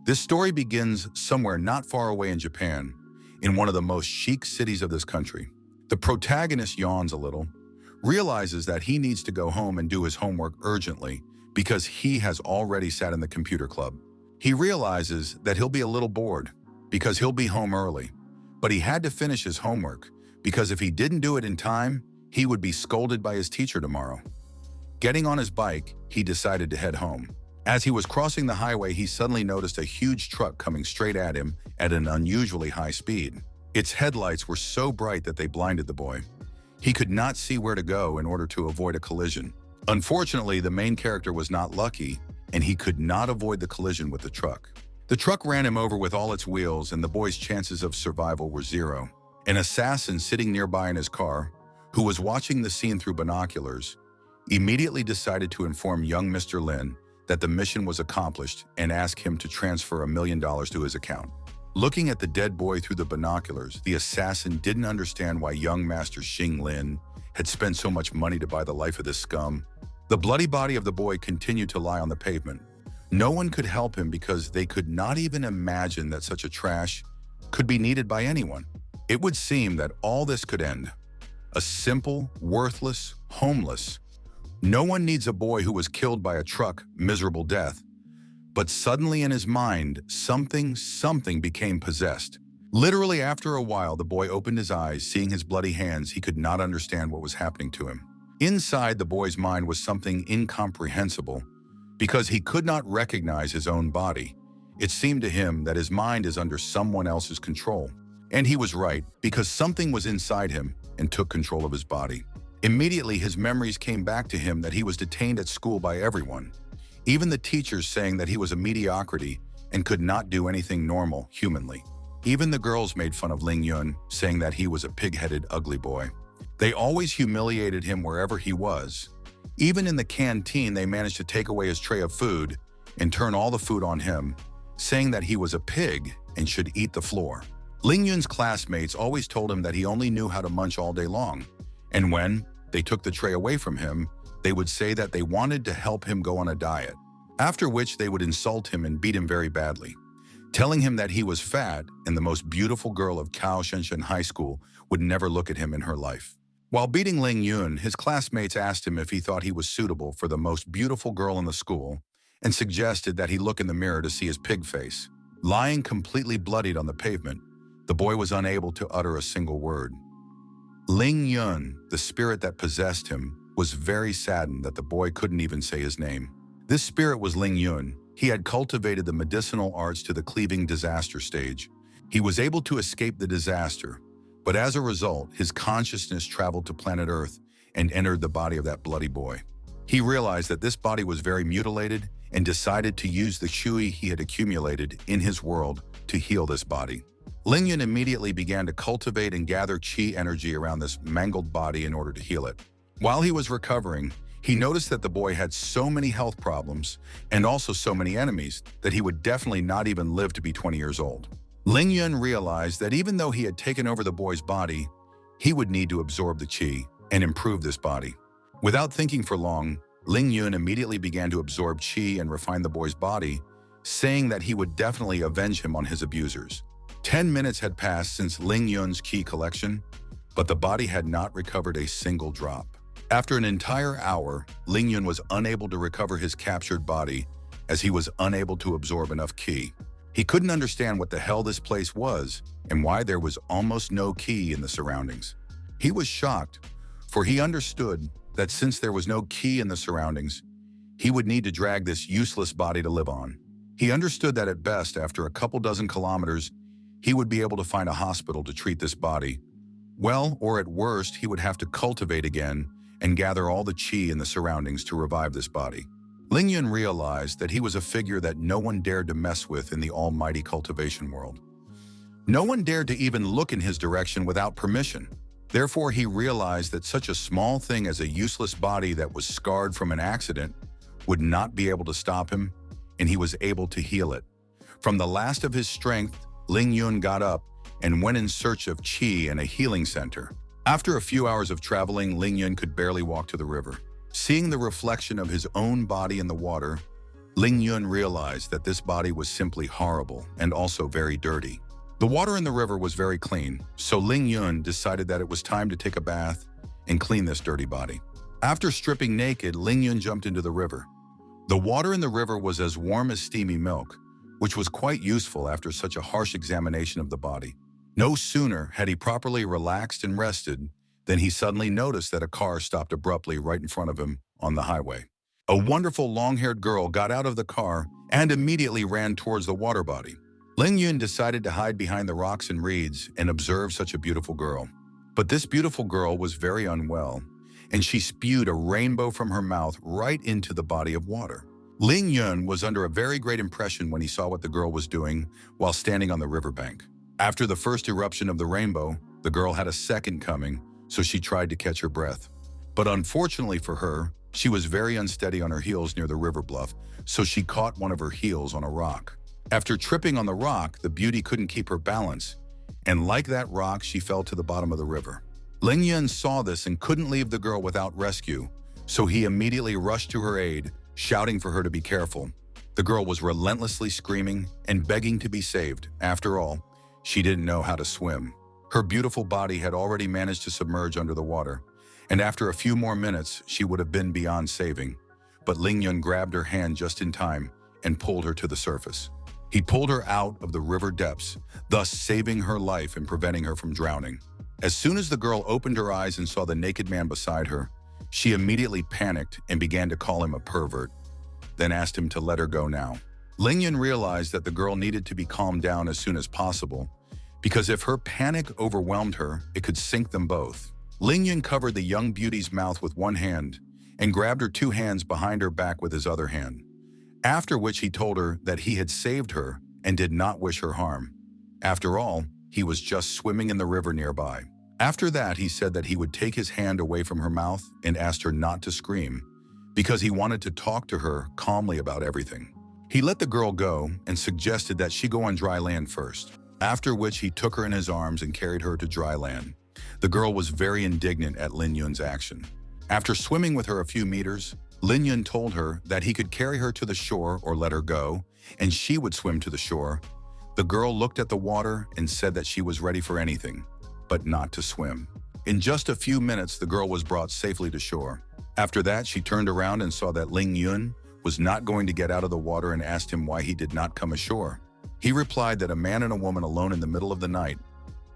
This story begins somewhere not far away in Japan, in one of the most chic cities of this country. The protagonist yawns a little, realizes that he needs to go home and do his homework urgently because he has already sat in the computer club. He realizes that he'll be a little bored because he'll be home early, but he had to finish his homework because if he didn't do it in time, he would be scolded by his teacher tomorrow. Getting on his bike, he decided to head home. As he was crossing the highway, he suddenly noticed a huge truck coming straight at him at an unusually high speed. Its headlights were so bright that they blinded the boy. He could not see where to go in order to avoid a collision. Unfortunately, the main character was not lucky, and he could not avoid the collision with the truck. The truck ran him over with all its wheels, and the boy's chances of survival were zero. An assassin sitting nearby in his car, who was watching the scene through binoculars, immediately decided to inform young Mr. Lin that the mission was accomplished and ask him to transfer $1 million to his account. Looking at the dead boy through the binoculars, the assassin didn't understand why young Master Xing Lin had spent so much money to buy the life of this scum. The bloody body of the boy continued to lie on the pavement. No one could help him because they could not even imagine that such a trash could be needed by anyone. It would seem that all this could end. A simple, worthless, homeless. No one needs a boy who was killed by a truck, miserable death. But suddenly in his mind, something became possessed. Literally after a while, the boy opened his eyes, seeing his bloody hands. He could not understand what was happening to him. Inside the boy's mind was something incomprehensible because he could not recognize his own body. It seemed to him that his mind is under someone else's control. And he was right, because something was inside him and took control of his body. Immediately, his memories came back to him that he was detained at school by everyone, even the teachers saying that he was a mediocrity and could not do anything normal humanly. Even the girls made fun of Ling Yun, saying that he was a pig-headed, ugly boy. They always humiliated him wherever he was. Even in the canteen, they managed to take away his tray of food and turn all the food on him, saying that he was a pig and should eat the floor. Ling Yun's classmates always told him that he only knew how to munch all day long. And when they took the tray away from him, they would say that they wanted to help him go on a diet, after which they would insult him and beat him very badly, telling him that he was fat and the most beautiful girl of Kaohsiung High School would never look at him in her life. While beating Ling Yun, his classmates asked him if he thought he was suitable for the most beautiful girl in the school and suggested that he look in the mirror to see his pig face. Lying completely bloodied on the pavement, the boy was unable to utter a single word. Ling Yun, the spirit that possessed him, was very saddened that the boy couldn't even say his name. This spirit was Ling Yun. He had cultivated the medicinal arts to the cleaving disaster stage. He was able to escape the disaster, but as a result, his consciousness traveled to planet Earth and entered the body of that bloody boy. He realized that this body was very mutilated and decided to use the qi he had accumulated in his world to heal this body. Ling Yun immediately began to cultivate and gather qi energy around this mangled body in order to heal it. While he was recovering, he noticed that the boy had so many health problems and also so many enemies that he would definitely not even live to be 20 years old. Ling Yun realized that even though he had taken over the boy's body, he would need to absorb the qi and improve this body. Without thinking for long, Ling Yun immediately began to absorb qi and refine the boy's body, saying that he would definitely avenge him on his abusers. 10 minutes had passed since Ling Yun's qi collection, but the body had not recovered a single drop. After an entire hour, Ling Yun was unable to recover his captured body as he was unable to absorb enough qi. He couldn't understand what the hell this place was and why there was almost no qi in the surroundings. He was shocked, for he understood that since there was no qi in the surroundings, he would need to drag this useless body to live on. He understood that at best, after a couple dozen kilometers, he would be able to find a hospital to treat this body. Well, or at worst, he would have to cultivate again and gather all the qi in the surroundings to revive this body. Ling Yun realized that he was a figure that no one dared to mess with in the almighty cultivation world. No one dared to even look in his direction without permission. Therefore, he realized that such a small thing as a useless body that was scarred from an accident would not be able to stop him, and he was able to heal it. From the last of his strength, Ling Yun got up and went in search of qi and a healing center. After a few hours of traveling, Ling Yun could barely walk to the river. Seeing the reflection of his own body in the water, Ling Yun realized that this body was simply horrible and also very dirty. The water in the river was very clean, so Ling Yun decided that it was time to take a bath and clean this dirty body. After stripping naked, Ling Yun jumped into the river. The water in the river was as warm as steamy milk, which was quite useful after such a harsh examination of the body. No sooner had he properly relaxed and rested than he suddenly noticed that a car stopped abruptly right in front of him on the highway. A wonderful long-haired girl got out of the car and immediately ran towards the water body. Ling Yun decided to hide behind the rocks and reeds and observe such a beautiful girl. But this beautiful girl was very unwell, and she spewed a rainbow from her mouth right into the body of water. Ling Yun was under a very great impression when he saw what the girl was doing while standing on the riverbank. After the first eruption of the rainbow, the girl had a second coming, so she tried to catch her breath. But unfortunately for her, she was very unsteady on her heels near the river bluff, so she caught one of her heels on a rock. After tripping on the rock, the beauty couldn't keep her balance, and like that rock, she fell to the bottom of the river. Ling Yun saw this and couldn't leave the girl without rescue, so he immediately rushed to her aid, shouting for her to be careful. The girl was relentlessly screaming and begging to be saved. After all, she didn't know how to swim. Her beautiful body had already managed to submerge under the water, and after a few more minutes, she would have been beyond saving. But Ling Yun grabbed her hand just in time and pulled her to the surface. He pulled her out of the river depths, thus saving her life and preventing her from drowning. As soon as the girl opened her eyes and saw the naked man beside her, she immediately panicked and began to call him a pervert, then asked him to let her go now. Ling Yun realized that the girl needed to be calmed down as soon as possible, because if her panic overwhelmed her, it could sink them both. Ling Yun covered the young beauty's mouth with one hand and grabbed her two hands behind her back with his other hand, after which he told her that he had saved her and did not wish her harm. After all, he was just swimming in the river nearby. After that, he said that he would take his hand away from her mouth and asked her not to scream, because he wanted to talk to her calmly about everything. He let the girl go and suggested that she go on dry land first, after which he took her in his arms and carried her to dry land. The girl was very indignant at Ling Yun's action. After swimming with her a few meters, Ling Yun told her that he could carry her to the shore or let her go, and she would swim to the shore. The girl looked at the water and said that she was ready for anything, but not to swim. In just a few minutes, the girl was brought safely to shore. After that, she turned around and saw that Ling Yun was not going to get out of the water and asked him why he did not come ashore. He replied that a man and a woman alone in the middle of the night,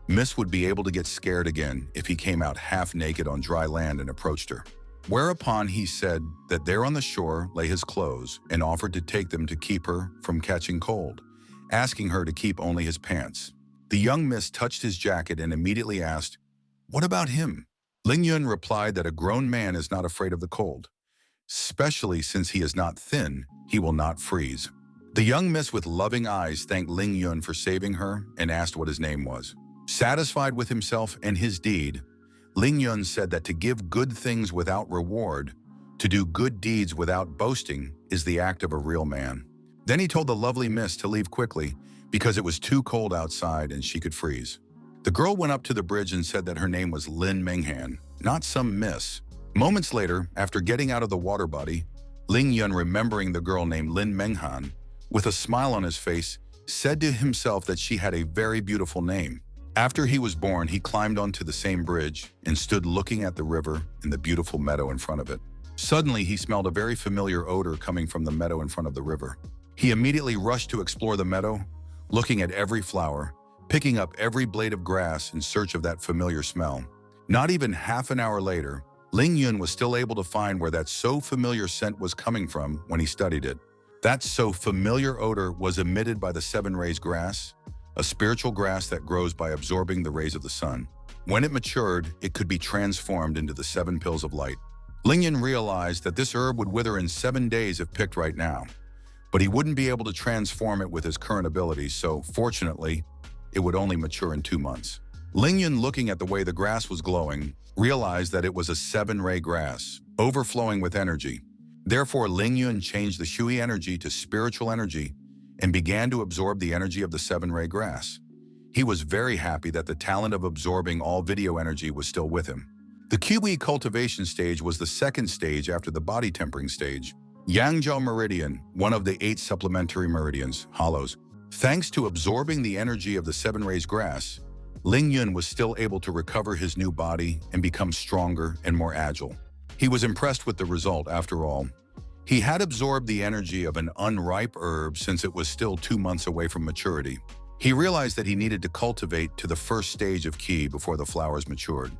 Miss would be able to get scared again if he came out half naked on dry land and approached her. Whereupon he said that there on the shore lay his clothes and offered to take them to keep her from catching cold, asking her to keep only his pants. The young miss touched his jacket and immediately asked, "What about him?" Ling Yun replied that a grown man is not afraid of the cold. Especially since he is not thin, he will not freeze. The young miss with loving eyes thanked Ling Yun for saving her and asked what his name was. Satisfied with himself and his deed, Ling Yun said that to give good things without reward, to do good deeds without boasting, is the act of a real man. Then he told the lovely miss to leave quickly because it was too cold outside and she could freeze. The girl went up to the bridge and said that her name was Lin Mingan, not some miss. Moments later, after getting out of the water body, Ling Yun, remembering the girl named Lin Mingan, with a smile on his face, said to himself that she had a very beautiful name. After he was born, he climbed onto the same bridge and stood looking at the river and the beautiful meadow in front of it. Suddenly, he smelled a very familiar odor coming from the meadow in front of the river. He immediately rushed to explore the meadow, looking at every flower, picking up every blade of grass in search of that familiar smell. Not even half an hour later, Ling Yun was still able to find where that so familiar scent was coming from when he studied it. That so familiar odor was emitted by the seven rays grass, a spiritual grass that grows by absorbing the rays of the sun. When it matured, it could be transformed into the seven pills of light. Ling Yun realized that this herb would wither in 7 days if picked right now, but he wouldn't be able to transform it with his current abilities, so fortunately, it would only mature in 2 months. Ling Yun, looking at the way the grass was glowing, realized that it was a 7-ray grass, overflowing with energy. Therefore, Ling Yun changed the Shui energy to spiritual energy and began to absorb the energy of the 7-ray grass. He was very happy that the talent of absorbing all video energy was still with him. The QE cultivation stage was the second stage after the body tempering stage. Yangzhou Meridian, one of the 8 supplementary meridians, hollows. Thanks to absorbing the energy of the 7 rays grass, Ling Yun was still able to recover his new body and become stronger and more agile. He was impressed with the result after all. He had absorbed the energy of an unripe herb since it was still 2 months away from maturity. He realized that he needed to cultivate to the first stage of qi before the flowers matured.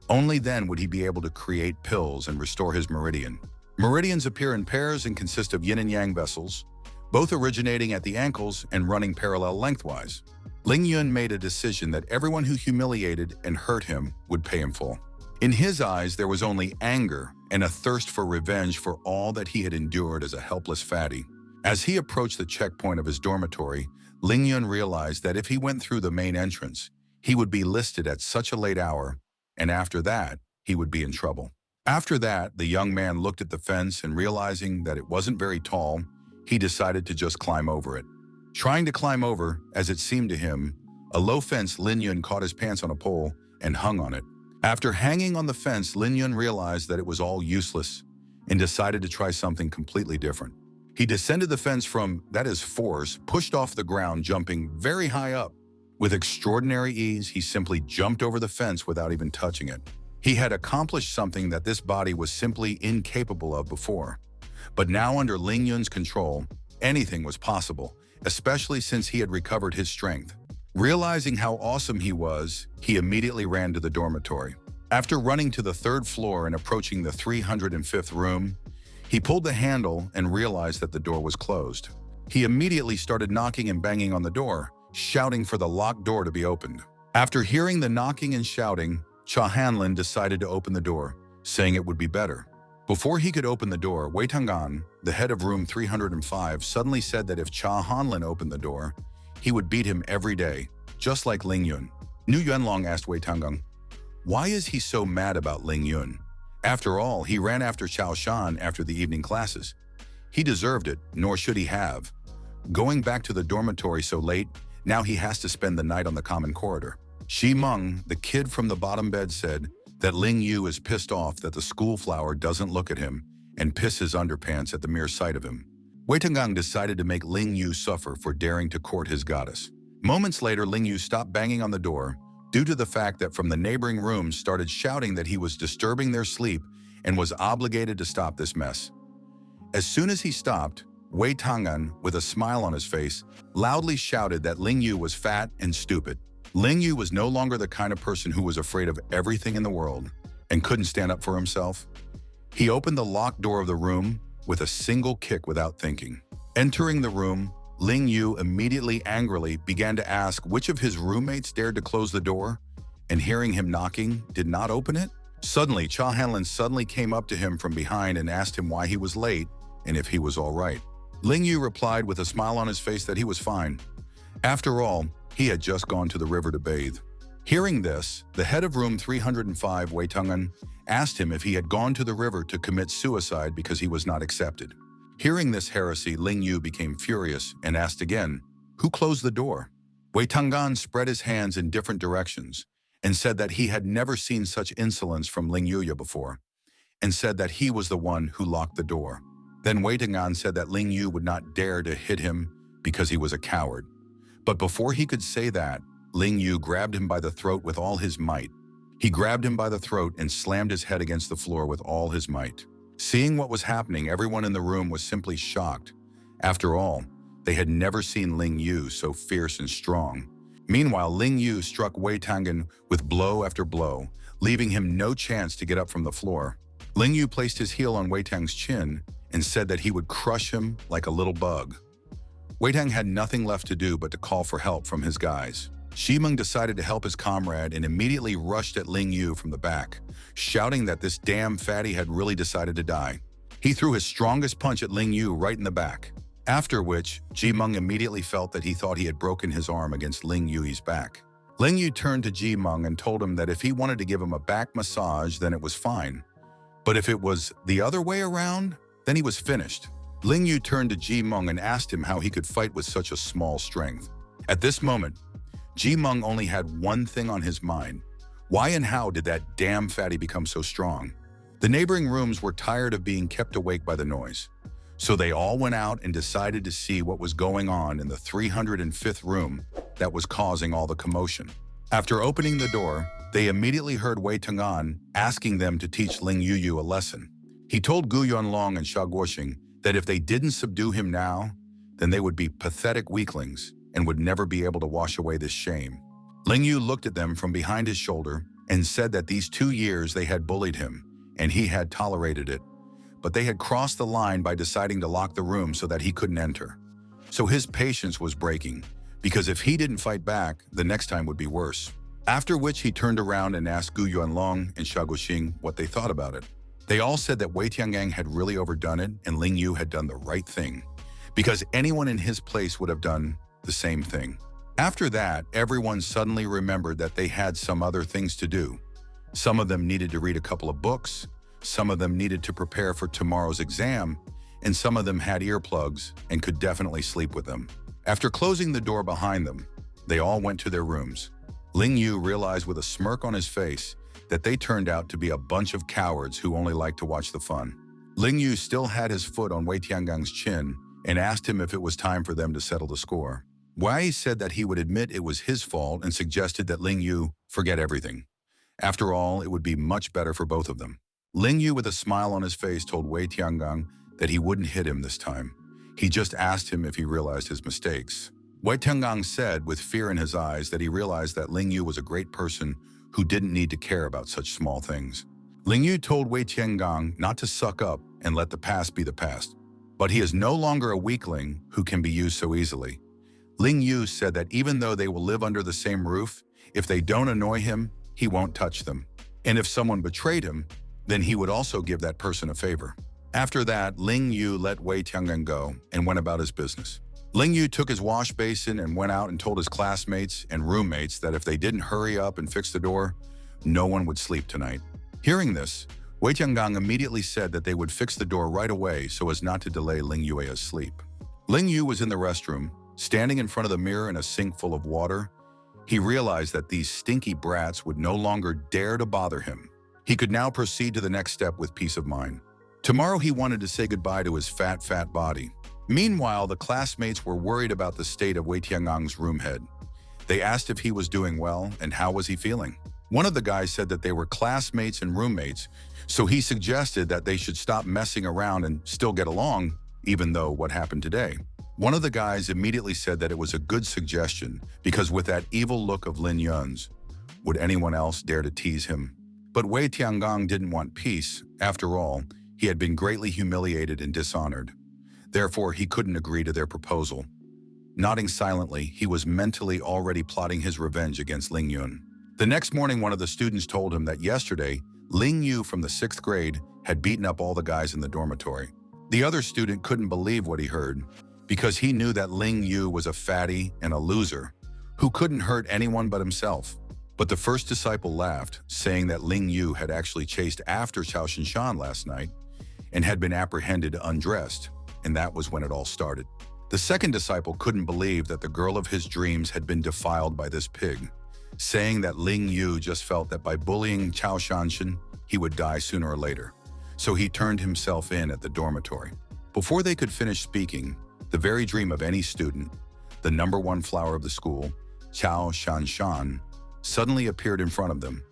Only then would he be able to create pills and restore his meridian. Meridians appear in pairs and consist of yin and yang vessels, both originating at the ankles and running parallel lengthwise. Ling Yun made a decision that everyone who humiliated and hurt him would pay in full. In his eyes, there was only anger and a thirst for revenge for all that he had endured as a helpless fatty. As he approached the checkpoint of his dormitory, Ling Yun realized that if he went through the main entrance, he would be listed at such a late hour, and after that, he would be in trouble. After that, the young man looked at the fence and realizing that it wasn't very tall, he decided to just climb over it. Trying to climb over, as it seemed to him, a low fence, Lin Yun caught his pants on a pole and hung on it. After hanging on the fence, Lin Yun realized that it was all useless and decided to try something completely different. He descended the fence from, that is force, pushed off the ground, jumping very high up. With extraordinary ease, he simply jumped over the fence without even touching it. He had accomplished something that this body was simply incapable of before. But now under Ling Yun's control, anything was possible, especially since he had recovered his strength. Realizing how awesome he was, he immediately ran to the dormitory. After running to the 3rd floor and approaching the 305th room, he pulled the handle and realized that the door was closed. He immediately started knocking and banging on the door, shouting for the locked door to be opened. After hearing the knocking and shouting, Cha Hanlin decided to open the door, saying it would be better. Before he could open the door, Wei Tang'an, the head of room 305, suddenly said that if Cha Hanlin opened the door, he would beat him every day, just like Ling Yun. Nu Yuanlong asked Wei Tang'an, why is he so mad about Ling Yun? After all, he ran after Chao Shan after the evening classes. He deserved it, nor should he have. Going back to the dormitory so late, now he has to spend the night on the common corridor. Shi Meng, the kid from the bottom bed, said that Ling Yu is pissed off that the school flower doesn't look at him and piss his underpants at the mere sight of him. Wei Tang'an decided to make Ling Yu suffer for daring to court his goddess. Moments later, Ling Yu stopped banging on the door due to the fact that from the neighboring rooms started shouting that he was disturbing their sleep and was obligated to stop this mess. As soon as he stopped, Wei Tang'an, with a smile on his face, loudly shouted that Ling Yu was fat and stupid. Ling Yu was no longer the kind of person who was afraid of everything in the world and couldn't stand up for himself. He opened the locked door of the room with a single kick without thinking. Entering the room, Ling Yu immediately angrily began to ask which of his roommates dared to close the door, and hearing him knocking, did not open it. Suddenly, Cha Hanlin suddenly came up to him from behind and asked him why he was late and if he was all right. Ling Yu replied with a smile on his face that he was fine. After all, he had just gone to the river to bathe. Hearing this, the head of room 305, Wei Tang'an, asked him if he had gone to the river to commit suicide because he was not accepted. Hearing this heresy, Ling Yu became furious and asked again, who closed the door? Wei Tang'an spread his hands in different directions and said that he had never seen such insolence from Ling Yuya before, and said that he was the one who locked the door. Then Wei Tang'an said that Ling Yu would not dare to hit him because he was a coward. But before he could say that, Ling Yu grabbed him by the throat with all his might. He grabbed him by the throat and slammed his head against the floor with all his might. Seeing what was happening, everyone in the room was simply shocked. After all, they had never seen Ling Yu so fierce and strong. Meanwhile, Ling Yu struck Wei Tang'an with blow after blow, leaving him no chance to get up from the floor. Ling Yu placed his heel on Wei Tang's chin and said that he would crush him like a little bug. Wei Tang had nothing left to do but to call for help from his guys. Shi Meng decided to help his comrade and immediately rushed at Ling Yu from the back, shouting that this damn fatty had really decided to die. He threw his strongest punch at Ling Yu right in the back, after which Ji Meng immediately felt that he thought he had broken his arm against Ling Yu's back. Ling Yu turned to Ji Meng and told him that if he wanted to give him a back massage, then it was fine. But if it was the other way around, then he was finished. Ling Yu turned to Ji Meng and asked him how he could fight with such a small strength. At this moment, Ji Meng only had one thing on his mind. Why and how did that damn fatty become so strong? The neighboring rooms were tired of being kept awake by the noise. So they all went out and decided to see what was going on in the 305th room that was causing all the commotion. After opening the door, they immediately heard Wei Tengan asking them to teach Ling Yu a lesson. He told Gu Yuanlong and Sha Guoxing that if they didn't subdue him now, then they would be pathetic weaklings and would never be able to wash away this shame. Ling Yu looked at them from behind his shoulder and said that these 2 years they had bullied him, and he had tolerated it. But they had crossed the line by deciding to lock the room so that he couldn't enter. So his patience was breaking, because if he didn't fight back, the next time would be worse. After which he turned around and asked Gu Yuanlong and Sha Guoxing what they thought about it. They all said that Wei Tiangang had really overdone it and Ling Yu had done the right thing, because anyone in his place would have done the same thing. After that, everyone suddenly remembered that they had some other things to do. Some of them needed to read a couple of books, some of them needed to prepare for tomorrow's exam, and some of them had earplugs and could definitely sleep with them. After closing the door behind them, they all went to their rooms. Ling Yu realized with a smirk on his face that they turned out to be a bunch of cowards who only liked to watch the fun. Ling Yu still had his foot on Wei Tiangang's chin and asked him if it was time for them to settle the score. Wei said that he would admit it was his fault and suggested that Ling Yu forget everything. After all, it would be much better for both of them. Ling Yu, with a smile on his face, told Wei Tiangang that he wouldn't hit him this time. He just asked him if he realized his mistakes. Wei Tiangang said, with fear in his eyes, that he realized that Ling Yu was a great person who didn't need to care about such small things. Ling Yu told Wei Tiangang not to suck up and let the past be the past. But he is no longer a weakling who can be used so easily. Ling Yu said that even though they will live under the same roof, if they don't annoy him, he won't touch them. And if someone betrayed him, then he would also give that person a favor. After that, Ling Yu let Wei Tiangang go and went about his business. Ling Yu took his wash basin and went out and told his classmates and roommates that if they didn't hurry up and fix the door, no one would sleep tonight. Hearing this, Wei Tiangang immediately said that they would fix the door right away so as not to delay Ling Yu's sleep. Ling Yu was in the restroom, standing in front of the mirror in a sink full of water. He realized that these stinky brats would no longer dare to bother him. He could now proceed to the next step with peace of mind. Tomorrow he wanted to say goodbye to his fat body. Meanwhile, the classmates were worried about the state of Wei Tiangang's room head. They asked if he was doing well and how was he feeling. One of the guys said that they were classmates and roommates, so he suggested that they should stop messing around and still get along, even though what happened today. One of the guys immediately said that it was a good suggestion because with that evil look of Lin Yun's, would anyone else dare to tease him? But Wei Tiangang didn't want peace. After all, he had been greatly humiliated and dishonored. Therefore, he couldn't agree to their proposal. Nodding silently, he was mentally already plotting his revenge against Ling Yun. The next morning, one of the students told him that yesterday, Ling Yu from the 6th grade had beaten up all the guys in the dormitory. The other student couldn't believe what he heard because he knew that Ling Yu was a fatty and a loser who couldn't hurt anyone but himself. But the first disciple laughed, saying that Ling Yu had actually chased after Chao Shinshan last night and had been apprehended undressed. And that was when it all started. The second disciple couldn't believe that the girl of his dreams had been defiled by this pig, saying that Ling Yu just felt that by bullying Chao Shanshan, he would die sooner or later. So he turned himself in at the dormitory. Before they could finish speaking, the very dream of any student, the #1 flower of the school, Chao Shanshan, suddenly appeared in front of them.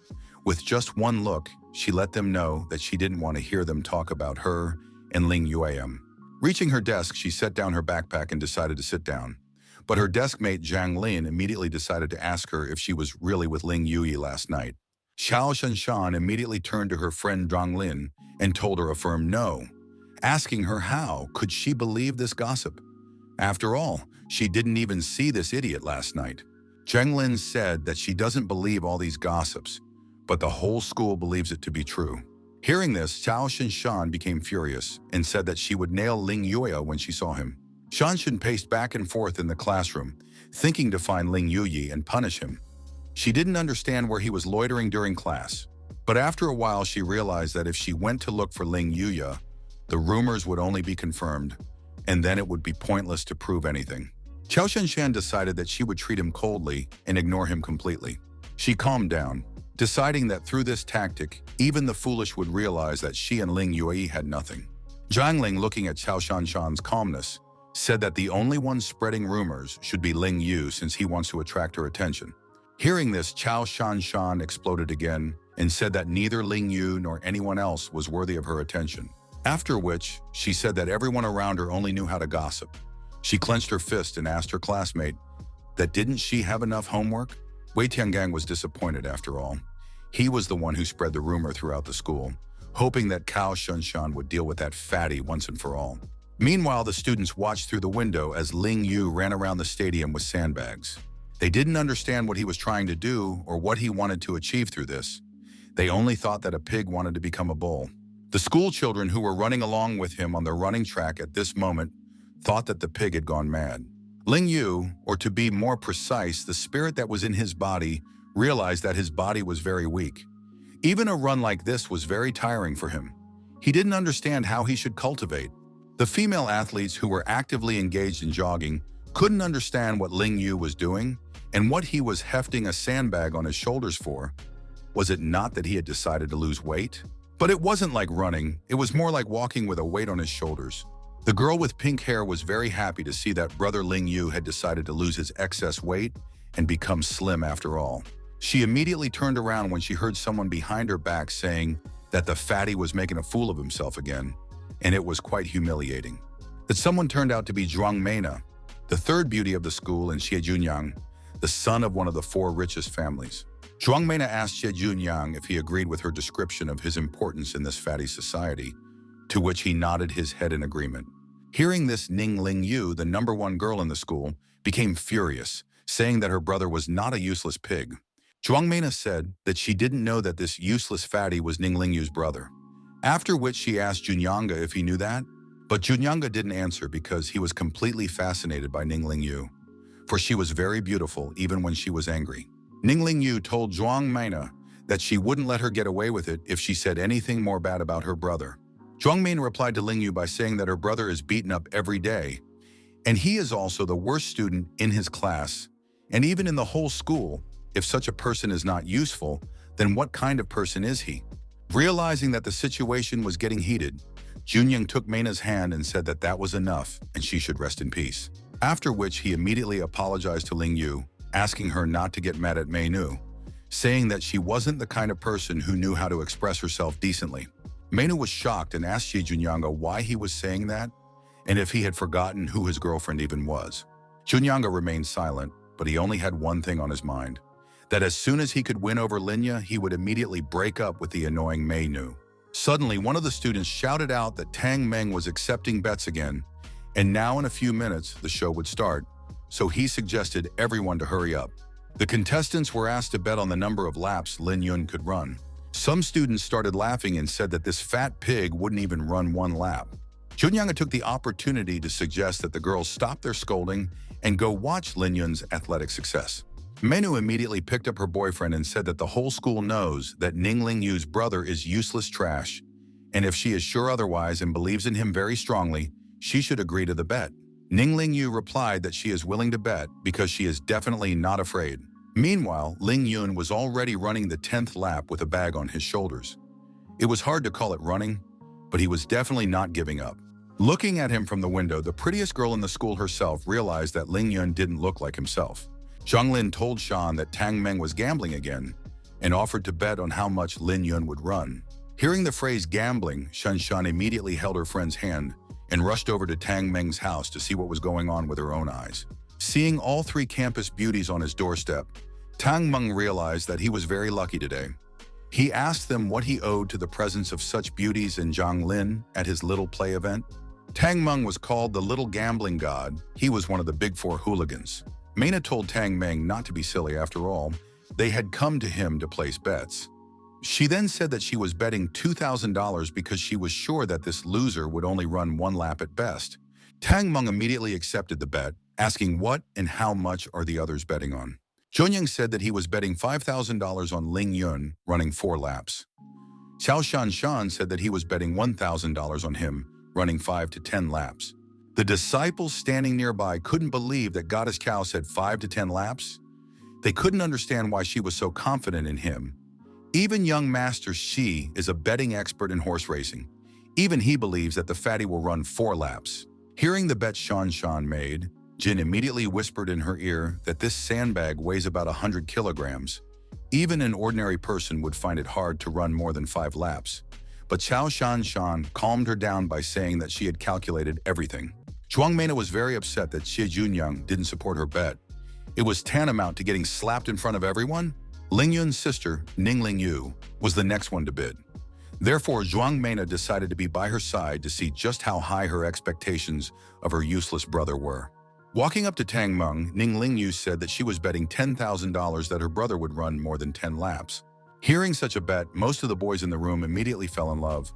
With just one look, she let them know that she didn't want to hear them talk about her and Ling Yuan. Reaching her desk, she set down her backpack and decided to sit down. But her desk mate Zhang Lin immediately decided to ask her if she was really with Ling Yuyi last night. Xiao Shanshan immediately turned to her friend Zhang Lin and told her a firm no, asking her how could she believe this gossip. After all, she didn't even see this idiot last night. Zhang Lin said that she doesn't believe all these gossips, but the whole school believes it to be true. Hearing this, Xiao Shinshan became furious and said that she would nail Ling Yuya when she saw him. Shanshan paced back and forth in the classroom, thinking to find Ling Yuyi and punish him. She didn't understand where he was loitering during class, but after a while she realized that if she went to look for Ling Yuya, the rumors would only be confirmed, and then it would be pointless to prove anything. Xiao Shanshan decided that she would treat him coldly and ignore him completely. She calmed down, deciding that through this tactic, even the foolish would realize that she and Ling Yui had nothing. Zhang Ling, looking at Qiao Shanshan's calmness, said that the only one spreading rumors should be Ling Yu since he wants to attract her attention. Hearing this, Qiao Shanshan exploded again and said that neither Ling Yu nor anyone else was worthy of her attention. After which, she said that everyone around her only knew how to gossip. She clenched her fist and asked her classmate that didn't she have enough homework? Wei Tiangang was disappointed after all. He was the one who spread the rumor throughout the school, hoping that Cao Shunshan would deal with that fatty once and for all. Meanwhile, the students watched through the window as Ling Yu ran around the stadium with sandbags. They didn't understand what he was trying to do or what he wanted to achieve through this. They only thought that a pig wanted to become a bull. The school children who were running along with him on the running track at this moment thought that the pig had gone mad. Ling Yu, or to be more precise, the spirit that was in his body, realized that his body was very weak. Even a run like this was very tiring for him. He didn't understand how he should cultivate. The female athletes who were actively engaged in jogging couldn't understand what Ling Yu was doing and what he was hefting a sandbag on his shoulders for. Was it not that he had decided to lose weight? But it wasn't like running, it was more like walking with a weight on his shoulders. The girl with pink hair was very happy to see that brother Ling Yu had decided to lose his excess weight and become slim after all. She immediately turned around when she heard someone behind her back saying that the fatty was making a fool of himself again, and it was quite humiliating. That someone turned out to be Zhuang Meina, the third beauty of the school, and Xie Junyang, the son of one of the 4 richest families. Zhuang Meina asked Xie Junyang if he agreed with her description of his importance in this fatty society, to which he nodded his head in agreement. Hearing this, Ling Yu, the #1 girl in the school, became furious, saying that her brother was not a useless pig. Zhuang Meina said that she didn't know that this useless fatty was Ling Yu's brother. After which she asked Junyanga if he knew that, but Junyanga didn't answer because he was completely fascinated by Ling Yu, for she was very beautiful even when she was angry. Ling Yu told Zhuang Meina that she wouldn't let her get away with it if she said anything more bad about her brother. Zhuang Meina replied to Ling Yu by saying that her brother is beaten up every day, and he is also the worst student in his class, and even in the whole school. If such a person is not useful, then what kind of person is he? Realizing that the situation was getting heated, Junyang took Meina's hand and said that that was enough and she should rest in peace. After which he immediately apologized to Ling Yu, asking her not to get mad at Meinu, saying that she wasn't the kind of person who knew how to express herself decently. Meinu was shocked and asked Xie Junyanga why he was saying that and if he had forgotten who his girlfriend even was. Junyanga remained silent, but he only had one thing on his mind: that as soon as he could win over Linya, he would immediately break up with the annoying Meinu. Suddenly, one of the students shouted out that Tang Meng was accepting bets again, and now in a few minutes, the show would start, so he suggested everyone to hurry up. The contestants were asked to bet on the number of laps Ling Yun could run. Some students started laughing and said that this fat pig wouldn't even run 1 lap. Junyanga took the opportunity to suggest that the girls stop their scolding and go watch Ling Yun's athletic success. Meinu immediately picked up her boyfriend and said that the whole school knows that Ling Yu's brother is useless trash, and if she is sure otherwise and believes in him very strongly, she should agree to the bet. Ling Yu replied that she is willing to bet because she is definitely not afraid. Meanwhile, Ling Yun was already running the 10th lap with a bag on his shoulders. It was hard to call it running, but he was definitely not giving up. Looking at him from the window, the prettiest girl in the school herself realized that Ling Yun didn't look like himself. Zhang Lin told Shan that Tang Meng was gambling again and offered to bet on how much Ling Yun would run. Hearing the phrase gambling, Shan immediately held her friend's hand and rushed over to Tang Meng's house to see what was going on with her own eyes. Seeing all 3 campus beauties on his doorstep, Tang Meng realized that he was very lucky today. He asked them what he owed to the presence of such beauties in Zhang Lin at his little play event. Tang Meng was called the little gambling god. He was one of the big 4 hooligans. Meina told Tang Meng not to be silly after all. They had come to him to place bets. She then said that she was betting $2,000 because she was sure that this loser would only run 1 lap at best. Tang Meng immediately accepted the bet, asking what and how much are the others betting on. Junyang said that he was betting $5,000 on Ling Yun running 4 laps. Xiao Shanshan said that he was betting $1,000 on him running 5 to 10 laps. The disciples standing nearby couldn't believe that Goddess Cao said 5 to 10 laps. They couldn't understand why she was so confident in him. Even young Master Shi is a betting expert in horse racing. Even he believes that the fatty will run 4 laps. Hearing the bet Shan made, Jin immediately whispered in her ear that this sandbag weighs about 100 kilograms. Even an ordinary person would find it hard to run more than 5 laps. But Shan calmed her down by saying that she had calculated everything. Zhuang Mena was very upset that Xie Junyang didn't support her bet. It was tantamount to getting slapped in front of everyone. Ling Yun's sister, Ling Yu, was the next one to bid. Therefore, Zhuang Mena decided to be by her side to see just how high her expectations of her useless brother were. Walking up to Tang Meng, Ling Yu said that she was betting $10,000 that her brother would run more than 10 laps. Hearing such a bet, most of the boys in the room immediately fell in love,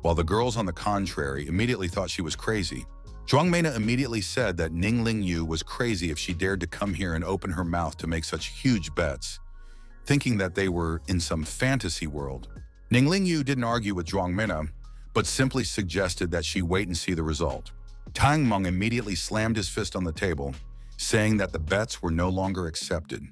while the girls, on the contrary, immediately thought she was crazy. Zhuang Mena immediately said that Ling Yu was crazy if she dared to come here and open her mouth to make such huge bets, thinking that they were in some fantasy world. Ling Yu didn't argue with Zhuang Mena, but simply suggested that she wait and see the result. Tang Meng immediately slammed his fist on the table, saying that the bets were no longer accepted.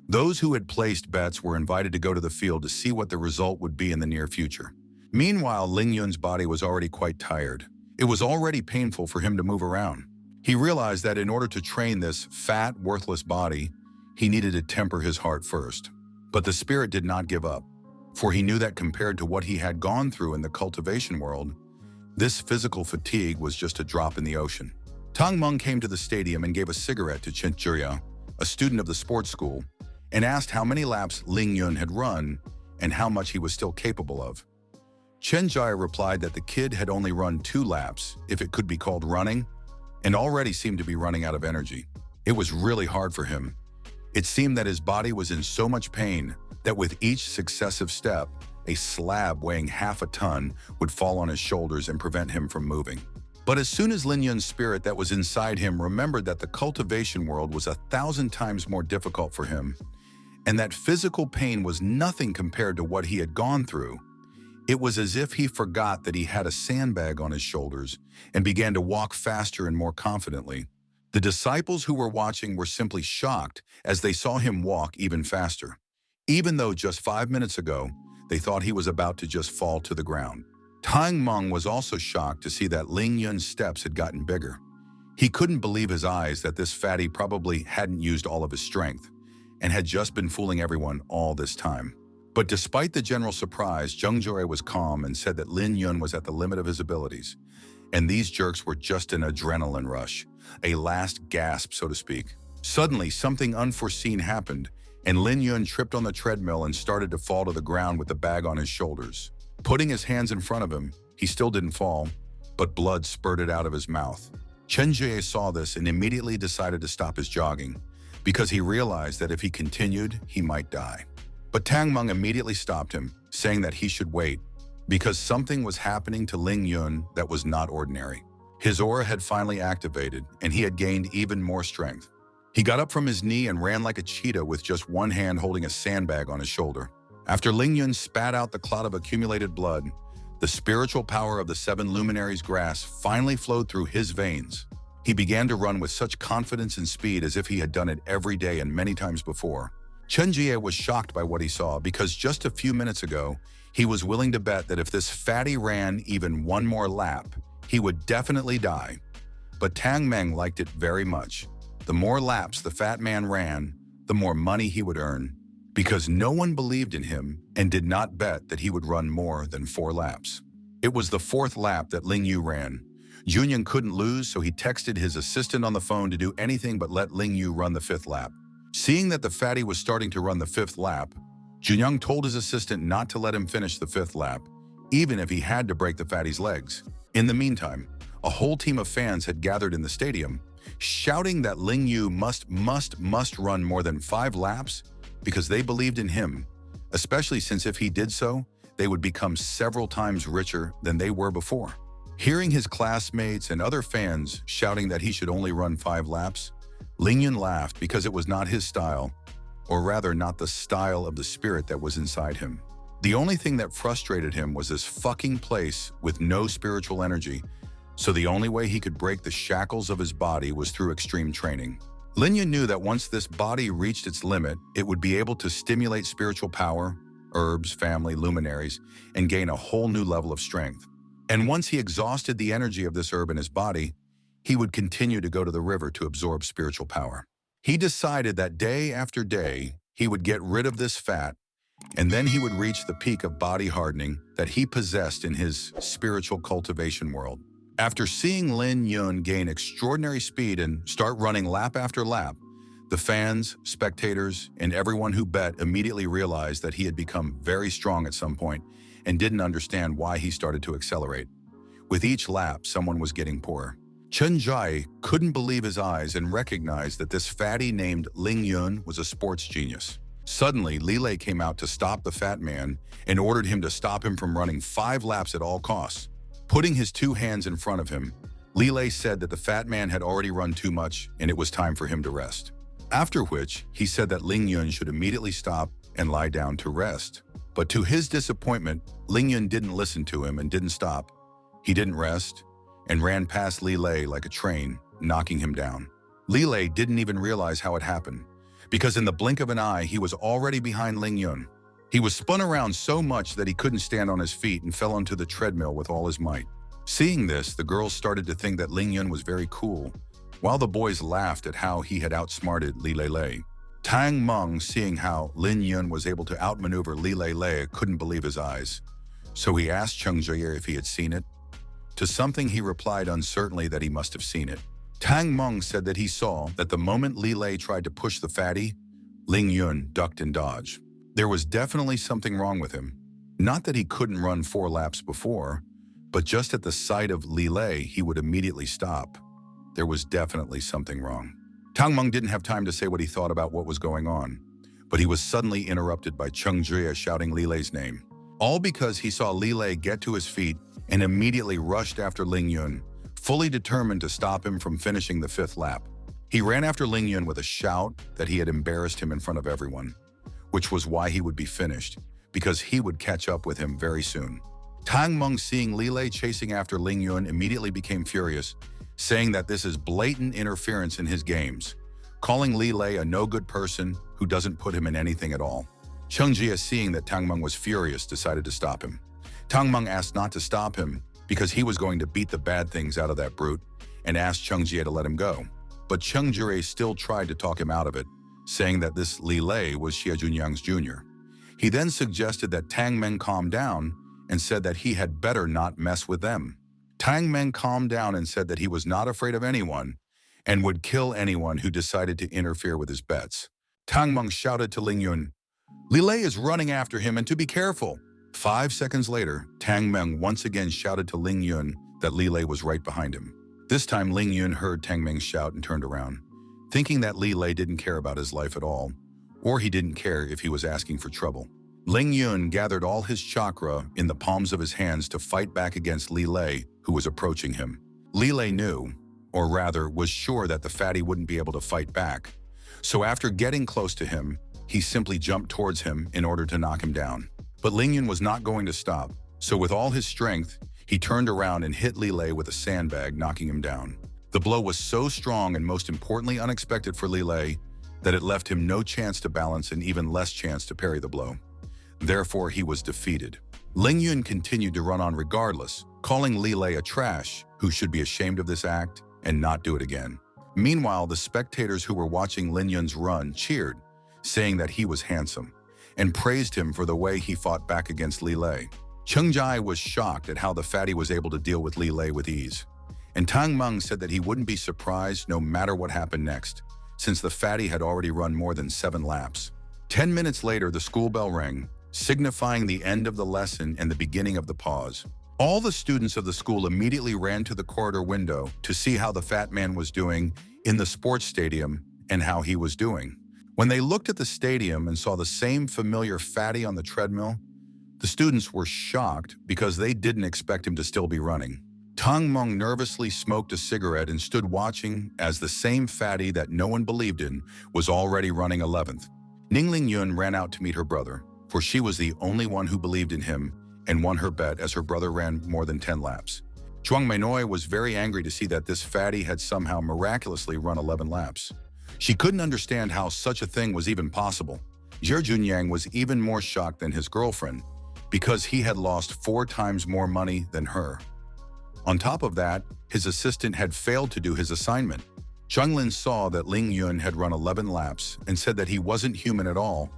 Those who had placed bets were invited to go to the field to see what the result would be in the near future. Meanwhile, Ling Yun's body was already quite tired. It was already painful for him to move around. He realized that in order to train this fat, worthless body, he needed to temper his heart first. But the spirit did not give up, for he knew that compared to what he had gone through in the cultivation world, this physical fatigue was just a drop in the ocean. Tang Meng came to the stadium and gave a cigarette to Chen Jia, a student of the sports school, and asked how many laps Ling Yun had run and how much he was still capable of. Chen Jia replied that the kid had only run 2 laps, if it could be called running, and already seemed to be running out of energy. It was really hard for him. It seemed that his body was in so much pain that with each successive step, a slab weighing half a ton would fall on his shoulders and prevent him from moving. But as soon as Lin Yun's spirit that was inside him remembered that the cultivation world was 1,000 times more difficult for him, and that physical pain was nothing compared to what he had gone through, it was as if he forgot that he had a sandbag on his shoulders and began to walk faster and more confidently. The disciples who were watching were simply shocked as they saw him walk even faster, even though just 5 minutes ago, they thought he was about to just fall to the ground. Tang Meng was also shocked to see that Ling Yun's steps had gotten bigger. He couldn't believe his eyes that this fatty probably hadn't used all of his strength and had just been fooling everyone all this time. But despite the general surprise, Zheng Jue was calm and said that Lin Yun was at the limit of his abilities, and these jerks were just an adrenaline rush, a last gasp, so to speak. Suddenly, something unforeseen happened, and Lin Yun tripped on the treadmill and started to fall to the ground with the bag on his shoulders. Putting his hands in front of him, he still didn't fall, but blood spurted out of his mouth. Chen Jie saw this and immediately decided to stop his jogging, because he realized that if he continued, he might die. But Tang Meng immediately stopped him, saying that he should wait, because something was happening to Ling Yun that was not ordinary. His aura had finally activated, and he had gained even more strength. He got up from his knee and ran like a cheetah with just one hand holding a sandbag on his shoulder. After Ling Yun spat out the cloud of accumulated blood, the spiritual power of the 7 luminaries' grass finally flowed through his veins. He began to run with such confidence and speed as if he had done it every day and many times before. Chen Jie was shocked by what he saw because just a few minutes ago, he was willing to bet that if this fatty ran even one more lap, he would definitely die. But Tang Meng liked it very much. The more laps the fat man ran, the more money he would earn, because no one believed in him and did not bet that he would run more than 4 laps. It was the 4th lap that Ling Yu ran. Junyang couldn't lose, so he texted his assistant on the phone to do anything but let Ling Yu run the 5th lap. Seeing that the fatty was starting to run the 5th lap, Junyang told his assistant not to let him finish the 5th lap, even if he had to break the fatty's legs. In the meantime, a whole team of fans had gathered in the stadium, shouting that Ling Yu must run more than 5 laps because they believed in him, especially since if he did so, they would become several times richer than they were before. Hearing his classmates and other fans shouting that he should only run 5 laps, Ling Yun laughed because it was not his style, or rather not the style of the spirit that was inside him. The only thing that frustrated him was this fucking place with no spiritual energy, so the only way he could break the shackles of his body was through extreme training. Lin Yun knew that once this body reached its limit, it would be able to stimulate spiritual power, herbs, family, luminaries, and gain a whole new level of strength. And once he exhausted the energy of this herb in his body, he would continue to go to the river to absorb spiritual power. He decided that day after day, he would get rid of this fat, and then he would reach the peak of body hardening that he possessed in his spiritual cultivation world. After seeing Ling Yun gain extraordinary speed and start running lap after lap, the fans, spectators, and everyone who bet immediately realized that he had become very strong at some point and didn't understand why he started to accelerate. With each lap, someone was getting poorer. Chen Jai couldn't believe his eyes and recognized that this fatty named Ling Yun was a sports genius. Suddenly, Li Lei came out to stop the fat man and ordered him to stop him from running 5 laps at all costs. Putting his 2 hands in front of him, Li Lei said that the fat man had already run too much and it was time for him to rest. After which, he said that Ling Yun should immediately stop and lie down to rest. But to his disappointment, Ling Yun didn't listen to him and didn't stop. He didn't rest and ran past Li Lei like a train, knocking him down. Li Lei didn't even realize how it happened, because in the blink of an eye, he was already behind Ling Yun. He was spun around so much that he couldn't stand on his feet and fell onto the treadmill with all his might. Seeing this, the girls started to think that Ling Yun was very cool, while the boys laughed at how he had outsmarted Li Lei. Tang Meng, seeing how Ling Yun was able to outmaneuver Li Lei, couldn't believe his eyes. So he asked Cheng Jie if he had seen it. To something he replied uncertainly that he must have seen it. Tang Meng said that he saw that the moment Li Lei tried to push the fatty, Ling Yun ducked and dodged. There was definitely something wrong with him. Not that he couldn't run 4 laps before, but just at the sight of Li Lei, he would immediately stop. There was definitely something wrong. Tang Meng didn't have time to say what he thought about what was going on, but he was suddenly interrupted by Cheng Jie shouting Li Lei's name. All because he saw Li Lei get to his feet and immediately rushed after Ling Yun, fully determined to stop him from finishing the 5th lap. He ran after Ling Yun with a shout that he had embarrassed him in front of everyone, which was why he would be finished, because he would catch up with him very soon. Tang Meng, seeing Li Lei chasing after Ling Yun, immediately became furious, saying that this is blatant interference in his games, calling Li Lei a no-good person who doesn't put him in anything at all. Cheng Jie, seeing that Tang Meng was furious, decided to stop him. Tang Meng asked not to stop him because he was going to beat the bad things out of that brute and asked Cheng Jie to let him go. But Cheng Jie still tried to talk him out of it, saying that this Li Lei was Xie Junyang's junior. He then suggested that Tang Meng calm down and said that he had better not mess with them. Tang Meng calmed down and said that he was not afraid of anyone and would kill anyone who decided to interfere with his bets. Tang Meng shouted to Ling Yun, "Li Lei is running after him and to be careful." 5 seconds later, Tang Meng once again shouted to Ling Yun that Li Lei was right behind him. This time, Ling Yun heard Tang Meng's shout and turned around, thinking that Li Lei didn't care about his life at all, or he didn't care if he was asking for trouble. Ling Yun gathered all his chakra in the palms of his hands to fight back against Li Lei, who was approaching him. Li Lei knew, or rather was sure, that the fatty wouldn't be able to fight back. So after getting close to him, he simply jumped towards him in order to knock him down. But Ling Yun was not going to stop, so with all his strength, he turned around and hit Li Lei with a sandbag, knocking him down. The blow was so strong and most importantly unexpected for Li Lei that it left him no chance to balance and even less chance to parry the blow. Therefore, he was defeated. Ling Yun continued to run on regardless, calling Li Lei a trash who should be ashamed of this act and not do it again. Meanwhile, the spectators who were watching Ling Yun's run cheered, saying that he was handsome, and praised him for the way he fought back against Li Lei. Cheng Jie was shocked at how the fatty was able to deal with Li Lei with ease. And Tang Meng said that he wouldn't be surprised no matter what happened next, since the fatty had already run more than 7 laps. 10 minutes later, the school bell rang, signifying the end of the lesson and the beginning of the pause. All the students of the school immediately ran to the corridor window to see how the fat man was doing in the sports stadium and how he was doing. When they looked at the stadium and saw the same familiar fatty on the treadmill, the students were shocked because they didn't expect him to still be running. Tang Meng nervously smoked a cigarette and stood watching as the same fatty that no one believed in was already running 11th. Ling Yun ran out to meet her brother, for she was the only one who believed in him and won her bet as her brother ran more than 10 laps. Zhuang Meinoi was very angry to see that this fatty had somehow miraculously run 11 laps. She couldn't understand how such a thing was even possible. Xie Junyang was even more shocked than his girlfriend, because he had lost 4 times more money than her. On top of that, his assistant had failed to do his assignment. Junglin saw that Ling Yun had run 11 laps and said that he wasn't human at all,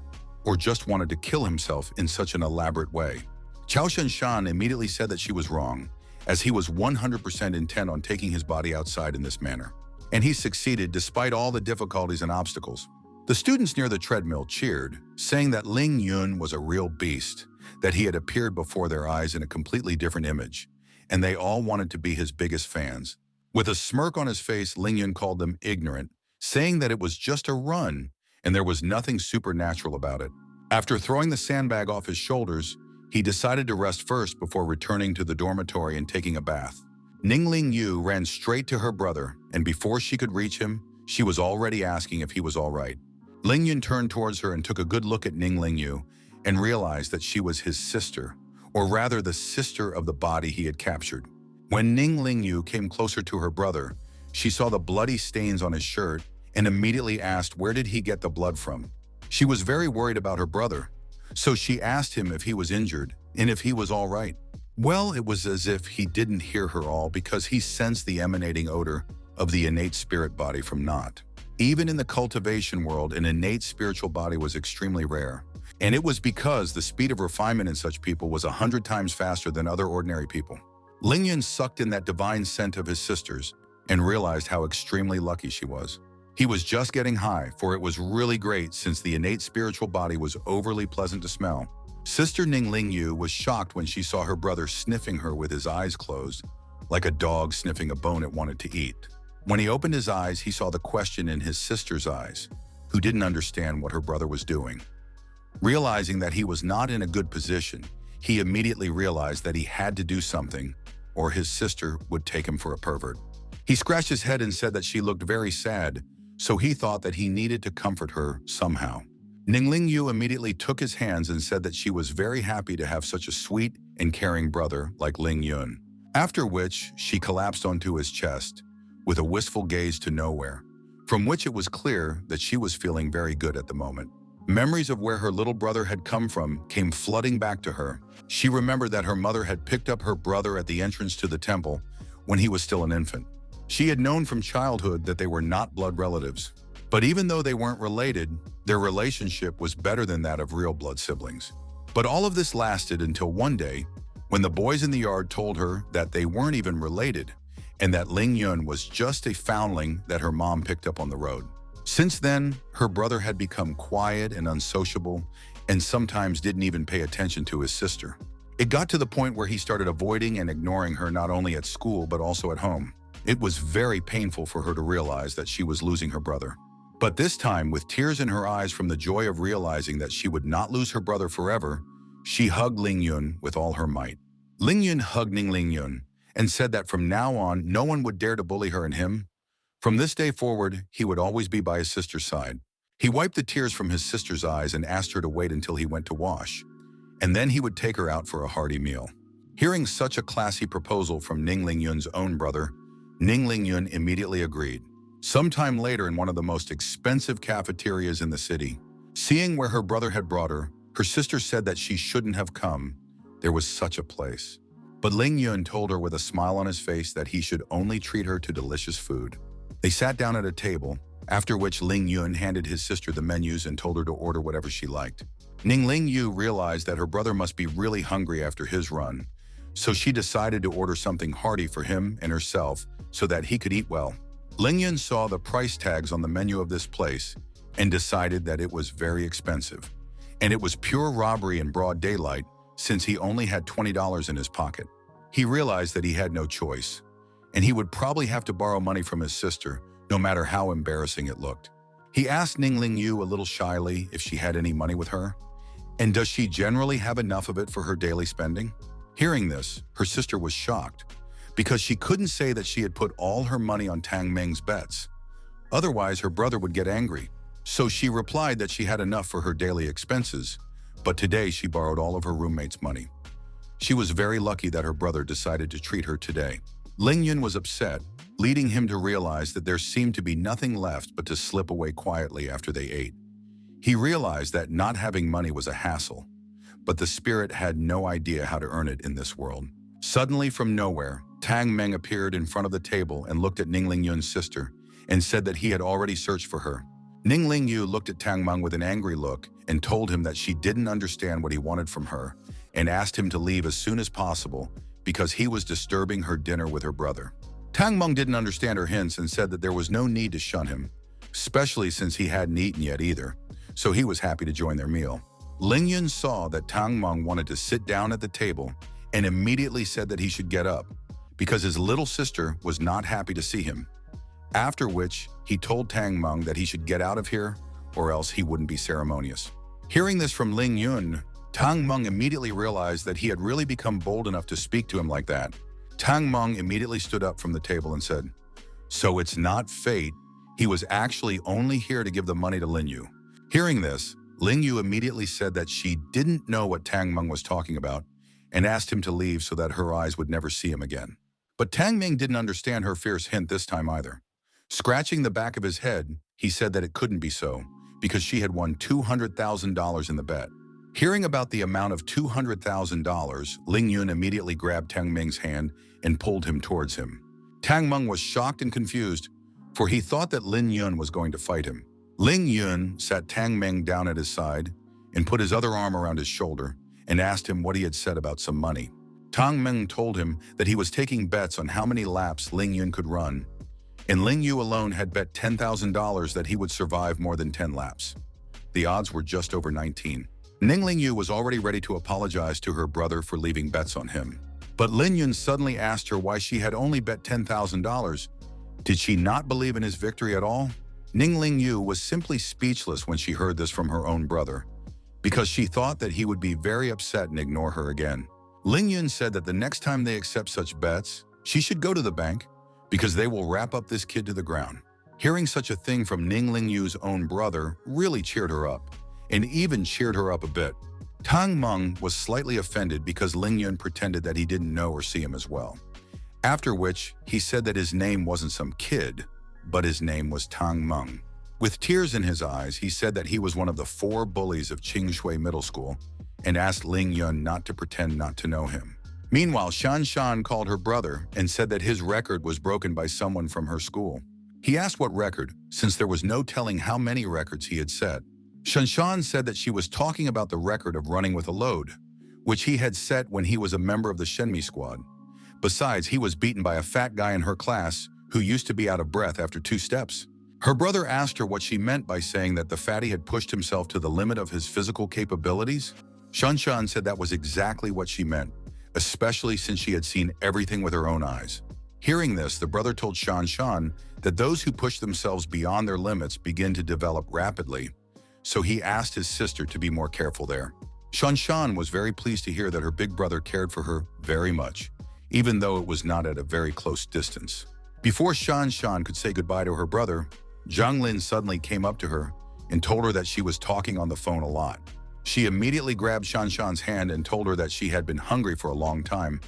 or just wanted to kill himself in such an elaborate way. Chao Shenshan immediately said that she was wrong, as he was 100% intent on taking his body outside in this manner. And he succeeded despite all the difficulties and obstacles. The students near the treadmill cheered, saying that Ling Yun was a real beast, that he had appeared before their eyes in a completely different image, and they all wanted to be his biggest fans. With a smirk on his face, Ling Yun called them ignorant, saying that it was just a run, and there was nothing supernatural about it. After throwing the sandbag off his shoulders, he decided to rest first before returning to the dormitory and taking a bath. Ning Yu ran straight to her brother, and before she could reach him, she was already asking if he was all right. Ling Yun turned towards her and took a good look at Ning Yu and realized that she was his sister, or rather the sister of the body he had captured. When Ning Yu came closer to her brother, she saw the bloody stains on his shirt and immediately asked where did he get the blood from. She was very worried about her brother, so she asked him if he was injured and if he was all right. Well, it was as if he didn't hear her all because he sensed the emanating odor of the innate spirit body from Not. Even in the cultivation world, an innate spiritual body was extremely rare, and it was because the speed of refinement in such people was 100 times faster than other ordinary people. Ling Yun sucked in that divine scent of his sister's and realized how extremely lucky she was. He was just getting high, for it was really great since the innate spiritual body was overly pleasant to smell. Sister Ning Yu was shocked when she saw her brother sniffing her with his eyes closed, like a dog sniffing a bone it wanted to eat. When he opened his eyes, he saw the question in his sister's eyes, who didn't understand what her brother was doing. Realizing that he was not in a good position, he immediately realized that he had to do something, or his sister would take him for a pervert. He scratched his head and said that she looked very sad, so he thought that he needed to comfort her somehow. Ning Yu immediately took his hands and said that she was very happy to have such a sweet and caring brother like Ling Yun. After which, she collapsed onto his chest, with a wistful gaze to nowhere, from which it was clear that she was feeling very good at the moment. Memories of where her little brother had come from came flooding back to her. She remembered that her mother had picked up her brother at the entrance to the temple when he was still an infant. She had known from childhood that they were not blood relatives, but even though they weren't related, their relationship was better than that of real blood siblings. But all of this lasted until one day, when the boys in the yard told her that they weren't even related, and that Ling Yun was just a foundling that her mom picked up on the road. Since then, her brother had become quiet and unsociable, and sometimes didn't even pay attention to his sister. It got to the point where he started avoiding and ignoring her not only at school but also at home. It was very painful for her to realize that she was losing her brother. But this time, with tears in her eyes from the joy of realizing that she would not lose her brother forever, she hugged Ling Yun with all her might. Ling Yun hugged Ling Yun and said that from now on, no one would dare to bully her and him. From this day forward, he would always be by his sister's side. He wiped the tears from his sister's eyes and asked her to wait until he went to wash, and then he would take her out for a hearty meal. Hearing such a classy proposal from Ning Yun's own brother, Ning Yun immediately agreed. Sometime later, in one of the most expensive cafeterias in the city, seeing where her brother had brought her, her sister said that she shouldn't have come. There was such a place. But Ling Yun told her with a smile on his face that he should only treat her to delicious food. They sat down at a table, after which Ling Yun handed his sister the menus and told her to order whatever she liked. Ning Yu realized that her brother must be really hungry after his run, so she decided to order something hearty for him and herself so that he could eat well. Ling Yun saw the price tags on the menu of this place and decided that it was very expensive, and it was pure robbery in broad daylight since he only had $20 in his pocket. He realized that he had no choice, and he would probably have to borrow money from his sister, no matter how embarrassing it looked. He asked Ning Yu a little shyly if she had any money with her, and does she generally have enough of it for her daily spending? Hearing this, her sister was shocked, because she couldn't say that she had put all her money on Tang Meng's bets. Otherwise, her brother would get angry. So she replied that she had enough for her daily expenses, but today she borrowed all of her roommate's money. She was very lucky that her brother decided to treat her today. Ling Yun was upset, leading him to realize that there seemed to be nothing left but to slip away quietly after they ate. He realized that not having money was a hassle, but the spirit had no idea how to earn it in this world. Suddenly, from nowhere, Tang Meng appeared in front of the table and looked at Ling Yun's sister and said that he had already searched for her. Ling Yu looked at Tang Meng with an angry look and told him that she didn't understand what he wanted from her and asked him to leave as soon as possible because he was disturbing her dinner with her brother. Tang Meng didn't understand her hints and said that there was no need to shun him, especially since he hadn't eaten yet either, so he was happy to join their meal. Ling Yun saw that Tang Meng wanted to sit down at the table and immediately said that he should get up because his little sister was not happy to see him. After which, he told Tang Meng that he should get out of here or else he wouldn't be ceremonious. Hearing this from Ling Yun, Tang Meng immediately realized that he had really become bold enough to speak to him like that. Tang Meng immediately stood up from the table and said, "So it's not fate. He was actually only here to give the money to Lin Yu." Hearing this, Ling Yu immediately said that she didn't know what Tang Meng was talking about and asked him to leave so that her eyes would never see him again. But Tang Meng didn't understand her fierce hint this time either. Scratching the back of his head, he said that it couldn't be so because she had won $200,000 in the bet. Hearing about the amount of $200,000, Ling Yun immediately grabbed Tang Meng's hand and pulled him towards him. Tang Meng was shocked and confused, for he thought that Ling Yun was going to fight him. Ling Yun sat Tang Meng down at his side and put his other arm around his shoulder and asked him what he had said about some money. Tang Meng told him that he was taking bets on how many laps Ling Yun could run, and Ling Yu alone had bet $10,000 that he would survive more than 10 laps. The odds were just over 19. Ling Yu was already ready to apologize to her brother for leaving bets on him. But Lin Yun suddenly asked her why she had only bet $10,000. Did she not believe in his victory at all? Ling Yu was simply speechless when she heard this from her own brother, because she thought that he would be very upset and ignore her again. Ling Yun said that the next time they accept such bets, she should go to the bank, because they will wrap up this kid to the ground. Hearing such a thing from Ling Yu's own brother really cheered her up, and even cheered her up a bit. Tang Meng was slightly offended because Ling Yun pretended that he didn't know or see him as well. After which, he said that his name wasn't some kid, but his name was Tang Meng. With tears in his eyes, he said that he was one of the 4 bullies of Qingshui Middle School and asked Ling Yun not to pretend not to know him. Meanwhile, Shan Shan called her brother and said that his record was broken by someone from her school. He asked what record, since there was no telling how many records he had set. Shan Shan said that she was talking about the record of running with a load, which he had set when he was a member of the Shenmi squad. Besides, he was beaten by a fat guy in her class who used to be out of breath after 2 steps. Her brother asked her what she meant by saying that the fatty had pushed himself to the limit of his physical capabilities. Shan Shan said that was exactly what she meant, especially since she had seen everything with her own eyes. Hearing this, the brother told Shan Shan that those who push themselves beyond their limits begin to develop rapidly, so he asked his sister to be more careful there. Shan Shan was very pleased to hear that her big brother cared for her very much, even though it was not at a very close distance. Before Shan Shan could say goodbye to her brother, Zhang Lin suddenly came up to her and told her that she was talking on the phone a lot. She immediately grabbed Shan Shan's hand and told her that she had been hungry for a long time,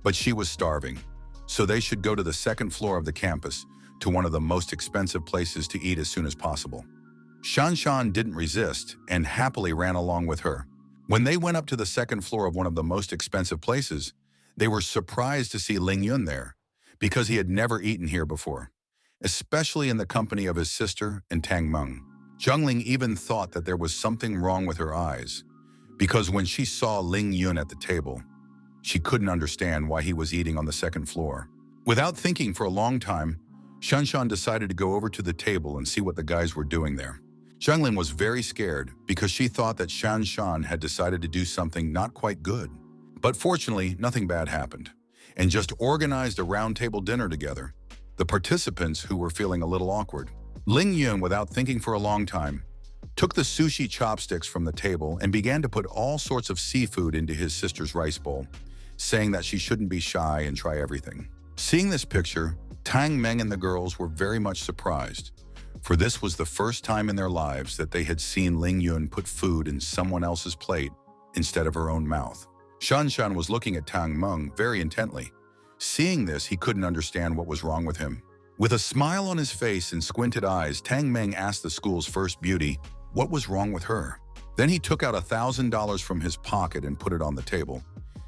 but she was starving, so they should go to the 2nd floor of the campus to one of the most expensive places to eat as soon as possible. Shan Shan didn't resist and happily ran along with her. When they went up to the 2nd floor of one of the most expensive places, they were surprised to see Ling Yun there, because he had never eaten here before, especially in the company of his sister and Tang Meng. Zhongling even thought that there was something wrong with her eyes, because when she saw Ling Yun at the table, she couldn't understand why he was eating on the 2nd floor. Without thinking for a long time, Shan Shan decided to go over to the table and see what the guys were doing there. Zhonglin was very scared because she thought that Shan Shan had decided to do something not quite good. But fortunately, nothing bad happened, and just organized a round-table dinner together, the participants who were feeling a little awkward. Ling Yun, without thinking for a long time, took the sushi chopsticks from the table and began to put all sorts of seafood into his sister's rice bowl, saying that she shouldn't be shy and try everything. Seeing this picture, Tang Meng and the girls were very much surprised, for this was the first time in their lives that they had seen Ling Yun put food in someone else's plate instead of her own mouth. Shan Shan was looking at Tang Meng very intently. Seeing this, he couldn't understand what was wrong with him. With a smile on his face and squinted eyes, Tang Meng asked the school's first beauty what was wrong with her. Then he took out $1,000 from his pocket and put it on the table,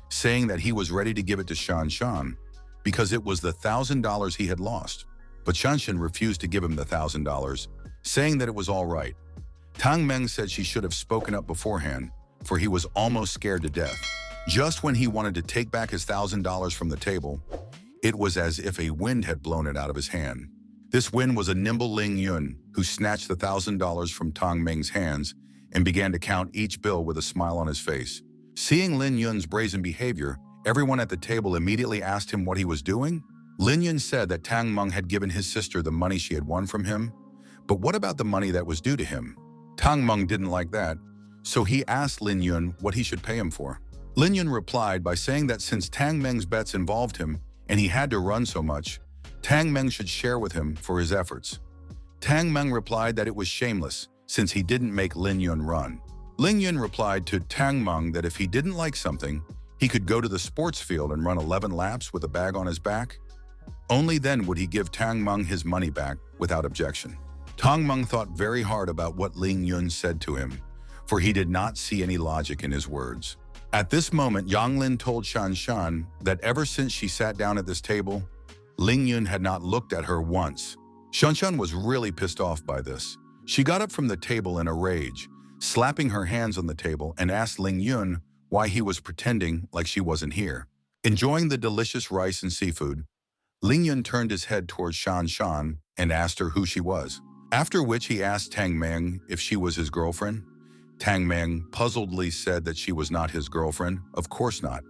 saying that he was ready to give it to Shan Shan, because it was the $1,000 he had lost. But Shanshan refused to give him the $1,000, saying that it was all right. Tang Meng said she should have spoken up beforehand, for he was almost scared to death. Just when he wanted to take back his $1,000 from the table, it was as if a wind had blown it out of his hand. This wind was a nimble Ling Yun, who snatched the $1,000 from Tang Meng's hands and began to count each bill with a smile on his face. Seeing Lin Yun's brazen behavior, everyone at the table immediately asked him what he was doing. Lin Yun said that Tang Meng had given his sister the money she had won from him, but what about the money that was due to him? Tang Meng didn't like that, so he asked Lin Yun what he should pay him for. Lin Yun replied by saying that since Tang Meng's bets involved him and he had to run so much, Tang Meng should share with him for his efforts. Tang Meng replied that it was shameless since he didn't make Lin Yun run. Ling Yun replied to Tang Meng that if he didn't like something, he could go to the sports field and run 11 laps with a bag on his back. Only then would he give Tang Meng his money back without objection. Tang Meng thought very hard about what Ling Yun said to him, for he did not see any logic in his words. At this moment, Yang Lin told Shanshan that ever since she sat down at this table, Ling Yun had not looked at her once. Shanshan was really pissed off by this. She got up from the table in a rage, slapping her hands on the table, and asked Ling Yun why he was pretending like she wasn't here. Enjoying the delicious rice and seafood, Ling Yun turned his head towards Shanshan and asked her who she was. After which he asked Tang Meng if she was his girlfriend. Tang Meng puzzledly said that she was not his girlfriend, of course not,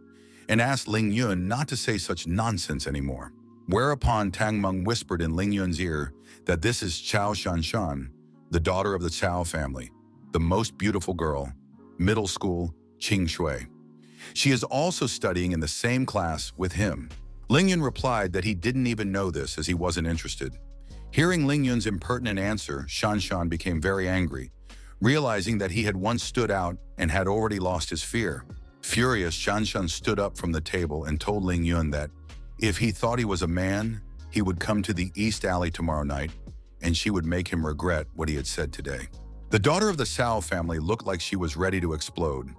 and asked Ling Yun not to say such nonsense anymore. Whereupon Tang Meng whispered in Ling Yun's ear that this is Chao Shanshan, the daughter of the Chao family, the most beautiful girl, middle school, Qing Shui. She is also studying in the same class with him. Ling Yun replied that he didn't even know this as he wasn't interested. Hearing Ling Yun's impertinent answer, Shanshan became very angry, realizing that he had once stood out and had already lost his fear. Furious, Shanshan stood up from the table and told Ling Yun that if he thought he was a man, he would come to the East Alley tomorrow night, and she would make him regret what he had said today. The daughter of the Cao family looked like she was ready to explode.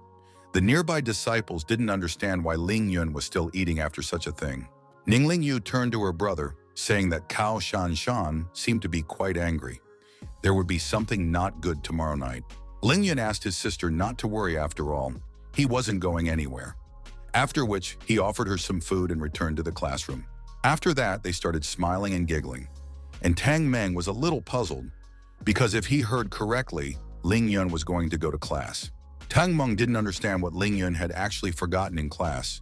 The nearby disciples didn't understand why Ling Yun was still eating after such a thing. Ning Yu turned to her brother, saying that Cao Shanshan seemed to be quite angry. There would be something not good tomorrow night. Ling Yun asked his sister not to worry after all. He wasn't going anywhere. After which, he offered her some food and returned to the classroom. After that, they started smiling and giggling. And Tang Meng was a little puzzled, because if he heard correctly, Ling Yun was going to go to class. Tang Meng didn't understand what Ling Yun had actually forgotten in class,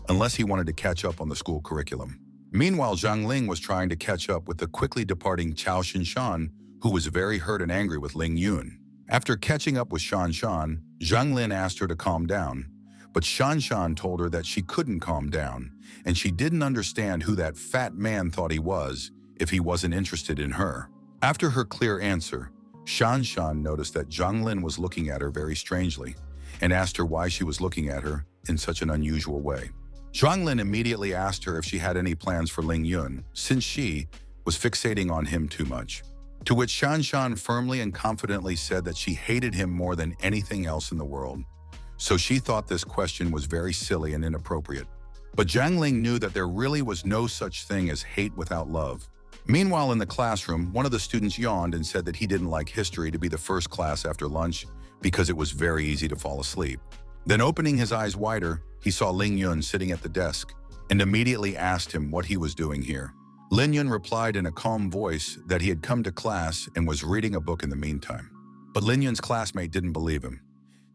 unless he wanted to catch up on the school curriculum. Meanwhile, Zhang Ling was trying to catch up with the quickly departing Chao Shinshan, who was very hurt and angry with Ling Yun. After catching up with Shanshan, Zhang Lin asked her to calm down, but Shanshan told her that she couldn't calm down, and she didn't understand who that fat man thought he was if he wasn't interested in her. After her clear answer, Shanshan noticed that Zhang Lin was looking at her very strangely and asked her why she was looking at her in such an unusual way. Zhang Lin immediately asked her if she had any plans for Ling Yun, since she was fixating on him too much. To which Shanshan firmly and confidently said that she hated him more than anything else in the world. So she thought this question was very silly and inappropriate. But Zhang Ling knew that there really was no such thing as hate without love. Meanwhile, in the classroom, one of the students yawned and said that he didn't like history to be the first class after lunch because it was very easy to fall asleep. Then opening his eyes wider, he saw Ling Yun sitting at the desk and immediately asked him what he was doing here. Lin Yun replied in a calm voice that he had come to class and was reading a book in the meantime. But Lin Yun's classmate didn't believe him,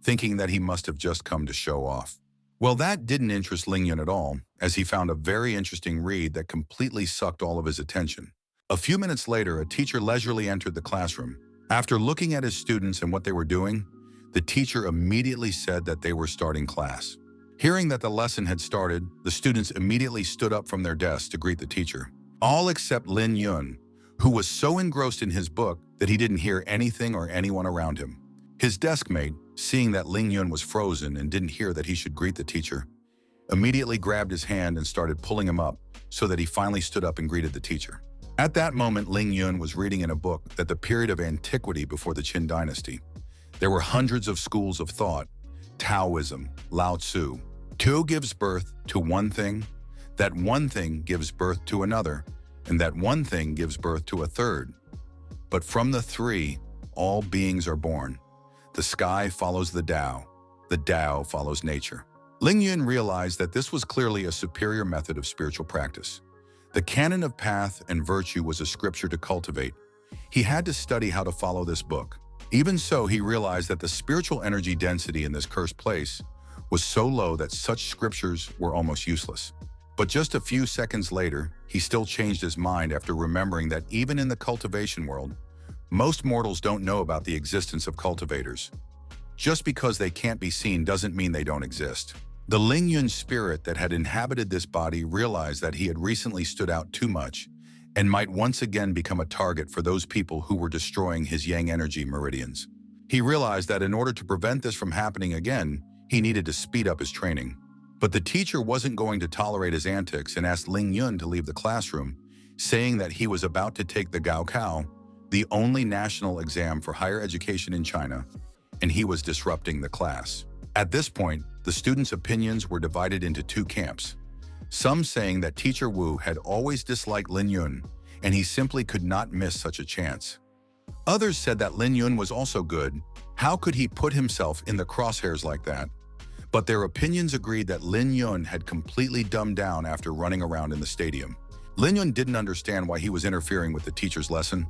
thinking that he must have just come to show off. Well, that didn't interest Ling Yun at all, as he found a very interesting read that completely sucked all of his attention. A few minutes later, a teacher leisurely entered the classroom. After looking at his students and what they were doing, the teacher immediately said that they were starting class. Hearing that the lesson had started, the students immediately stood up from their desks to greet the teacher. All except Lin Yun, who was so engrossed in his book that he didn't hear anything or anyone around him. His deskmate, seeing that Ling Yun was frozen and didn't hear that he should greet the teacher, immediately grabbed his hand and started pulling him up so that he finally stood up and greeted the teacher. At that moment, Ling Yun was reading in a book that the period of antiquity before the Qin dynasty, there were hundreds of schools of thought, Taoism, Lao Tzu. Two gives birth to one thing, That one thing gives birth to another, and that one thing gives birth to a third. But from the three, all beings are born. The sky follows the Tao follows nature. Ling Yun realized that this was clearly a superior method of spiritual practice. The canon of path and virtue was a scripture to cultivate. He had to study how to follow this book. Even so, he realized that the spiritual energy density in this cursed place was so low that such scriptures were almost useless. But just a few seconds later, he still changed his mind after remembering that even in the cultivation world, most mortals don't know about the existence of cultivators. Just because they can't be seen doesn't mean they don't exist. The Ling Yun spirit that had inhabited this body realized that he had recently stood out too much and might once again become a target for those people who were destroying his yang energy meridians. He realized that in order to prevent this from happening again, he needed to speed up his training. But the teacher wasn't going to tolerate his antics and asked Ling Yun to leave the classroom, saying that he was about to take the Gaokao, the only national exam for higher education in China, and he was disrupting the class. At this point, the students' opinions were divided into two camps. Some saying that Teacher Wu had always disliked Lin Yun, and he simply could not miss such a chance. Others said that Lin Yun was also good. How could he put himself in the crosshairs like that? But their opinions agreed that Lin Yun had completely dumbed down after running around in the stadium. Lin Yun didn't understand why he was interfering with the teacher's lesson,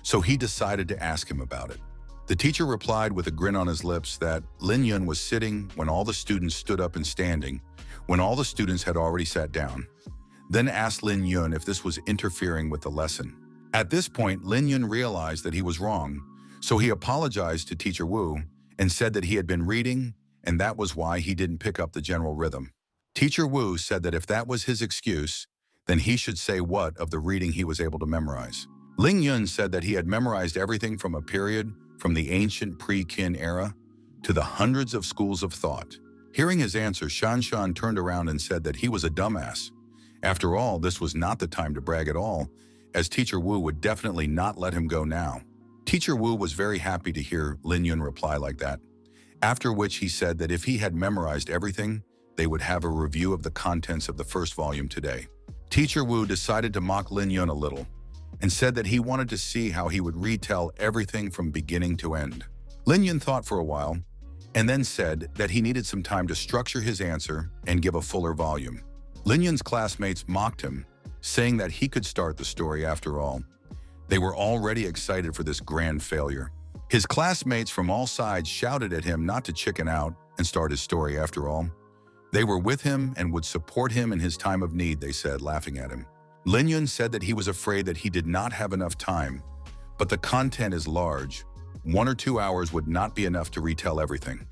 so he decided to ask him about it. The teacher replied with a grin on his lips that Lin Yun was sitting when all the students stood up and standing, when all the students had already sat down. Then asked Lin Yun if this was interfering with the lesson. At this point, Lin Yun realized that he was wrong, so he apologized to Teacher Wu and said that he had been reading, and that was why he didn't pick up the general rhythm. Teacher Wu said that if that was his excuse, then he should say what of the reading he was able to memorize. Ling Yun said that he had memorized everything from a period from the ancient pre-Qin era to the hundreds of schools of thought. Hearing his answer, Shan Shan turned around and said that he was a dumbass. After all, this was not the time to brag at all, as Teacher Wu would definitely not let him go now. Teacher Wu was very happy to hear Lin Yun reply like that, after which he said that if he had memorized everything, they would have a review of the contents of the first volume today. Teacher Wu decided to mock Lin Yun a little, and said that he wanted to see how he would retell everything from beginning to end. Lin Yun thought for a while, and then said that he needed some time to structure his answer and give a fuller volume. Lin Yun's classmates mocked him, saying that he could start the story after all. They were already excited for this grand failure. His classmates from all sides shouted at him not to chicken out and start his story after all. They were with him and would support him in his time of need, they said, laughing at him. Lin Yun said that he was afraid that he did not have enough time, but the content is large. 1 or 2 hours would not be enough to retell everything.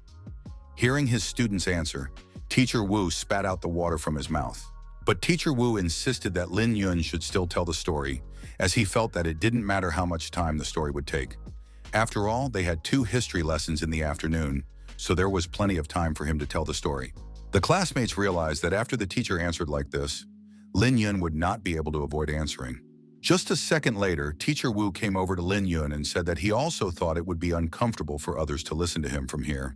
Hearing his student's answer, Teacher Wu spat out the water from his mouth. But Teacher Wu insisted that Lin Yun should still tell the story, as he felt that it didn't matter how much time the story would take. After all, they had 2 history lessons in the afternoon, so there was plenty of time for him to tell the story. The classmates realized that after the teacher answered like this, Lin Yun would not be able to avoid answering. Just a second later, Teacher Wu came over to Lin Yun and said that he also thought it would be uncomfortable for others to listen to him from here.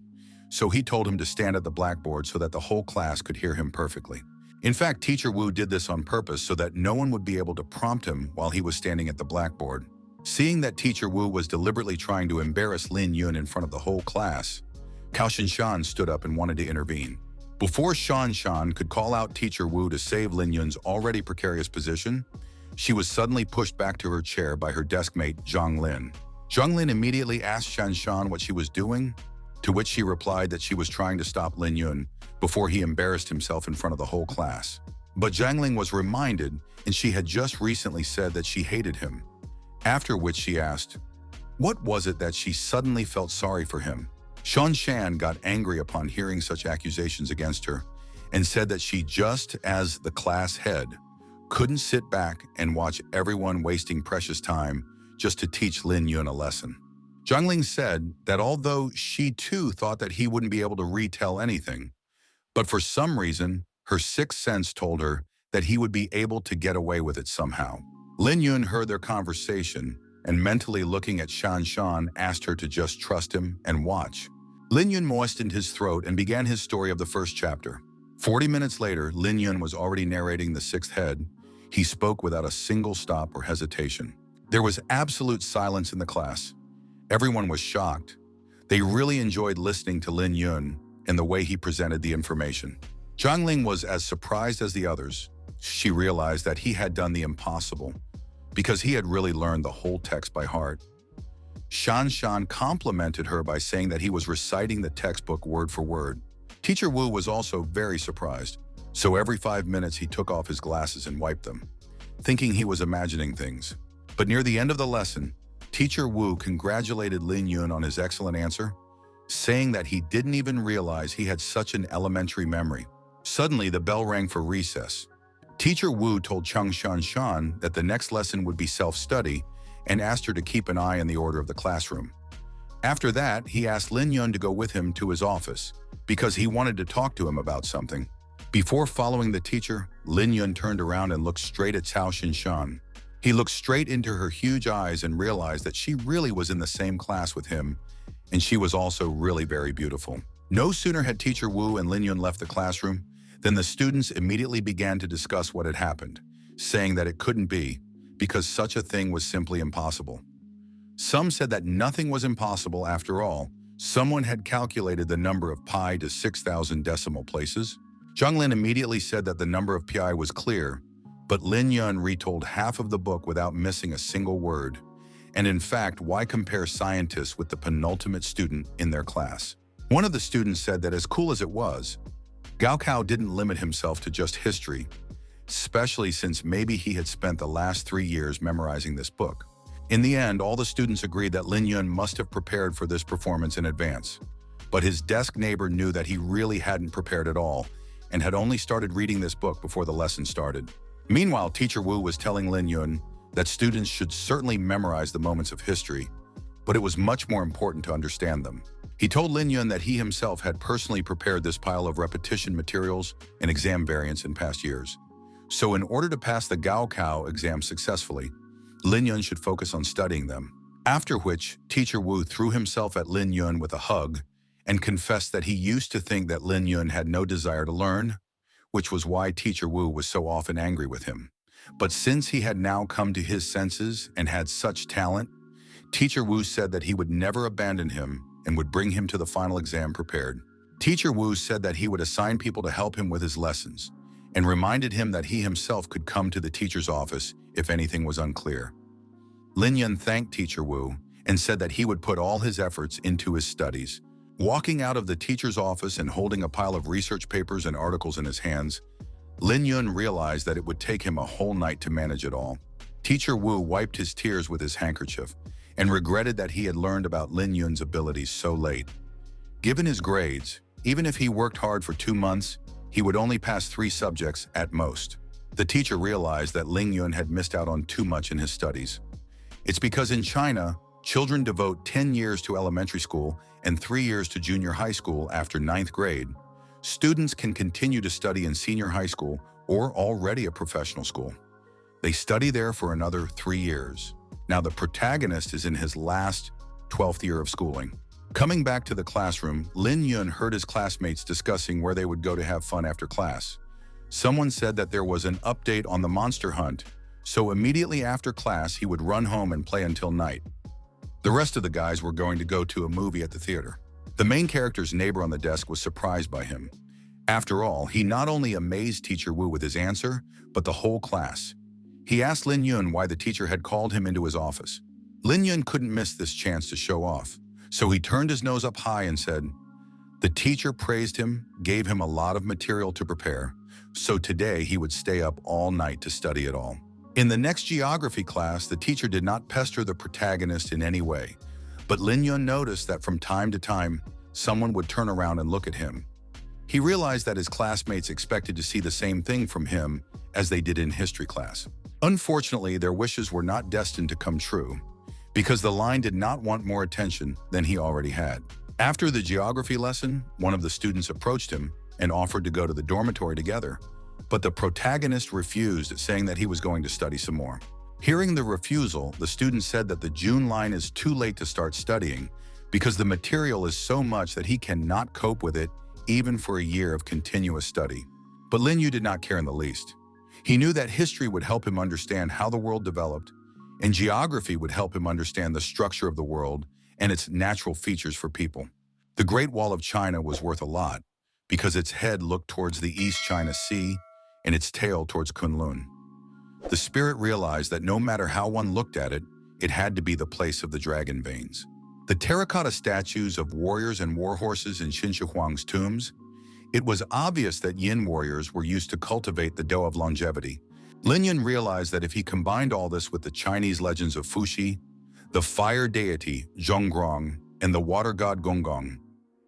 So he told him to stand at the blackboard so that the whole class could hear him perfectly. In fact, Teacher Wu did this on purpose so that no one would be able to prompt him while he was standing at the blackboard. Seeing that Teacher Wu was deliberately trying to embarrass Lin Yun in front of the whole class, Cao Shinshan stood up and wanted to intervene. Before Shan Shan could call out Teacher Wu to save Lin Yun's already precarious position, she was suddenly pushed back to her chair by her deskmate, Zhang Lin. Zhang Lin immediately asked Shan Shan what she was doing, to which she replied that she was trying to stop Lin Yun before he embarrassed himself in front of the whole class. But Zhang Ling was reminded, and she had just recently said that she hated him. After which she asked, what was it that she suddenly felt sorry for him? Shan Shan got angry upon hearing such accusations against her and said that she, just as the class head, couldn't sit back and watch everyone wasting precious time just to teach Lin Yun a lesson. Zhang Ling said that although she too thought that he wouldn't be able to retell anything, but for some reason, her sixth sense told her that he would be able to get away with it somehow. Lin Yun heard their conversation and, mentally looking at Shan Shan, asked her to just trust him and watch. Lin Yun moistened his throat and began his story of the first chapter. 40 minutes later, Lin Yun was already narrating the sixth head. He spoke without a single stop or hesitation. There was absolute silence in the class. Everyone was shocked. They really enjoyed listening to Lin Yun and the way he presented the information. Zhang Ling was as surprised as the others. She realized that he had done the impossible because he had really learned the whole text by heart. Shan complimented her by saying that he was reciting the textbook word for word. Teacher Wu was also very surprised, so every 5 minutes he took off his glasses and wiped them, thinking he was imagining things. But near the end of the lesson, Teacher Wu congratulated Lin Yun on his excellent answer, saying that he didn't even realize he had such an elementary memory. Suddenly, the bell rang for recess. Teacher Wu told Chung Shan that the next lesson would be self-study and asked her to keep an eye on the order of the classroom. After that, he asked Lin Yun to go with him to his office because he wanted to talk to him about something. Before following the teacher, Lin Yun turned around and looked straight at Cao Xinshan. He looked straight into her huge eyes and realized that she really was in the same class with him, and she was also really very beautiful. No sooner had Teacher Wu and Lin Yun left the classroom than the students immediately began to discuss what had happened, saying that it couldn't be, because such a thing was simply impossible. Some said that nothing was impossible after all. Someone had calculated the number of pi to 6,000 decimal places. Zhang Lin immediately said that the number of pi was clear, but Lin Yun retold half of the book without missing a single word. And in fact, why compare scientists with the penultimate student in their class? One of the students said that as cool as it was, Gao Kao didn't limit himself to just history, especially since maybe he had spent the last 3 years memorizing this book. In the end, all the students agreed that Lin Yun must have prepared for this performance in advance. But his desk neighbor knew that he really hadn't prepared at all and had only started reading this book before the lesson started. Meanwhile, Teacher Wu was telling Lin Yun that students should certainly memorize the moments of history, but it was much more important to understand them. He told Lin Yun that he himself had personally prepared this pile of repetition materials and exam variants in past years. So in order to pass the Gao Kao exam successfully, Lin Yun should focus on studying them. After which, Teacher Wu threw himself at Lin Yun with a hug and confessed that he used to think that Lin Yun had no desire to learn, which was why Teacher Wu was so often angry with him. But since he had now come to his senses and had such talent, Teacher Wu said that he would never abandon him and would bring him to the final exam prepared. Teacher Wu said that he would assign people to help him with his lessons and reminded him that he himself could come to the teacher's office if anything was unclear. Lin Yun thanked Teacher Wu and said that he would put all his efforts into his studies. Walking out of the teacher's office and holding a pile of research papers and articles in his hands, Lin Yun realized that it would take him a whole night to manage it all. Teacher Wu wiped his tears with his handkerchief and regretted that he had learned about Lin Yun's abilities so late. Given his grades, even if he worked hard for 2 months, he would only pass 3 subjects at most. The teacher realized that Ling Yun had missed out on too much in his studies. It's because in China, children devote 10 years to elementary school and 3 years to junior high school after 9th grade. Students can continue to study in senior high school or already a professional school. They study there for another 3 years. Now the protagonist is in his last 12th year of schooling. Coming back to the classroom, Lin Yun heard his classmates discussing where they would go to have fun after class. Someone said that there was an update on the monster hunt, so immediately after class he would run home and play until night. The rest of the guys were going to go to a movie at the theater. The main character's neighbor on the desk was surprised by him. After all, he not only amazed Teacher Wu with his answer, but the whole class. He asked Lin Yun why the teacher had called him into his office. Lin Yun couldn't miss this chance to show off, so he turned his nose up high and said, the teacher praised him, gave him a lot of material to prepare, so today he would stay up all night to study it all. In the next geography class, the teacher did not pester the protagonist in any way, but Lin Yun noticed that from time to time, someone would turn around and look at him. He realized that his classmates expected to see the same thing from him as they did in history class. Unfortunately, their wishes were not destined to come true, because the lion did not want more attention than he already had. After the geography lesson, one of the students approached him and offered to go to the dormitory together, but the protagonist refused, saying that he was going to study some more. Hearing the refusal, the student said that the June line is too late to start studying because the material is so much that he cannot cope with it even for a year of continuous study. But Lin Yun did not care in the least. He knew that history would help him understand how the world developed, and geography would help him understand the structure of the world and its natural features for people. The Great Wall of China was worth a lot because its head looked towards the East China Sea and its tail towards Kunlun. The spirit realized that no matter how one looked at it, it had to be the place of the dragon veins. The terracotta statues of warriors and war horses in Qin Shi Huang's tombs, it was obvious that Yin warriors were used to cultivate the dough of longevity. Lin Yun realized that if he combined all this with the Chinese legends of Fuxi, the fire deity Zhongguang, and the water god Gonggong,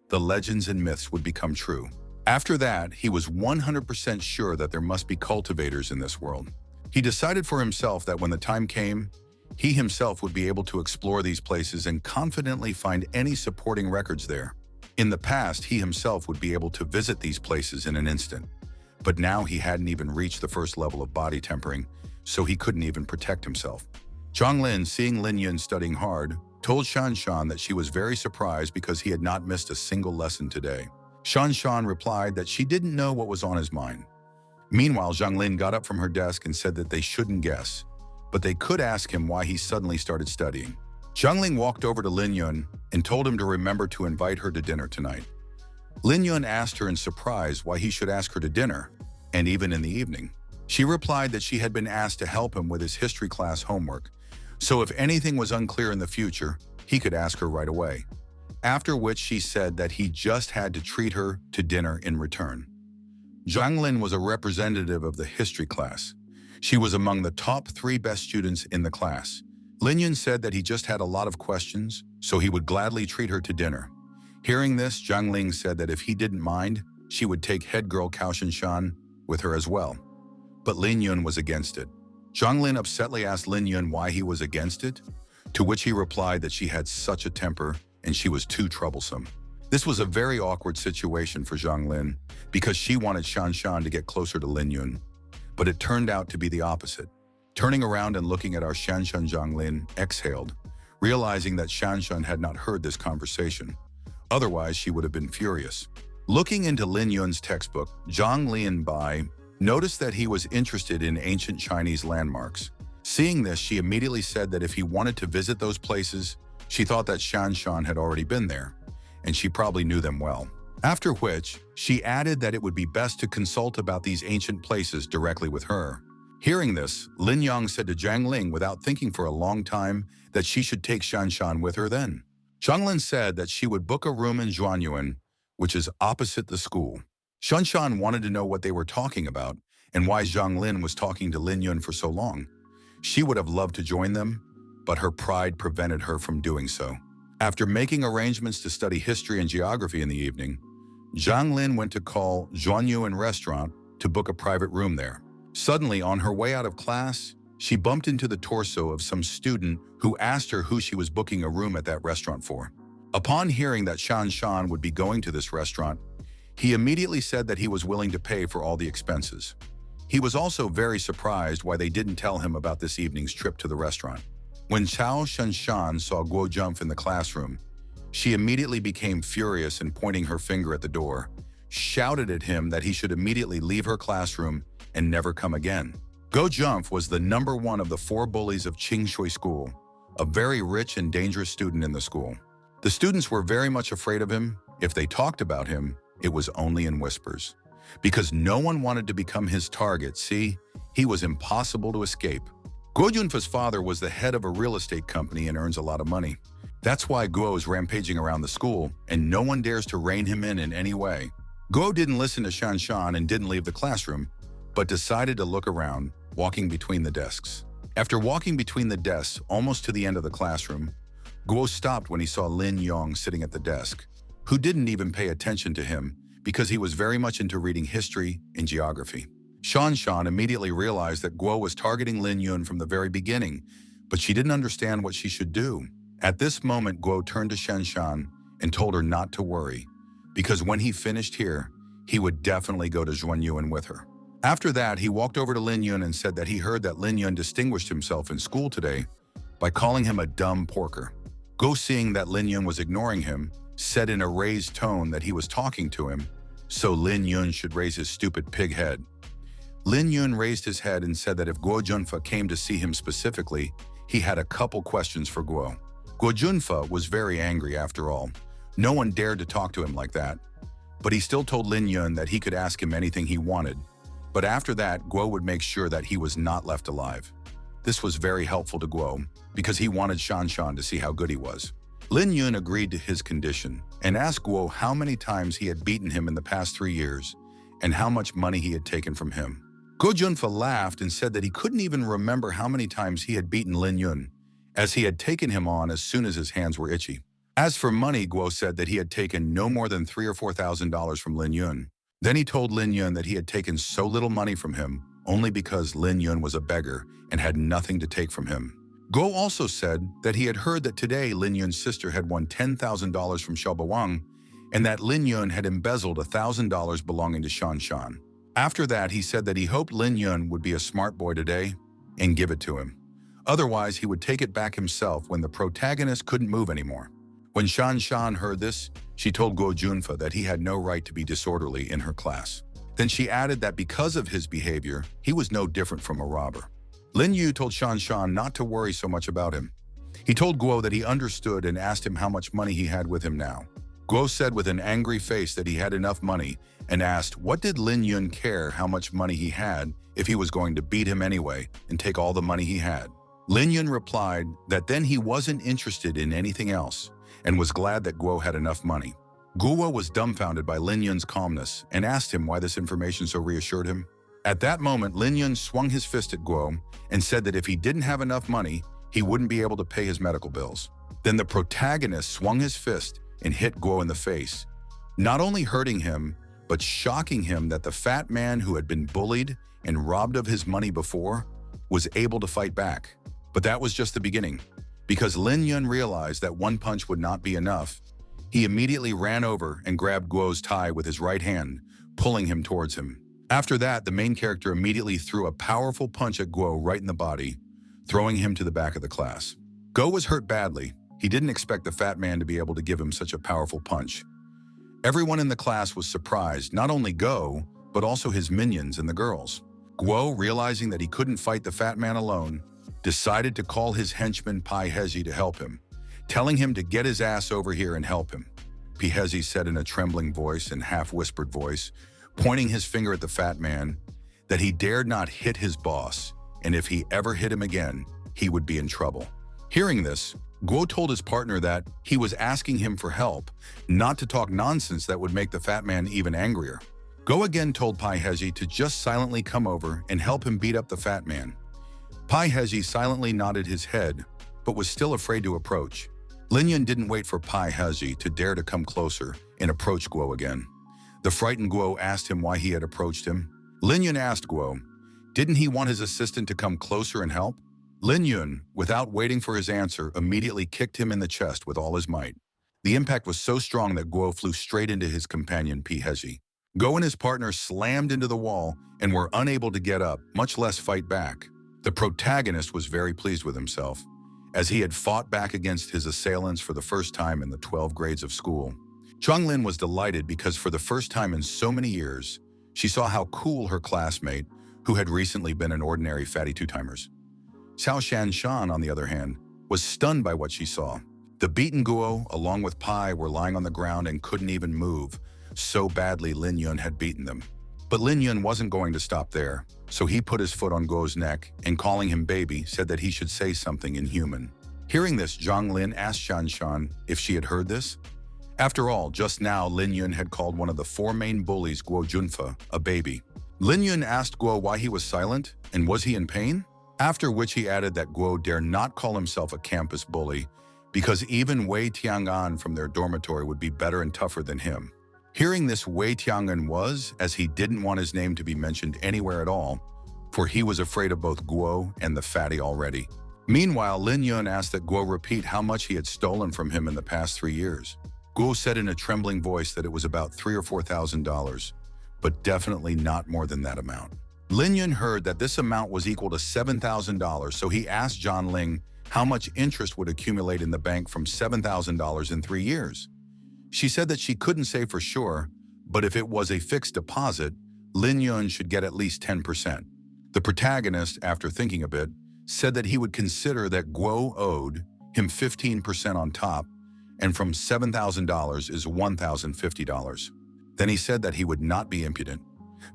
the legends and myths would become true. After that, he was 100% sure that there must be cultivators in this world. He decided for himself that when the time came, he himself would be able to explore these places and confidently find any supporting records there. In the past, he himself would be able to visit these places in an instant. But now he hadn't even reached the first level of body tempering, so he couldn't even protect himself. Zhang Lin, seeing Lin Yun studying hard, told Shan Shan that she was very surprised because he had not missed a single lesson today. Shan Shan replied that she didn't know what was on his mind. Meanwhile, Zhang Lin got up from her desk and said that they shouldn't guess, but they could ask him why he suddenly started studying. Zhang Ling walked over to Lin Yun and told him to remember to invite her to dinner tonight. Lin Yun asked her in surprise why he should ask her to dinner, and even in the evening. She replied that she had been asked to help him with his history class homework, so if anything was unclear in the future, he could ask her right away. After which she said that he just had to treat her to dinner in return. Zhang Lin was a representative of the history class. She was among the top 3 best students in the class. Lin Yun said that he just had a lot of questions, so he would gladly treat her to dinner. Hearing this, Zhang Ling said that if he didn't mind, she would take head girl Cao Shinshan with her as well. But Lin Yun was against it. Zhang Lin upsetly asked Lin Yun why he was against it, to which he replied that she had such a temper and she was too troublesome. This was a very awkward situation for Zhang Lin because she wanted Shan Shan to get closer to Lin Yun, but it turned out to be the opposite. Turning around and looking at our Shan Shan, Zhang Lin exhaled, realizing that Shan Shan had not heard this conversation. Otherwise, she would have been furious. Looking into Lin Yun's textbook, Zhang Lin Bai noticed that he was interested in ancient Chinese landmarks. Seeing this, she immediately said that if he wanted to visit those places, she thought that Shan Shan had already been there, and she probably knew them well. After which, she added that it would be best to consult about these ancient places directly with her. Hearing this, Lin Yang said to Zhang Ling without thinking for a long time that she should take Shan Shan with her then. Zhang Lin said that she would book a room in Zhuanyuan, which is opposite the school. Shan Shan wanted to know what they were talking about and why Zhang Lin was talking to Lin Yun for so long. She would have loved to join them, but her pride prevented her from doing so. After making arrangements to study history and geography in the evening, Zhang Lin went to call Zhuanyuan restaurant to book a private room there. Suddenly, on her way out of class, she bumped into the torso of some student who asked her who she was booking a room at that restaurant for. Upon hearing that Shan Shan would be going to this restaurant, he immediately said that he was willing to pay for all the expenses. He was also very surprised why they didn't tell him about this evening's trip to the restaurant. When Cao Shanshan saw Guo Jump in the classroom, she immediately became furious and pointing her finger at the door, shouted at him that he should immediately leave her classroom and never come again. Guo Jump was the #1 of the 4 bullies of Qingshui School, a very rich and dangerous student in the school. The students were very much afraid of him. If they talked about him, it was only in whispers. Because no one wanted to become his target, see, he was impossible to escape. Guo Junfa's father was the head of a real estate company and earns a lot of money. That's why Guo is rampaging around the school, and no one dares to rein him in any way. Guo didn't listen to Shan Shan and didn't leave the classroom, but decided to look around, walking between the desks. After walking between the desks almost to the end of the classroom, Guo stopped when he saw Lin Yong sitting at the desk, who didn't even pay attention to him because he was very much into reading history and geography. Shan Shan immediately realized that Guo was targeting Lin Yun from the very beginning, but she didn't understand what she should do. At this moment, Guo turned to Shan Shan and told her not to worry, because when he finished here, he would definitely go to Zhuanyuan with her. After that, he walked over to Lin Yun and said that he heard that Lin Yun distinguished himself in school today by calling him a dumb porker. Guo, seeing that Lin Yun was ignoring him, said in a raised tone that he was talking to him, so Lin Yun should raise his stupid pig head. Lin Yun raised his head and said that if Guo Junfa came to see him specifically, he had a couple questions for Guo. Guo Junfa was very angry after all. No one dared to talk to him like that. But he still told Lin Yun that he could ask him anything he wanted. But after that, Guo would make sure that he was not left alive. This was very helpful to Guo because he wanted Shan Shan to see how good he was. Lin Yun agreed to his condition and asked Guo how many times he had beaten him in the past 3 years and how much money he had taken from him. Guo Junfa laughed and said that he couldn't even remember how many times he had beaten Lin Yun, as he had taken him on as soon as his hands were itchy. As for money, Guo said that he had taken no more than $3,000 or $4,000 from Lin Yun. Then he told Lin Yun that he had taken so little money from him only because Lin Yun was a beggar and had nothing to take from him. Guo also said that he had heard that today Lin Yun's sister had won $10,000 from Xiaoba Wang and that Lin Yun had embezzled $1,000 belonging to Shan Shan. After that, he said that he hoped Lin Yun would be a smart boy today and give it to him. Otherwise, he would take it back himself when the protagonist couldn't move anymore. When Shan Shan heard this, she told Guo Junfa that he had no right to be disorderly in her class. Then she added that because of his behavior, he was no different from a robber. Lin Yu told Shan Shan not to worry so much about him. He told Guo that he understood and asked him how much money he had with him now. Guo said with an angry face that he had enough money and asked what did Lin Yun care how much money he had if he was going to beat him anyway and take all the money he had. Lin Yun replied that then he wasn't interested in anything else and was glad that Guo had enough money. Guo was dumbfounded by Lin Yun's calmness and asked him why this information so reassured him. At that moment, Lin Yun swung his fist at Guo and said that if he didn't have enough money, he wouldn't be able to pay his medical bills. Then the protagonist swung his fist and hit Guo in the face, not only hurting him, but shocking him that the fat man who had been bullied and robbed of his money before was able to fight back. But that was just the beginning. Because Lin Yun realized that one punch would not be enough, he immediately ran over and grabbed Guo's tie with his right hand, pulling him towards him. After that, the main character immediately threw a powerful punch at Guo right in the body, throwing him to the back of the class. Guo was hurt badly. He didn't expect the fat man to be able to give him such a powerful punch. Everyone in the class was surprised, not only Guo, but also his minions and the girls. Guo, realizing that he couldn't fight the fat man alone, decided to call his henchman Pai Hezi to help him, telling him to get his ass over here and help him. Pai Hezi said in a trembling voice and half-whispered voice, pointing his finger at the fat man, that he dared not hit his boss, and if he ever hit him again, he would be in trouble. Hearing this, Guo told his partner that he was asking him for help, not to talk nonsense that would make the fat man even angrier. Guo again told Pai Hezi to just silently come over and help him beat up the fat man. Pai Hezi silently nodded his head, but was still afraid to approach. Lin Yun didn't wait for Pai Hezi to dare to come closer and approach Guo again. The frightened Guo asked him why he had approached him. Lin Yun asked Guo, didn't he want his assistant to come closer and help? Lin Yun, without waiting for his answer, immediately kicked him in the chest with all his might. The impact was so strong that Guo flew straight into his companion Pai Hezi. Guo and his partner slammed into the wall and were unable to get up, much less fight back. The protagonist was very pleased with himself, as he had fought back against his assailants for the first time in the 12 grades of school. Lin was delighted because for the first time in so many years, she saw how cool her classmate, who had recently been an ordinary fatty two-timers. Xiao Shan Shan, on the other hand, was stunned by what she saw. The beaten Guo, along with Pai, were lying on the ground and couldn't even move, so badly Lin Yun had beaten them. But Lin Yun wasn't going to stop there, so he put his foot on Guo's neck and, calling him baby, said that he should say something in human. Hearing this, Zhang Lin asked Shan Shan if she had heard this. After all, just now Lin Yun had called one of the 4 main bullies, Guo Junfa, a baby. Lin Yun asked Guo why he was silent and was he in pain? After which he added that Guo dare not call himself a campus bully because even Wei Tiang'an from their dormitory would be better and tougher than him. Hearing this, Wei Tiang'an was, as he didn't want his name to be mentioned anywhere at all, for he was afraid of both Guo and the fatty already. Meanwhile, Lin Yun asked that Guo repeat how much he had stolen from him in the past 3 years. Guo said in a trembling voice that it was about $3,000 or $4,000, but definitely not more than that amount. Lin Yun heard that this amount was equal to $7,000, so he asked John Ling how much interest would accumulate in the bank from $7,000 in 3 years. She said that she couldn't say for sure, but if it was a fixed deposit, Lin Yun should get at least 10%. The protagonist, after thinking a bit, said that he would consider that Guo owed him 15% on top, and from $7,000 is $1,050. Then he said that he would not be impudent,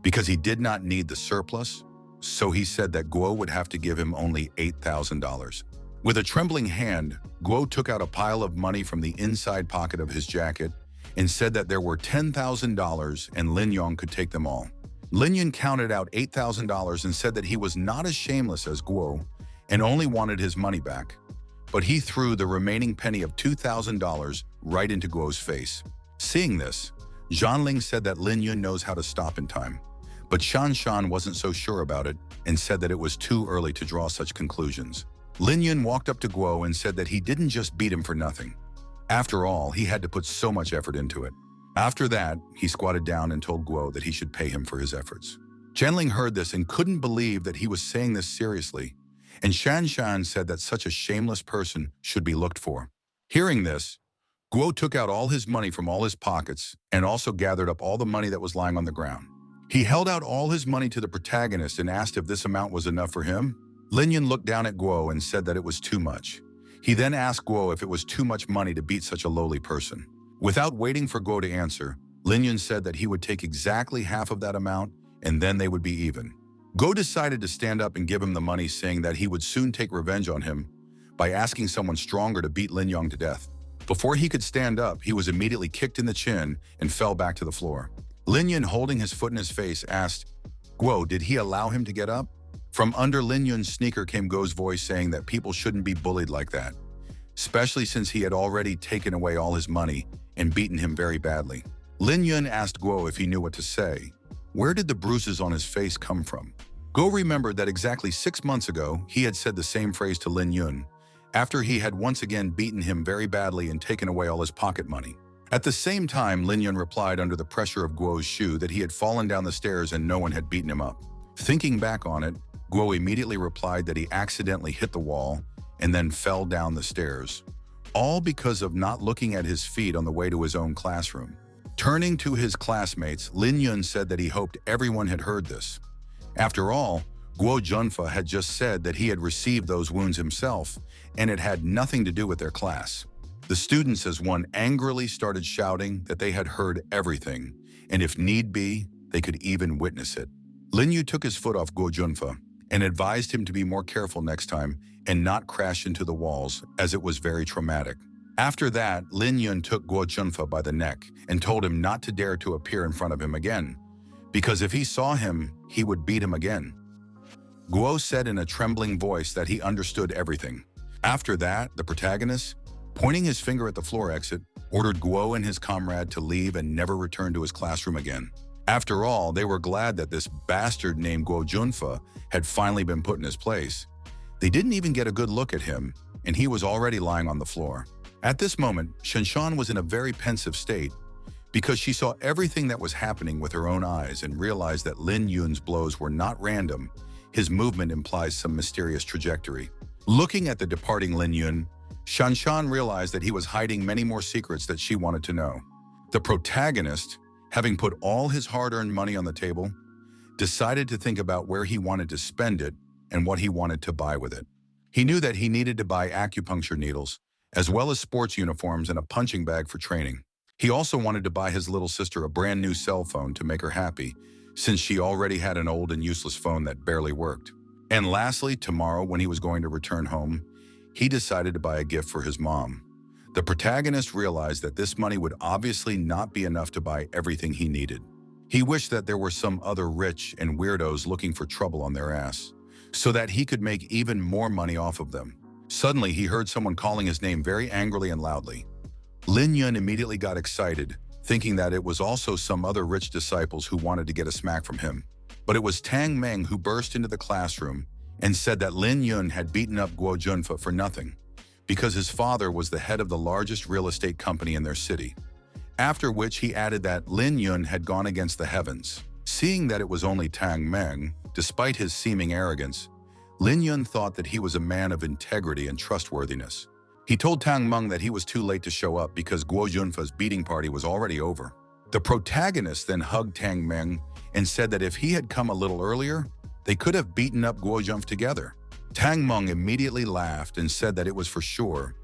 because he did not need the surplus, so he said that Guo would have to give him only $8,000. With a trembling hand, Guo took out a pile of money from the inside pocket of his jacket and said that there were $10,000 and Lin Yun could take them all. Lin Yun counted out $8,000 and said that he was not as shameless as Guo and only wanted his money back. But he threw the remaining penny of $2,000 right into Guo's face. Seeing this, Zhanling said that Lin Yun knows how to stop in time. But Shan wasn't so sure about it and said that it was too early to draw such conclusions. Lin Yun walked up to Guo and said that he didn't just beat him for nothing. After all, he had to put so much effort into it. After that, he squatted down and told Guo that he should pay him for his efforts. Zhanling heard this and couldn't believe that he was saying this seriously, and Shan said that such a shameless person should be looked for. Hearing this, Guo took out all his money from all his pockets and also gathered up all the money that was lying on the ground. He held out all his money to the protagonist and asked if this amount was enough for him. Lin Yun looked down at Guo and said that it was too much. He then asked Guo if it was too much money to beat such a lowly person. Without waiting for Guo to answer, Lin Yun said that he would take exactly half of that amount and then they would be even. Guo decided to stand up and give him the money, saying that he would soon take revenge on him by asking someone stronger to beat Lin Yun to death. Before he could stand up, he was immediately kicked in the chin and fell back to the floor. Lin Yun, holding his foot in his face, asked, "Guo, did he allow him to get up?" From under Lin Yun's sneaker came Guo's voice saying that people shouldn't be bullied like that, especially since he had already taken away all his money and beaten him very badly. Lin Yun asked Guo if he knew what to say. Where did the bruises on his face come from? Guo remembered that exactly 6 months ago, he had said the same phrase to Lin Yun, after he had once again beaten him very badly and taken away all his pocket money. At the same time, Lin Yun replied under the pressure of Guo's shoe that he had fallen down the stairs and no one had beaten him up. Thinking back on it, Guo immediately replied that he accidentally hit the wall and then fell down the stairs, all because of not looking at his feet on the way to his own classroom. Turning to his classmates, Lin Yun said that he hoped everyone had heard this. After all, Guo Junfa had just said that he had received those wounds himself, and it had nothing to do with their class. The students as one angrily started shouting that they had heard everything, and if need be, they could even witness it. Lin Yu took his foot off Guo Junfa and advised him to be more careful next time and not crash into the walls, as it was very traumatic. After that, Lin Yun took Guo Junfa by the neck and told him not to dare to appear in front of him again, because if he saw him, he would beat him again. Guo said in a trembling voice that he understood everything. After that, the protagonist, pointing his finger at the floor exit, ordered Guo and his comrade to leave and never return to his classroom again. After all, they were glad that this bastard named Guo Junfa had finally been put in his place. They didn't even get a good look at him, and he was already lying on the floor. At this moment, Shanshan was in a very pensive state because she saw everything that was happening with her own eyes and realized that Lin Yun's blows were not random. His movement implies some mysterious trajectory. Looking at the departing Lin Yun, Shanshan realized that he was hiding many more secrets that she wanted to know. The protagonist, having put all his hard-earned money on the table, decided to think about where he wanted to spend it and what he wanted to buy with it. He knew that he needed to buy acupuncture needles, as well as sports uniforms and a punching bag for training. He also wanted to buy his little sister a brand new cell phone to make her happy, since she already had an old and useless phone that barely worked. And lastly, tomorrow, when he was going to return home, he decided to buy a gift for his mom. The protagonist realized that this money would obviously not be enough to buy everything he needed. He wished that there were some other rich and weirdos looking for trouble on their ass, so that he could make even more money off of them. Suddenly, he heard someone calling his name very angrily and loudly. Lin Yun immediately got excited, thinking that it was also some other rich disciples who wanted to get a smack from him. But it was Tang Meng who burst into the classroom and said that Lin Yun had beaten up Guo Junfa for nothing, because his father was the head of the largest real estate company in their city. After which he added that Lin Yun had gone against the heavens. Seeing that it was only Tang Meng, despite his seeming arrogance, Lin Yun thought that he was a man of integrity and trustworthiness. He told Tang Meng that he was too late to show up because Guo Junfa's beating party was already over. The protagonist then hugged Tang Meng and said that if he had come a little earlier, they could have beaten up Guo Jump together. Tang Meng immediately laughed and said that it was for sure,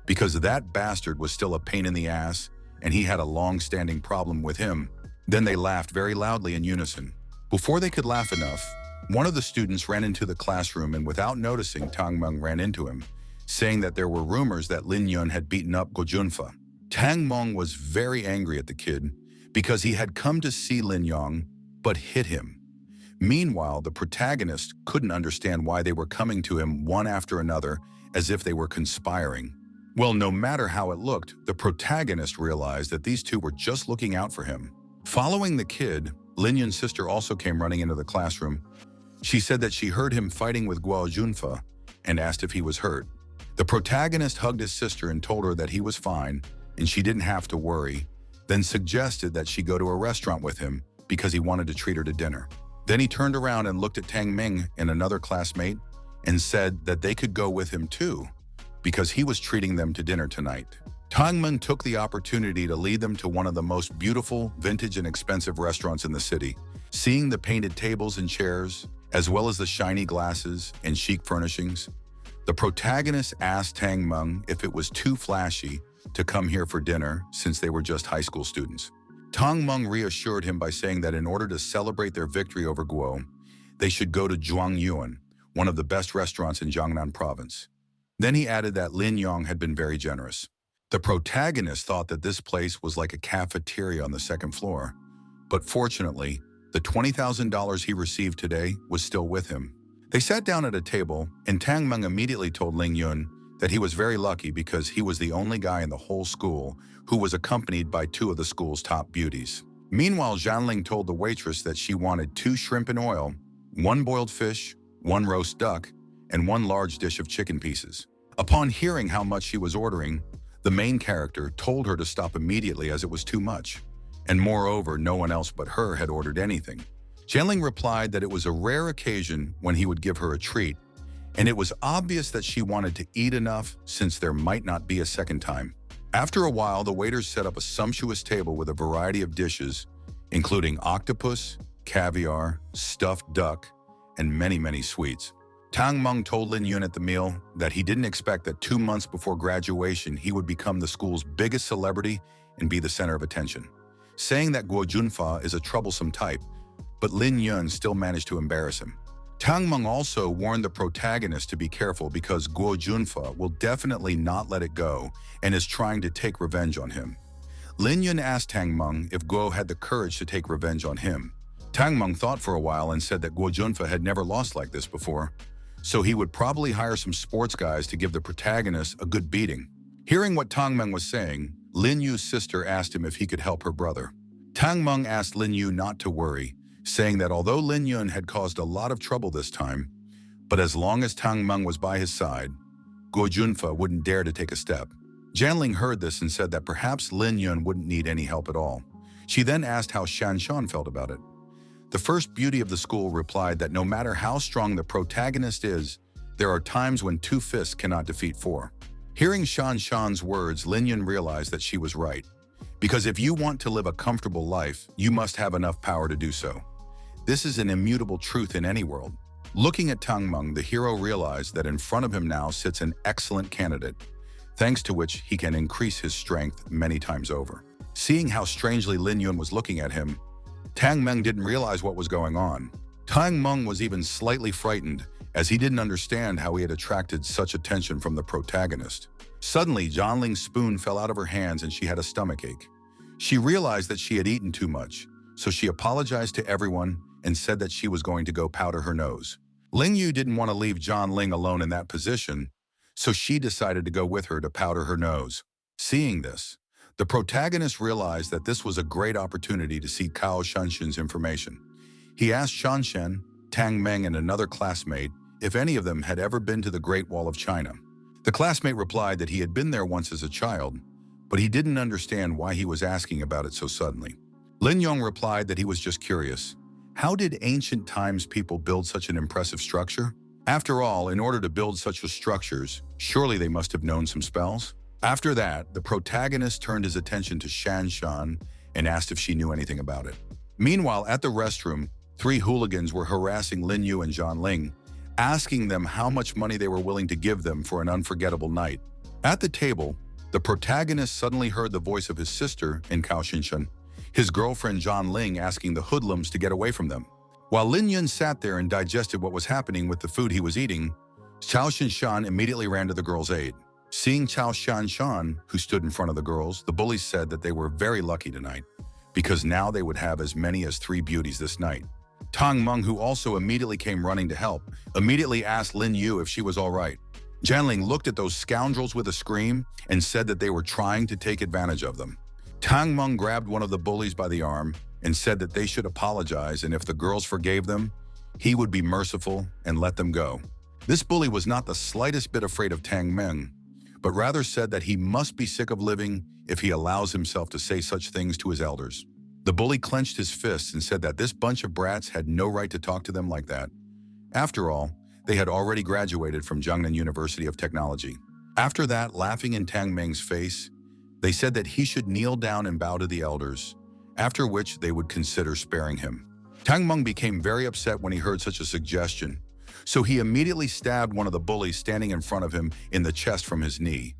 because that bastard was still a pain in the ass and he had a long-standing problem with him. Then they laughed very loudly in unison. Before they could laugh enough, one of the students ran into the classroom and without noticing, Tang Meng ran into him, saying that there were rumors that Ling Yun had beaten up Guo Junfa. Tang Meng was very angry at the kid because he had come to see Lin Yong but hit him. Meanwhile, the protagonist couldn't understand why they were coming to him one after another as if they were conspiring. Well, no matter how it looked, the protagonist realized that these two were just looking out for him. Following the kid, Lin Yun's sister also came running into the classroom. She said that she heard him fighting with Guo Junfa and asked if he was hurt. The protagonist hugged his sister and told her that he was fine and she didn't have to worry, then suggested that she go to a restaurant with him because he wanted to treat her to dinner. Then he turned around and looked at Tang Ming and another classmate and said that they could go with him too, because he was treating them to dinner tonight. Tang Ming took the opportunity to lead them to one of the most beautiful, vintage and expensive restaurants in the city. Seeing the painted tables and chairs, as well as the shiny glasses and chic furnishings, the protagonist asked Tang Ming if it was too flashy to come here for dinner since they were just high school students. Tang Meng reassured him by saying that in order to celebrate their victory over Guo, they should go to Zhuangyuan, one of the best restaurants in Jiangnan province. Then he added that Lin Yong had been very generous. The protagonist thought that this place was like a cafeteria on the second floor, but fortunately, the $20,000 he received today was still with him. They sat down at a table, and Tang Meng immediately told Ling Yun that he was very lucky because he was the only guy in the whole school who was accompanied by two of the school's top beauties. Meanwhile, Zhanling told the waitress that she wanted 2 shrimp in oil, 1 boiled fish, 1 roast duck, and 1 large dish of chicken pieces. Upon hearing how much she was ordering, the main character told her to stop immediately as it was too much, and moreover, no one else but her had ordered anything. Zhanling replied that it was a rare occasion when he would give her a treat, and it was obvious that she wanted to eat enough since there might not be a second time. After a while, the waiters set up a sumptuous table with a variety of dishes, including octopus, caviar, stuffed duck, and many sweets. Tang Meng told Lin Yun at the meal that he didn't expect that 2 months before graduation he would become the school's biggest celebrity and be the center of attention, saying that Guo Junfa is a troublesome type, but Lin Yun still managed to embarrass him. Tang Meng also warned the protagonist to be careful because Guo Junfa will definitely not let it go and is trying to take revenge on him. Lin Yun asked Tang Meng if Guo had the courage to take revenge on him. Tang Meng thought for a while and said that Guo Junfa had never lost like this before, so he would probably hire some sports guys to give the protagonist a good beating. Hearing what Tang Meng was saying, Lin Yu's sister asked him if he could help her brother. Tang Meng asked Lin Yu not to worry, saying that although Lin Yun had caused a lot of trouble this time, but as long as Tang Meng was by his side, Guo Junfa wouldn't dare to take a step. Zhanling heard this and said that perhaps Lin Yun wouldn't need any help at all. She then asked how Shan Shan felt about it. The first beauty of the school replied that no matter how strong the protagonist is, there are times when 2 fists cannot defeat 4. Hearing Shan Shan's words, Lin Yun realized that she was right. Because if you want to live a comfortable life, you must have enough power to do so. This is an immutable truth in any world. Looking at Tang Meng, the hero realized that in front of him now sits an excellent candidate, thanks to which he can increase his strength many times over. Seeing how strangely Lin Yun was looking at him, Tang Meng didn't realize what was going on. Tang Meng was even slightly frightened, as he didn't understand how he had attracted such attention from the protagonist. Suddenly, Zhanling's spoon fell out of her hands and she had a stomachache. She realized that she had eaten too much, so she apologized to everyone and said that she was going to go powder her nose. Ling Yu didn't want to leave Zhanling alone in that position, so she decided to go with her to powder her nose. Seeing this, the protagonist realized that this was a great opportunity to see Cao Shanshan's information. He asked Shanshan, Tang Meng, and another classmate if any of them had ever been to the Great Wall of China. The classmate replied that he had been there once as a child, but he didn't understand why he was asking about it so suddenly. Lin Yong replied that he was just curious. How did ancient times people build such an impressive structure? After all, in order to build such structures, surely they must have known some spells? After that, the protagonist turned his attention to Shan Shan and asked if she knew anything about it. Meanwhile, at the restroom, three hooligans were harassing Lin Yu and Zhang Ling, asking them how much money they were willing to give them for an unforgettable night. At the table, the protagonist suddenly heard the voice of his sister in Cao Xinshan, his girlfriend Zhang Ling asking the hoodlums to get away from them. While Lin Yun sat there and digested what was happening with the food he was eating, Cao Xinshan immediately ran to the girl's aid. Seeing Cao Xinshan, who stood in front of the girls, the bullies said that they were very lucky tonight, because now they would have as many as 3 beauties this night. Tang Meng, who also immediately came running to help, immediately asked Lin Yu if she was all right. Jianling looked at those scoundrels with a scream and said that they were trying to take advantage of them. Tang Meng grabbed one of the bullies by the arm and said that they should apologize, and if the girls forgave them, he would be merciful and let them go. This bully was not the slightest bit afraid of Tang Meng, but rather said that he must be sick of living if he allows himself to say such things to his elders. The bully clenched his fists and said that this bunch of brats had no right to talk to them like that. After all, they had already graduated from Jiangnan University of Technology. After that, laughing in Tang Meng's face, they said that he should kneel down and bow to the elders, after which they would consider sparing him. Tang Meng became very upset when he heard such a suggestion, so he immediately stabbed one of the bullies standing in front of him in the chest from his knee,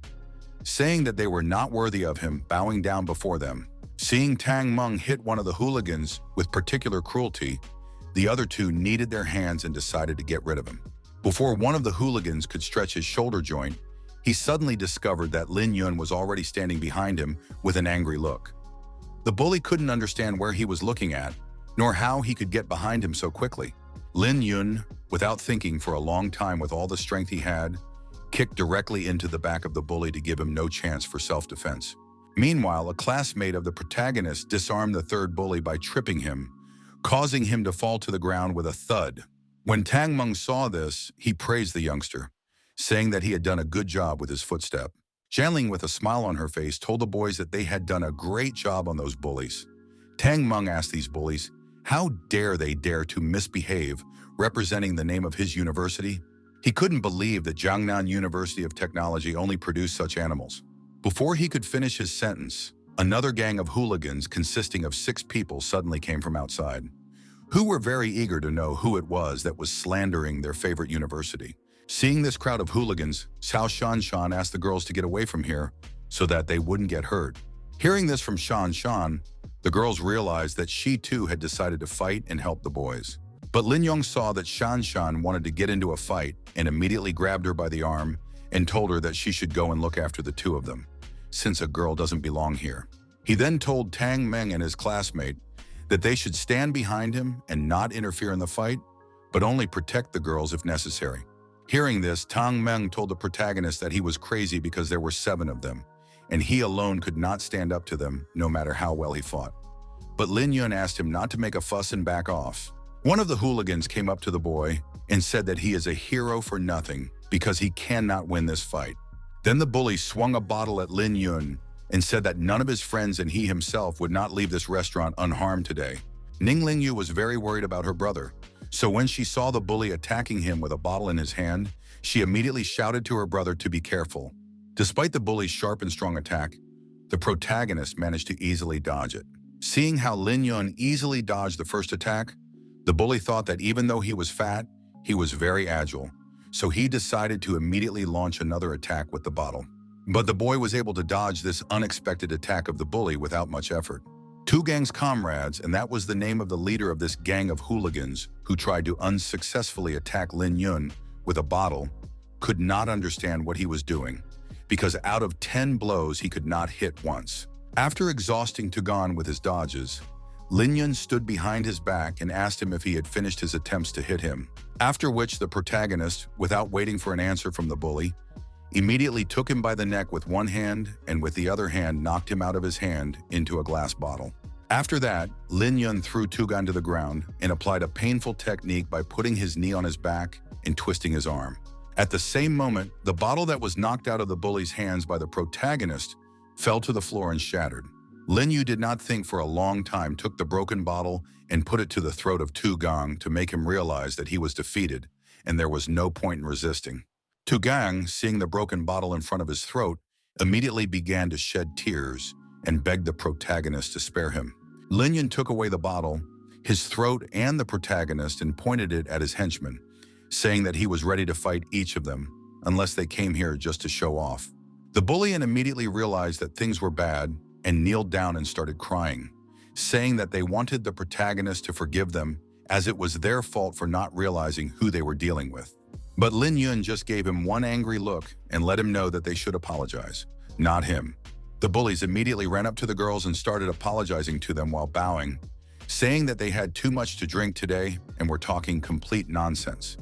saying that they were not worthy of him bowing down before them. Seeing Tang Meng hit one of the hooligans with particular cruelty, the other two kneaded their hands and decided to get rid of him. Before one of the hooligans could stretch his shoulder joint, he suddenly discovered that Lin Yun was already standing behind him with an angry look. The bully couldn't understand where he was looking at, nor how he could get behind him so quickly. Lin Yun, without thinking for a long time with all the strength he had, kicked directly into the back of the bully to give him no chance for self-defense. Meanwhile, a classmate of the protagonist disarmed the third bully by tripping him, causing him to fall to the ground with a thud. When Tang Meng saw this, he praised the youngster, saying that he had done a good job with his footstep. Jianling, with a smile on her face, told the boys that they had done a great job on those bullies. Tang Meng asked these bullies, how dare they dare to misbehave, representing the name of his university? He couldn't believe that Jiangnan University of Technology only produced such animals. Before he could finish his sentence, another gang of hooligans consisting of 6 people suddenly came from outside, who were very eager to know who it was that was slandering their favorite university. Seeing this crowd of hooligans, Cao Shanshan asked the girls to get away from here so that they wouldn't get hurt. Hearing this from Shanshan, the girls realized that she too had decided to fight and help the boys. But Lin Yong saw that Shanshan wanted to get into a fight and immediately grabbed her by the arm and told her that she should go and look after the two of them, since a girl doesn't belong here. He then told Tang Meng and his classmate that they should stand behind him and not interfere in the fight, but only protect the girls if necessary. Hearing this, Tang Meng told the protagonist that he was crazy because there were 7 of them, and he alone could not stand up to them no matter how well he fought. But Lin Yun asked him not to make a fuss and back off. One of the hooligans came up to the boy and said that he is a hero for nothing because he cannot win this fight. Then the bully swung a bottle at Lin Yun and said that none of his friends and he himself would not leave this restaurant unharmed today. Ling Yu was very worried about her brother, so when she saw the bully attacking him with a bottle in his hand, she immediately shouted to her brother to be careful. Despite the bully's sharp and strong attack, the protagonist managed to easily dodge it. Seeing how Lin Yun easily dodged the first attack, the bully thought that even though he was fat, he was very agile, so he decided to immediately launch another attack with the bottle. But the boy was able to dodge this unexpected attack of the bully without much effort. 2 gangs comrades, and that was the name of the leader of this gang of hooligans who tried to unsuccessfully attack Lin Yun with a bottle, could not understand what he was doing, because out of 10 blows he could not hit once. After exhausting Tugan with his dodges, Lin Yun stood behind his back and asked him if he had finished his attempts to hit him, after which the protagonist, without waiting for an answer from the bully, immediately took him by the neck with one hand and with the other hand knocked him out of his hand into a glass bottle. After that, Lin Yun threw Tugan to the ground and applied a painful technique by putting his knee on his back and twisting his arm. At the same moment, the bottle that was knocked out of the bully's hands by the protagonist fell to the floor and shattered. Lin Yu did not think for a long time, took the broken bottle and put it to the throat of Tu Gang to make him realize that he was defeated and there was no point in resisting. Tu Gang, seeing the broken bottle in front of his throat, immediately began to shed tears and begged the protagonist to spare him. Lin Yun took away the bottle, his throat and the protagonist, and pointed it at his henchmen, saying that he was ready to fight each of them, unless they came here just to show off. The bully immediately realized that things were bad and kneeled down and started crying, saying that they wanted the protagonist to forgive them as it was their fault for not realizing who they were dealing with. But Lin Yun just gave him one angry look and let him know that they should apologize, not him. The bullies immediately ran up to the girls and started apologizing to them while bowing, saying that they had too much to drink today and were talking complete nonsense.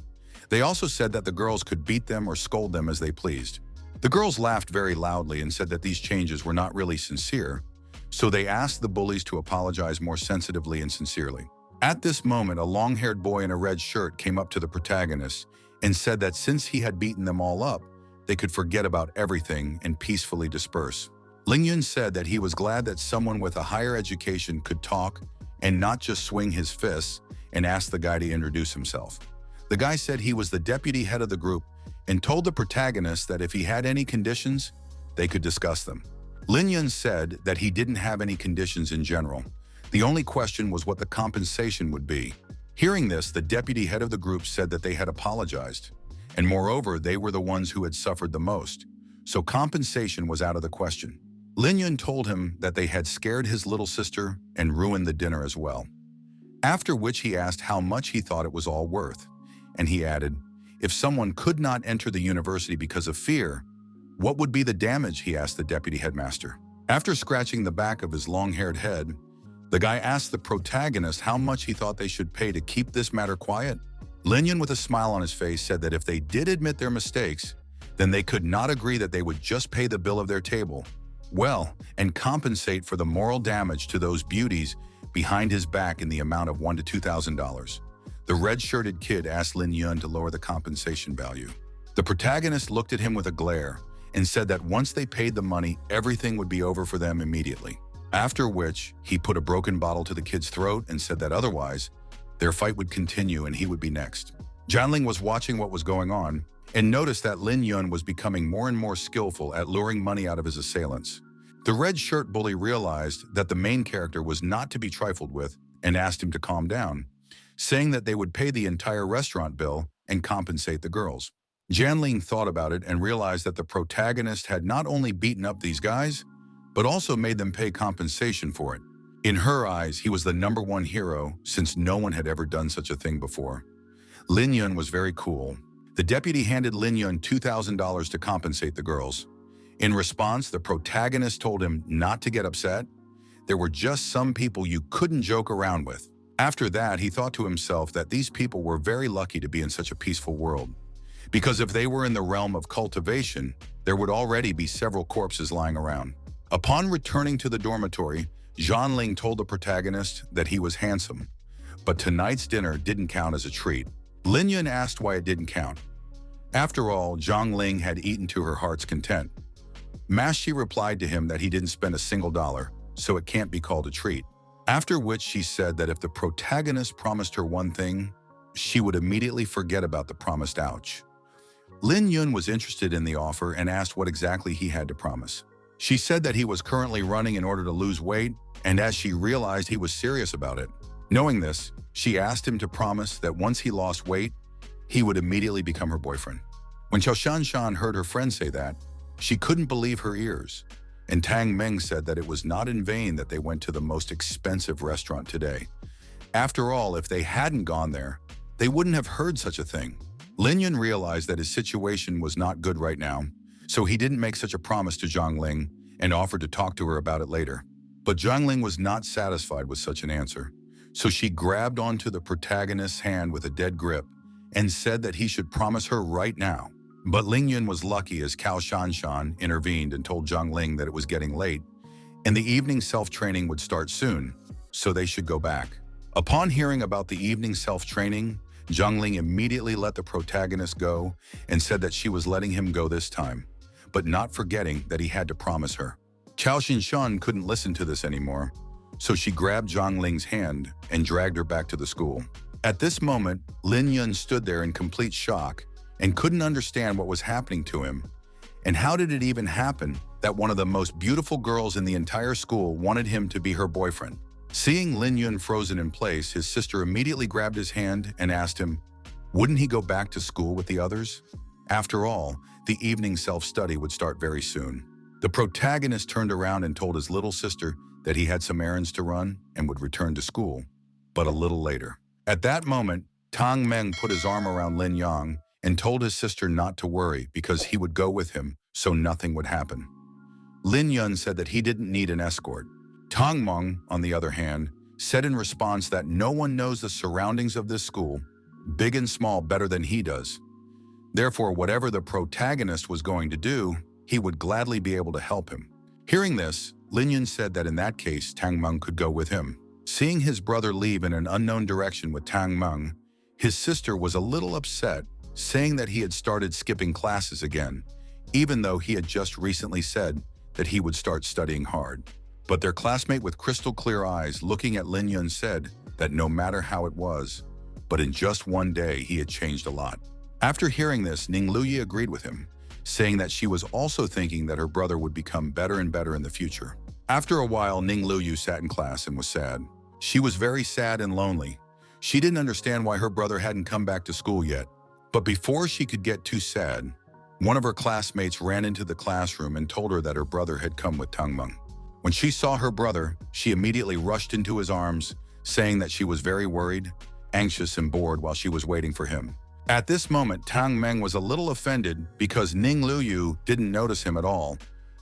They also said that the girls could beat them or scold them as they pleased. The girls laughed very loudly and said that these changes were not really sincere, so they asked the bullies to apologize more sensitively and sincerely. At this moment, a long-haired boy in a red shirt came up to the protagonist and said that since he had beaten them all up, they could forget about everything and peacefully disperse. Ling Yun said that he was glad that someone with a higher education could talk and not just swing his fists, and asked the guy to introduce himself. The guy said he was the deputy head of the group and told the protagonist that if he had any conditions, they could discuss them. Lin Yun said that he didn't have any conditions in general. The only question was what the compensation would be. Hearing this, the deputy head of the group said that they had apologized, and moreover, they were the ones who had suffered the most, so compensation was out of the question. Lin Yun told him that they had scared his little sister and ruined the dinner as well. After which he asked how much he thought it was all worth, and he added, if someone could not enter the university because of fear, what would be the damage, he asked the deputy headmaster. After scratching the back of his long-haired head, the guy asked the protagonist how much he thought they should pay to keep this matter quiet. Lin Yun, with a smile on his face, said that if they did admit their mistakes, then they could not agree that they would just pay the bill of their table, well, and compensate for the moral damage to those beauties behind his back in the amount of $1,000 to $2,000. The red-shirted kid asked Lin Yun to lower the compensation value. The protagonist looked at him with a glare and said that once they paid the money, everything would be over for them immediately. After which, he put a broken bottle to the kid's throat and said that otherwise, their fight would continue and he would be next. Jianling was watching what was going on and noticed that Lin Yun was becoming more and more skillful at luring money out of his assailants. The red shirt bully realized that the main character was not to be trifled with and asked him to calm down, saying that they would pay the entire restaurant bill and compensate the girls. Jianling thought about it and realized that the protagonist had not only beaten up these guys, but also made them pay compensation for it. In her eyes, he was the #1 hero since no one had ever done such a thing before. Lin Yun was very cool. The deputy handed Lin Yun $2,000 to compensate the girls. In response, the protagonist told him not to get upset. There were just some people you couldn't joke around with. After that, he thought to himself that these people were very lucky to be in such a peaceful world, because if they were in the realm of cultivation, there would already be several corpses lying around. Upon returning to the dormitory, Jianling told the protagonist that he was handsome, but tonight's dinner didn't count as a treat. Lin Yun asked why it didn't count. After all, Jianling had eaten to her heart's content. Mashi replied to him that he didn't spend a single dollar, so it can't be called a treat. After which she said that if the protagonist promised her one thing, she would immediately forget about the promised ouch. Lin Yun was interested in the offer and asked what exactly he had to promise. She said that he was currently running in order to lose weight, and as she realized he was serious about it. Knowing this, she asked him to promise that once he lost weight, he would immediately become her boyfriend. When Xiao Shanshan heard her friend say that, she couldn't believe her ears, and Tang Meng said that it was not in vain that they went to the most expensive restaurant today. After all, if they hadn't gone there, they wouldn't have heard such a thing. Lin Yun realized that his situation was not good right now, so he didn't make such a promise to Jianling and offered to talk to her about it later. But Jianling was not satisfied with such an answer, so she grabbed onto the protagonist's hand with a dead grip and said that he should promise her right now. But Ling Yun was lucky as Cao Shanshan intervened and told Jianling that it was getting late and the evening self-training would start soon, so they should go back. Upon hearing about the evening self-training, Jianling immediately let the protagonist go and said that she was letting him go this time, but not forgetting that he had to promise her. Cao Xinshan couldn't listen to this anymore, so she grabbed Jiangling's hand and dragged her back to the school. At this moment, Lin Yun stood there in complete shock and couldn't understand what was happening to him, and how did it even happen that one of the most beautiful girls in the entire school wanted him to be her boyfriend. Seeing Lin Yun frozen in place, his sister immediately grabbed his hand and asked him, wouldn't he go back to school with the others? After all, the evening self-study would start very soon. The protagonist turned around and told his little sister that he had some errands to run and would return to school, but a little later. At that moment, Tang Meng put his arm around Lin Yang and told his sister not to worry because he would go with him so nothing would happen. Lin Yun said that he didn't need an escort. Tang Meng, on the other hand, said in response that no one knows the surroundings of this school, big and small, better than he does. Therefore, whatever the protagonist was going to do, he would gladly be able to help him. Hearing this, Lin Yun said that in that case, Tang Meng could go with him. Seeing his brother leave in an unknown direction with Tang Meng, his sister was a little upset, saying that he had started skipping classes again, even though he had just recently said that he would start studying hard. But their classmate with crystal clear eyes looking at Lin Yun said that no matter how it was, but in just one day he had changed a lot. After hearing this, Ning Luyi agreed with him, saying that she was also thinking that her brother would become better and better in the future. After a while, Ning Luyi sat in class and was sad. She was very sad and lonely. She didn't understand why her brother hadn't come back to school yet. But before she could get too sad, one of her classmates ran into the classroom and told her that her brother had come with Tang Meng. When she saw her brother, she immediately rushed into his arms, saying that she was very worried, anxious, and bored while she was waiting for him. At this moment, Tang Meng was a little offended because Ning Luyu didn't notice him at all,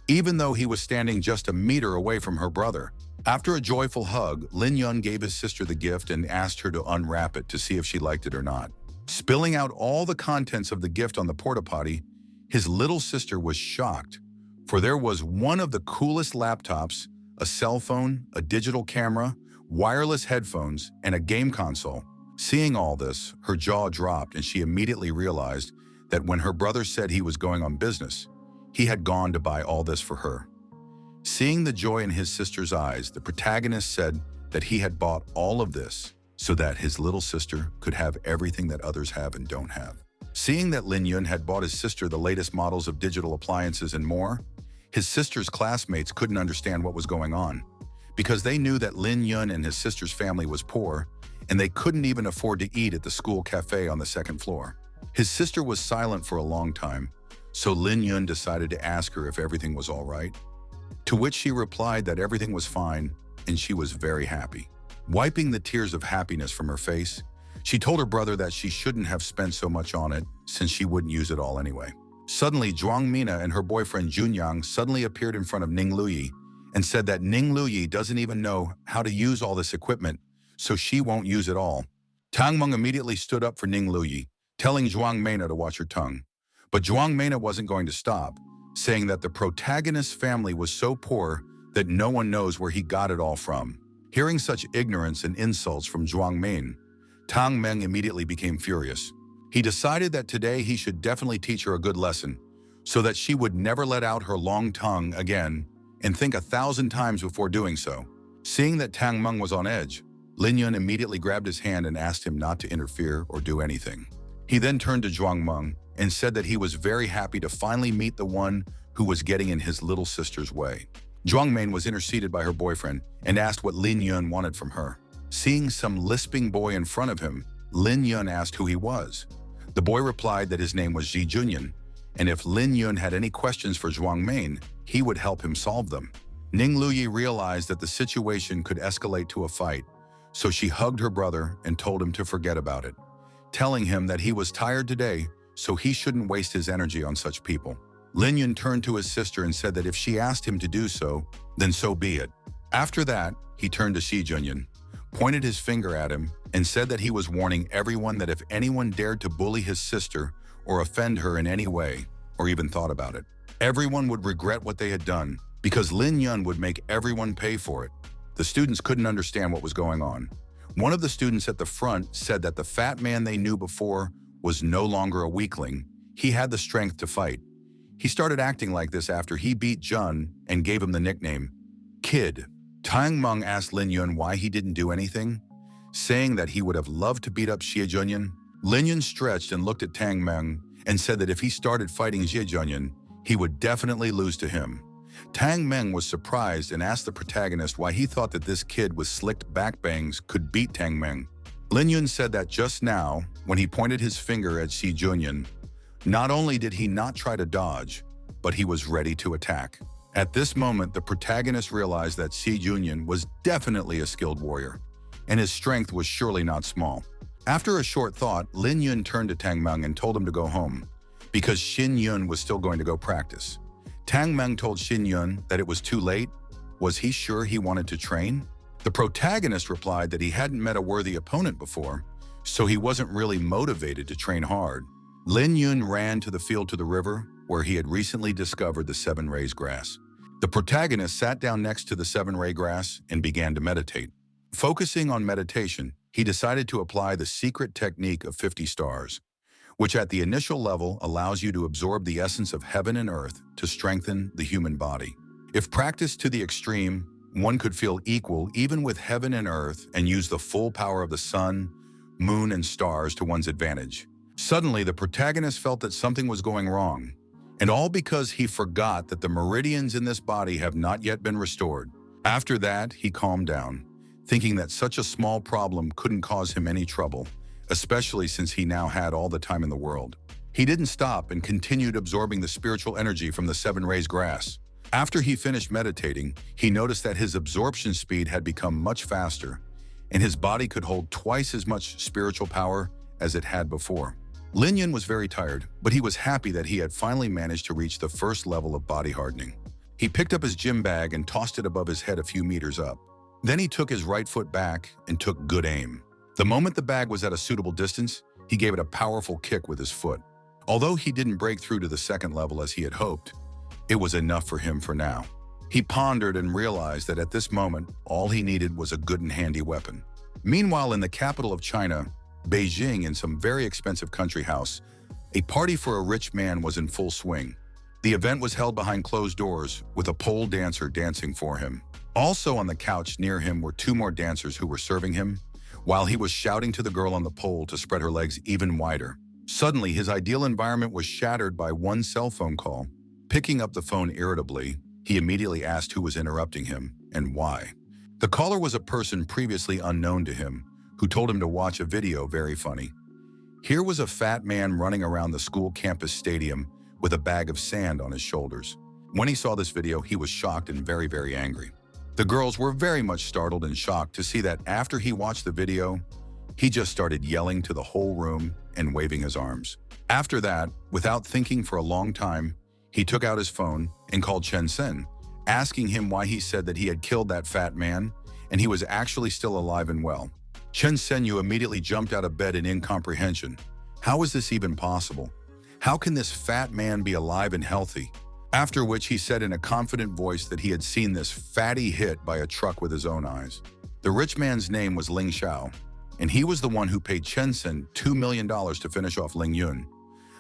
even though he was standing just a meter away from her brother. After a joyful hug, Lin Yun gave his sister the gift and asked her to unwrap it to see if she liked it or not. Spilling out all the contents of the gift on the porta potty, his little sister was shocked, for there was one of the coolest laptops, a cell phone, a digital camera, wireless headphones, and a game console. Seeing all this, her jaw dropped and she immediately realized that when her brother said he was going on business, he had gone to buy all this for her. Seeing the joy in his sister's eyes, the protagonist said that he had bought all of this so that his little sister could have everything that others have and don't have. Seeing that Lin Yun had bought his sister the latest models of digital appliances and more, his sister's classmates couldn't understand what was going on because they knew that Lin Yun and his sister's family was poor and they couldn't even afford to eat at the school cafe on the second floor. His sister was silent for a long time, so Lin Yun decided to ask her if everything was all right, to which she replied that everything was fine and she was very happy. Wiping the tears of happiness from her face, she told her brother that she shouldn't have spent so much on it since she wouldn't use it all anyway. Suddenly, Zhuang Mina and her boyfriend Junyang suddenly appeared in front of Ning Luyi and said that Ning Luyi doesn't even know how to use all this equipment, so she won't use it all. Tang Meng immediately stood up for Ning Luyi, telling Zhuang Mina to watch her tongue. But Zhuang Mina wasn't going to stop, saying that the protagonist's family was so poor that no one knows where he got it all from. Hearing such ignorance and insults from Zhuang Min, Tang Meng immediately became furious. He decided that today he should definitely teach her a good lesson so that she would never let out her long tongue again and think 1,000 times before doing so. Seeing that Tang Meng was on edge, Lin Yun immediately grabbed his hand and asked him not to interfere or do anything. He then turned to Zhuang Meng and said that he was very happy to finally meet the one who was getting in his little sister's way. Zhuang Min was interceded by her boyfriend and asked what Lin Yun wanted from her. Seeing some lisping boy in front of him, Lin Yun asked who he was. The boy replied that his name was Ji Junyan, and if Lin Yun had any questions for Zhuang Min, he would help him solve them. Ning Luyi realized that the situation could escalate to a fight, so she hugged her brother and told him to forget about it, telling him that he was tired today, so he shouldn't waste his energy on such people. Lin Yun turned to his sister and said that if she asked him to do so, then so be it. After that, he turned to Shi Junyan, pointed his finger at him, and said that he was warning everyone that if anyone dared to bully his sister or offend her in any way, or even thought about it, everyone would regret what they had done because Lin Yun would make everyone pay for it. The students couldn't understand what was going on. One of the students at the front said that the fat man they knew before was no longer a weakling. He had the strength to fight. He started acting like this after he beat Jun and gave him the nickname Kid. Tang Meng asked Lin Yun why he didn't do anything, saying that he would have loved to beat up Xie Junyan. Lin Yun stretched and looked at Tang Meng and said that if he started fighting Xie Junyan, he would definitely lose to him. Tang Meng was surprised and asked the protagonist why he thought that this kid with slicked back bangs could beat Tang Meng. Lin Yun said that just now, when he pointed his finger at Si Junyan, not only did he not try to dodge, but he was ready to attack. At this moment, the protagonist realized that Si Junyan was definitely a skilled warrior, and his strength was surely not small. After a short thought, Lin Yun turned to Tang Meng and told him to go home, because Xin Yun was still going to go practice. Tang Meng told Xin Yun that it was too late. Was he sure he wanted to train? The protagonist replied that he hadn't met a worthy opponent before, so he wasn't really motivated to train hard. Lin Yun ran to the field to the river, where he had recently discovered the seven rays grass. The protagonist sat down next to the seven-ray grass and began to meditate. Focusing on meditation, he decided to apply the secret technique of 50 stars, which at the initial level allows you to absorb the essence of heaven and earth to strengthen the human body. If practiced to the extreme, one could feel equal even with heaven and earth and use the full power of the sun, moon, and stars to one's advantage. Suddenly, the protagonist felt that something was going wrong, and all because he forgot that the meridians in this body have not yet been restored. After that, he calmed down, thinking that such a small problem couldn't cause him any trouble, especially since he now had all the time in the world. He didn't stop and continued absorbing the spiritual energy from the seven rays grass. After he finished meditating, he noticed that his absorption speed had become much faster, and his body could hold twice as much spiritual power as it had before. Lin Yun was very tired, but he was happy that he had finally managed to reach the first level of body hardening. He picked up his gym bag and tossed it above his head a few meters up. Then he took his right foot back and took good aim. The moment the bag was at a suitable distance, he gave it a powerful kick with his foot. Although he didn't break through to the second level as he had hoped, it was enough for him for now. He pondered and realized that at this moment, all he needed was a good and handy weapon. Meanwhile, in the capital of China, Beijing, in some very expensive country house, a party for a rich man was in full swing. The event was held behind closed doors, with a pole dancer dancing for him. Also on the couch near him were two more dancers who were serving him, while he was shouting to the girl on the pole to spread her legs even wider. Suddenly, his ideal environment was shattered by one cell phone call. Picking up the phone irritably, he immediately asked who was interrupting him and why. The caller was a person previously unknown to him, who told him to watch a video very funny. Here was a fat man running around the school campus stadium with a bag of sand on his shoulders. When he saw this video, he was shocked and very, very angry. The girls were very much startled and shocked to see that after he watched the video, he just started yelling to the whole room and waving his arms. After that, without thinking for a long time, he took out his phone and called Chen Sen, asking him why he said that he had killed that fat man and he was actually still alive and well. Chen Senyu immediately jumped out of bed in incomprehension. How is this even possible? How can this fat man be alive and healthy? After which he said in a confident voice that he had seen this fatty hit by a truck with his own eyes. The rich man's name was Ling Xiao, and he was the one who paid Chen Sen $2 million to finish off Ling Yun.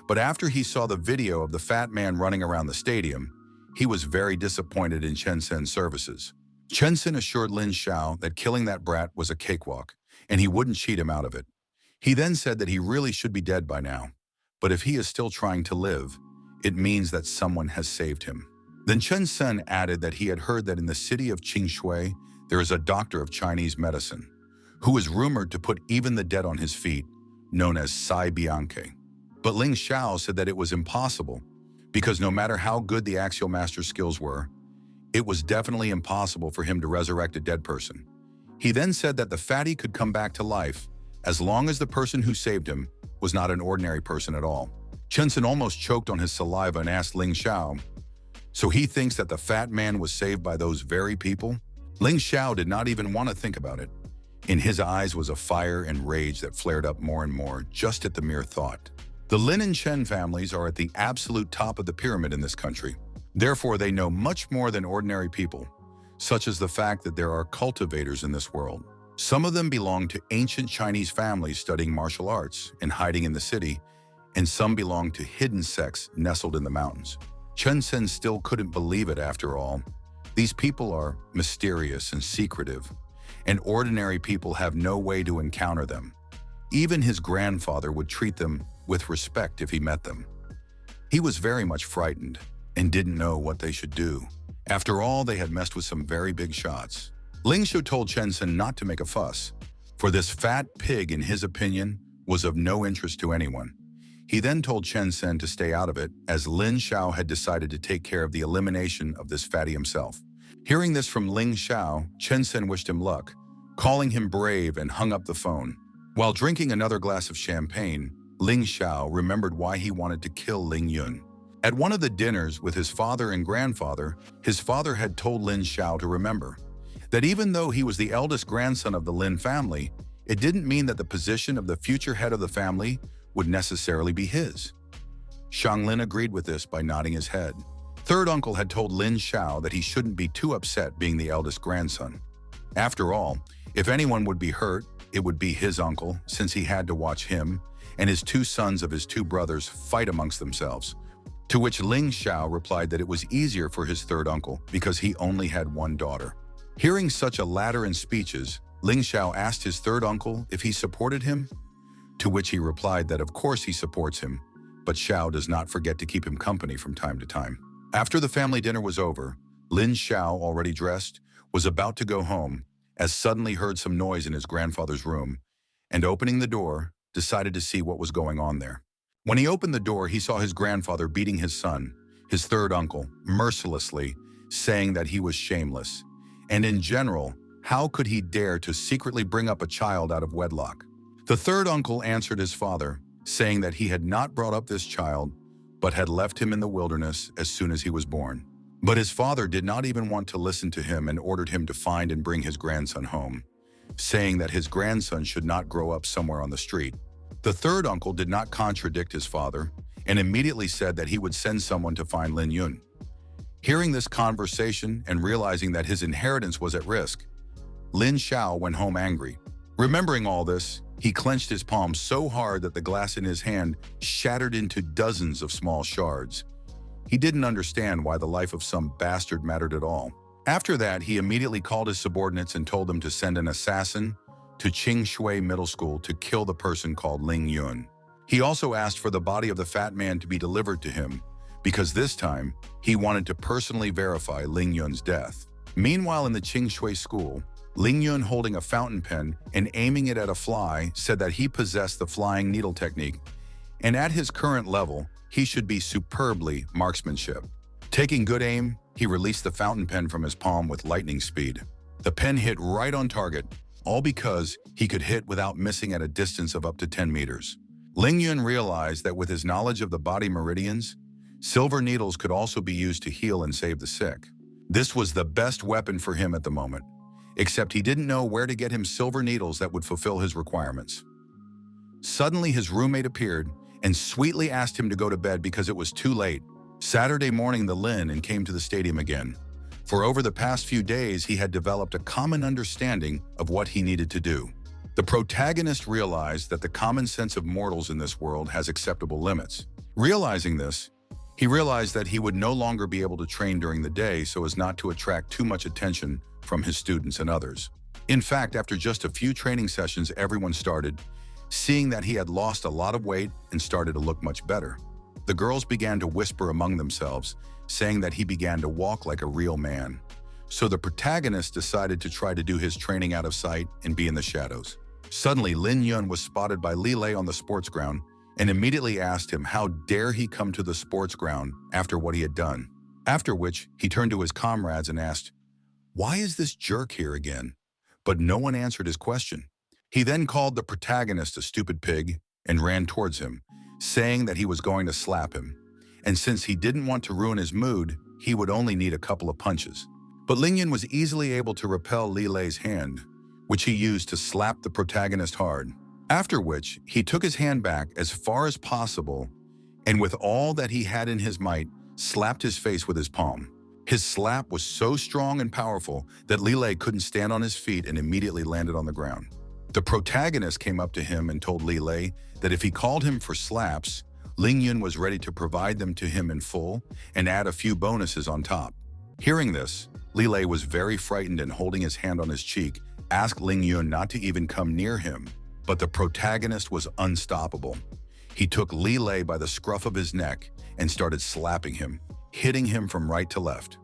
But after he saw the video of the fat man running around the stadium, he was very disappointed in Chen Sen's services. Chen Sen assured Lin Xiao that killing that brat was a cakewalk, and he wouldn't cheat him out of it. He then said that he really should be dead by now, but if he is still trying to live, it means that someone has saved him. Then Chen Sen added that he had heard that in the city of Qingshui, there is a doctor of Chinese medicine, who is rumored to put even the dead on his feet, known as Sai Bianche. But Ling Xiao said that it was impossible, because no matter how good the Axial Master's skills were, it was definitely impossible for him to resurrect a dead person. He then said that the fatty could come back to life, as long as the person who saved him was not an ordinary person at all. Chen Sen almost choked on his saliva and asked Ling Xiao, so he thinks that the fat man was saved by those very people? Ling Xiao did not even want to think about it. In his eyes was a fire and rage that flared up more and more just at the mere thought. The Lin and Chen families are at the absolute top of the pyramid in this country. Therefore, they know much more than ordinary people, such as the fact that there are cultivators in this world. Some of them belong to ancient Chinese families studying martial arts and hiding in the city, and some belong to hidden sects nestled in the mountains. Chen Sen still couldn't believe it after all. These people are mysterious and secretive, and ordinary people have no way to encounter them. Even his grandfather would treat them with respect if he met them. He was very much frightened and didn't know what they should do. After all, they had messed with some very big shots. Ling Shu told Chen Sen not to make a fuss, for this fat pig, in his opinion, was of no interest to anyone. He then told Chen Sen to stay out of it, as Lin Xiao had decided to take care of the elimination of this fatty himself. Hearing this from Ling Xiao, Chen Sen wished him luck, calling him brave, and hung up the phone. While drinking another glass of champagne, Ling Xiao remembered why he wanted to kill Ling Yun. At one of the dinners with his father and grandfather, his father had told Lin Xiao to remember that even though he was the eldest grandson of the Lin family, it didn't mean that the position of the future head of the family would necessarily be his. Shang Lin agreed with this by nodding his head. Third uncle had told Lin Xiao that he shouldn't be too upset being the eldest grandson. After all, if anyone would be hurt, it would be his uncle, since he had to watch him and his two sons of his two brothers fight amongst themselves. To which Ling Xiao replied that it was easier for his third uncle because he only had one daughter. Hearing such a ladder in speeches, Ling Xiao asked his third uncle if he supported him, to which he replied that of course he supports him, but Xiao does not forget to keep him company from time to time. After the family dinner was over, Lin Xiao, already dressed, was about to go home, as suddenly heard some noise in his grandfather's room, and opening the door, decided to see what was going on there. When he opened the door, he saw his grandfather beating his son, his third uncle, mercilessly, saying that he was shameless. And in general, how could he dare to secretly bring up a child out of wedlock? The third uncle answered his father, saying that he had not brought up this child, but had left him in the wilderness as soon as he was born. But his father did not even want to listen to him and ordered him to find and bring his grandson home, saying that his grandson should not grow up somewhere on the street. The third uncle did not contradict his father and immediately said that he would send someone to find Ling Yun. Hearing this conversation and realizing that his inheritance was at risk, Lin Xiao went home angry. Remembering all this, he clenched his palm so hard that the glass in his hand shattered into dozens of small shards. He didn't understand why the life of some bastard mattered at all. After that, he immediately called his subordinates and told them to send an assassin to Qingshui Middle School to kill the person called Ling Yun. He also asked for the body of the fat man to be delivered to him, because this time, he wanted to personally verify Ling Yun's death. Meanwhile, in the Qingshui school, Ling Yun, holding a fountain pen and aiming it at a fly, said that he possessed the flying needle technique, and at his current level, he should be superbly marksmanship. Taking good aim, he released the fountain pen from his palm with lightning speed. The pen hit right on target, all because he could hit without missing at a distance of up to 10 meters. Ling Yun realized that with his knowledge of the body meridians, silver needles could also be used to heal and save the sick. This was the best weapon for him at the moment, except he didn't know where to get him silver needles that would fulfill his requirements. Suddenly, his roommate appeared and sweetly asked him to go to bed because it was too late. Saturday morning, the Lin and came to the stadium again. For over the past few days, he had developed a common understanding of what he needed to do. The protagonist realized that the common sense of mortals in this world has acceptable limits. Realizing this, he realized that he would no longer be able to train during the day so as not to attract too much attention from his students and others. In fact, after just a few training sessions, everyone started seeing that he had lost a lot of weight and started to look much better. The girls began to whisper among themselves, saying that he began to walk like a real man. So the protagonist decided to try to do his training out of sight and be in the shadows. Suddenly, Lin Yun was spotted by Li Lei on the sports ground and immediately asked him how dare he come to the sports ground after what he had done. After which, he turned to his comrades and asked, "Why is this jerk here again?" But no one answered his question. He then called the protagonist a stupid pig and ran towards him, saying that he was going to slap him. And since he didn't want to ruin his mood, he would only need a couple of punches. But Ling Yun was easily able to repel Li Lei's hand, which he used to slap the protagonist hard. After which, he took his hand back as far as possible and with all that he had in his might, slapped his face with his palm. His slap was so strong and powerful that Li Lei couldn't stand on his feet and immediately landed on the ground. The protagonist came up to him and told Li Lei that if he called him for slaps, Ling Yun was ready to provide them to him in full and add a few bonuses on top. Hearing this, Li Lei was very frightened and holding his hand on his cheek, asked Ling Yun not to even come near him. But the protagonist was unstoppable. He took Li Lei by the scruff of his neck and started slapping him, hitting him from right to left.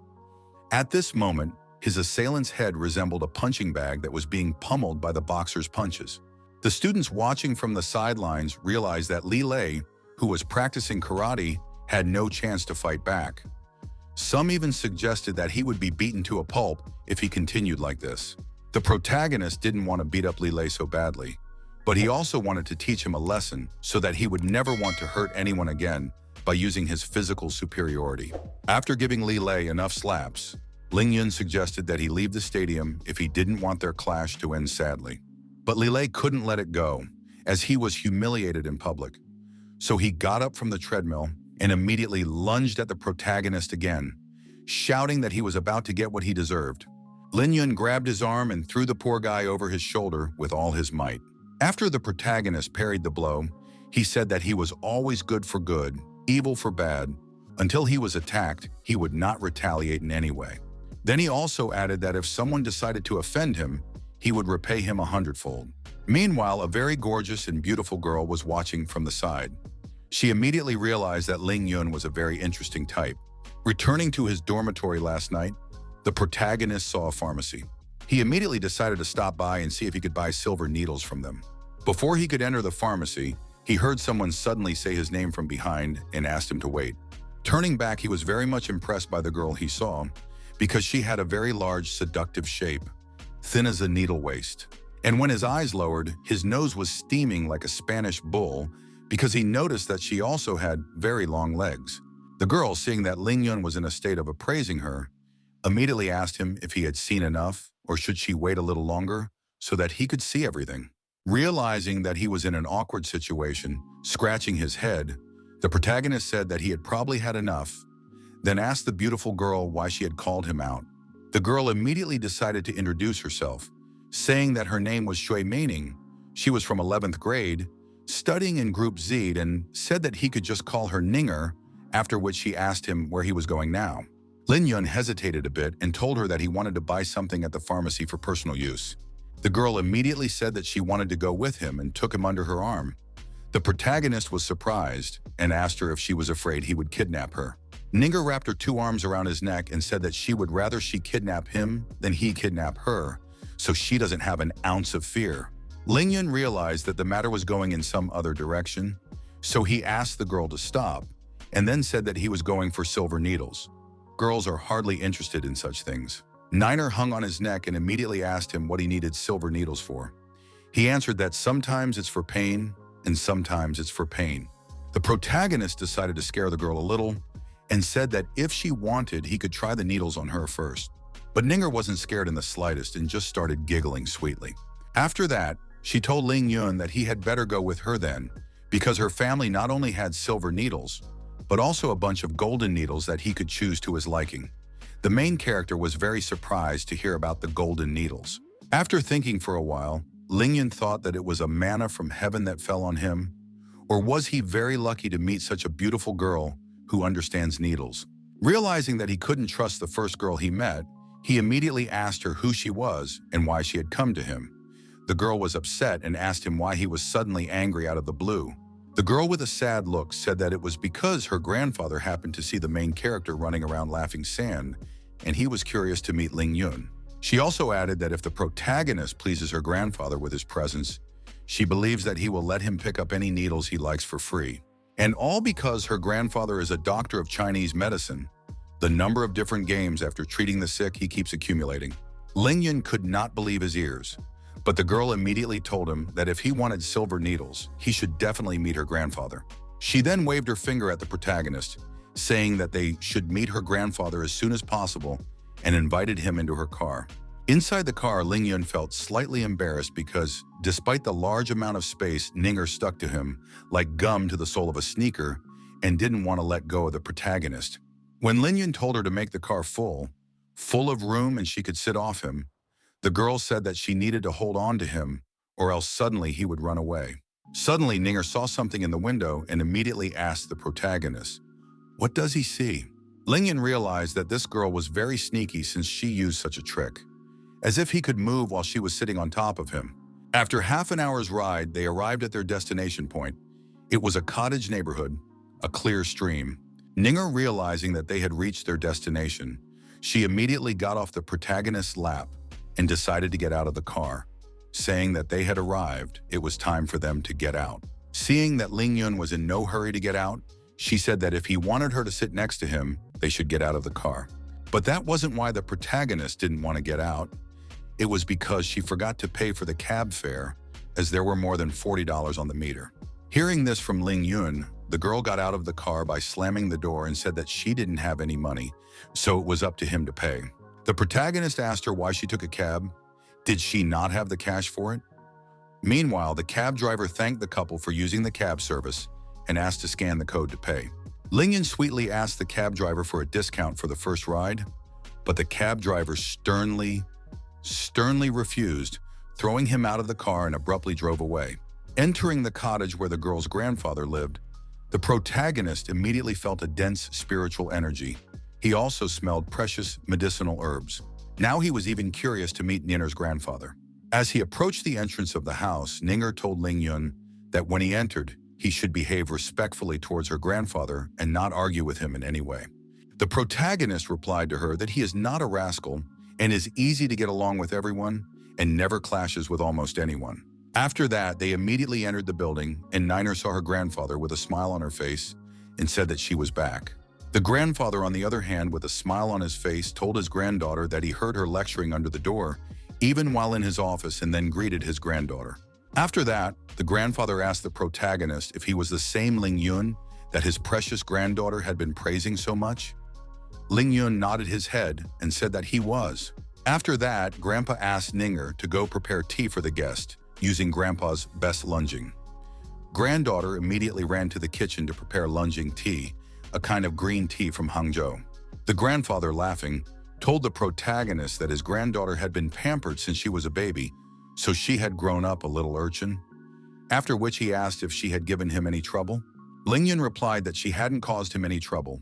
At this moment, his assailant's head resembled a punching bag that was being pummeled by the boxer's punches. The students watching from the sidelines realized that Li Lei, who was practicing karate, had no chance to fight back. Some even suggested that he would be beaten to a pulp if he continued like this. The protagonist didn't want to beat up Li Lei so badly, but he also wanted to teach him a lesson so that he would never want to hurt anyone again by using his physical superiority. After giving Li Lei enough slaps, Ling Yun suggested that he leave the stadium if he didn't want their clash to end sadly. But Li Lei couldn't let it go, as he was humiliated in public. So he got up from the treadmill and immediately lunged at the protagonist again, shouting that he was about to get what he deserved. Ling Yun grabbed his arm and threw the poor guy over his shoulder with all his might. After the protagonist parried the blow, he said that he was always good for good, evil for bad. Until he was attacked, he would not retaliate in any way. Then he also added that if someone decided to offend him, he would repay him 100-fold. Meanwhile, a very gorgeous and beautiful girl was watching from the side. She immediately realized that Ling Yun was a very interesting type. Returning to his dormitory last night, the protagonist saw a pharmacy. He immediately decided to stop by and see if he could buy silver needles from them. Before he could enter the pharmacy, he heard someone suddenly say his name from behind and asked him to wait. Turning back, he was very much impressed by the girl he saw because she had a very large, seductive shape, thin as a needle waist. And when his eyes lowered, his nose was steaming like a Spanish bull because he noticed that she also had very long legs. The girl, seeing that Ling Yun was in a state of appraising her, immediately asked him if he had seen enough or should she wait a little longer so that he could see everything. Realizing that he was in an awkward situation, scratching his head, the protagonist said that he had probably had enough, then asked the beautiful girl why she had called him out. The girl immediately decided to introduce herself, saying that her name was Shui Meining. She was from 11th grade, studying in Group Z, and said that he could just call her Ninger, after which she asked him where he was going now. Lin Yun hesitated a bit and told her that he wanted to buy something at the pharmacy for personal use. The girl immediately said that she wanted to go with him and took him under her arm. The protagonist was surprised and asked her if she was afraid he would kidnap her. Ninger wrapped her two arms around his neck and said that she would rather she kidnap him than he kidnap her, so she doesn't have an ounce of fear. Ling Yun realized that the matter was going in some other direction, so he asked the girl to stop, and then said that he was going for silver needles. Girls are hardly interested in such things. Niner hung on his neck and immediately asked him what he needed silver needles for. He answered that sometimes it's for pain and sometimes it's for pain. The protagonist decided to scare the girl a little and said that if she wanted, he could try the needles on her first. But Ninger wasn't scared in the slightest and just started giggling sweetly. After that, she told Ling Yun that he had better go with her then, because her family not only had silver needles, but also a bunch of golden needles that he could choose to his liking. The main character was very surprised to hear about the golden needles. After thinking for a while, Ling Yun thought that it was a manna from heaven that fell on him, or was he very lucky to meet such a beautiful girl who understands needles? Realizing that he couldn't trust the first girl he met, he immediately asked her who she was and why she had come to him. The girl was upset and asked him why he was suddenly angry out of the blue. The girl with a sad look said that it was because her grandfather happened to see the main character running around laughing sand, and he was curious to meet Ling Yun. She also added that if the protagonist pleases her grandfather with his presence, she believes that he will let him pick up any needles he likes for free. And all because her grandfather is a doctor of Chinese medicine. The number of different games after treating the sick he keeps accumulating. Ling Yun could not believe his ears, but the girl immediately told him that if he wanted silver needles, he should definitely meet her grandfather. She then waved her finger at the protagonist, saying that they should meet her grandfather as soon as possible and invited him into her car. Inside the car, Ling Yun felt slightly embarrassed because, despite the large amount of space, Ninger stuck to him like gum to the sole of a sneaker and didn't want to let go of the protagonist. When Ling Yun told her to make the car full of room and she could sit off him, the girl said that she needed to hold on to him or else suddenly he would run away. Suddenly, Ninger saw something in the window and immediately asked the protagonist, "What does he see?" Ling Yun realized that this girl was very sneaky since she used such a trick, as if he could move while she was sitting on top of him. After half an hour's ride, they arrived at their destination point. It was a cottage neighborhood, a clear stream. Ninger, realizing that they had reached their destination, She immediately got off the protagonist's lap and decided to get out of the car, saying that they had arrived, it was time for them to get out. Seeing that Ling Yun was in no hurry to get out, she said that if he wanted her to sit next to him, they should get out of the car. But that wasn't why the protagonist didn't want to get out. It was because she forgot to pay for the cab fare, as there were more than $40 on the meter. Hearing this from Ling Yun, the girl got out of the car by slamming the door and said that she didn't have any money, so it was up to him to pay. The protagonist asked her why she took a cab. Did she not have the cash for it? Meanwhile, the cab driver thanked the couple for using the cab service and asked to scan the code to pay. Ling Yun sweetly asked the cab driver for a discount for the first ride, but the cab driver sternly refused, throwing him out of the car and abruptly drove away. Entering the cottage where the girl's grandfather lived, the protagonist immediately felt a dense spiritual energy. He also smelled precious medicinal herbs. Now he was even curious to meet Ninger's grandfather. As he approached the entrance of the house, Ninger told Ling Yun that when he entered, he should behave respectfully towards her grandfather and not argue with him in any way. The protagonist replied to her that he is not a rascal and is easy to get along with everyone and never clashes with almost anyone. After that, they immediately entered the building, and Niner saw her grandfather with a smile on her face and said that she was back. The grandfather, on the other hand, with a smile on his face, told his granddaughter that he heard her lecturing under the door, even while in his office, and then greeted his granddaughter. After that, the grandfather asked the protagonist if he was the same Ling Yun that his precious granddaughter had been praising so much. Ling Yun nodded his head and said that he was. After that, Grandpa asked Ninger to go prepare tea for the guest, using Grandpa's best lunging. Granddaughter immediately ran to the kitchen to prepare lunging tea, a kind of green tea from Hangzhou. The grandfather, laughing, told the protagonist that his granddaughter had been pampered since she was a baby, so she had grown up a little urchin. After which he asked if she had given him any trouble. Ling Yun replied that she hadn't caused him any trouble,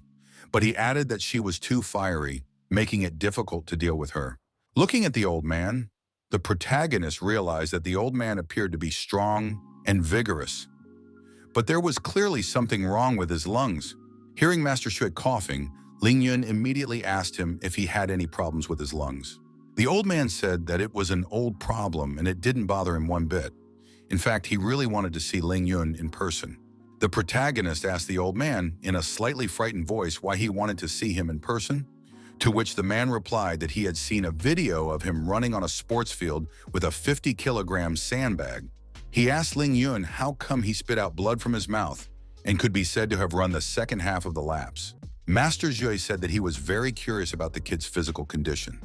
but he added that she was too fiery, making it difficult to deal with her. Looking at the old man, the protagonist realized that the old man appeared to be strong and vigorous, but there was clearly something wrong with his lungs. Hearing Master Shui coughing, Ling Yun immediately asked him if he had any problems with his lungs. The old man said that it was an old problem and it didn't bother him one bit. In fact, he really wanted to see Ling Yun in person. The protagonist asked the old man in a slightly frightened voice why he wanted to see him in person, to which the man replied that he had seen a video of him running on a sports field with a 50-kilogram sandbag. He asked Ling Yun how come he spit out blood from his mouth and could be said to have run the second half of the laps. Master Zhui said that he was very curious about the kid's physical condition.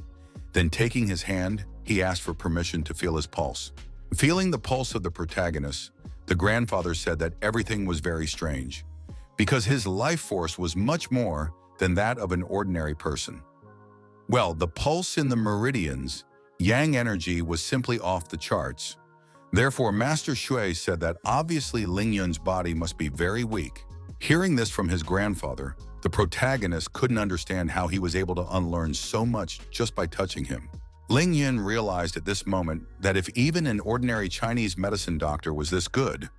Then, taking his hand, he asked for permission to feel his pulse. Feeling the pulse of the protagonist, the grandfather said that everything was very strange, because his life force was much more than that of an ordinary person. Well, the pulse in the meridians, yang energy, was simply off the charts. Therefore, Master Shui said that obviously Ling Yun's body must be very weak. Hearing this from his grandfather, the protagonist couldn't understand how he was able to unlearn so much just by touching him. Ling Yun realized at this moment that if even an ordinary Chinese medicine doctor was this good,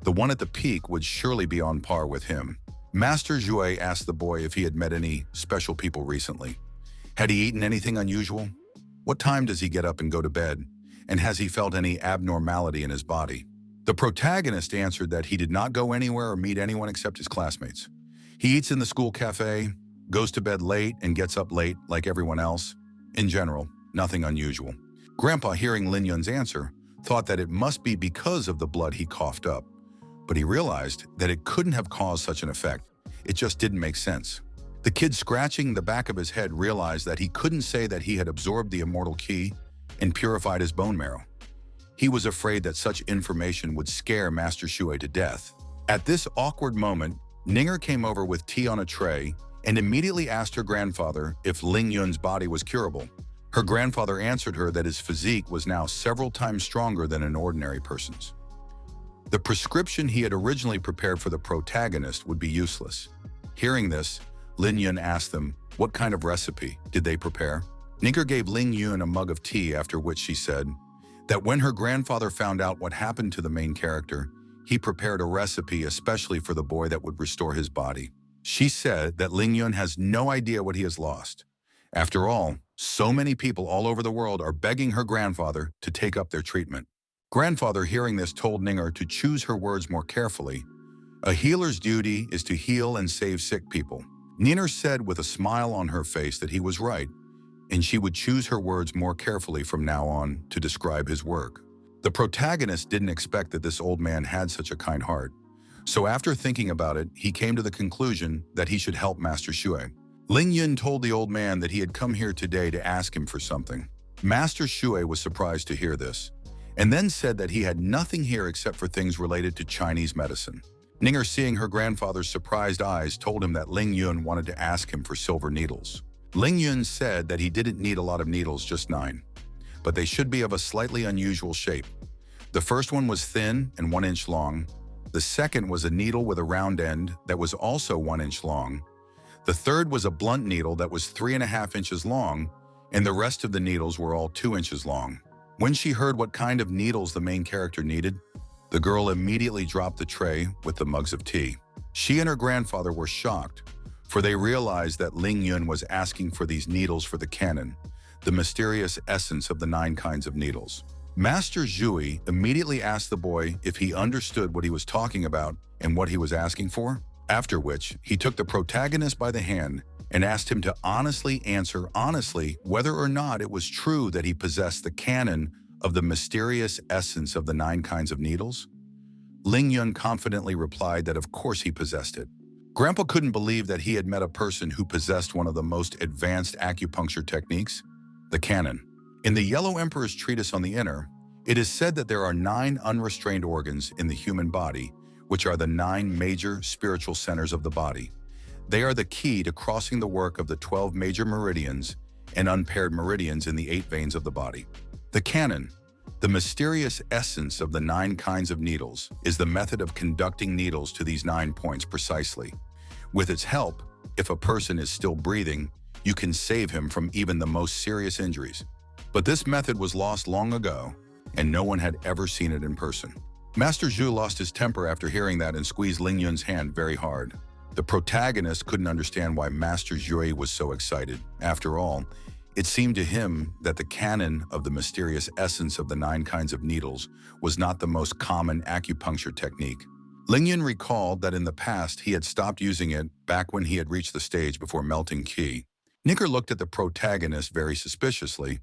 the one at the peak would surely be on par with him. Master Zhui asked the boy if he had met any special people recently. Had he eaten anything unusual? What time does he get up and go to bed? And has he felt any abnormality in his body? The protagonist answered that he did not go anywhere or meet anyone except his classmates. He eats in the school cafe, goes to bed late and gets up late like everyone else. In general, nothing unusual. Grandpa, hearing Lin Yun's answer, thought that it must be because of the blood he coughed up, but he realized that it couldn't have caused such an effect. It just didn't make sense. The kid, scratching the back of his head, realized that he couldn't say that he had absorbed the immortal key and purified his bone marrow. He was afraid that such information would scare Master Shui to death. At this awkward moment, Ninger came over with tea on a tray and immediately asked her grandfather if Ling Yun's body was curable. Her grandfather answered her that his physique was now several times stronger than an ordinary person's. The prescription he had originally prepared for the protagonist would be useless. Hearing this, Lin Yun asked them what kind of recipe did they prepare. Ninger gave Ling Yun a mug of tea, after which she said that when her grandfather found out what happened to the main character, he prepared a recipe especially for the boy that would restore his body. She said that Ling Yun has no idea what he has lost, After all, so many people all over the world are begging her grandfather to take up their treatment. Grandfather, hearing this, told Ninger to choose her words more carefully. A healer's duty is to heal and save sick people. Nina said with a smile on her face that he was right, and she would choose her words more carefully from now on to describe his work. The protagonist didn't expect that this old man had such a kind heart. So after thinking about it, he came to the conclusion that he should help Master Shui. Ling Yun told the old man that he had come here today to ask him for something. Master Shui was surprised to hear this, and then said that he had nothing here except for things related to Chinese medicine. Ninger, seeing her grandfather's surprised eyes, told him that Ling Yun wanted to ask him for silver needles. Ling Yun said that he didn't need a lot of needles, just 9, but they should be of a slightly unusual shape. The first one was thin and 1 inch long. The second was a needle with a round end that was also 1 inch long. The third was a blunt needle that was 3.5 inches long, and the rest of the needles were all 2 inches long. When she heard what kind of needles the main character needed, the girl immediately dropped the tray with the mugs of tea. She and her grandfather were shocked, for they realized that Ling Yun was asking for these needles for the canon, the mysterious essence of the 9 kinds of needles. Master Zhui immediately asked the boy if he understood what he was talking about and what he was asking for, after which he took the protagonist by the hand and asked him to honestly answer whether or not it was true that he possessed the canon of the mysterious essence of the 9 kinds of needles. Ling Yun confidently replied that of course he possessed it. Grandpa couldn't believe that he had met a person who possessed one of the most advanced acupuncture techniques, the canon. In the Yellow Emperor's treatise on the inner, it is said that there are 9 unrestrained organs in the human body, which are the 9 major spiritual centers of the body. They are the key to crossing the work of the 12 major meridians and unpaired meridians in the 8 veins of the body. The canon, the mysterious essence of the 9 kinds of needles, is the method of conducting needles to these 9 points precisely. With its help, if a person is still breathing, you can save him from even the most serious injuries. But this method was lost long ago, and no one had ever seen it in person. Master Zhu lost his temper after hearing that and squeezed Ling Yun's hand very hard. The protagonist couldn't understand why Master Zhui was so excited. After all, it seemed to him that the canon of the mysterious essence of the 9 kinds of needles was not the most common acupuncture technique. Ling Yun recalled that in the past he had stopped using it back when he had reached the stage before melting qi. Nicker looked at the protagonist very suspiciously,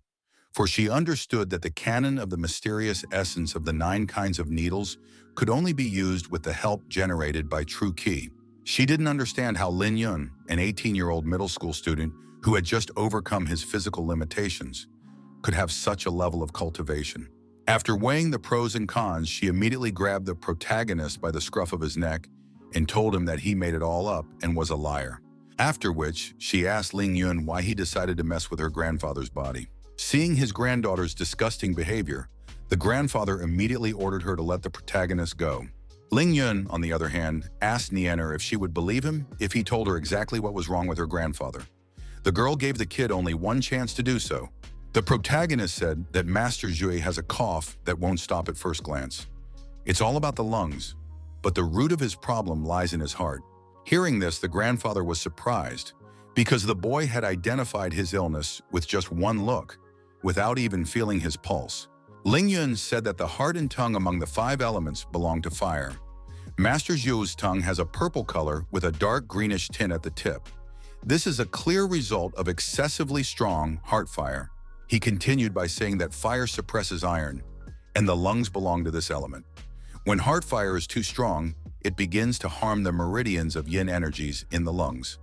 for she understood that the canon of the mysterious essence of the 9 kinds of needles could only be used with the help generated by true qi. She didn't understand how Lin Yun, an 18-year-old middle school student who had just overcome his physical limitations, could have such a level of cultivation. After weighing the pros and cons, she immediately grabbed the protagonist by the scruff of his neck and told him that he made it all up and was a liar. After which, she asked Ling Yun why he decided to mess with her grandfather's body. Seeing his granddaughter's disgusting behavior, the grandfather immediately ordered her to let the protagonist go. Ling Yun, on the other hand, asked Nienner if she would believe him if he told her exactly what was wrong with her grandfather. The girl gave the kid only one chance to do so. The protagonist said that Master Zhui has a cough that won't stop at first glance. It's all about the lungs, but the root of his problem lies in his heart. Hearing this, the grandfather was surprised because the boy had identified his illness with just one look, without even feeling his pulse. Ling Yun said that the heart and tongue among the 5 elements belong to fire. Master Zhu's tongue has a purple color with a dark greenish tint at the tip. This is a clear result of excessively strong heart fire. He continued by saying that fire suppresses iron, and the lungs belong to this element. When heart fire is too strong, it begins to harm the meridians of yin energies in the lungs.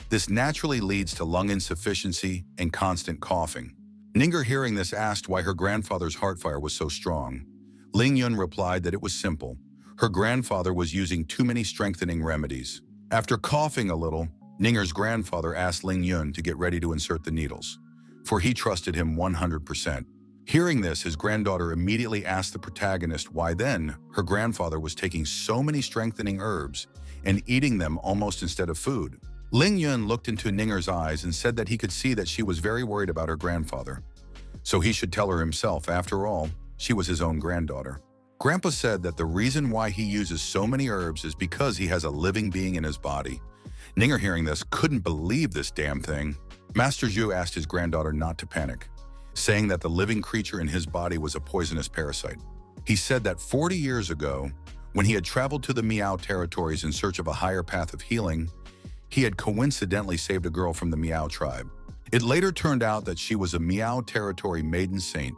This naturally leads to lung insufficiency and constant coughing. Ninger, hearing this, asked why her grandfather's heart fire was so strong. Ling Yun replied that it was simple. Her grandfather was using too many strengthening remedies. After coughing a little, Ninger's grandfather asked Ling Yun to get ready to insert the needles, for he trusted him 100%. Hearing this, his granddaughter immediately asked the protagonist why then her grandfather was taking so many strengthening herbs and eating them almost instead of food. Ling Yun looked into Ninger's eyes and said that he could see that she was very worried about her grandfather, so he should tell her himself. After all, she was his own granddaughter. Grandpa said that the reason why he uses so many herbs is because he has a living being in his body. Ninger, hearing this, couldn't believe this damn thing. Master Zhu asked his granddaughter not to panic, saying that the living creature in his body was a poisonous parasite. He said that 40 years ago, when he had traveled to the Miao territories in search of a higher path of healing, he had coincidentally saved a girl from the Miao tribe. It later turned out that she was a Miao territory maiden saint.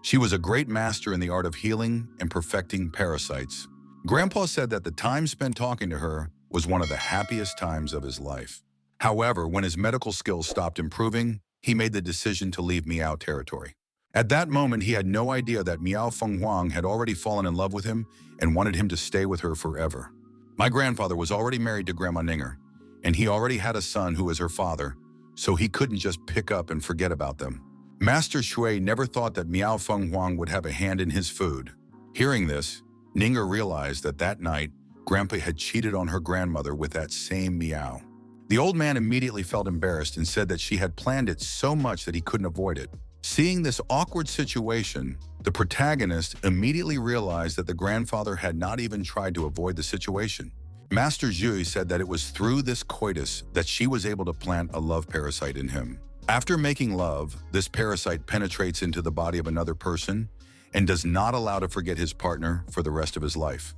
She was a great master in the art of healing and perfecting parasites. Grandpa said that the time spent talking to her was one of the happiest times of his life. However, when his medical skills stopped improving, he made the decision to leave Miao territory. At that moment, he had no idea that Miao Fenghuang had already fallen in love with him and wanted him to stay with her forever. My grandfather was already married to Grandma Ninger, and he already had a son who was her father, so he couldn't just pick up and forget about them. Master Shui never thought that Miao Fenghuang would have a hand in his food. Hearing this, Ninger realized that that night, Grandpa had cheated on her grandmother with that same Miao. The old man immediately felt embarrassed and said that she had planned it so much that he couldn't avoid it. Seeing this awkward situation, the protagonist immediately realized that the grandfather had not even tried to avoid the situation. Master Zhu said that it was through this coitus that she was able to plant a love parasite in him. After making love, this parasite penetrates into the body of another person and does not allow to forget his partner for the rest of his life.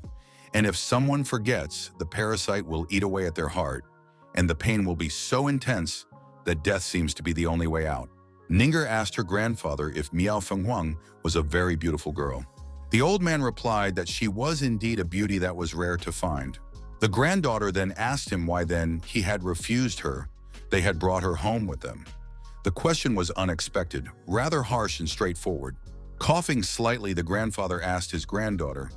And if someone forgets, the parasite will eat away at their heart, and the pain will be so intense that death seems to be the only way out. Ninger asked her grandfather if Miao Fenghuang was a very beautiful girl. The old man replied that she was indeed a beauty that was rare to find. The granddaughter then asked him why then he had refused her. They had brought her home with them. The question was unexpected, rather harsh and straightforward. Coughing slightly, the grandfather asked his granddaughter,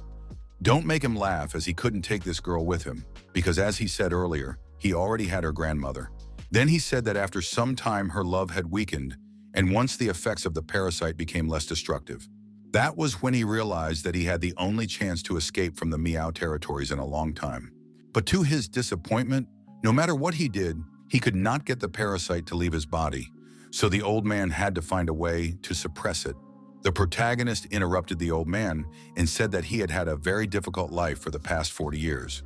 "Don't make him laugh, as he couldn't take this girl with him, because as he said earlier, he already had her grandmother." Then he said that after some time her love had weakened, and once the effects of the parasite became less destructive. That was when he realized that he had the only chance to escape from the Miao territories in a long time. But to his disappointment, no matter what he did, he could not get the parasite to leave his body, so the old man had to find a way to suppress it. The protagonist interrupted the old man and said that he had had a very difficult life for the past 40 years,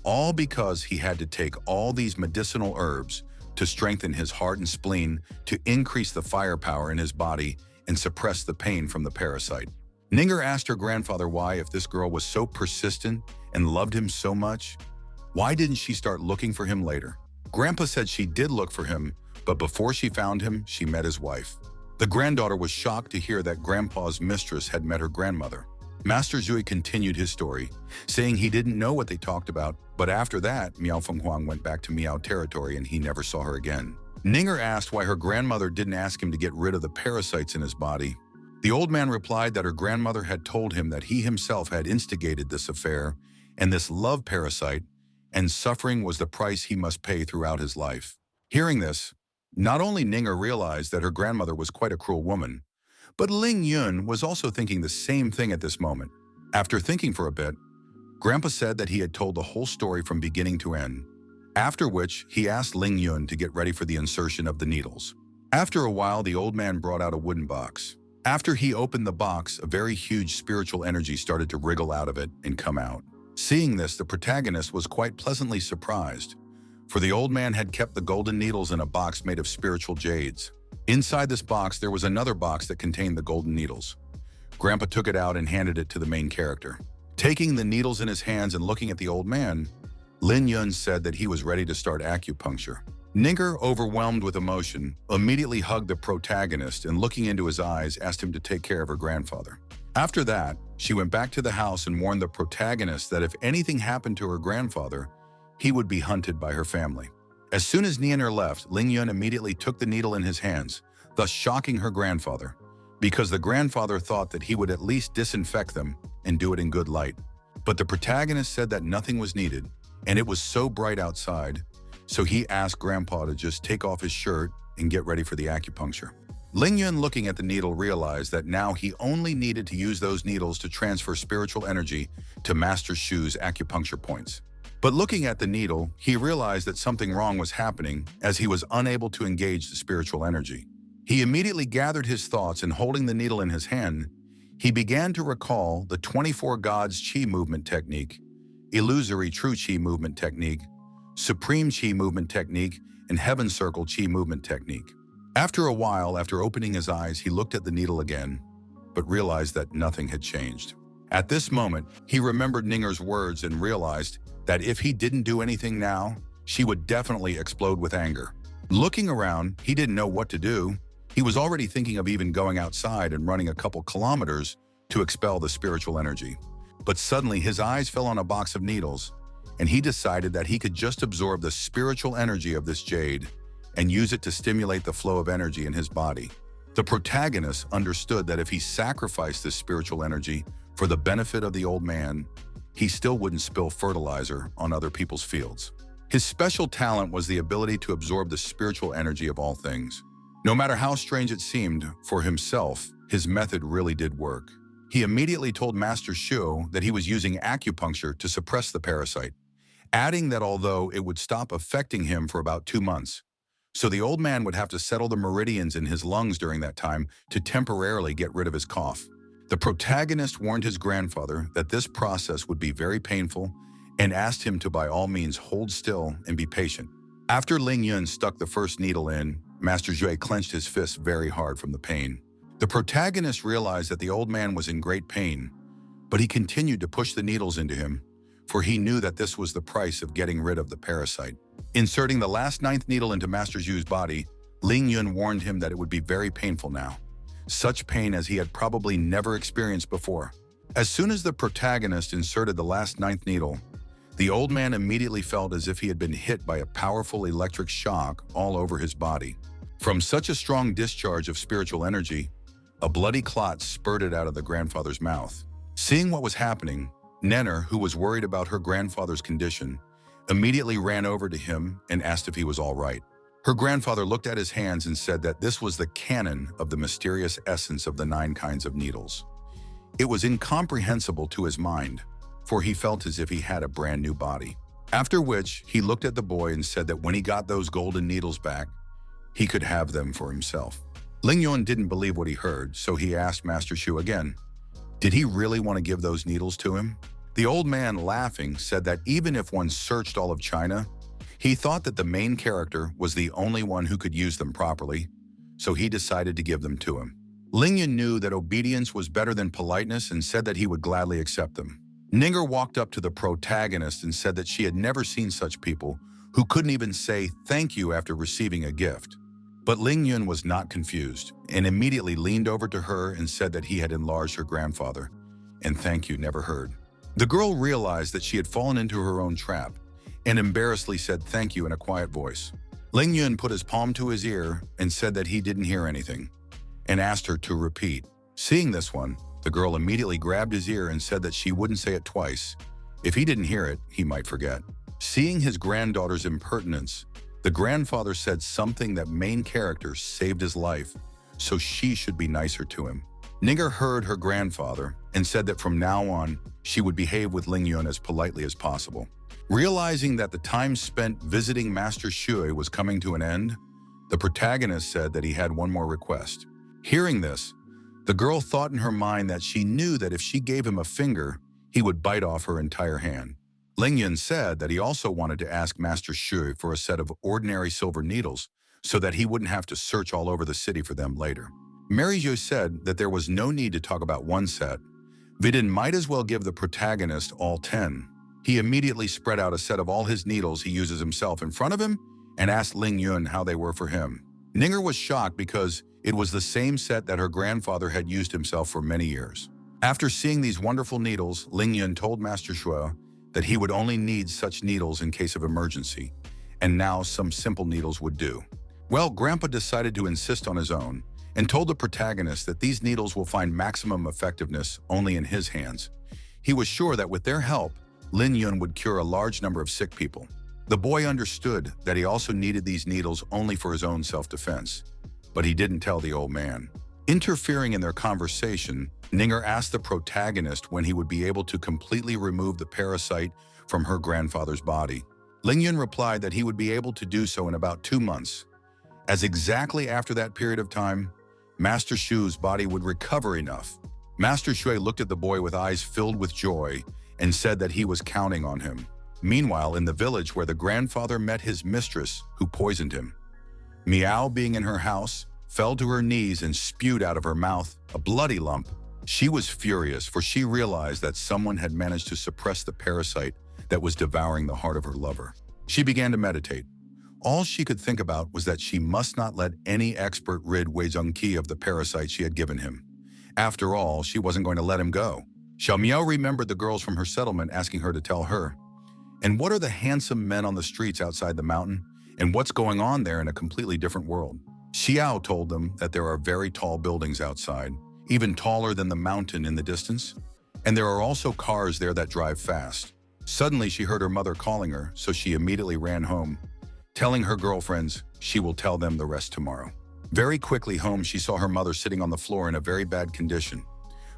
all because he had to take all these medicinal herbs to strengthen his heart and spleen, to increase the firepower in his body and suppress the pain from the parasite. Ninger asked her grandfather why, if this girl was so persistent and loved him so much, why didn't she start looking for him later? Grandpa said she did look for him, but before she found him, she met his wife. The granddaughter was shocked to hear that Grandpa's mistress had met her grandmother. Master Zhui continued his story, saying he didn't know what they talked about, but after that, Miao Fenghuang went back to Miao territory and he never saw her again. Ninger asked why her grandmother didn't ask him to get rid of the parasites in his body. The old man replied that her grandmother had told him that he himself had instigated this affair, and this love parasite, and suffering was the price he must pay throughout his life. Hearing this, not only Ninger realized that her grandmother was quite a cruel woman, but Ling Yun was also thinking the same thing at this moment. After thinking for a bit, Grandpa said that he had told the whole story from beginning to end, after which he asked Ling Yun to get ready for the insertion of the needles. After a while, the old man brought out a wooden box. After he opened the box, a very huge spiritual energy started to wriggle out of it and come out. Seeing this, the protagonist was quite pleasantly surprised, for the old man had kept the golden needles in a box made of spiritual jades. Inside this box, there was another box that contained the golden needles. Grandpa took it out and handed it to the main character. Taking the needles in his hands and looking at the old man, Lin Yun said that he was ready to start acupuncture. Ninger, overwhelmed with emotion, immediately hugged the protagonist and, looking into his eyes, asked him to take care of her grandfather. After that, she went back to the house and warned the protagonist that if anything happened to her grandfather, he would be hunted by her family. As soon as Nianer left, Ling Yun immediately took the needle in his hands, thus shocking her grandfather, because the grandfather thought that he would at least disinfect them and do it in good light. But the protagonist said that nothing was needed, and it was so bright outside, so he asked Grandpa to just take off his shirt and get ready for the acupuncture. Ling Yun, looking at the needle, realized that now he only needed to use those needles to transfer spiritual energy to Master Shu's acupuncture points. But looking at the needle, he realized that something wrong was happening, as he was unable to engage the spiritual energy. He immediately gathered his thoughts, and holding the needle in his hand, he began to recall the 24 Gods Qi movement technique, illusory true Qi movement technique, supreme Qi movement technique, and heaven circle Qi movement technique. After a while, after opening his eyes, he looked at the needle again, but realized that nothing had changed. At this moment, he remembered Ninger's words and realized that if he didn't do anything now, she would definitely explode with anger. Looking around, he didn't know what to do. He was already thinking of even going outside and running a couple kilometers to expel the spiritual energy. But suddenly his eyes fell on a box of needles, and he decided that he could just absorb the spiritual energy of this jade and use it to stimulate the flow of energy in his body. The protagonist understood that if he sacrificed this spiritual energy for the benefit of the old man, he still wouldn't spill fertilizer on other people's fields. His special talent was the ability to absorb the spiritual energy of all things. No matter how strange it seemed for himself, his method really did work. He immediately told Master Shu that he was using acupuncture to suppress the parasite, adding that although it would stop affecting him for about 2 months, so the old man would have to settle the meridians in his lungs during that time to temporarily get rid of his cough. The protagonist warned his grandfather that this process would be very painful and asked him to by all means hold still and be patient. After Ling Yun stuck the first needle in, Master Jue clenched his fists very hard from the pain. The protagonist realized that the old man was in great pain, but he continued to push the needles into him, for he knew that this was the price of getting rid of the parasite. Inserting the last 9th needle into Master Zhu's body, Ling Yun warned him that it would be very painful now, such pain as he had probably never experienced before. As soon as the protagonist inserted the last 9th needle, the old man immediately felt as if he had been hit by a powerful electric shock all over his body. From such a strong discharge of spiritual energy, a bloody clot spurted out of the grandfather's mouth. Seeing what was happening, Nenner, who was worried about her grandfather's condition, immediately ran over to him and asked if he was all right. Her grandfather looked at his hands and said that this was the canon of the mysterious essence of the 9 kinds of needles. It was incomprehensible to his mind, for he felt as if he had a brand new body. After which, he looked at the boy and said that when he got those golden needles back, he could have them for himself. Ling Yun didn't believe what he heard, so he asked Master Shu again, did he really want to give those needles to him? The old man, laughing, said that even if one searched all of China, he thought that the main character was the only one who could use them properly, so he decided to give them to him. Ling Yun knew that obedience was better than politeness and said that he would gladly accept them. Ninger walked up to the protagonist and said that she had never seen such people who couldn't even say thank you after receiving a gift. But Ling Yun was not confused and immediately leaned over to her and said that he had enlarged her grandfather, and thank you never heard. The girl realized that she had fallen into her own trap and embarrassedly said thank you in a quiet voice. Ling Yun put his palm to his ear and said that he didn't hear anything and asked her to repeat. Seeing this one, the girl immediately grabbed his ear and said that she wouldn't say it twice. If he didn't hear it, he might forget. Seeing his granddaughter's impertinence, the grandfather said something that main character saved his life, so she should be nicer to him. Ninger heard her grandfather and said that from now on, she would behave with Ling Yun as politely as possible. Realizing that the time spent visiting Master Shui was coming to an end, the protagonist said that he had one more request. Hearing this, the girl thought in her mind that she knew that if she gave him a finger, he would bite off her entire hand. Ling Yun said that he also wanted to ask Master Shui for a set of ordinary silver needles so that he wouldn't have to search all over the city for them later. Mary Jo said that there was no need to talk about one set. Vidin might as well give the protagonist all 10. He immediately spread out a set of all his needles he uses himself in front of him and asked Ling Yun how they were for him. Ninger was shocked because it was the same set that her grandfather had used himself for many years. After seeing these wonderful needles, Ling Yun told Master Shui that he would only need such needles in case of emergency, and now some simple needles would do. Well, Grandpa decided to insist on his own and told the protagonist that these needles will find maximum effectiveness only in his hands. He was sure that with their help, Lin Yun would cure a large number of sick people. The boy understood that he also needed these needles only for his own self-defense, but he didn't tell the old man. Interfering in their conversation, Ninger asked the protagonist when he would be able to completely remove the parasite from her grandfather's body. Ling Yun replied that he would be able to do so in about 2 months, as exactly after that period of time, Master Shu's body would recover enough. Master Shui looked at the boy with eyes filled with joy and said that he was counting on him. Meanwhile, in the village where the grandfather met his mistress who poisoned him, Meow, being in her house, fell to her knees and spewed out of her mouth a bloody lump. She was furious, for she realized that someone had managed to suppress the parasite that was devouring the heart of her lover. She began to meditate. All she could think about was that she must not let any expert rid Wei Zhongqi of the parasite she had given him. After all, she wasn't going to let him go. Xiao Miao remembered the girls from her settlement asking her to tell her. And what are the handsome men on the streets outside the mountain? And what's going on there in a completely different world? Xiao told them that there are very tall buildings outside, even taller than the mountain in the distance. And there are also cars there that drive fast. Suddenly, she heard her mother calling her, so she immediately ran home, telling her girlfriends she will tell them the rest tomorrow. Very quickly home, she saw her mother sitting on the floor in a very bad condition,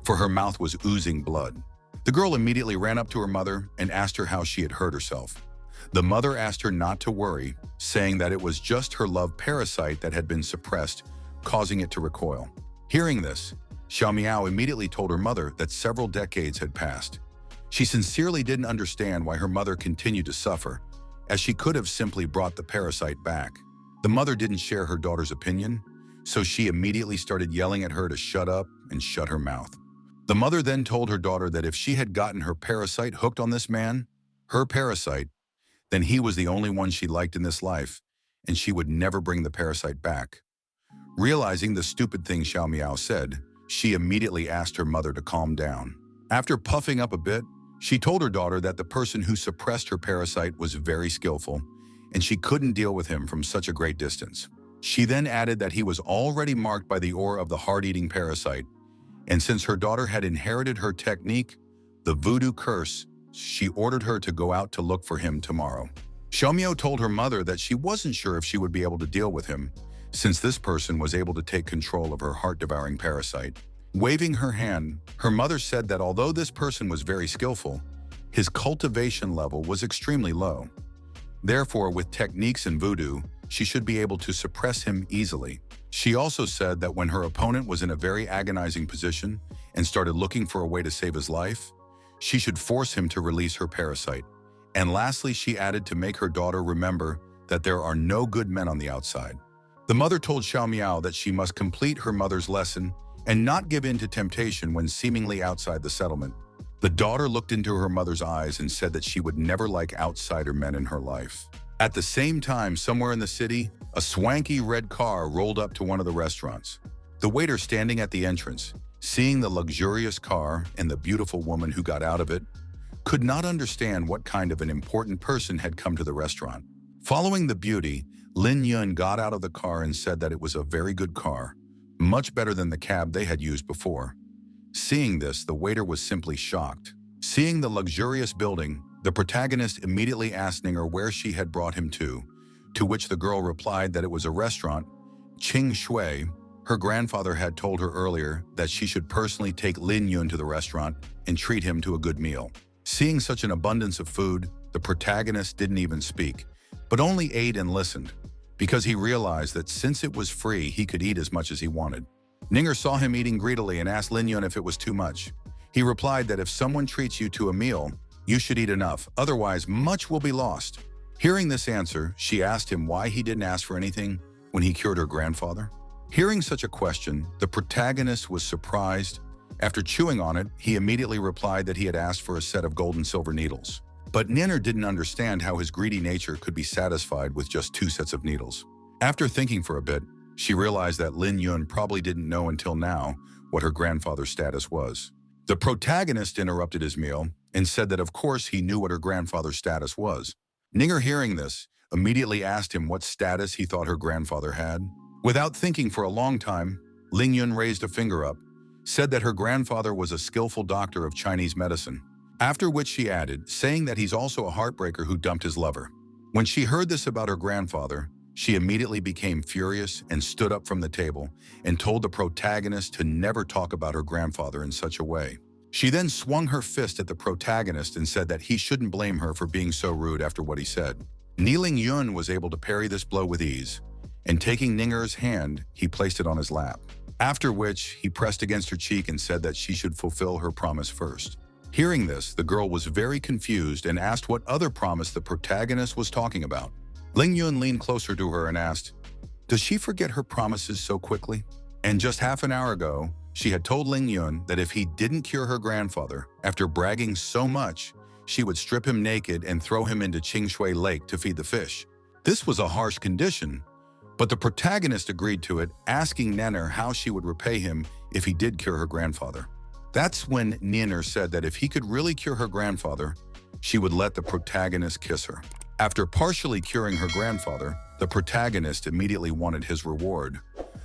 for her mouth was oozing blood. The girl immediately ran up to her mother and asked her how she had hurt herself. The mother asked her not to worry, saying that it was just her love parasite that had been suppressed, causing it to recoil. Hearing this, Xiao Miao immediately told her mother that several decades had passed. She sincerely didn't understand why her mother continued to suffer, as she could have simply brought the parasite back. The mother didn't share her daughter's opinion, so she immediately started yelling at her to shut up and shut her mouth. The mother then told her daughter that if she had gotten her parasite hooked on this man, her parasite, then he was the only one she liked in this life, and she would never bring the parasite back. Realizing the stupid thing Xiao Miao said, she immediately asked her mother to calm down. After puffing up a bit, she told her daughter that the person who suppressed her parasite was very skillful, and she couldn't deal with him from such a great distance. She then added that he was already marked by the ore of the heart-eating parasite, and since her daughter had inherited her technique, the voodoo curse, she ordered her to go out to look for him tomorrow. Xiaomiao told her mother that she wasn't sure if she would be able to deal with him, since this person was able to take control of her heart-devouring parasite. Waving her hand, her mother said that although this person was very skillful, his cultivation level was extremely low. Therefore, with techniques in voodoo, she should be able to suppress him easily. She also said that when her opponent was in a very agonizing position and started looking for a way to save his life, she should force him to release her parasite. And lastly, she added to make her daughter remember that there are no good men on the outside. The mother told Xiao Miao that she must complete her mother's lesson and not give in to temptation when seemingly outside the settlement. The daughter looked into her mother's eyes and said that she would never like outsider men in her life. At the same time, somewhere in the city, a swanky red car rolled up to one of the restaurants. The waiter standing at the entrance, seeing the luxurious car and the beautiful woman who got out of it, could not understand what kind of an important person had come to the restaurant. Following the beauty, Ling Yun got out of the car and said that it was a very good car, much better than the cab they had used before. Seeing this, the waiter was simply shocked. Seeing the luxurious building, the protagonist immediately asked Ninger where she had brought him to which the girl replied that it was a restaurant. Qing Shui, her grandfather, had told her earlier that she should personally take Ling Yun to the restaurant and treat him to a good meal. Seeing such an abundance of food, the protagonist didn't even speak, but only ate and listened, because he realized that since it was free, he could eat as much as he wanted. Ninger saw him eating greedily and asked Ling Yun if it was too much. He replied that if someone treats you to a meal, you should eat enough, otherwise much will be lost. Hearing this answer, she asked him why he didn't ask for anything when he cured her grandfather. Hearing such a question, the protagonist was surprised. After chewing on it, he immediately replied that he had asked for a set of gold and silver needles. But Ninger didn't understand how his greedy nature could be satisfied with just 2 sets of needles. After thinking for a bit, she realized that Ling Yun probably didn't know until now what her grandfather's status was. The protagonist interrupted his meal and said that of course he knew what her grandfather's status was. Ninger, hearing this, immediately asked him what status he thought her grandfather had. Without thinking for a long time, Ling Yun raised a finger up, said that her grandfather was a skillful doctor of Chinese medicine, after which she added, saying that he's also a heartbreaker who dumped his lover. When she heard this about her grandfather, she immediately became furious and stood up from the table and told the protagonist to never talk about her grandfather in such a way. She then swung her fist at the protagonist and said that he shouldn't blame her for being so rude after what he said. Ling Yun was able to parry this blow with ease, and taking Ninger's hand, he placed it on his lap. After which, he pressed against her cheek and said that she should fulfill her promise first. Hearing this, the girl was very confused and asked what other promise the protagonist was talking about. Ling Yun leaned closer to her and asked, Does she forget her promises so quickly? And just half an hour ago, she had told Ling Yun that if he didn't cure her grandfather, after bragging so much, she would strip him naked and throw him into Qingshui Lake to feed the fish. This was a harsh condition, but the protagonist agreed to it, asking Nenner how she would repay him if he did cure her grandfather. That's when Nenner said that if he could really cure her grandfather, she would let the protagonist kiss her. After partially curing her grandfather, the protagonist immediately wanted his reward,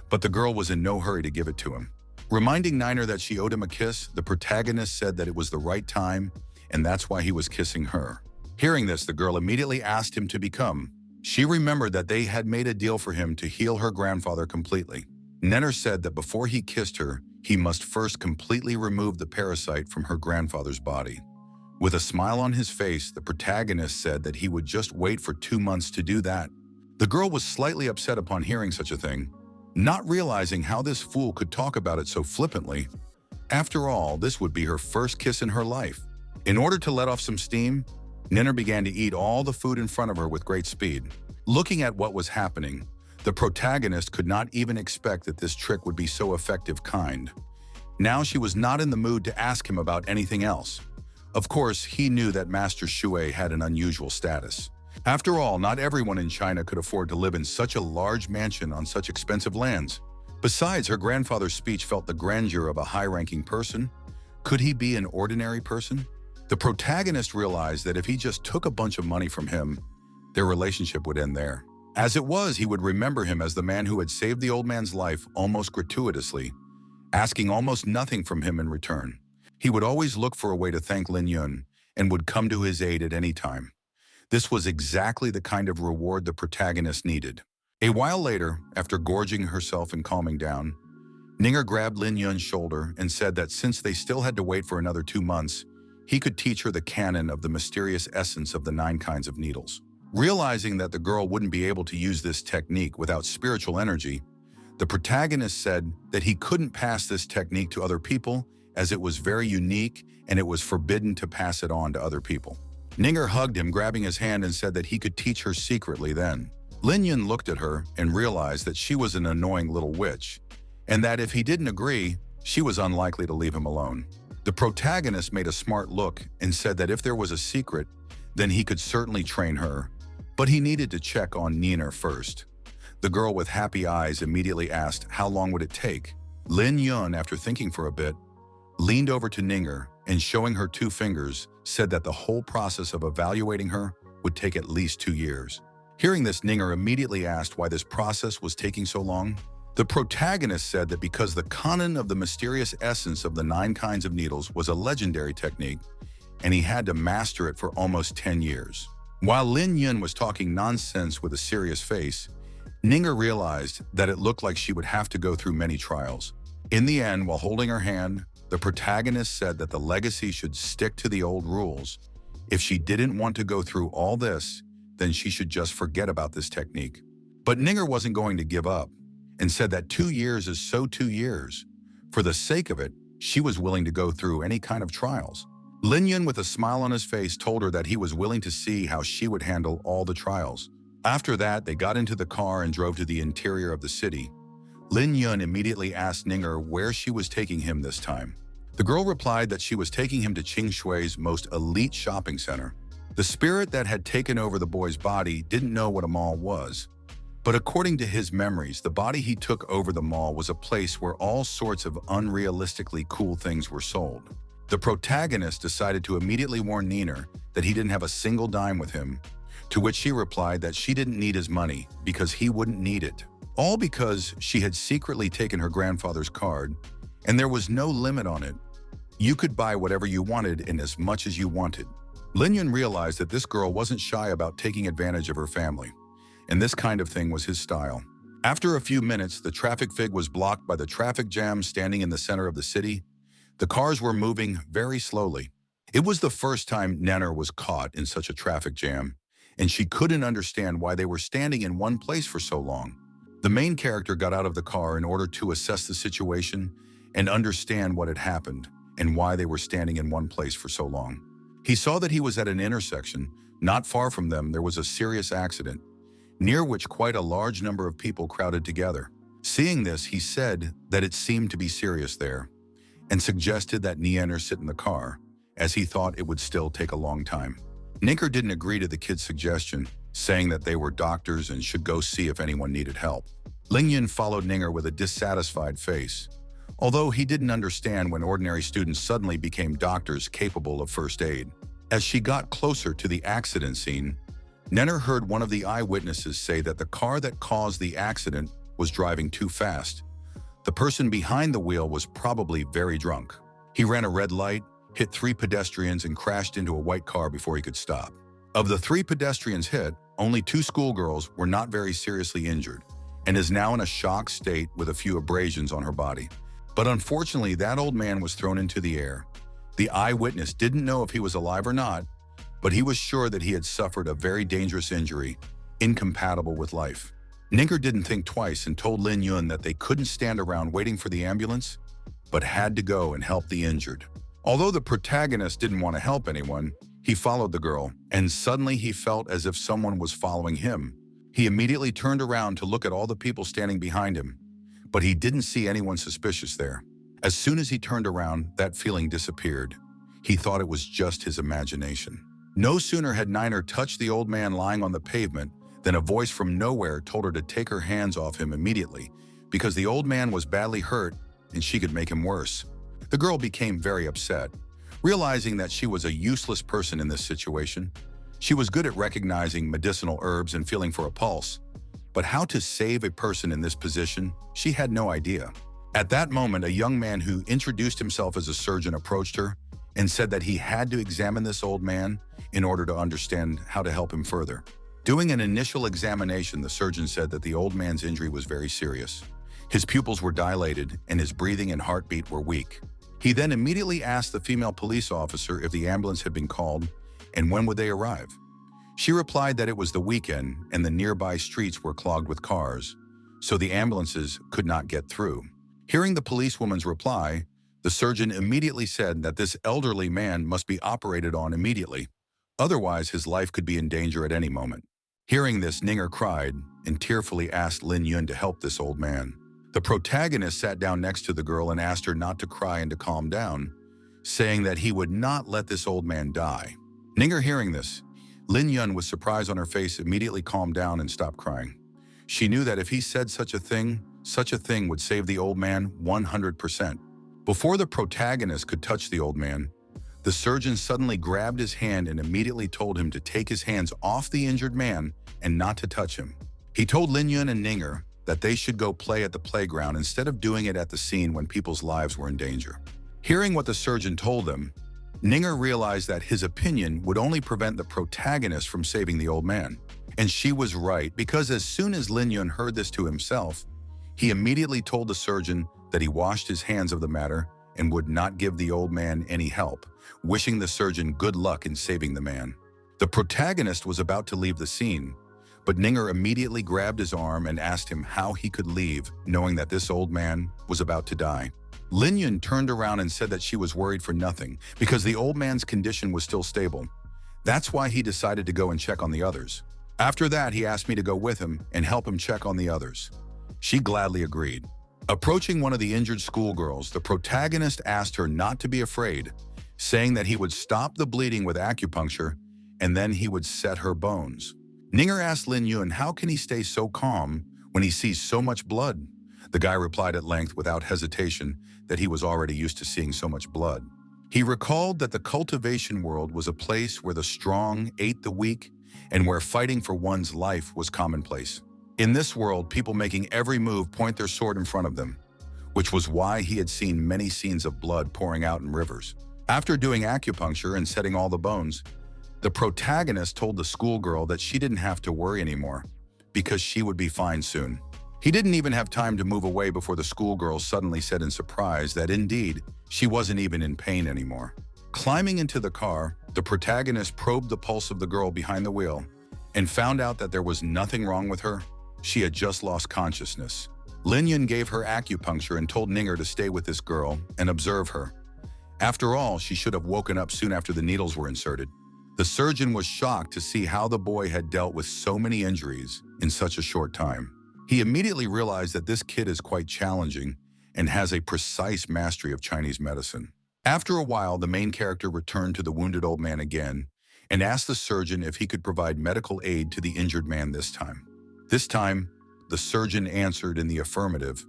but the girl was in no hurry to give it to him. Reminding Niner that she owed him a kiss, the protagonist said that it was the right time, and that's why he was kissing her. Hearing this, the girl immediately asked him to become. She remembered that they had made a deal for him to heal her grandfather completely. Nenner said that before he kissed her, he must first completely remove the parasite from her grandfather's body. With a smile on his face, the protagonist said that he would just wait for 2 months to do that. The girl was slightly upset upon hearing such a thing, not realizing how this fool could talk about it so flippantly. After all, this would be her first kiss in her life. In order to let off some steam, Nenner began to eat all the food in front of her with great speed. Looking at what was happening, the protagonist could not even expect that this trick would be so effective. Now she was not in the mood to ask him about anything else. Of course, he knew that Master Shui had an unusual status. After all, not everyone in China could afford to live in such a large mansion on such expensive lands. Besides, her grandfather's speech felt the grandeur of a high-ranking person. Could he be an ordinary person? The protagonist realized that if he just took a bunch of money from him, their relationship would end there. As it was, he would remember him as the man who had saved the old man's life almost gratuitously, asking almost nothing from him in return. He would always look for a way to thank Ling Yun and would come to his aid at any time. This was exactly the kind of reward the protagonist needed. A while later, after gorging herself and calming down, Ninger grabbed Ling Yun's shoulder and said that since they still had to wait for another 2 months, he could teach her the canon of the mysterious essence of the 9 kinds of needles. Realizing that the girl wouldn't be able to use this technique without spiritual energy, the protagonist said that he couldn't pass this technique to other people as it was very unique and it was forbidden to pass it on to other people. Ninger hugged him, grabbing his hand, and said that he could teach her secretly then. Lin Yun looked at her and realized that she was an annoying little witch, and that if he didn't agree, she was unlikely to leave him alone. The protagonist made a smart look and said that if there was a secret, then he could certainly train her, but he needed to check on Nina first. The girl with happy eyes immediately asked how long would it take. Lin Yun, after thinking for a bit, leaned over to Ninger and showing her 2 fingers, said that the whole process of evaluating her would take at least 2 years. Hearing this, Ninger immediately asked why this process was taking so long. The protagonist said that because the canon of the mysterious essence of the 9 kinds of needles was a legendary technique, and he had to master it for almost 10 years. While Lin Yun was talking nonsense with a serious face, Ninger realized that it looked like she would have to go through many trials. In the end, while holding her hand, the protagonist said that the legacy should stick to the old rules. If she didn't want to go through all this, then she should just forget about this technique. But Ninger wasn't going to give up and said that 2 years is so 2 years. For the sake of it, she was willing to go through any kind of trials. Lin Yun, with a smile on his face, told her that he was willing to see how she would handle all the trials. After that, they got into the car and drove to the interior of the city. Lin Yun immediately asked Ninger where she was taking him this time. The girl replied that she was taking him to Qingshui's most elite shopping center. The spirit that had taken over the boy's body didn't know what a mall was. But according to his memories, the body he took over the mall was a place where all sorts of unrealistically cool things were sold. The protagonist decided to immediately warn Nina that he didn't have a single dime with him, to which she replied that she didn't need his money because he wouldn't need it. All because she had secretly taken her grandfather's card, and there was no limit on it. You could buy whatever you wanted and as much as you wanted. Lin Yun realized that this girl wasn't shy about taking advantage of her family, and this kind of thing was his style. After a few minutes, the traffic fig was blocked by the traffic jam standing in the center of the city. The cars were moving very slowly. It was the first time Nenner was caught in such a traffic jam, and she couldn't understand why they were standing in one place for so long. The main character got out of the car in order to assess the situation and understand what had happened and why they were standing in one place for so long. He saw that he was at an intersection. Not far from them, there was a serious accident. near which quite a large number of people crowded together. Seeing this, he said that it seemed to be serious there, and suggested that Nienner sit in the car, as he thought it would still take a long time. Ninger didn't agree to the kid's suggestion, saying that they were doctors and should go see if anyone needed help. Ling Yun followed Ninger with a dissatisfied face, although he didn't understand when ordinary students suddenly became doctors capable of first aid. As she got closer to the accident scene, Nenner heard one of the eyewitnesses say that the car that caused the accident was driving too fast. The person behind the wheel was probably very drunk. He ran a red light, hit 3 pedestrians, and crashed into a white car before he could stop. Of the 3 pedestrians hit, only 2 schoolgirls were not very seriously injured, and is now in a shocked state with a few abrasions on her body. But unfortunately, that old man was thrown into the air. The eyewitness didn't know if he was alive or not, but he was sure that he had suffered a very dangerous injury, incompatible with life. Ninger didn't think twice and told Lin Yun that they couldn't stand around waiting for the ambulance, but had to go and help the injured. Although the protagonist didn't want to help anyone, he followed the girl, and suddenly he felt as if someone was following him. He immediately turned around to look at all the people standing behind him, but he didn't see anyone suspicious there. As soon as he turned around, that feeling disappeared. He thought it was just his imagination. No sooner had Niner touched the old man lying on the pavement than a voice from nowhere told her to take her hands off him immediately, because the old man was badly hurt and she could make him worse. The girl became very upset, realizing that she was a useless person in this situation. She was good at recognizing medicinal herbs and feeling for a pulse, but how to save a person in this position, she had no idea. At that moment, a young man who introduced himself as a surgeon approached her and said that he had to examine this old man in order to understand how to help him further. Doing an initial examination, the surgeon said that the old man's injury was very serious. His pupils were dilated and his breathing and heartbeat were weak. He then immediately asked the female police officer if the ambulance had been called and when would they arrive. She replied that it was the weekend and the nearby streets were clogged with cars, so the ambulances could not get through. Hearing the policewoman's reply, the surgeon immediately said that this elderly man must be operated on immediately, otherwise his life could be in danger at any moment. Hearing this, Ninger cried and tearfully asked Lin Yun to help this old man. The protagonist sat down next to the girl and asked her not to cry and to calm down, saying that he would not let this old man die. Ninger hearing this, Lin Yun, with surprise on her face, immediately calmed down and stopped crying. She knew that if he said such a thing would save the old man 100%. Before the protagonist could touch the old man, the surgeon suddenly grabbed his hand and immediately told him to take his hands off the injured man and not to touch him. He told Lin Yun and Ninger that they should go play at the playground instead of doing it at the scene when people's lives were in danger. Hearing what the surgeon told them, Ninger realized that his opinion would only prevent the protagonist from saving the old man. And she was right, because as soon as Lin Yun heard this to himself, he immediately told the surgeon that he washed his hands of the matter and would not give the old man any help, wishing the surgeon good luck in saving the man. The protagonist was about to leave the scene, but Ninger immediately grabbed his arm and asked him how he could leave, knowing that this old man was about to die. Lin Yun turned around and said that she was worried for nothing, because the old man's condition was still stable. That's why he decided to go and check on the others. After that, he asked me to go with him and help him check on the others. She gladly agreed. Approaching one of the injured schoolgirls, the protagonist asked her not to be afraid, saying that he would stop the bleeding with acupuncture and then he would set her bones. Ninger asked Lin Yun how can he stay so calm when he sees so much blood. The guy replied at length without hesitation that he was already used to seeing so much blood. He recalled that the cultivation world was a place where the strong ate the weak and where fighting for one's life was commonplace. In this world, people making every move point their sword in front of them, which was why he had seen many scenes of blood pouring out in rivers. After doing acupuncture and setting all the bones, the protagonist told the schoolgirl that she didn't have to worry anymore because she would be fine soon. He didn't even have time to move away before the schoolgirl suddenly said in surprise that indeed, she wasn't even in pain anymore. Climbing into the car, the protagonist probed the pulse of the girl behind the wheel and found out that there was nothing wrong with her. She had just lost consciousness. Lin Yun gave her acupuncture and told Ninger to stay with this girl and observe her. After all, she should have woken up soon after the needles were inserted. The surgeon was shocked to see how the boy had dealt with so many injuries in such a short time. He immediately realized that this kid is quite challenging and has a precise mastery of Chinese medicine. After a while, the main character returned to the wounded old man again and asked the surgeon if he could provide medical aid to the injured man this time. This time, the surgeon answered in the affirmative,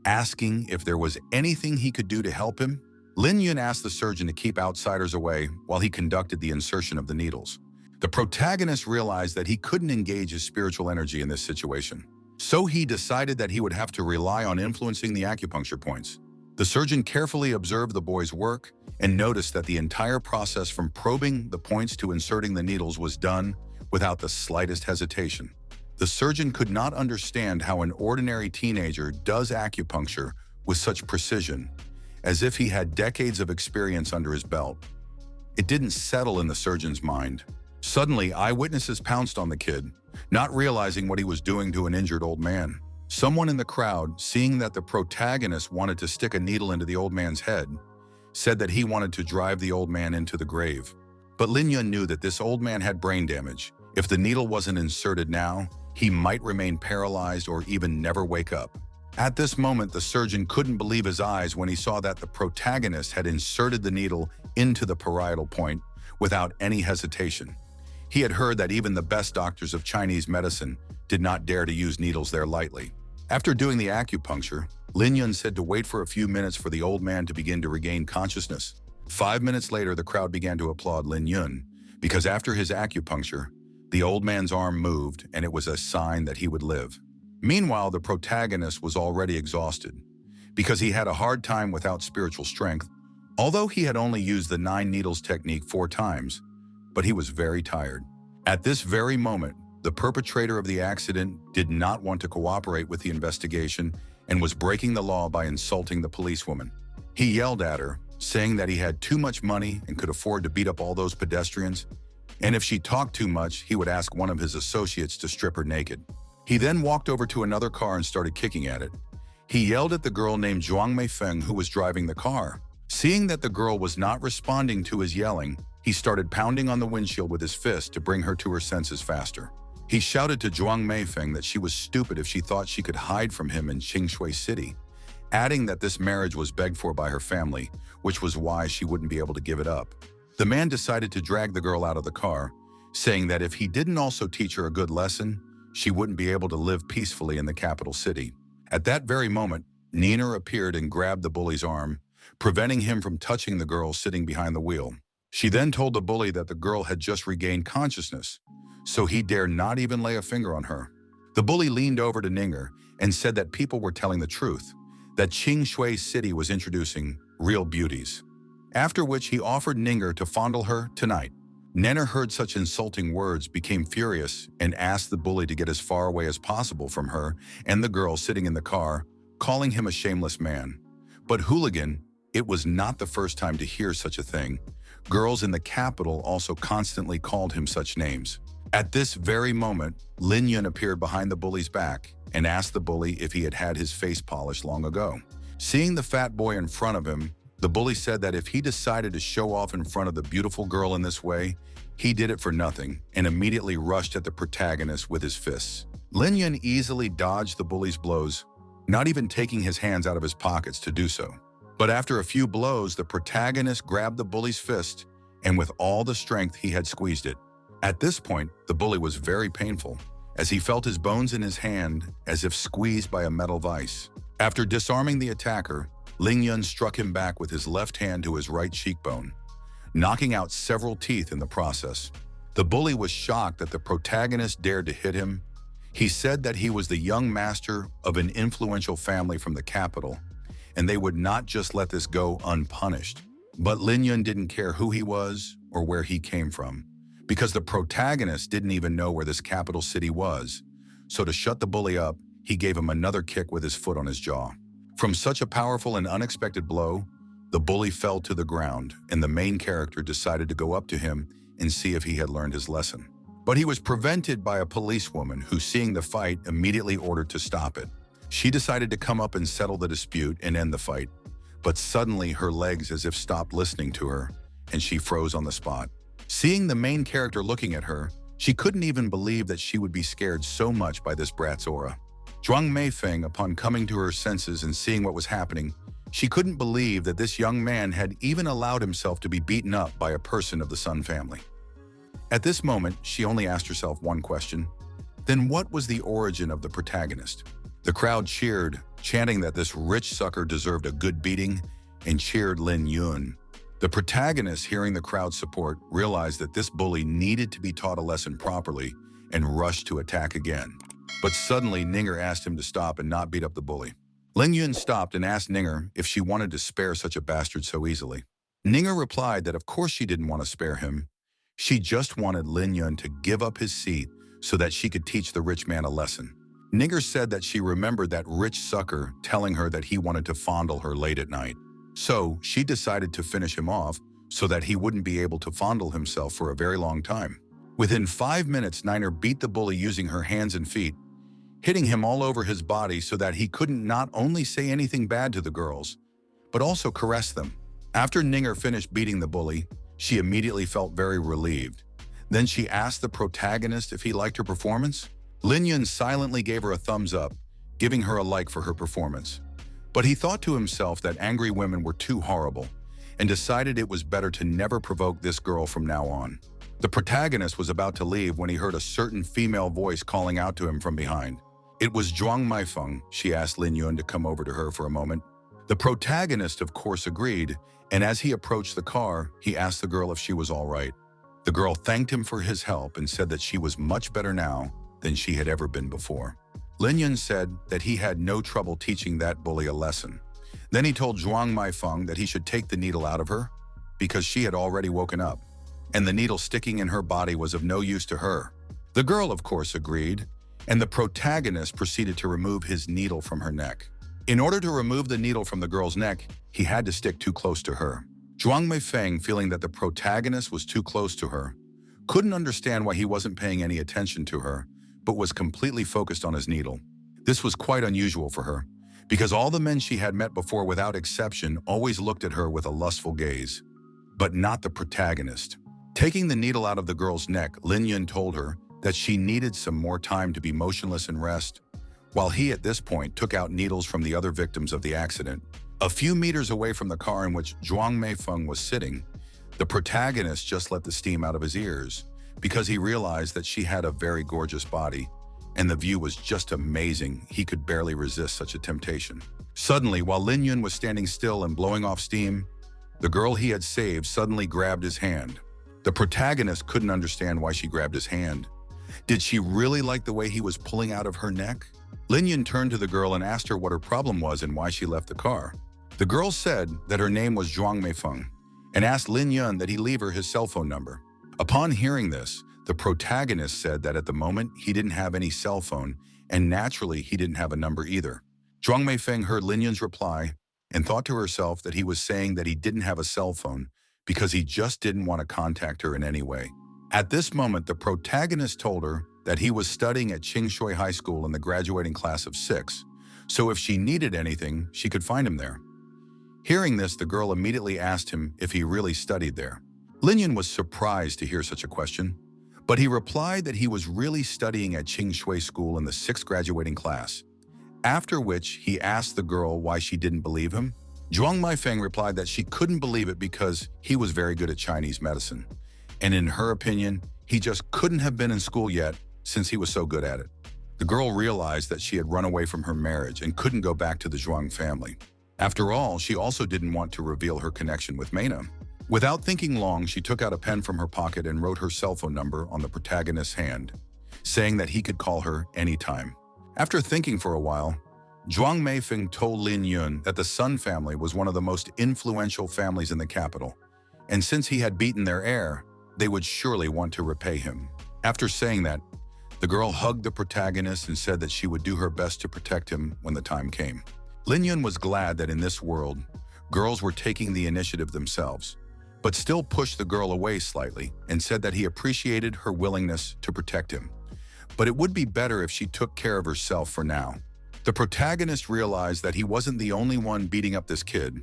asking if there was anything he could do to help him. Lin Yun asked the surgeon to keep outsiders away while he conducted the insertion of the needles. The protagonist realized that he couldn't engage his spiritual energy in this situation, so he decided that he would have to rely on influencing the acupuncture points. The surgeon carefully observed the boy's work and noticed that the entire process from probing the points to inserting the needles was done without the slightest hesitation. The surgeon could not understand how an ordinary teenager does acupuncture with such precision, as if he had decades of experience under his belt. It didn't settle in the surgeon's mind. Suddenly, eyewitnesses pounced on the kid, not realizing what he was doing to an injured old man. Someone in the crowd, seeing that the protagonist wanted to stick a needle into the old man's head, said that he wanted to drive the old man into the grave. But Lin Yun knew that this old man had brain damage. If the needle wasn't inserted now, he might remain paralyzed or even never wake up. At this moment, the surgeon couldn't believe his eyes when he saw that the protagonist had inserted the needle into the parietal point without any hesitation. He had heard that even the best doctors of Chinese medicine did not dare to use needles there lightly. After doing the acupuncture, Lin Yun said to wait for a few minutes for the old man to begin to regain consciousness. 5 minutes later, the crowd began to applaud Lin Yun because after his acupuncture, the old man's arm moved and it was a sign that he would live. Meanwhile, the protagonist was already exhausted because he had a hard time without spiritual strength, although he had only used the 9 needles technique 4 times, but he was very tired. At this very moment, the perpetrator of the accident did not want to cooperate with the investigation and was breaking the law by insulting the policewoman. He yelled at her, saying that he had too much money and could afford to beat up all those pedestrians, and if she talked too much, he would ask one of his associates to strip her naked. He then walked over to another car and started kicking at it. He yelled at the girl named Zhuang Meifeng who was driving the car. Seeing that the girl was not responding to his yelling, he started pounding on the windshield with his fist to bring her to her senses faster. He shouted to Zhuang Meifeng that she was stupid if she thought she could hide from him in Qingshui City, adding that this marriage was begged for by her family, which was why she wouldn't be able to give it up. The man decided to drag the girl out of the car, saying that if he didn't also teach her a good lesson, she wouldn't be able to live peacefully in the capital city. At that very moment, Nina appeared and grabbed the bully's arm, preventing him from touching the girl sitting behind the wheel. She then told the bully that the girl had just regained consciousness, so he dared not even lay a finger on her. The bully leaned over to Ninger and said that people were telling the truth, that Qingshui City was introducing real beauties. After which he offered Ninger to fondle her tonight. Nenner heard such insulting words, became furious, and asked the bully to get as far away as possible from her and the girl sitting in the car, calling him a shameless man. But hooligan, it was not the first time to hear such a thing. Girls in the capital also constantly called him such names. At this very moment, Lin Yun appeared behind the bully's back and asked the bully if he had had his face polished long ago. Seeing the fat boy in front of him, the bully said that if he decided to show off in front of the beautiful girl in this way, he did it for nothing and immediately rushed at the protagonist with his fists. Lin Yun easily dodged the bully's blows, not even taking his hands out of his pockets to do so. But after a few blows, the protagonist grabbed the bully's fist, and with all the strength he had squeezed it. At this point, the bully was very painful, as he felt his bones in his hand as if squeezed by a metal vise. After disarming the attacker, Ling Yun struck him back with his left hand to his right cheekbone, knocking out several teeth in the process. The bully was shocked that the protagonist dared to hit him. He said that he was the young master of an influential family from the capital, and they would not just let this go unpunished. But Lin Yun didn't care who he was or where he came from, because the protagonist didn't even know where this capital city was. So to shut the bully up, he gave him another kick with his foot on his jaw. From such a powerful and unexpected blow, the bully fell to the ground, and the main character decided to go up to him and see if he had learned his lesson. But he was prevented by a policewoman who, seeing the fight, immediately ordered to stop it. She decided to come up and settle the dispute and end the fight, but suddenly her legs as if stopped listening to her, and she froze on the spot. Seeing the main character looking at her, she couldn't even believe that she would be scared so much by this brat's aura. Zhuang Meifeng, upon coming to her senses and seeing what was happening, she couldn't believe that this young man had even allowed himself to be beaten up by a person of the Sun family. At this moment, she only asked herself one question. Then what was the origin of the protagonist? The crowd cheered, chanting that this rich sucker deserved a good beating, and cheered Ling Yun. The protagonist, hearing the crowd's support, realized that this bully needed to be taught a lesson properly and rushed to attack again. But suddenly, Ninger asked him to stop and not beat up the bully. Ling Yun stopped and asked Ninger if she wanted to spare such a bastard so easily. Ninger replied that of course she didn't want to spare him. She just wanted Ling Yun to give up his seat so that she could teach the rich man a lesson. Ninger said that she remembered that rich sucker telling her that he wanted to fondle her late at night. So she decided to finish him off so that he wouldn't be able to fondle himself for a very long time. Within 5 minutes, Niner beat the bully using her hands and feet, hitting him all over his body so that he couldn't not only say anything bad to the girls, but also caress them. After Ninger finished beating the bully, she immediately felt very relieved. Then she asked the protagonist if he liked her performance. Lin Yun silently gave her a thumbs up, giving her a like for her performance. But he thought to himself that angry women were too horrible and decided it was better to never provoke this girl from now on. The protagonist was about to leave when he heard a certain female voice calling out to him from behind. It was Zhuang Meifeng. She asked Lin Yun to come over to her for a moment. The protagonist, of course, agreed, and as he approached the car, he asked the girl if she was all right. The girl thanked him for his help and said that she was much better now than she had ever been before. Lin Yun said that he had no trouble teaching that bully a lesson. Then he told Zhuang Meifeng that he should take the needle out of her because she had already woken up, and the needle sticking in her body was of no use to her. The girl, of course, agreed, and the protagonist proceeded to remove his needle from her neck. In order to remove the needle from the girl's neck, he had to stick too close to her. Zhuang Meifeng, feeling that the protagonist was too close to her, couldn't understand why he wasn't paying any attention to her, but was completely focused on his needle. This was quite unusual for her, because all the men she had met before without exception always looked at her with a lustful gaze. But not the protagonist. Taking the needle out of the girl's neck, Lin Yun told her that she needed some more time to be motionless and rest, while he at this point took out needles from the other victims of the accident. A few meters away from the car in which Zhuang Meifeng was sitting, the protagonist just let the steam out of his ears because he realized that she had a very gorgeous body, and the view was just amazing. He could barely resist such a temptation. Suddenly, while Lin Yun was standing still and blowing off steam, the girl he had saved suddenly grabbed his hand. The protagonist couldn't understand why she grabbed his hand. Did she really like the way he was pulling out of her neck? Lin Yun turned to the girl and asked her what her problem was and why she left the car. The girl said that her name was Zhuang Meifeng and asked Lin Yun that he leave her his cell phone number. Upon hearing this, the protagonist said that at the moment he didn't have any cell phone, and naturally he didn't have a number either. Zhuang Meifeng heard Lin Yun's reply and thought to herself that he was saying that he didn't have a cell phone because he just didn't want to contact her in any way. At this moment, the protagonist told her that he was studying at Qingshui High School in the graduating class of 6, so if she needed anything, she could find him there. Hearing this, the girl immediately asked him if he really studied there. Lin Yun was surprised to hear such a question, but he replied that he was really studying at Qingshui School in the 6th graduating class, after which he asked the girl why she didn't believe him. Zhuang Meifeng replied that she couldn't believe it because he was very good at Chinese medicine, and in her opinion, he just couldn't have been in school yet since he was so good at it. The girl realized that she had run away from her marriage and couldn't go back to the Zhuang family. After all, she also didn't want to reveal her connection with Mena. Without thinking long, she took out a pen from her pocket and wrote her cell phone number on the protagonist's hand, saying that he could call her anytime. After thinking for a while, Zhuang Meifeng told Lin Yun that the Sun family was one of the most influential families in the capital, and since he had beaten their heir, they would surely want to repay him. After saying that, the girl hugged the protagonist and said that she would do her best to protect him when the time came. Lin Yun was glad that in this world, girls were taking the initiative themselves, but still pushed the girl away slightly and said that he appreciated her willingness to protect him, but it would be better if she took care of herself for now. The protagonist realized that he wasn't the only one beating up this kid,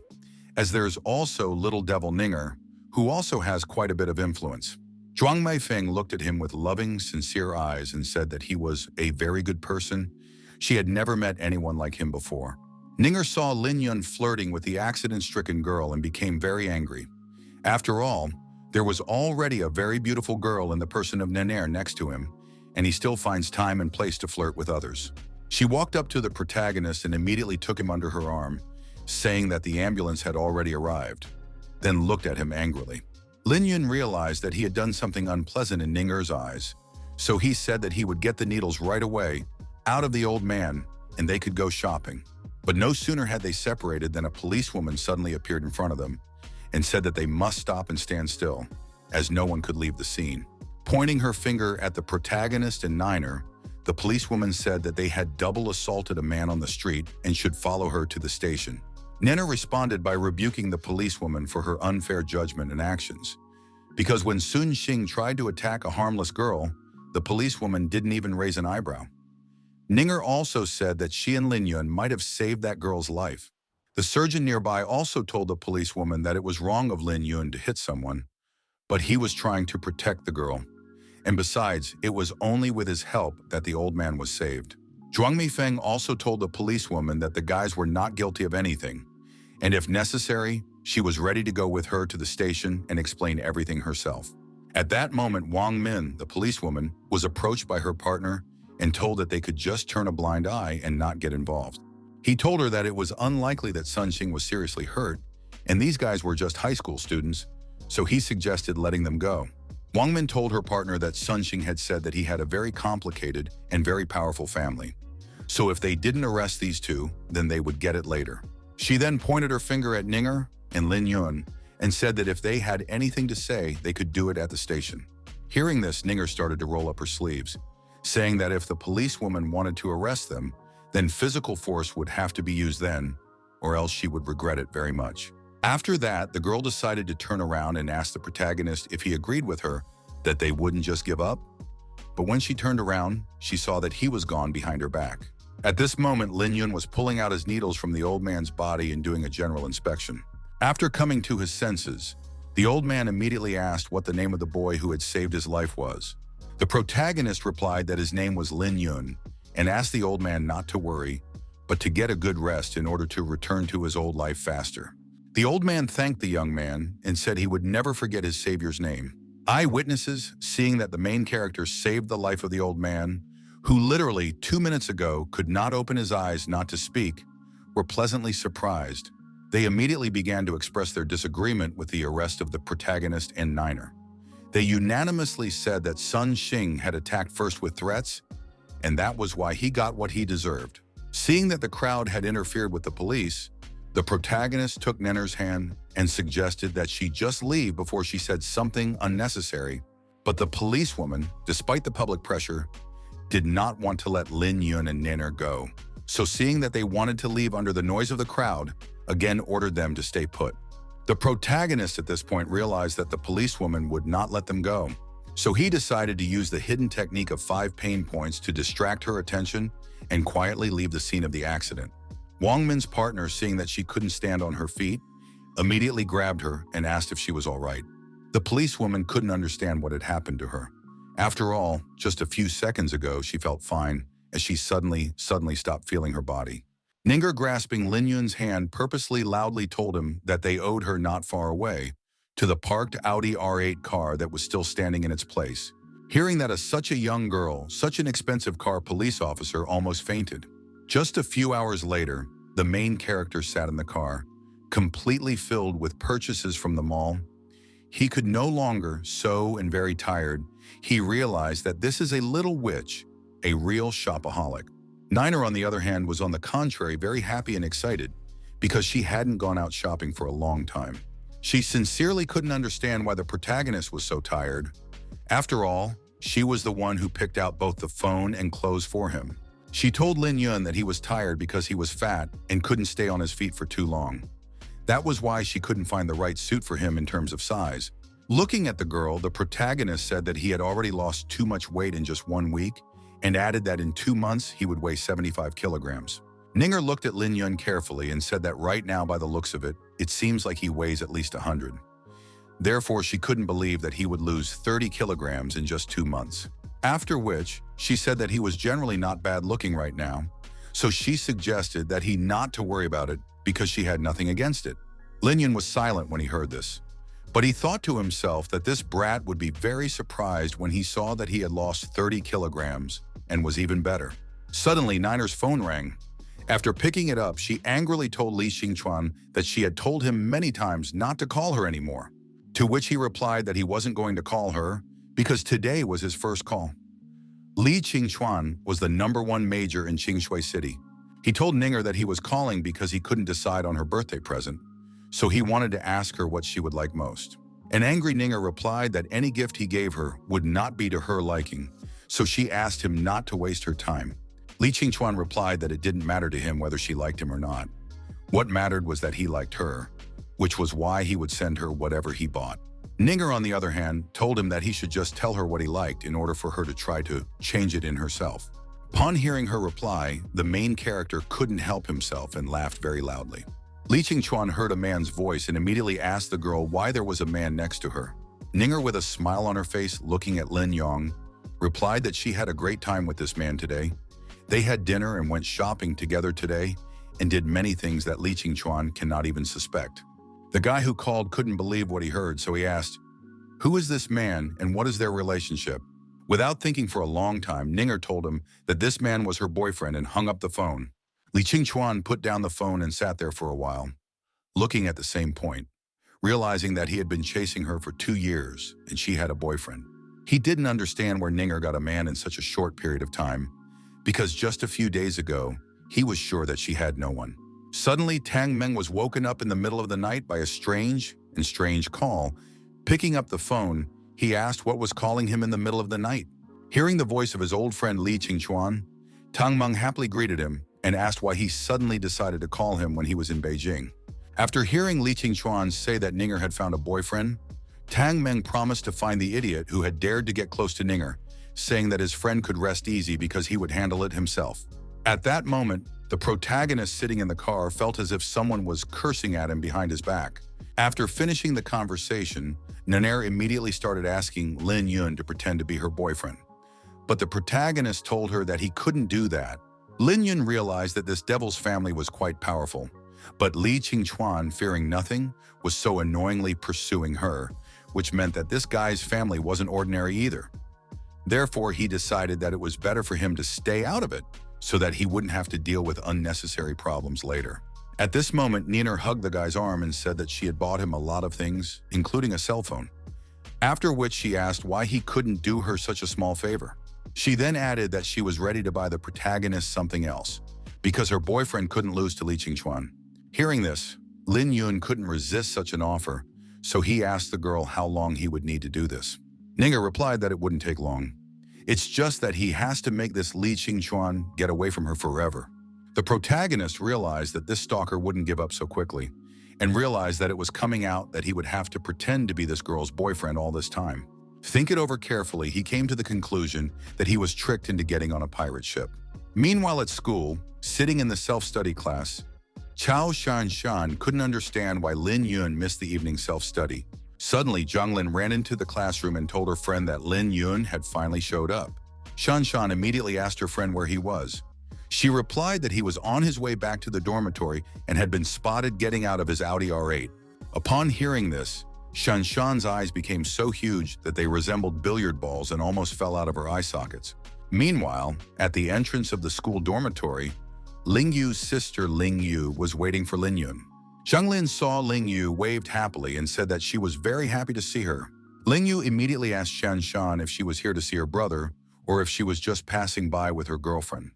as there's also little devil Ninger, who also has quite a bit of influence. Zhuang Meifeng looked at him with loving, sincere eyes and said that he was a very good person. She had never met anyone like him before. Ninger saw Lin Yun flirting with the accident-stricken girl and became very angry. After all, there was already a very beautiful girl in the person of Niner next to him, and he still finds time and place to flirt with others. She walked up to the protagonist and immediately took him under her arm, saying that the ambulance had already arrived, then looked at him angrily. Lin Yun realized that he had done something unpleasant in Ninger's eyes, so he said that he would get the needles right away out of the old man and they could go shopping. But no sooner had they separated than a policewoman suddenly appeared in front of them and said that they must stop and stand still, as no one could leave the scene. Pointing her finger at the protagonist and Niner, the policewoman said that they had double assaulted a man on the street and should follow her to the station. Nina responded by rebuking the policewoman for her unfair judgment and actions. Because when Sun Xing tried to attack a harmless girl, the policewoman didn't even raise an eyebrow. Ninger also said that she and Lin Yun might have saved that girl's life. The surgeon nearby also told the policewoman that it was wrong of Lin Yun to hit someone, but he was trying to protect the girl. And besides, it was only with his help that the old man was saved. Zhuang Meifeng also told the policewoman that the guys were not guilty of anything, and if necessary, she was ready to go with her to the station and explain everything herself. At that moment, Wang Min, the policewoman, was approached by her partner and told that they could just turn a blind eye and not get involved. He told her that it was unlikely that Sun Xing was seriously hurt, and these guys were just high school students, so he suggested letting them go. Wang Min told her partner that Sun Xing had said that he had a very complicated and very powerful family, so if they didn't arrest these two, then they would get it later. She then pointed her finger at Ninger and Lin Yun and said that if they had anything to say, they could do it at the station. Hearing this, Ninger started to roll up her sleeves, saying that if the policewoman wanted to arrest them, then physical force would have to be used then, or else she would regret it very much. After that, the girl decided to turn around and ask the protagonist if he agreed with her that they wouldn't just give up. But when she turned around, she saw that he was gone behind her back. At this moment, Lin Yun was pulling out his needles from the old man's body and doing a general inspection. After coming to his senses, the old man immediately asked what the name of the boy who had saved his life was. The protagonist replied that his name was Lin Yun and asked the old man not to worry, but to get a good rest in order to return to his old life faster. The old man thanked the young man and said he would never forget his savior's name. Eyewitnesses, seeing that the main character saved the life of the old man, who literally 2 minutes ago could not open his eyes not to speak, were pleasantly surprised. They immediately began to express their disagreement with the arrest of the protagonist and Niner. They unanimously said that Sun Xing had attacked first with threats, and that was why he got what he deserved. Seeing that the crowd had interfered with the police, the protagonist took Niner's hand and suggested that she just leave before she said something unnecessary, but the policewoman, despite the public pressure, did not want to let Lin Yun and Niner go. So seeing that they wanted to leave under the noise of the crowd, again ordered them to stay put. The protagonist at this point realized that the policewoman would not let them go, so he decided to use the hidden technique of 5 pain points to distract her attention and quietly leave the scene of the accident. Wang Min's partner, seeing that she couldn't stand on her feet, immediately grabbed her and asked if she was all right. The policewoman couldn't understand what had happened to her. After all, just a few seconds ago, she felt fine as she suddenly stopped feeling her body. Ninger, grasping Lin Yun's hand, purposely loudly told him that they owed her not far away to the parked Audi R8 car that was still standing in its place. Hearing that such a young girl, such an expensive car, police officer almost fainted. Just a few hours later, the main character sat in the car, completely filled with purchases from the mall. He could no longer sew and very tired. He realized that this is a little witch, a real shopaholic. Niner, on the other hand, was on the contrary very happy and excited because she hadn't gone out shopping for a long time. She sincerely couldn't understand why the protagonist was so tired. After all, she was the one who picked out both the phone and clothes for him. She told Lin Yun that he was tired because he was fat and couldn't stay on his feet for too long. That was why she couldn't find the right suit for him in terms of size. Looking at the girl, the protagonist said that he had already lost too much weight in just 1 week and added that in 2 months he would weigh 75 kilograms. Ninger looked at Lin Yun carefully and said that right now, by the looks of it, it seems like he weighs at least 100. Therefore, she couldn't believe that he would lose 30 kilograms in just 2 months. After which, she said that he was generally not bad looking right now, so she suggested that he not to worry about it because she had nothing against it. Lin Yun was silent when he heard this, but he thought to himself that this brat would be very surprised when he saw that he had lost 30 kilograms and was even better. Suddenly, Niner's phone rang. After picking it up, she angrily told Li Xingchuan that she had told him many times not to call her anymore, to which he replied that he wasn't going to call her because today was his first call. Li Qingchuan was the #1 major in Qingshui City. He told Ninger that he was calling because he couldn't decide on her birthday present, so he wanted to ask her what she would like most. An angry Ninger replied that any gift he gave her would not be to her liking, so she asked him not to waste her time. Li Qingchuan replied that it didn't matter to him whether she liked him or not. What mattered was that he liked her, which was why he would send her whatever he bought. Ninger, on the other hand, told him that he should just tell her what he liked in order for her to try to change it in herself. Upon hearing her reply, the main character couldn't help himself and laughed very loudly. Li Qingchuan heard a man's voice and immediately asked the girl why there was a man next to her. Ninger, with a smile on her face looking at Lin Yong, replied that she had a great time with this man today. They had dinner and went shopping together today and did many things that Li Qingchuan cannot even suspect. The guy who called couldn't believe what he heard, so he asked, "Who is this man and what is their relationship?" Without thinking for a long time, Ninger told him that this man was her boyfriend and hung up the phone. Li Qingchuan put down the phone and sat there for a while, looking at the same point, realizing that he had been chasing her for 2 years and she had a boyfriend. He didn't understand where Ninger got a man in such a short period of time, because just a few days ago, he was sure that she had no one. Suddenly, Tang Meng was woken up in the middle of the night by a strange call. Picking up the phone, he asked what was calling him in the middle of the night. Hearing the voice of his old friend Li Qingchuan, Tang Meng happily greeted him and asked why he suddenly decided to call him when he was in Beijing. After hearing Li Qingchuan say that Ninger had found a boyfriend, Tang Meng promised to find the idiot who had dared to get close to Ninger, saying that his friend could rest easy because he would handle it himself. At that moment, the protagonist sitting in the car felt as if someone was cursing at him behind his back. After finishing the conversation, Naner immediately started asking Lin Yun to pretend to be her boyfriend. But the protagonist told her that he couldn't do that. Lin Yun realized that this devil's family was quite powerful, but Li Qingchuan, fearing nothing, was so annoyingly pursuing her, which meant that this guy's family wasn't ordinary either. Therefore, he decided that it was better for him to stay out of it, so that he wouldn't have to deal with unnecessary problems later. At this moment, Nina hugged the guy's arm and said that she had bought him a lot of things, including a cell phone. After which she asked why he couldn't do her such a small favor. She then added that she was ready to buy the protagonist something else, because her boyfriend couldn't lose to Li Qingchuan. Hearing this, Lin Yun couldn't resist such an offer, so he asked the girl how long he would need to do this. Ninger replied that it wouldn't take long. It's just that he has to make this Li Qingchuan get away from her forever. The protagonist realized that this stalker wouldn't give up so quickly, and realized that it was coming out that he would have to pretend to be this girl's boyfriend all this time. Think it over carefully, he came to the conclusion that he was tricked into getting on a pirate ship. Meanwhile at school, sitting in the self-study class, Chao Shanshan couldn't understand why Lin Yun missed the evening self-study. Suddenly, Zhonglin ran into the classroom and told her friend that Lin Yun had finally showed up. Shanshan immediately asked her friend where he was. She replied that he was on his way back to the dormitory and had been spotted getting out of his Audi R8. Upon hearing this, Shanshan's eyes became so huge that they resembled billiard balls and almost fell out of her eye sockets. Meanwhile, at the entrance of the school dormitory, Ling Yu's sister Ling Yu was waiting for Lin Yun. Zhonglin saw Ling Yu, waved happily, and said that she was very happy to see her. Ling Yu immediately asked Shanshan if she was here to see her brother or if she was just passing by with her girlfriend.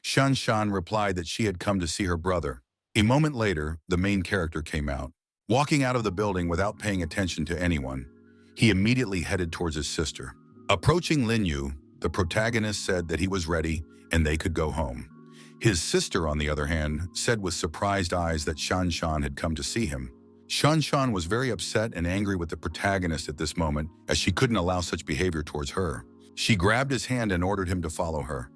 Shanshan replied that she had come to see her brother. A moment later, the main character came out. Walking out of the building without paying attention to anyone, he immediately headed towards his sister. Approaching Lin Yu, the protagonist said that he was ready and they could go home. His sister, on the other hand, said with surprised eyes that Shanshan had come to see him. Shanshan was very upset and angry with the protagonist at this moment, as she couldn't allow such behavior towards her. She grabbed his hand and ordered him to follow her.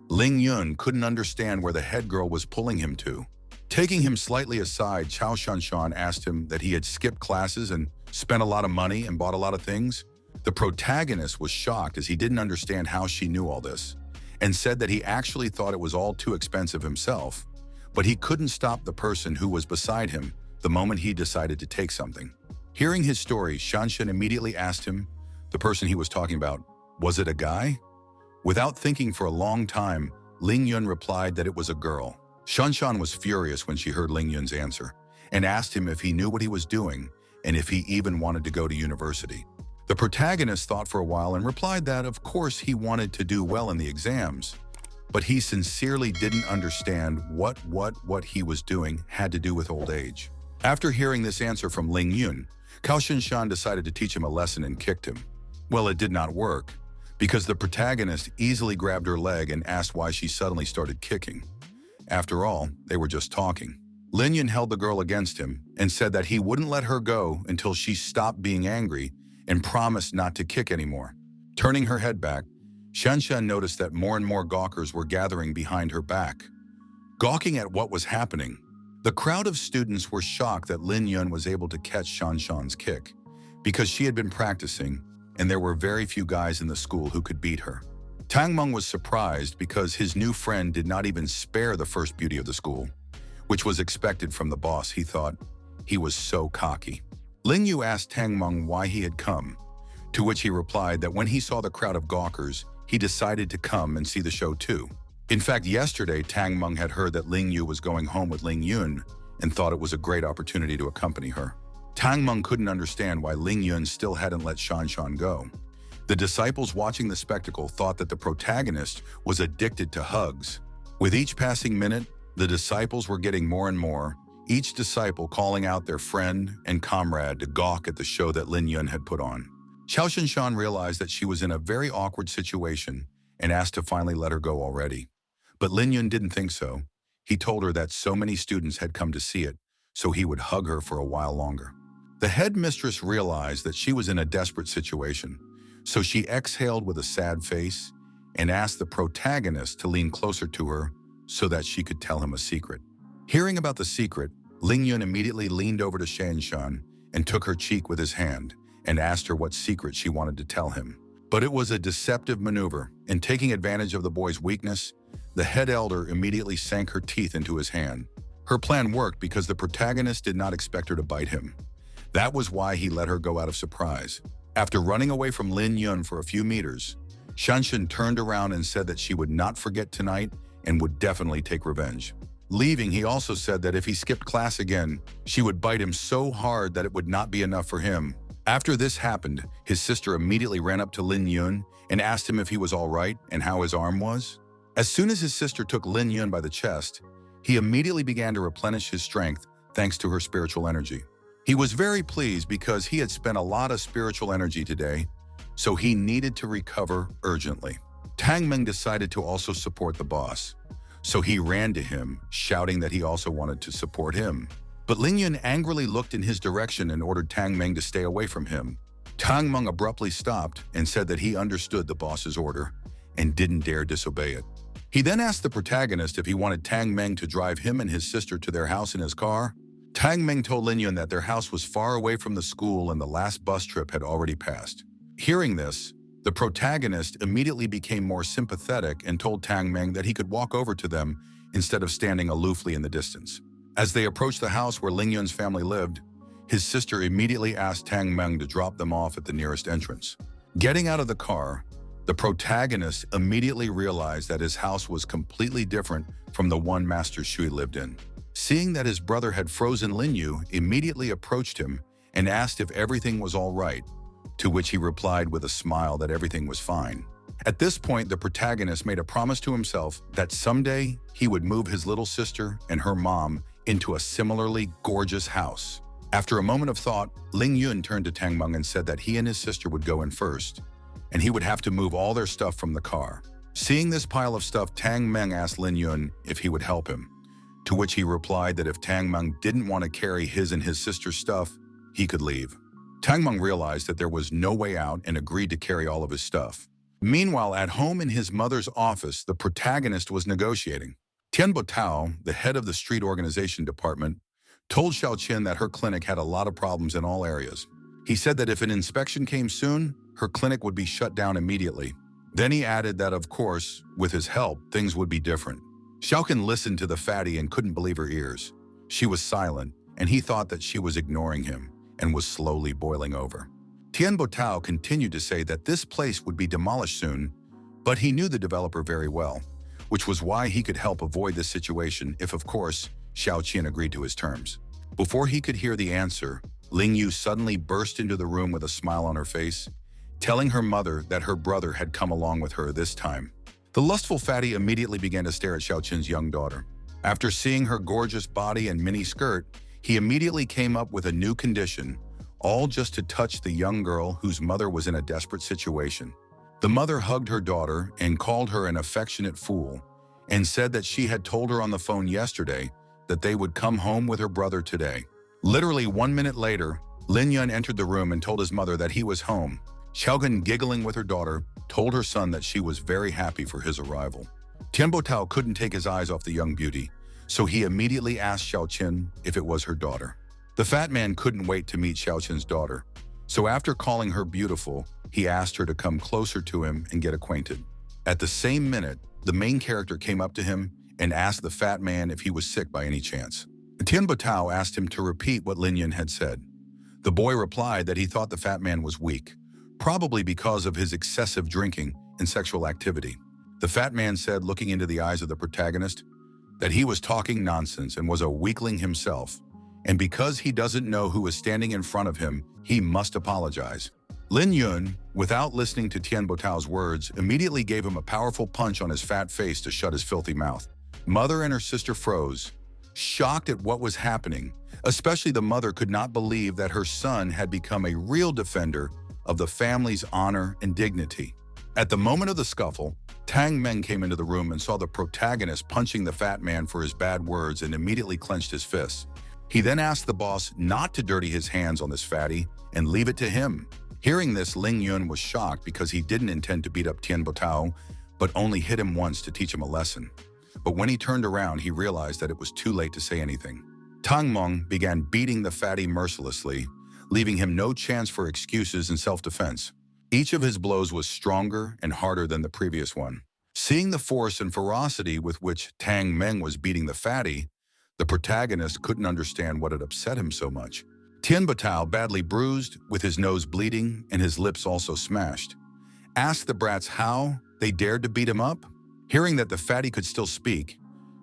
Ling Yun couldn't understand where the head girl was pulling him to. Taking him slightly aside, Chao Shanshan asked him that he had skipped classes and spent a lot of money, and bought a lot of things? The protagonist was shocked as he didn't understand how she knew all this, and said that he actually thought it was all too expensive himself, but he couldn't stop the person who was beside him the moment he decided to take something. Hearing his story, Shanshan immediately asked him, the person he was talking about, was it a guy? Without thinking for a long time, Ling Yun replied that it was a girl. Shanshan was furious when she heard Ling Yun's answer and asked him if he knew what he was doing and if he even wanted to go to university. The protagonist thought for a while and replied that, of course, he wanted to do well in the exams, but he sincerely didn't understand what he was doing had to do with old age. After hearing this answer from Ling Yun, Cao Shinshan decided to teach him a lesson and kicked him. Well, it did not work, because the protagonist easily grabbed her leg and asked why she suddenly started kicking. After all, they were just talking. Lin Yun held the girl against him and said that he wouldn't let her go until she stopped being angry and promised not to kick anymore. Turning her head back, Shanshan noticed that more and more gawkers were gathering behind her back, gawking at what was happening. The crowd of students were shocked that Lin Yun was able to catch Shanshan's kick, because she had been practicing, and there were very few guys in the school who could beat her. Tang Meng was surprised because his new friend did not even spare the first beauty of the school, which was expected from the boss. He thought he was so cocky. Ling Yu asked Tang Meng why he had come, to which he replied that when he saw the crowd of gawkers, he decided to come and see the show too. In fact, yesterday, Tang Meng had heard that Ling Yu was going home with Ling Yun and thought it was a great opportunity to accompany her. Tang Meng couldn't understand why Ling Yun still hadn't let Shanshan go. The disciples watching the spectacle thought that the protagonist was addicted to hugs. With each passing minute, the disciples were getting more and more, each disciple calling out their friend and comrade to gawk at the show that Lin Yun had put on. Xiao Shinshan realized that she was in a very awkward situation and asked to finally let her go already. But Lin Yun didn't think so. He told her that so many students had come to see it, so he would hug her for a while longer. The headmistress realized that she was in a desperate situation, so she exhaled with a sad face and asked the protagonist to lean closer to her so that she could tell him a secret. Hearing about the secret, Ling Yun immediately leaned over to Shanshan and took her cheek with his hand and asked her what secret she wanted to tell him. But it was a deceptive maneuver, and taking advantage of the boy's weakness, the head elder immediately sank her teeth into his hand. Her plan worked because the protagonist did not expect her to bite him. That was why he let her go out of surprise. After running away from Lin Yun for a few meters, Shanshan turned around and said that she would not forget tonight and would definitely take revenge. Leaving, he also said that if he skipped class again, she would bite him so hard that it would not be enough for him. After this happened, his sister immediately ran up to Lin Yun and asked him if he was all right and how his arm was. As soon as his sister took Lin Yun by the chest, he immediately began to replenish his strength thanks to her spiritual energy. He was very pleased because he had spent a lot of spiritual energy today, so he needed to recover urgently. Tang Meng decided to also support the boss, so he ran to him, shouting that he also wanted to support him. But Ling Yun angrily looked in his direction and ordered Tang Meng to stay away from him. Tang Meng abruptly stopped and said that he understood the boss's order and didn't dare disobey it. He then asked the protagonist if he wanted Tang Meng to drive him and his sister to their house in his car. Tang Meng told Lin Yun that their house was far away from the school and the last bus trip had already passed. Hearing this, the protagonist immediately became more sympathetic and told Tang Meng that he could walk over to them instead of standing aloofly in the distance. As they approached the house where Ling Yun's family lived, his sister immediately asked Tang Meng to drop them off at the nearest entrance. Getting out of the car, the protagonist immediately realized that his house was completely different from the one Master Shui lived in. Seeing that his brother had frozen, Lin Yu immediately approached him and asked if everything was all right, to which he replied with a smile that everything was fine. At this point, the protagonist made a promise to himself that someday he would move his little sister and her mom into a similarly gorgeous house. After a moment of thought, Ling Yun turned to Tang Meng and said that he and his sister would go in first, and he would have to move all their stuff from the car. Seeing this pile of stuff, Tang Meng asked Lin Yun if he would help him, to which he replied that if Tang Meng didn't want to carry his and his sister's stuff, he could leave. Tang Meng realized that there was no way out and agreed to carry all of his stuff. Meanwhile, at home in his mother's office, the protagonist was negotiating. Tian Botao, the head of the street organization department, told Xiao Qin that her clinic had a lot of problems in all areas. He said that if an inspection came soon, her clinic would be shut down immediately. Then he added that, of course, with his help, things would be different. Xiaoqun listened to the fatty and couldn't believe her ears. She was silent, and he thought that she was ignoring him and was slowly boiling over. Tian Botao continued to say that this place would be demolished soon, but he knew the developer very well, which was why he could help avoid this situation if, of course, Xiaoqian agreed to his terms. Before he could hear the answer, Ling Yu suddenly burst into the room with a smile on her face, telling her mother that her brother had come along with her this time. The lustful fatty immediately began to stare at Xiaoqin's young daughter. After seeing her gorgeous body and mini skirt, he immediately came up with a new condition, all just to touch the young girl whose mother was in a desperate situation. The mother hugged her daughter and called her an affectionate fool, and said that she had told her on the phone yesterday that they would come home with her brother today. Literally 1 minute later, Lin Yun entered the room and told his mother that he was home. Xiaoqun, giggling with her daughter, told her son that she was very happy for his arrival. Tian Botao couldn't take his eyes off the young beauty, so he immediately asked Xiaoqin if it was her daughter. The fat man couldn't wait to meet Xiaoqin's daughter, so after calling her beautiful, he asked her to come closer to him and get acquainted. At the same minute, the main character came up to him and asked the fat man if he was sick by any chance. Tian Botao asked him to repeat what Lin Yun had said. The boy replied that he thought the fat man was weak, probably because of his excessive drinking and sexual activity. The fat man said, looking into the eyes of the protagonist, that he was talking nonsense and was a weakling himself, and because he doesn't know who is standing in front of him, he must apologize. Lin Yun, without listening to Tian Botao's words, immediately gave him a powerful punch on his fat face to shut his filthy mouth. Mother and her sister froze, shocked at what was happening. Especially the mother could not believe that her son had become a real defender of the family's honor and dignity. At the moment of the scuffle, Tang Meng came into the room and saw the protagonist punching the fat man for his bad words and immediately clenched his fists. He then asked the boss not to dirty his hands on this fatty and leave it to him. Hearing this, Ling Yun was shocked because he didn't intend to beat up Tian Botao, but only hit him once to teach him a lesson. But when he turned around, he realized that it was too late to say anything. Tang Meng began beating the fatty mercilessly, leaving him no chance for excuses and self-defense. Each of his blows was stronger and harder than the previous one. Seeing the force and ferocity with which Tang Meng was beating the fatty, the protagonist couldn't understand what had upset him so much. Tian Botao, badly bruised, with his nose bleeding and his lips also smashed, asked the brats how they dared to beat him up. Hearing that the fatty could still speak,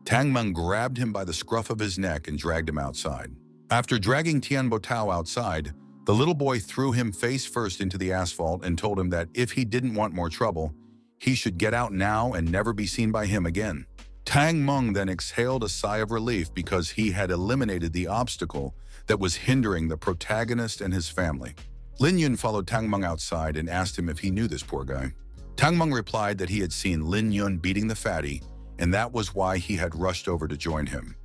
Tang Meng grabbed him by the scruff of his neck and dragged him outside. After dragging Tian Botao outside, the little boy threw him face first into the asphalt and told him that if he didn't want more trouble, he should get out now and never be seen by him again. Tang Meng then exhaled a sigh of relief because he had eliminated the obstacle that was hindering the protagonist and his family. Lin Yun followed Tang Meng outside and asked him if he knew this poor guy. Tang Meng replied that he had seen Lin Yun beating the fatty, and that was why he had rushed over to join him.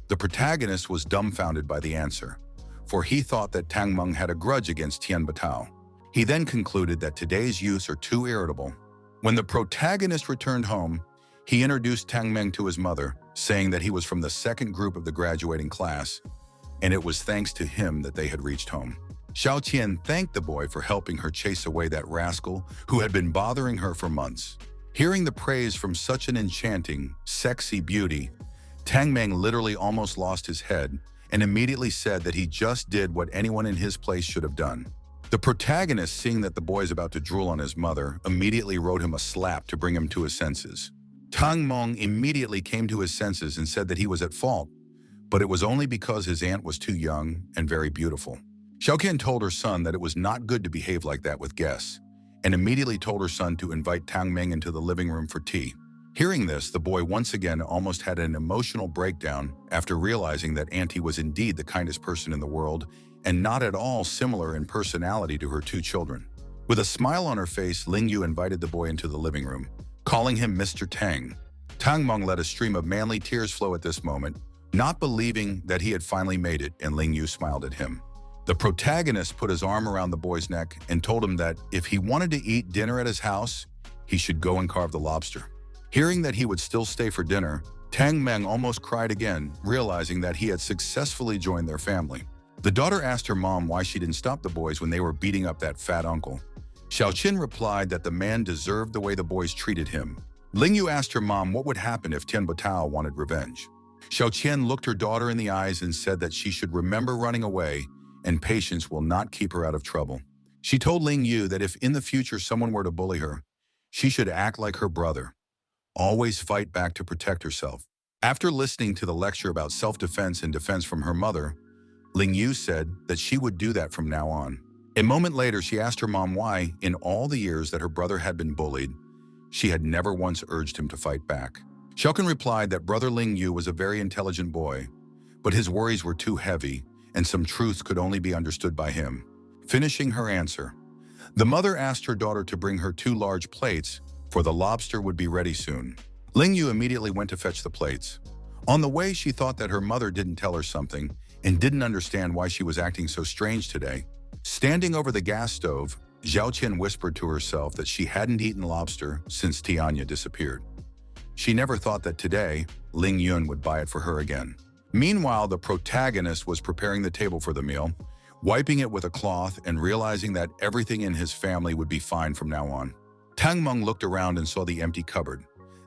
The protagonist was dumbfounded by the answer, for he thought that Tang Meng had a grudge against Tian Botao. He then concluded that today's youths are too irritable. When the protagonist returned home, he introduced Tang Meng to his mother, saying that he was from the second group of the graduating class, and it was thanks to him that they had reached home. Xiao Qian thanked the boy for helping her chase away that rascal who had been bothering her for months. Hearing the praise from such an enchanting, sexy beauty, Tang Meng literally almost lost his head and immediately said that he just did what anyone in his place should have done. The protagonist, seeing that the boy is about to drool on his mother, immediately wrote him a slap to bring him to his senses. Tang Meng immediately came to his senses and said that he was at fault, but it was only because his aunt was too young and very beautiful. Xiaoqian told her son that it was not good to behave like that with guests, and immediately told her son to invite Tang Meng into the living room for tea. Hearing this, the boy once again almost had an emotional breakdown after realizing that Auntie was indeed the kindest person in the world and not at all similar in personality to her two children. With a smile on her face, Ling Yu invited the boy into the living room, calling him Mr. Tang. Tang Meng let a stream of manly tears flow at this moment, not believing that he had finally made it, and Ling Yu smiled at him. The protagonist put his arm around the boy's neck and told him that if he wanted to eat dinner at his house, he should go and carve the lobster. Hearing that he would still stay for dinner, Tang Meng almost cried again, realizing that he had successfully joined their family. The daughter asked her mom why she didn't stop the boys when they were beating up that fat uncle. Xiaoqin replied that the man deserved the way the boys treated him. Ling Yu asked her mom what would happen if Tian Batao wanted revenge. Xiaoqian looked her daughter in the eyes and said that she should remember running away and patience will not keep her out of trouble. She told Ling Yu that if in the future someone were to bully her, she should act like her brother, always fight back to protect herself. After listening to the lecture about self-defense and defense from her mother, Ling Yu said that she would do that from now on. A moment later, she asked her mom why, in all the years that her brother had been bullied, she had never once urged him to fight back. Xiaoqin replied that brother Ling Yu was a very intelligent boy, but his worries were too heavy and some truths could only be understood by him. Finishing her answer, the mother asked her daughter to bring her 2 large plates, for the lobster would be ready soon. Ling Yu immediately went to fetch the plates. On the way, she thought that her mother didn't tell her something and didn't understand why she was acting so strange today. Standing over the gas stove, Zhao Qian whispered to herself that she hadn't eaten lobster since Tianya disappeared. She never thought that today, Ling Yun would buy it for her again. Meanwhile, the protagonist was preparing the table for the meal, wiping it with a cloth and realizing that everything in his family would be fine from now on. Tang Meng looked around and saw the empty cupboard,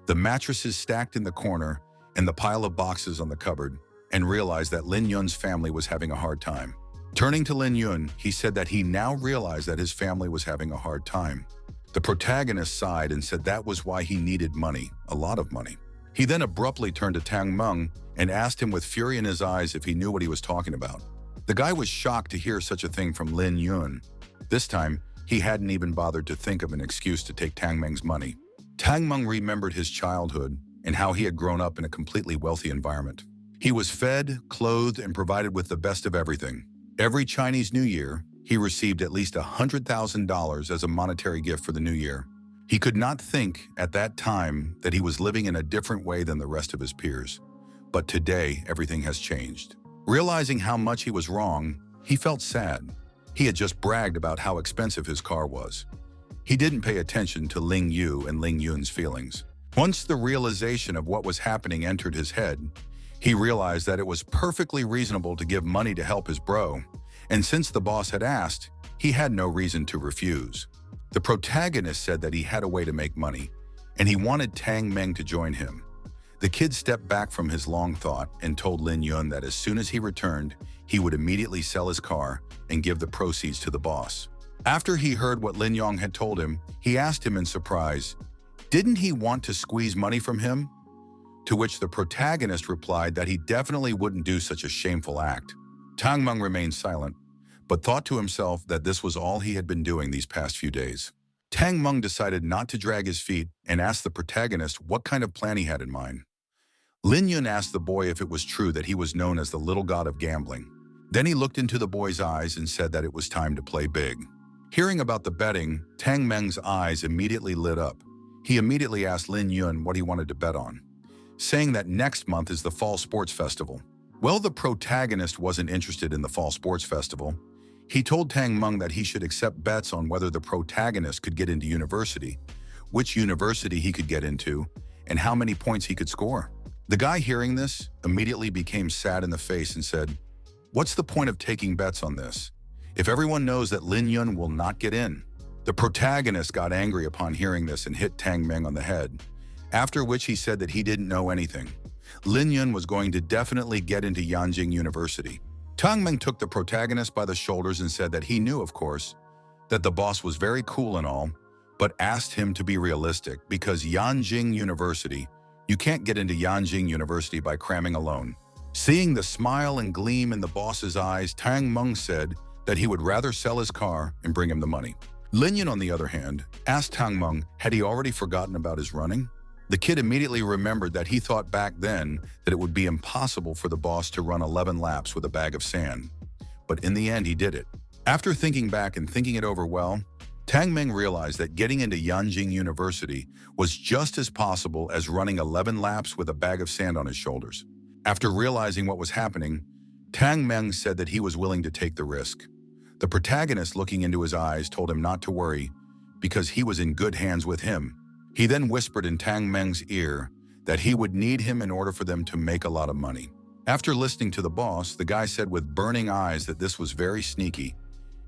the mattresses stacked in the corner, and the pile of boxes on the cupboard, and realized that Lin Yun's family was having a hard time. Turning to Lin Yun, he said that he now realized that his family was having a hard time. The protagonist sighed and said that was why he needed money, a lot of money. He then abruptly turned to Tang Meng and asked him with fury in his eyes if he knew what he was talking about. The guy was shocked to hear such a thing from Lin Yun. This time, he hadn't even bothered to think of an excuse to take Tang Meng's money. Tang Meng remembered his childhood and how he had grown up in a completely wealthy environment. He was fed, clothed, and provided with the best of everything. Every Chinese New Year, he received at least $100,000 as a monetary gift for the new year. He could not think at that time that he was living in a different way than the rest of his peers. But today, everything has changed. Realizing how much he was wrong, he felt sad. He had just bragged about how expensive his car was. He didn't pay attention to Ling Yu and Ling Yun's feelings. Once the realization of what was happening entered his head, he realized that it was perfectly reasonable to give money to help his bro, and since the boss had asked, he had no reason to refuse. The protagonist said that he had a way to make money, and he wanted Tang Meng to join him. The kid stepped back from his long thought and told Lin Yun that as soon as he returned, he would immediately sell his car and give the proceeds to the boss. After he heard what Lin Yong had told him, he asked him in surprise, didn't he want to squeeze money from him? To which the protagonist replied that he definitely wouldn't do such a shameful act. Tang Meng remained silent, but thought to himself that this was all he had been doing these past few days. Tang Meng decided not to drag his feet and asked the protagonist what kind of plan he had in mind. Lin Yun asked the boy if it was true that he was known as the little god of gambling. Then he looked into the boy's eyes and said that it was time to play big. Hearing about the betting, Tang Meng's eyes immediately lit up. He immediately asked Lin Yun what he wanted to bet on, saying that next month is the Fall Sports Festival. Well, the protagonist wasn't interested in the Fall Sports Festival. He told Tang Meng that he should accept bets on whether the protagonist could get into university, which university he could get into, and how many points he could score. The guy hearing this immediately became sad in the face and said, "What's the point of taking bets on this, if everyone knows that Lin Yun will not get in?" The protagonist got angry upon hearing this and hit Tang Meng on the head, after which he said that he didn't know anything. Lin Yun was going to definitely get into Yanjing University. Tang Meng took the protagonist by the shoulders and said that he knew, of course, that the boss was very cool and all, but asked him to be realistic because Yanjing University, you can't get into Yanjing University by cramming alone. Seeing the smile and gleam in the boss's eyes, Tang Meng said that he would rather sell his car and bring him the money. Lin Yun, on the other hand, asked Tang Meng had he already forgotten about his running. The kid immediately remembered that he thought back then that it would be impossible for the boss to run 11 laps with a bag of sand. But in the end, he did it. After thinking back and thinking it over well, Tang Meng realized that getting into Yanjing University was just as possible as running 11 laps with a bag of sand on his shoulders. After realizing what was happening, Tang Meng said that he was willing to take the risk. The protagonist, looking into his eyes, told him not to worry because he was in good hands with him. He then whispered in Tang Meng's ear that he would need him in order for them to make a lot of money. After listening to the boss, the guy said with burning eyes that this was very sneaky,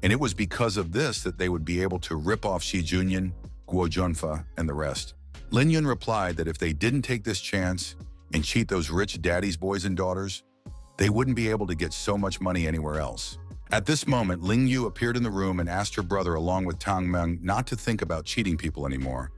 and it was because of this that they would be able to rip off Shi Junyun, Guo Junfa, and the rest. Lin Yun replied that if they didn't take this chance and cheat those rich daddy's boys and daughters, they wouldn't be able to get so much money anywhere else. At this moment, Ling Yu appeared in the room and asked her brother along with Tang Meng not to think about cheating people anymore,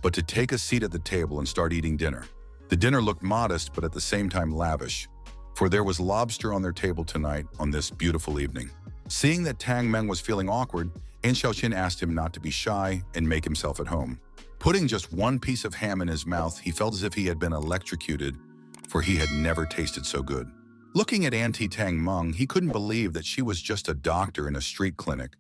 but to take a seat at the table and start eating dinner. The dinner looked modest but at the same time lavish, for there was lobster on their table tonight on this beautiful evening. Seeing that Tang Meng was feeling awkward, An Xiaoqin asked him not to be shy and make himself at home. Putting just one piece of ham in his mouth, he felt as if he had been electrocuted, for he had never tasted so good. Looking at Auntie Tang Meng, he couldn't believe that she was just a doctor in a street clinic.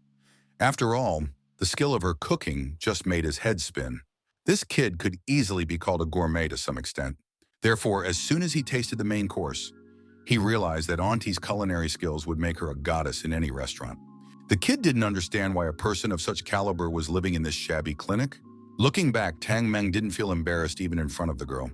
After all, the skill of her cooking just made his head spin. This kid could easily be called a gourmet to some extent. Therefore, as soon as he tasted the main course, he realized that Auntie's culinary skills would make her a goddess in any restaurant. The kid didn't understand why a person of such caliber was living in this shabby clinic. Looking back, Tang Meng didn't feel embarrassed even in front of the girl,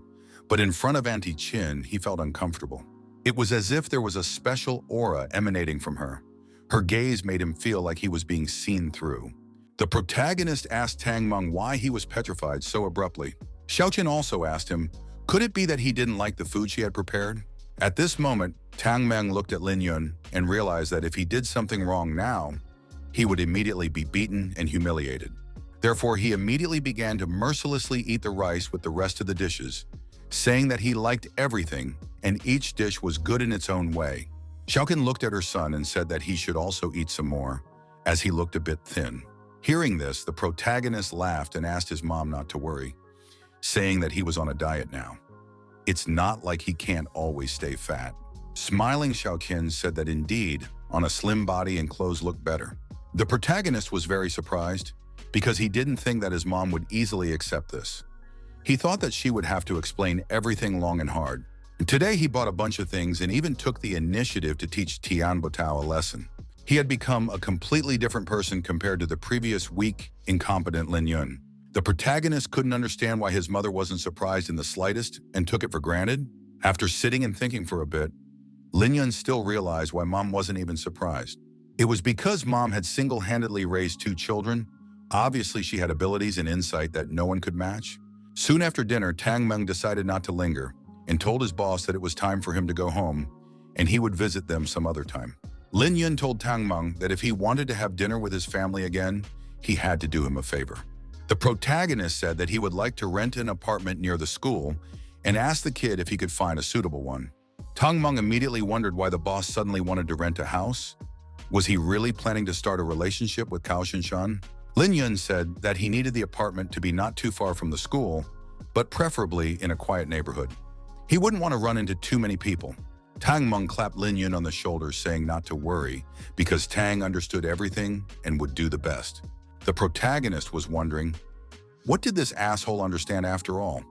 but in front of Auntie Chin, he felt uncomfortable. It was as if there was a special aura emanating from her. Her gaze made him feel like he was being seen through. The protagonist asked Tang Meng why he was petrified so abruptly. Xiaoqin also asked him, could it be that he didn't like the food she had prepared? At this moment, Tang Meng looked at Lin Yun and realized that if he did something wrong now, he would immediately be beaten and humiliated. Therefore, he immediately began to mercilessly eat the rice with the rest of the dishes, saying that he liked everything and each dish was good in its own way. Xiaoqin looked at her son and said that he should also eat some more, as he looked a bit thin. Hearing this, the protagonist laughed and asked his mom not to worry, saying that he was on a diet now. It's not like he can't always stay fat. Smiling, Xiaoqin said that indeed, on a slim body and clothes looked better. The protagonist was very surprised because he didn't think that his mom would easily accept this. He thought that she would have to explain everything long and hard. Today he bought a bunch of things and even took the initiative to teach Tian Botao a lesson. He had become a completely different person compared to the previous weak, incompetent Lin Yun. The protagonist couldn't understand why his mother wasn't surprised in the slightest and took it for granted. After sitting and thinking for a bit, Lin Yun still realized why mom wasn't even surprised. It was because mom had single-handedly raised two children. Obviously, she had abilities and insight that no one could match. Soon after dinner, Tang Meng decided not to linger and told his boss that it was time for him to go home and he would visit them some other time. Lin Yun told Tang Meng that if he wanted to have dinner with his family again, he had to do him a favor. The protagonist said that he would like to rent an apartment near the school and asked the kid if he could find a suitable one. Tang Meng immediately wondered why the boss suddenly wanted to rent a house. Was he really planning to start a relationship with Cao Shinshan? Lin Yun said that he needed the apartment to be not too far from the school, but preferably in a quiet neighborhood. He wouldn't want to run into too many people. Tang Meng clapped Lin Yun on the shoulder, saying not to worry, because Tang understood everything and would do the best. The protagonist was wondering, what did this asshole understand after all?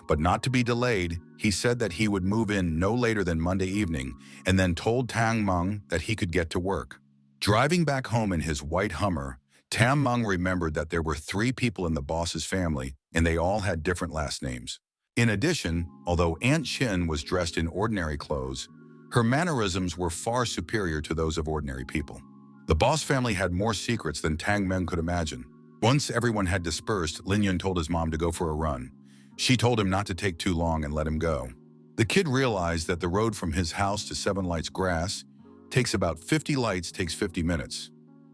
But not to be delayed, he said that he would move in no later than Monday evening and then told Tang Meng that he could get to work. Driving back home in his white Hummer, Tang Meng remembered that there were 3 people in the boss's family and they all had different last names. In addition, although Aunt Chin was dressed in ordinary clothes, her mannerisms were far superior to those of ordinary people. The boss family had more secrets than Tang Meng could imagine. Once everyone had dispersed, Lin Yun told his mom to go for a run. She told him not to take too long and let him go. The kid realized that the road from his house to 7 Lights Grass takes about 50 lights takes 50 minutes,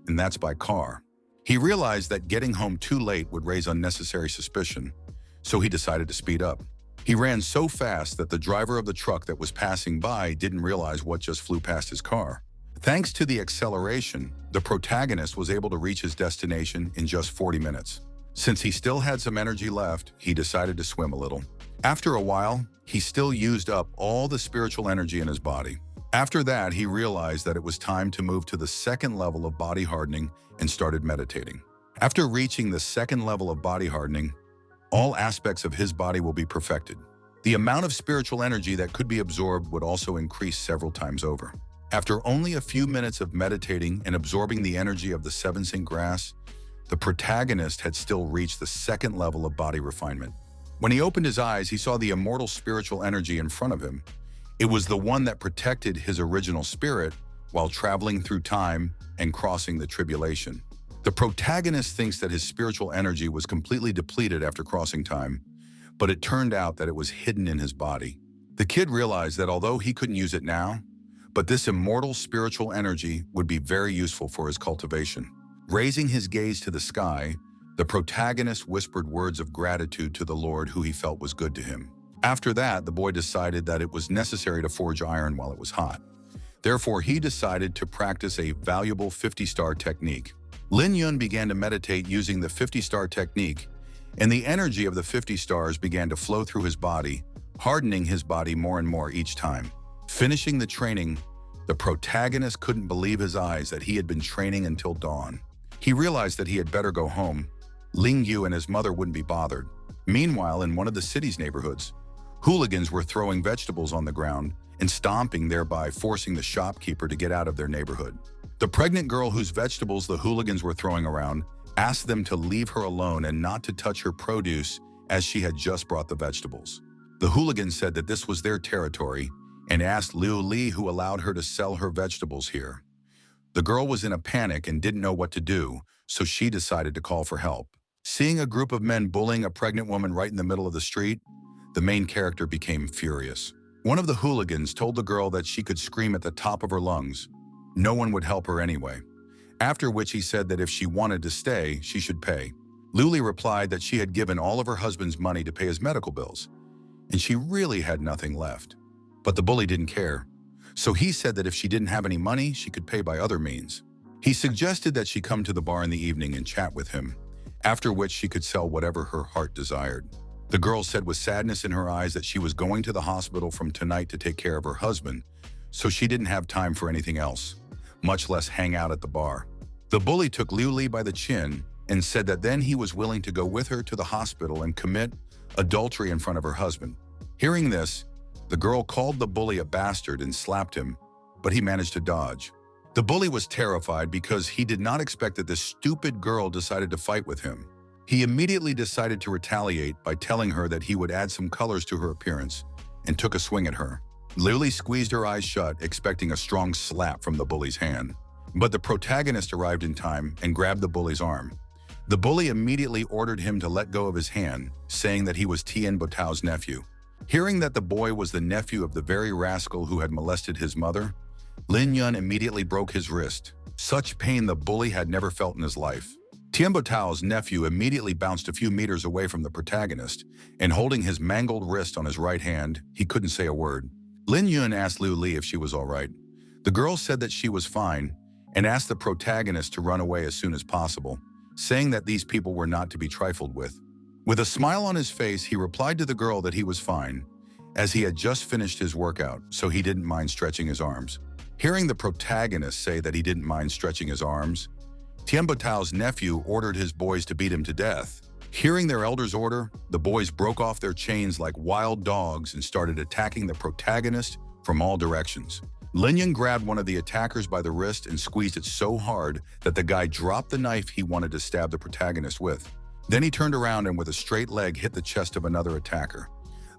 and that's by car. He realized that getting home too late would raise unnecessary suspicion, so he decided to speed up. He ran so fast that the driver of the truck that was passing by didn't realize what just flew past his car. Thanks to the acceleration, the protagonist was able to reach his destination in just 40 minutes. Since he still had some energy left, he decided to swim a little. After a while, he still used up all the spiritual energy in his body. After that, he realized that it was time to move to the 2nd level of body hardening and started meditating. After reaching the 2nd level of body hardening, all aspects of his body will be perfected. The amount of spiritual energy that could be absorbed would also increase several times over. After only a few minutes of meditating and absorbing the energy of the 7 Sink Grass, the protagonist had still reached the 2nd level of body refinement. When he opened his eyes, he saw the immortal spiritual energy in front of him. It was the one that protected his original spirit while traveling through time and crossing the tribulation. The protagonist thinks that his spiritual energy was completely depleted after crossing time, but it turned out that it was hidden in his body. The kid realized that although he couldn't use it now, but this immortal spiritual energy would be very useful for his cultivation. Raising his gaze to the sky, the protagonist whispered words of gratitude to the Lord who he felt was good to him. After that, the boy decided that it was necessary to forge iron while it was hot. Therefore, he decided to practice a valuable 50-star technique. Lin Yun began to meditate using the 50-star technique, and the energy of the 50 stars began to flow through his body, hardening his body more and more each time. Finishing the training, the protagonist couldn't believe his eyes that he had been training until dawn. He realized that he had better go home. Ling Yun and his mother wouldn't be bothered. Meanwhile, in one of the city's neighborhoods, hooligans were throwing vegetables on the ground and stomping, thereby forcing the shopkeeper to get out of their neighborhood. The pregnant girl whose vegetables the hooligans were throwing around asked them to leave her alone and not to touch her produce as she had just brought the vegetables. The hooligans said that this was their territory and asked Liu Li who allowed her to sell her vegetables here. The girl was in a panic and didn't know what to do, so she decided to call for help. Seeing a group of men bullying a pregnant woman right in the middle of the street, the main character became furious. One of the hooligans told the girl that she could scream at the top of her lungs. No one would help her anyway. After which he said that if she wanted to stay, she should pay. Liu Li replied that she had given all of her husband's money to pay his medical bills, and she really had nothing left. But the bully didn't care, so he said that if she didn't have any money, she could pay by other means. He suggested that she come to the bar in the evening and chat with him, after which she could sell whatever her heart desired. The girl said with sadness in her eyes that she was going to the hospital from tonight to take care of her husband, so she didn't have time for anything else, much less hang out at the bar. The bully took Liu Li by the chin and said that then he was willing to go with her to the hospital and commit adultery in front of her husband. Hearing this, the girl called the bully a bastard and slapped him, but he managed to dodge. The bully was terrified because he did not expect that this stupid girl decided to fight with him. He immediately decided to retaliate by telling her that he would add some colors to her appearance and took a swing at her. Liu Li squeezed her eyes shut, expecting a strong slap from the bully's hand. But the protagonist arrived in time and grabbed the bully's arm. The bully immediately ordered him to let go of his hand, saying that he was Tian Botao's nephew. Hearing that the boy was the nephew of the very rascal who had molested his mother, Lin Yun immediately broke his wrist. Such pain the bully had never felt in his life. Tian Botao's nephew immediately bounced a few meters away from the protagonist, and holding his mangled wrist on his right hand, he couldn't say a word. Lin Yun asked Liu Li if she was all right. The girl said that she was fine, and asked the protagonist to run away as soon as possible, saying that these people were not to be trifled with. With a smile on his face, he replied to the girl that he was fine, as he had just finished his workout, so he didn't mind stretching his arms. Hearing the protagonist say that he didn't mind stretching his arms, Tian Botao's nephew ordered his boys to beat him to death. Hearing their elder's order, the boys broke off their chains like wild dogs and started attacking the protagonist from all directions. Lin Yun grabbed one of the attackers by the wrist and squeezed it so hard that the guy dropped the knife he wanted to stab the protagonist with. Then he turned around and with a straight leg hit the chest of another attacker,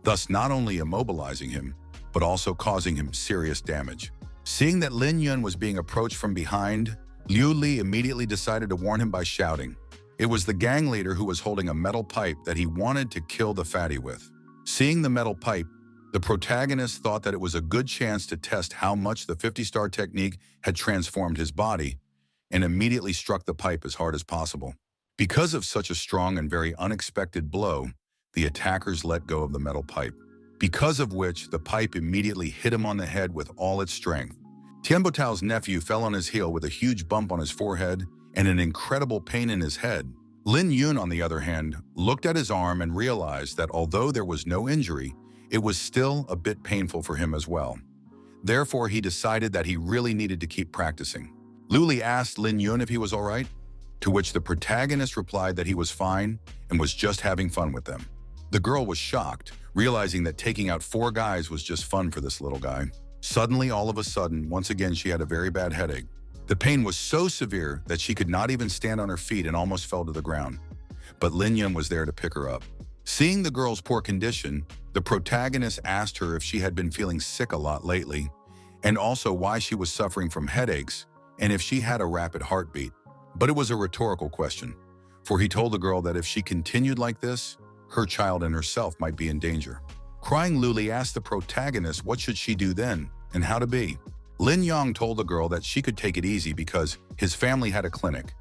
thus not only immobilizing him, but also causing him serious damage. Seeing that Lin Yun was being approached from behind, Liu Li immediately decided to warn him by shouting. It was the gang leader who was holding a metal pipe that he wanted to kill the fatty with. Seeing the metal pipe, the protagonist thought that it was a good chance to test how much the 50-star technique had transformed his body, and immediately struck the pipe as hard as possible. Because of such a strong and very unexpected blow, the attackers let go of the metal pipe, because of which the pipe immediately hit him on the head with all its strength. Tian Botao's nephew fell on his heel with a huge bump on his forehead and an incredible pain in his head. Lin Yun, on the other hand, looked at his arm and realized that although there was no injury, it was still a bit painful for him as well. Therefore, he decided that he really needed to keep practicing. Liu Li asked Lin Yun if he was all right, to which the protagonist replied that he was fine and was just having fun with them. The girl was shocked, realizing that taking out 4 guys was just fun for this little guy. Suddenly, all of a sudden, once again, she had a very bad headache. The pain was so severe that she could not even stand on her feet and almost fell to the ground. But Lin Yun was there to pick her up. Seeing the girl's poor condition, the protagonist asked her if she had been feeling sick a lot lately, and also why she was suffering from headaches, and if she had a rapid heartbeat. But it was a rhetorical question, for he told the girl that if she continued like this, her child and herself might be in danger. Crying Luli asked the protagonist what should she do then, and how to be. Lin Yun told the girl that she could take it easy because his family had a clinic,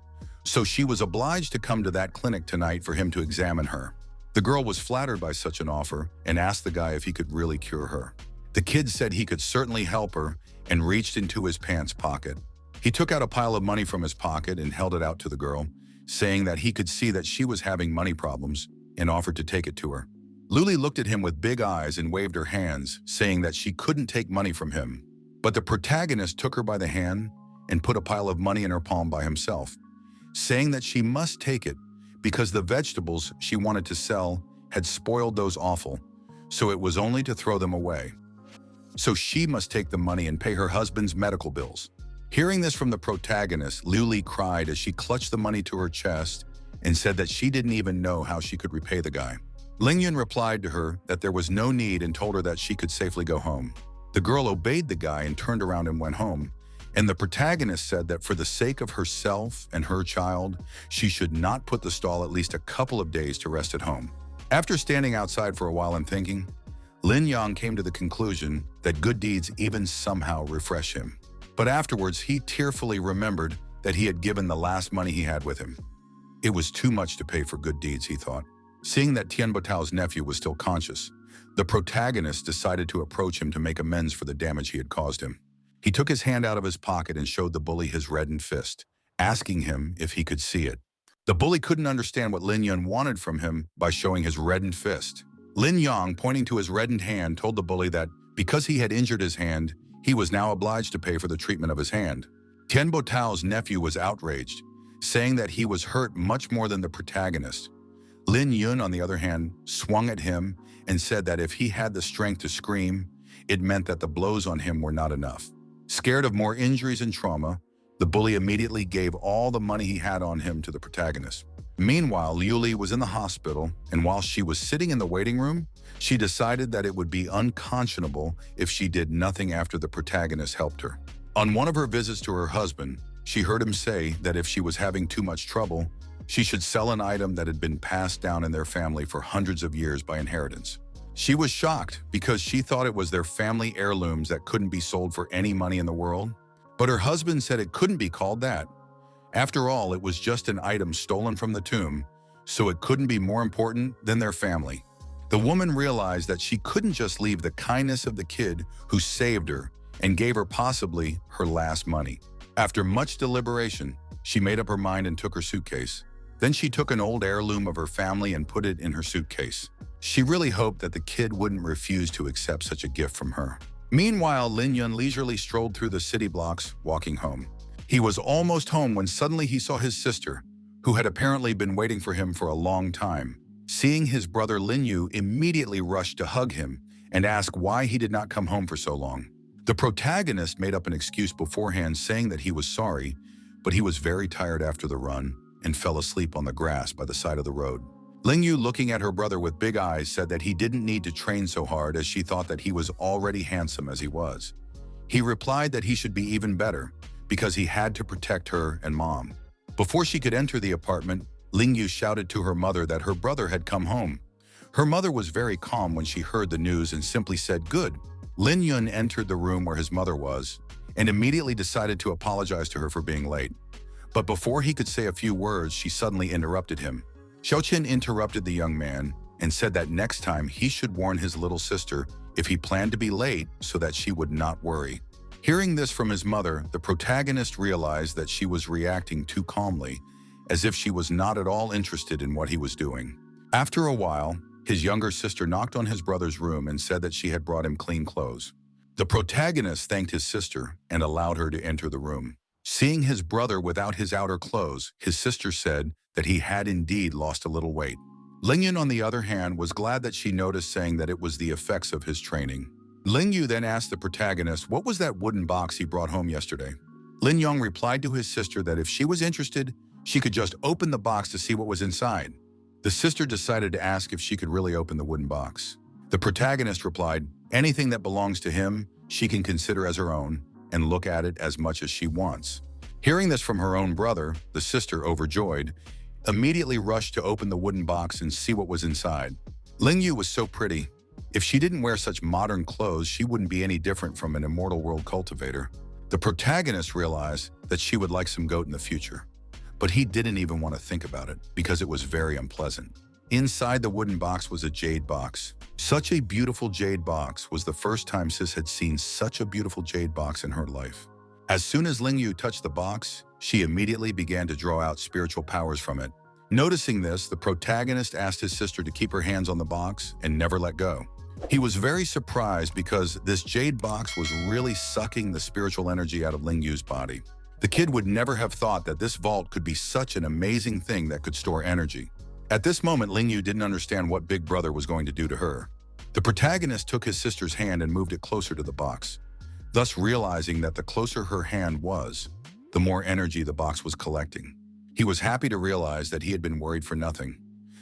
so she was obliged to come to that clinic tonight for him to examine her. The girl was flattered by such an offer and asked the guy if he could really cure her. The kid said he could certainly help her and reached into his pants pocket. He took out a pile of money from his pocket and held it out to the girl, saying that he could see that she was having money problems and offered to take it to her. Luli looked at him with big eyes and waved her hands, saying that she couldn't take money from him. But the protagonist took her by the hand and put a pile of money in her palm by himself, saying that she must take it because the vegetables she wanted to sell had spoiled those awful, so it was only to throw them away. So she must take the money and pay her husband's medical bills. Hearing this from the protagonist, Luli cried as she clutched the money to her chest and said that she didn't even know how she could repay the guy. Ling Yun replied to her that there was no need and told her that she could safely go home. The girl obeyed the guy and turned around and went home, and the protagonist said that for the sake of herself and her child, she should not put the stall at least a couple of days to rest at home. After standing outside for a while and thinking, Lin Yun came to the conclusion that good deeds even somehow refresh him. But afterwards, he tearfully remembered that he had given the last money he had with him. It was too much to pay for good deeds, he thought. Seeing that Tian Botao's nephew was still conscious, the protagonist decided to approach him to make amends for the damage he had caused him. He took his hand out of his pocket and showed the bully his reddened fist, asking him if he could see it. The bully couldn't understand what Lin Yun wanted from him by showing his reddened fist. Lin Yun, pointing to his reddened hand, told the bully that because he had injured his hand, he was now obliged to pay for the treatment of his hand. Tian Botao's nephew was outraged, saying that he was hurt much more than the protagonist. Lin Yun, on the other hand, swung at him and said that if he had the strength to scream, it meant that the blows on him were not enough. Scared of more injuries and trauma, the bully immediately gave all the money he had on him to the protagonist. Meanwhile, Luli was in the hospital, and while she was sitting in the waiting room, she decided that it would be unconscionable if she did nothing after the protagonist helped her. On one of her visits to her husband, she heard him say that if she was having too much trouble, she should sell an item that had been passed down in their family for hundreds of years by inheritance. She was shocked because she thought it was their family heirlooms that couldn't be sold for any money in the world. But her husband said it couldn't be called that. After all, it was just an item stolen from the tomb, so it couldn't be more important than their family. The woman realized that she couldn't just leave the kindness of the kid who saved her and gave her possibly her last money. After much deliberation, she made up her mind and took her suitcase. Then she took an old heirloom of her family and put it in her suitcase. She really hoped that the kid wouldn't refuse to accept such a gift from her. Meanwhile, Lin Yun leisurely strolled through the city blocks, walking home. He was almost home when suddenly he saw his sister, who had apparently been waiting for him for a long time. Seeing his brother Lin Yu immediately rushed to hug him and ask why he did not come home for so long. The protagonist made up an excuse beforehand saying that he was sorry, but he was very tired after the run and fell asleep on the grass by the side of the road. Ling Yu, looking at her brother with big eyes, said that he didn't need to train so hard as she thought that he was already handsome as he was. He replied that he should be even better because he had to protect her and mom. Before she could enter the apartment, Ling Yu shouted to her mother that her brother had come home. Her mother was very calm when she heard the news and simply said, "Good." Lin Yun entered the room where his mother was and immediately decided to apologize to her for being late. But before he could say a few words, she suddenly interrupted him. Xiaoqin interrupted the young man and said that next time he should warn his little sister if he planned to be late so that she would not worry. Hearing this from his mother, the protagonist realized that she was reacting too calmly, as if she was not at all interested in what he was doing. After a while, his younger sister knocked on his brother's room and said that she had brought him clean clothes. The protagonist thanked his sister and allowed her to enter the room. Seeing his brother without his outer clothes, his sister said that he had indeed lost a little weight. Ling Yun, on the other hand, was glad that she noticed, saying that it was the effects of his training. Ling Yu then asked the protagonist what was that wooden box he brought home yesterday. Lin Yong replied to his sister that if she was interested, she could just open the box to see what was inside. The sister decided to ask if she could really open the wooden box. The protagonist replied, anything that belongs to him, she can consider as her own and look at it as much as she wants. Hearing this from her own brother, the sister, overjoyed, immediately rushed to open the wooden box and see what was inside. Ling Yun was so pretty. If she didn't wear such modern clothes, she wouldn't be any different from an immortal world cultivator. The protagonist realized that she would like some goat in the future, but he didn't even want to think about it because it was very unpleasant. Inside the wooden box was a jade box. Such a beautiful jade box was the first time Sis had seen such a beautiful jade box in her life. As soon as Ling Yun touched the box, she immediately began to draw out spiritual powers from it. Noticing this, the protagonist asked his sister to keep her hands on the box and never let go. He was very surprised because this jade box was really sucking the spiritual energy out of Ling Yun's body. The kid would never have thought that this vault could be such an amazing thing that could store energy. At this moment, Ling Yun didn't understand what Big Brother was going to do to her. The protagonist took his sister's hand and moved it closer to the box, thus realizing that the closer her hand was, the more energy the box was collecting. He was happy to realize that he had been worried for nothing,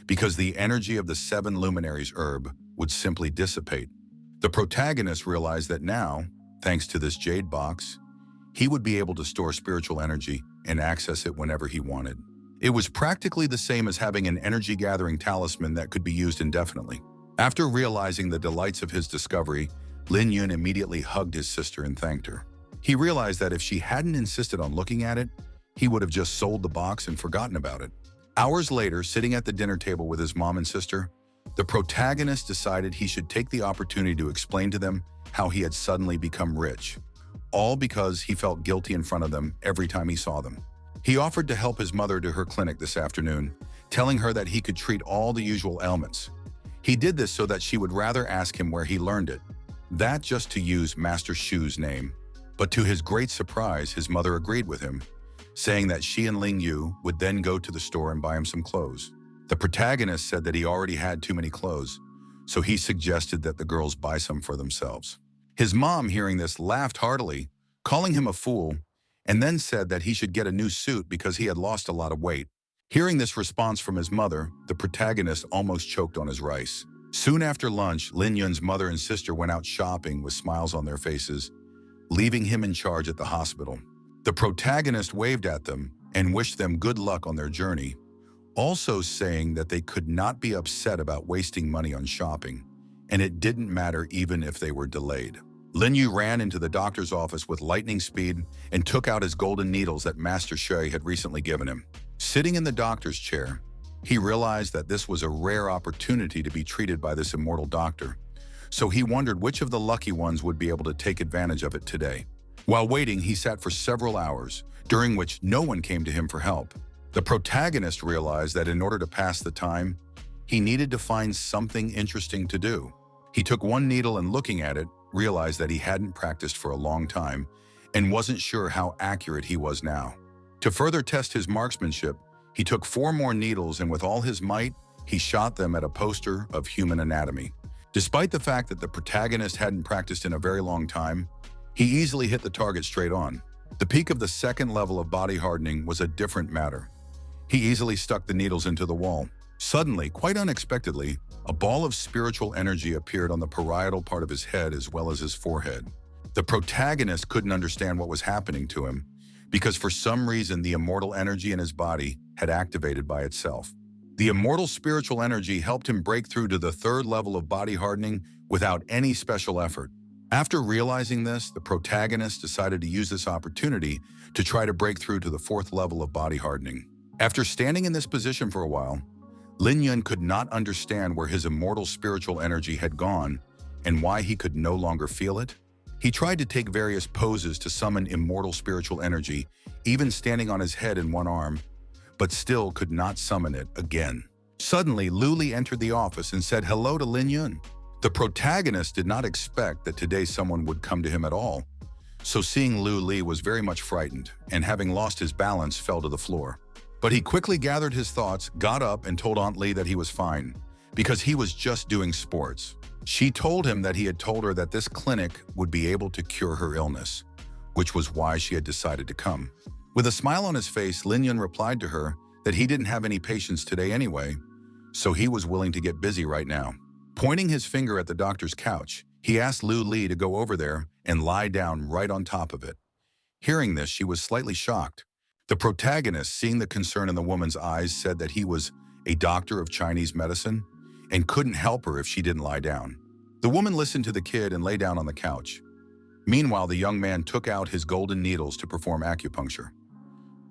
because the energy of the 7 luminaries herb would simply dissipate. The protagonist realized that now, thanks to this jade box, he would be able to store spiritual energy and access it whenever he wanted. It was practically the same as having an energy-gathering talisman that could be used indefinitely. After realizing the delights of his discovery, Ling Yun immediately hugged his sister and thanked her. He realized that if she hadn't insisted on looking at it, he would have just sold the box and forgotten about it. Hours later, sitting at the dinner table with his mom and sister, the protagonist decided he should take the opportunity to explain to them how he had suddenly become rich, all because he felt guilty in front of them every time he saw them. He offered to help his mother to her clinic this afternoon, telling her that he could treat all the usual ailments. He did this so that she would rather ask him where he learned it, that just to use Master Shu's name. But to his great surprise, his mother agreed with him, saying that she and Ling Yun would then go to the store and buy him some clothes. The protagonist said that he already had too many clothes, so he suggested that the girls buy some for themselves. His mom, hearing this, laughed heartily, calling him a fool, and then said that he should get a new suit because he had lost a lot of weight. Hearing this response from his mother, the protagonist almost choked on his rice. Soon after lunch, Ling Yun's mother and sister went out shopping with smiles on their faces, leaving him in charge at the hospital. The protagonist waved at them and wished them good luck on their journey, also saying that they could not be upset about wasting money on shopping, and it didn't matter even if they were delayed. Lin Yun ran into the doctor's office with lightning speed and took out his golden needles that Master Shui had recently given him. Sitting in the doctor's chair, he realized that this was a rare opportunity to be treated by this immortal doctor, so he wondered which of the lucky ones would be able to take advantage of it today. While waiting, he sat for several hours, during which no one came to him for help. The protagonist realized that in order to pass the time, he needed to find something interesting to do. He took one needle and looking at it, realized that he hadn't practiced for a long time and wasn't sure how accurate he was now. To further test his marksmanship, he took 4 more needles and with all his might, he shot them at a poster of human anatomy. Despite the fact that the protagonist hadn't practiced in a very long time, he easily hit the target straight on. The peak of the 2nd level of body hardening was a different matter. He easily stuck the needles into the wall. Suddenly, quite unexpectedly, a ball of spiritual energy appeared on the parietal part of his head as well as his forehead. The protagonist couldn't understand what was happening to him, because for some reason the immortal energy in his body had activated by itself. The immortal spiritual energy helped him break through to the 3rd level of body hardening without any special effort. After realizing this, the protagonist decided to use this opportunity to try to break through to the 4th level of body hardening. After standing in this position for a while, Ling Yun could not understand where his immortal spiritual energy had gone and why he could no longer feel it. He tried to take various poses to summon immortal spiritual energy, even standing on his head in one arm, but still could not summon it again. Suddenly, Lu Li entered the office and said hello to Ling Yun. The protagonist did not expect that today someone would come to him at all, so seeing Lu Li was very much frightened and having lost his balance fell to the floor. But he quickly gathered his thoughts, got up and told Aunt Li that he was fine, because he was just doing sports. She told him that he had told her that this clinic would be able to cure her illness, which was why she had decided to come. With a smile on his face, Ling Yun replied to her that he didn't have any patients today anyway, so he was willing to get busy right now. Pointing his finger at the doctor's couch, he asked Lu Li to go over there and lie down right on top of it. Hearing this, she was slightly shocked. The protagonist, seeing the concern in the woman's eyes, said that he was a doctor of Chinese medicine and couldn't help her if she didn't lie down. The woman listened to the kid and lay down on the couch. Meanwhile, the young man took out his golden needles to perform acupuncture.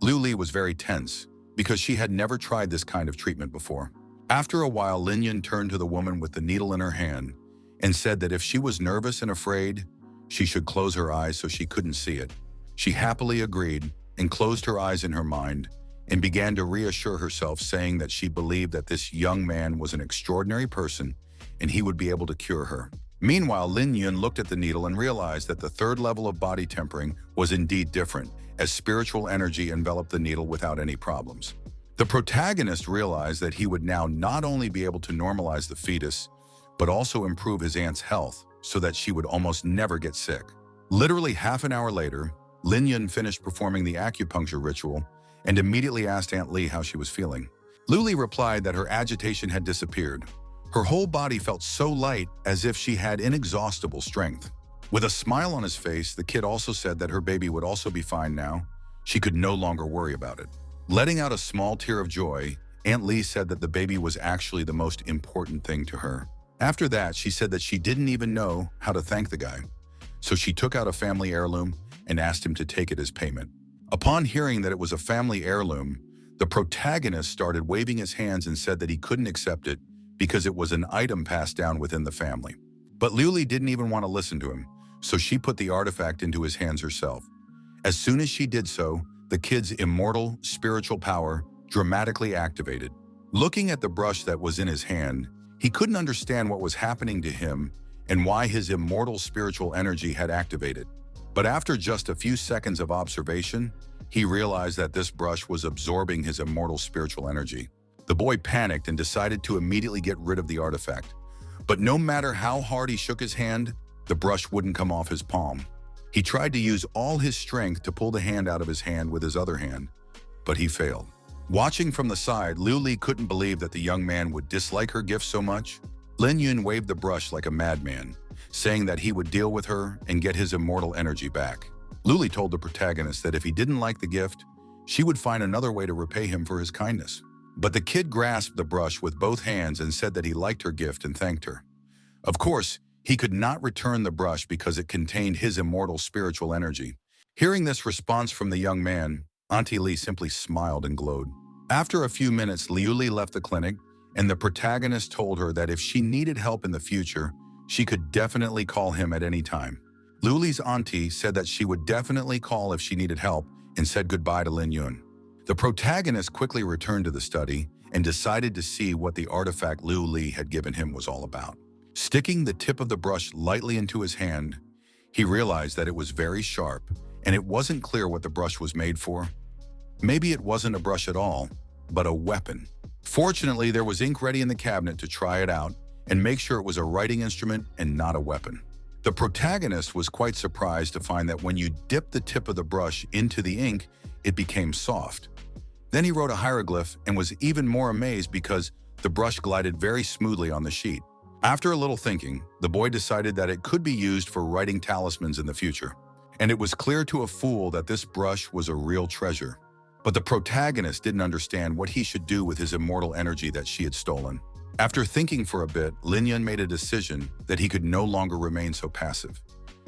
Lu Li was very tense because she had never tried this kind of treatment before. After a while, Lin Yun turned to the woman with the needle in her hand and said that if she was nervous and afraid, she should close her eyes so she couldn't see it. She happily agreed and closed her eyes in her mind and began to reassure herself, saying that she believed that this young man was an extraordinary person and he would be able to cure her. Meanwhile, Lin Yun looked at the needle and realized that the third level of body tempering was indeed different, as spiritual energy enveloped the needle without any problems. The protagonist realized that he would now not only be able to normalize the fetus, but also improve his aunt's health so that she would almost never get sick. Literally half an hour later, Lin Yun finished performing the acupuncture ritual and immediately asked Aunt Li how she was feeling. Lu Li replied that her agitation had disappeared. Her whole body felt so light as if she had inexhaustible strength. With a smile on his face, the kid also said that her baby would also be fine now. She could no longer worry about it. Letting out a small tear of joy, Aunt Li said that the baby was actually the most important thing to her. After that, she said that she didn't even know how to thank the guy. So she took out a family heirloom and asked him to take it as payment. Upon hearing that it was a family heirloom, the protagonist started waving his hands and said that he couldn't accept it because it was an item passed down within the family. But Lu Li didn't even want to listen to him, so she put the artifact into his hands herself. As soon as she did so, the kid's immortal spiritual power dramatically activated. Looking at the brush that was in his hand, he couldn't understand what was happening to him and why his immortal spiritual energy had activated. But after just a few seconds of observation, he realized that this brush was absorbing his immortal spiritual energy. The boy panicked and decided to immediately get rid of the artifact. But no matter how hard he shook his hand, the brush wouldn't come off his palm. He tried to use all his strength to pull the hand out of his hand with his other hand, but he failed. Watching from the side, Lu Li couldn't believe that the young man would dislike her gift so much. Lin Yun waved the brush like a madman, saying that he would deal with her and get his immortal energy back. Lu Li told the protagonist that if he didn't like the gift, she would find another way to repay him for his kindness. But the kid grasped the brush with both hands and said that he liked her gift and thanked her. Of course, he could not return the brush because it contained his immortal spiritual energy. Hearing this response from the young man, Auntie Li simply smiled and glowed. After a few minutes, Liu Li left the clinic, and the protagonist told her that if she needed help in the future, she could definitely call him at any time. Liu Li's auntie said that she would definitely call if she needed help and said goodbye to Lin Yun. The protagonist quickly returned to the study and decided to see what the artifact Liu Li had given him was all about. Sticking the tip of the brush lightly into his hand, he realized that it was very sharp and it wasn't clear what the brush was made for. Maybe it wasn't a brush at all, but a weapon. Fortunately, there was ink ready in the cabinet to try it out and make sure it was a writing instrument and not a weapon. The protagonist was quite surprised to find that when you dipped the tip of the brush into the ink, it became soft. Then he wrote a hieroglyph and was even more amazed because the brush glided very smoothly on the sheet. After a little thinking, the boy decided that it could be used for writing talismans in the future. And it was clear to a fool that this brush was a real treasure. But the protagonist didn't understand what he should do with his immortal energy that she had stolen. After thinking for a bit, Lin Yun made a decision that he could no longer remain so passive.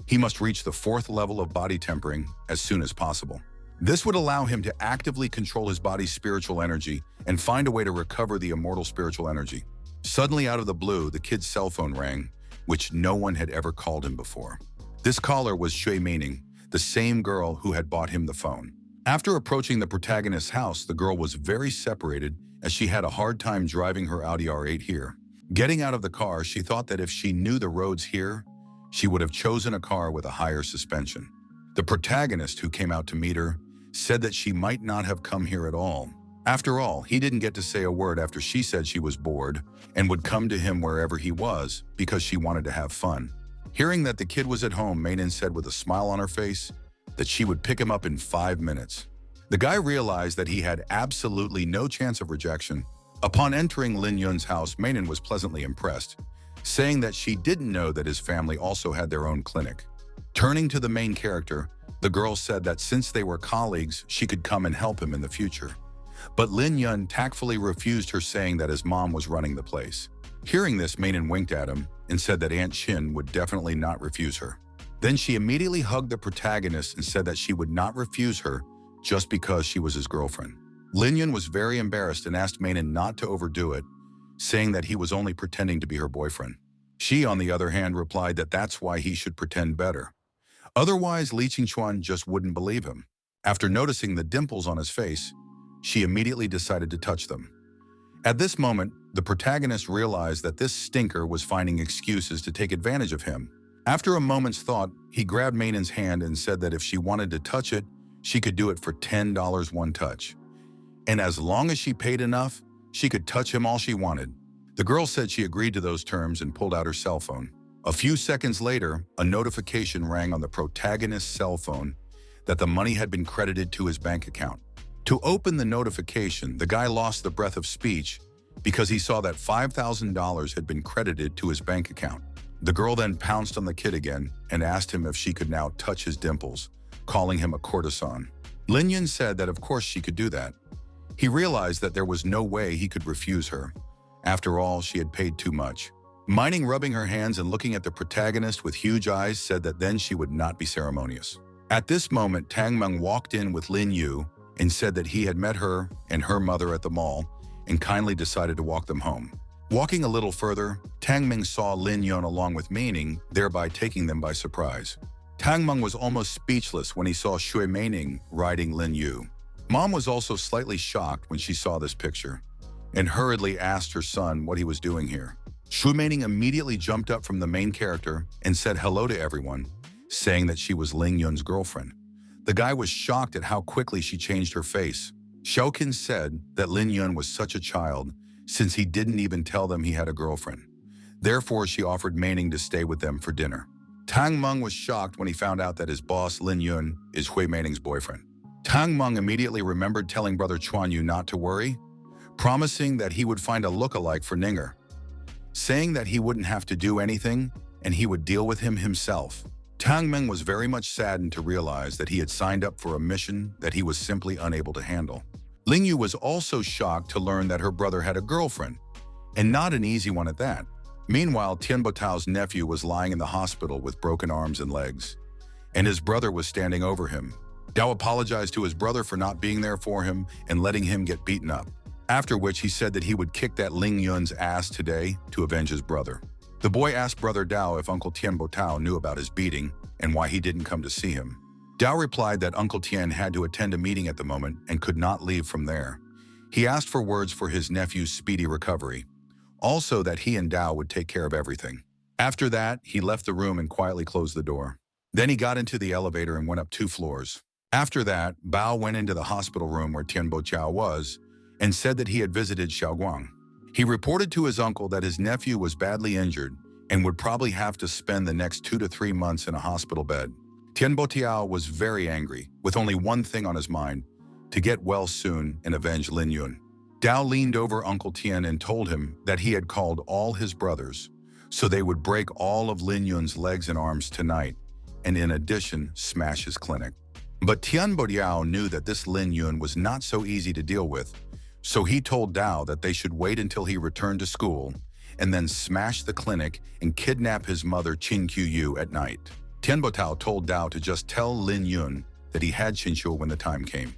He must reach the 4th level of body tempering as soon as possible. This would allow him to actively control his body's spiritual energy and find a way to recover the immortal spiritual energy. Suddenly, out of the blue, the kid's cell phone rang, which no one had ever called him before. This caller was Shui Meaning, the same girl who had bought him the phone. After approaching the protagonist's house, the girl was very separated as she had a hard time driving her Audi R8 here. Getting out of the car, she thought that if she knew the roads here, she would have chosen a car with a higher suspension. The protagonist, who came out to meet her, said that she might not have come here at all. After all, he didn't get to say a word after she said she was bored and would come to him wherever he was because she wanted to have fun. Hearing that the kid was at home, Meinen said with a smile on her face that she would pick him up in 5 minutes. The guy realized that he had absolutely no chance of rejection Upon entering Lin Yun's house, Mainan was pleasantly impressed, saying that she didn't know that his family also had their own clinic. Turning to the main character, the girl said that since they were colleagues, she could come and help him in the future. But Lin Yun tactfully refused her, saying that his mom was running the place. Hearing this, Mainan winked at him and said that Aunt Chin would definitely not refuse her. Then she immediately hugged the protagonist and said that she would not refuse her just because she was his girlfriend. Lin Yun was very embarrassed and asked Mainan not to overdo it, saying that he was only pretending to be her boyfriend. She, on the other hand, replied that that's why he should pretend better. Otherwise, Li Qingchuan just wouldn't believe him. After noticing the dimples on his face, she immediately decided to touch them. At this moment, the protagonist realized that this stinker was finding excuses to take advantage of him. After a moment's thought, he grabbed Mainan's hand and said that if she wanted to touch it, she could do it for $10 one touch. And as long as she paid enough, she could touch him all she wanted. The girl said she agreed to those terms and pulled out her cell phone. A few seconds later, a notification rang on the protagonist's cell phone that the money had been credited to his bank account. To open the notification, the guy lost the breath of speech because he saw that $5,000 had been credited to his bank account. The girl then pounced on the kid again and asked him if she could now touch his dimples, calling him a courtesan. Lin Yun said that of course she could do that. He realized that there was no way he could refuse her. After all, she had paid too much. Mining, rubbing her hands and looking at the protagonist with huge eyes, said that then she would not be ceremonious. At this moment, Tang Meng walked in with Lin Yu and said that he had met her and her mother at the mall and kindly decided to walk them home. Walking a little further, Tang Meng saw Lin Yun along with Meining, thereby taking them by surprise. Tang Meng was almost speechless when he saw Shui Meining riding Lin Yu. Mom was also slightly shocked when she saw this picture and hurriedly asked her son what he was doing here. Shui Meining immediately jumped up from the main character and said hello to everyone, saying that she was Ling Yun's girlfriend. The guy was shocked at how quickly she changed her face. Xiaoqin said that Lin Yun was such a child since he didn't even tell them he had a girlfriend. Therefore, she offered Meining to stay with them for dinner. Tang Meng was shocked when he found out that his boss, Lin Yun, is Hui Meining's boyfriend. Tang Meng immediately remembered telling brother Chuan Yu not to worry, promising that he would find a look-alike for Ninger, saying that he wouldn't have to do anything and he would deal with him himself. Tang Meng was very much saddened to realize that he had signed up for a mission that he was simply unable to handle. Ling Yu was also shocked to learn that her brother had a girlfriend, and not an easy one at that. Meanwhile, Tian Botao's nephew was lying in the hospital with broken arms and legs, and his brother was standing over him. Dao apologized to his brother for not being there for him and letting him get beaten up, after which he said that he would kick that Ling Yun's ass today to avenge his brother. The boy asked brother Dao if Uncle Tian Botao knew about his beating and why he didn't come to see him. Dao replied that Uncle Tian had to attend a meeting at the moment and could not leave from there. He asked for words for his nephew's speedy recovery, also that he and Dao would take care of everything. After that, he left the room and quietly closed the door. Then he got into the elevator and went up 2 floors. After that, Bao went into the hospital room where Tian Boqiao was and said that he had visited Xiaoguang. He reported to his uncle that his nephew was badly injured and would probably have to spend the next 2 to 3 months in a hospital bed. Tian Boqiao was very angry, with only one thing on his mind: to get well soon and avenge Lin Yun. Dao leaned over Uncle Tian and told him that he had called all his brothers so they would break all of Lin Yun's legs and arms tonight, and in addition, smash his clinic. But Tian Boqiao knew that this Lin Yun was not so easy to deal with, so he told Dao that they should wait until he returned to school and then smash the clinic and kidnap his mother Qin Qiu at night. Tian Botao told Dao to just tell Lin Yun that he had Qinqiu when the time came.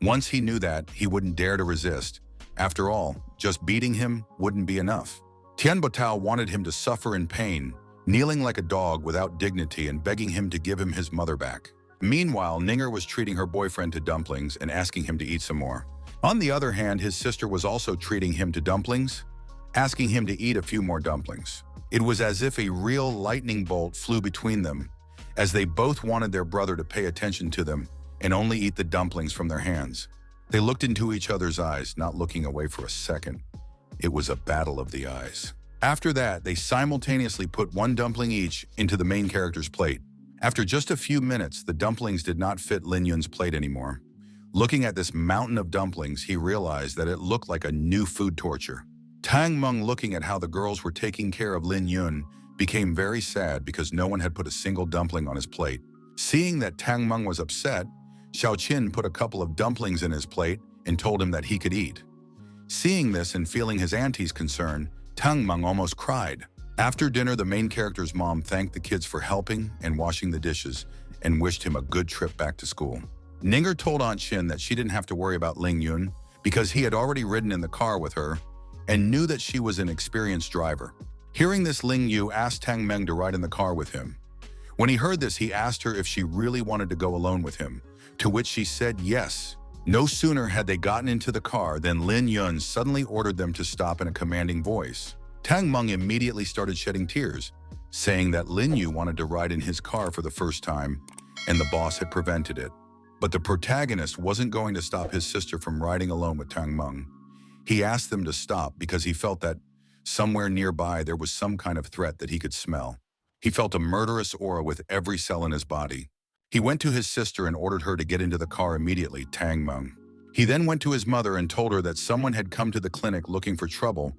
Once he knew that, he wouldn't dare to resist. After all, just beating him wouldn't be enough. Tian Botao wanted him to suffer in pain, kneeling like a dog without dignity and begging him to give him his mother back. Meanwhile, Ninger was treating her boyfriend to dumplings and asking him to eat some more. On the other hand, his sister was also treating him to dumplings, asking him to eat a few more dumplings. It was as if a real lightning bolt flew between them, as they both wanted their brother to pay attention to them and only eat the dumplings from their hands. They looked into each other's eyes, not looking away for a second. It was a battle of the eyes. After that, they simultaneously put 1 dumpling each into the main character's plate. After just a few minutes, the dumplings did not fit Lin Yun's plate anymore. Looking at this mountain of dumplings, he realized that it looked like a new food torture. Tang Meng, looking at how the girls were taking care of Ling Yun, became very sad because no one had put a single dumpling on his plate. Seeing that Tang Meng was upset, Xiao Qin put a couple of dumplings in his plate and told him that he could eat. Seeing this and feeling his auntie's concern, Tang Meng almost cried. After dinner, the main character's mom thanked the kids for helping and washing the dishes and wished him a good trip back to school. Ninger told Aunt Shin that she didn't have to worry about Ling Yun because he had already ridden in the car with her and knew that she was an experienced driver. Hearing this, Ling Yu asked Tang Meng to ride in the car with him. When he heard this, he asked her if she really wanted to go alone with him, to which she said yes. No sooner had they gotten into the car than Lin Yun suddenly ordered them to stop in a commanding voice. Tang Meng immediately started shedding tears, saying that Lin Yu wanted to ride in his car for the first time and the boss had prevented it. But the protagonist wasn't going to stop his sister from riding alone with Tang Meng. He asked them to stop because he felt that somewhere nearby there was some kind of threat that he could smell. He felt a murderous aura with every cell in his body. He went to his sister and ordered her to get into the car immediately, Tang Meng. He then went to his mother and told her that someone had come to the clinic looking for trouble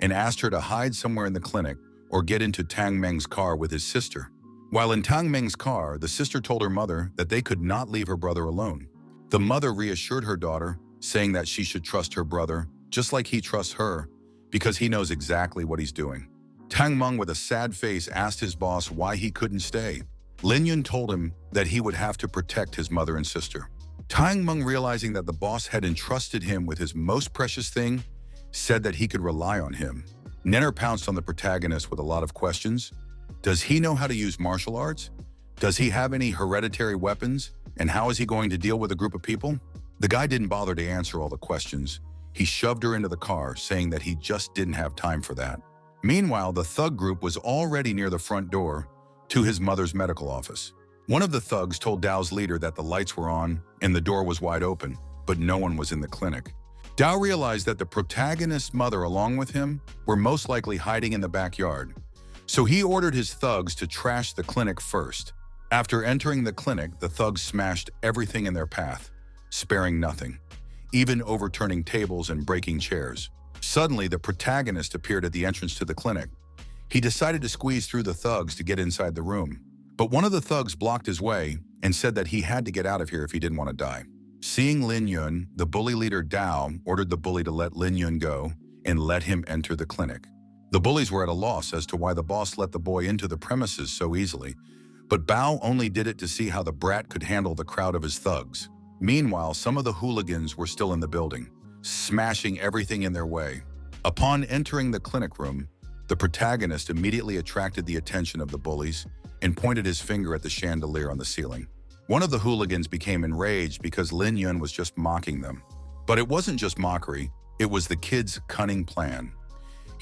and asked her to hide somewhere in the clinic or get into Tang Meng's car with his sister. While in Tang Meng's car, the sister told her mother that they could not leave her brother alone. The mother reassured her daughter, saying that she should trust her brother, just like he trusts her, because he knows exactly what he's doing. Tang Meng, with a sad face, asked his boss why he couldn't stay. Lin Yun told him that he would have to protect his mother and sister. Tang Meng, realizing that the boss had entrusted him with his most precious thing, said that he could rely on him. Nenner pounced on the protagonist with a lot of questions. Does he know how to use martial arts? Does he have any hereditary weapons? And how is he going to deal with a group of people? The guy didn't bother to answer all the questions. He shoved her into the car, saying that he just didn't have time for that. Meanwhile, the thug group was already near the front door to his mother's medical office. One of the thugs told Dao's leader that the lights were on and the door was wide open, but no one was in the clinic. Dao realized that the protagonist's mother, along with him, were most likely hiding in the backyard. So he ordered his thugs to trash the clinic first. After entering the clinic, the thugs smashed everything in their path, sparing nothing, even overturning tables and breaking chairs. Suddenly, the protagonist appeared at the entrance to the clinic. He decided to squeeze through the thugs to get inside the room. But one of the thugs blocked his way and said that he had to get out of here if he didn't want to die. Seeing Lin Yun, the bully leader Dao ordered the bully to let Lin Yun go and let him enter the clinic. The bullies were at a loss as to why the boss let the boy into the premises so easily, but Bao only did it to see how the brat could handle the crowd of his thugs. Meanwhile, some of the hooligans were still in the building, smashing everything in their way. Upon entering the clinic room, the protagonist immediately attracted the attention of the bullies and pointed his finger at the chandelier on the ceiling. One of the hooligans became enraged because Lin Yun was just mocking them. But it wasn't just mockery, it was the kid's cunning plan.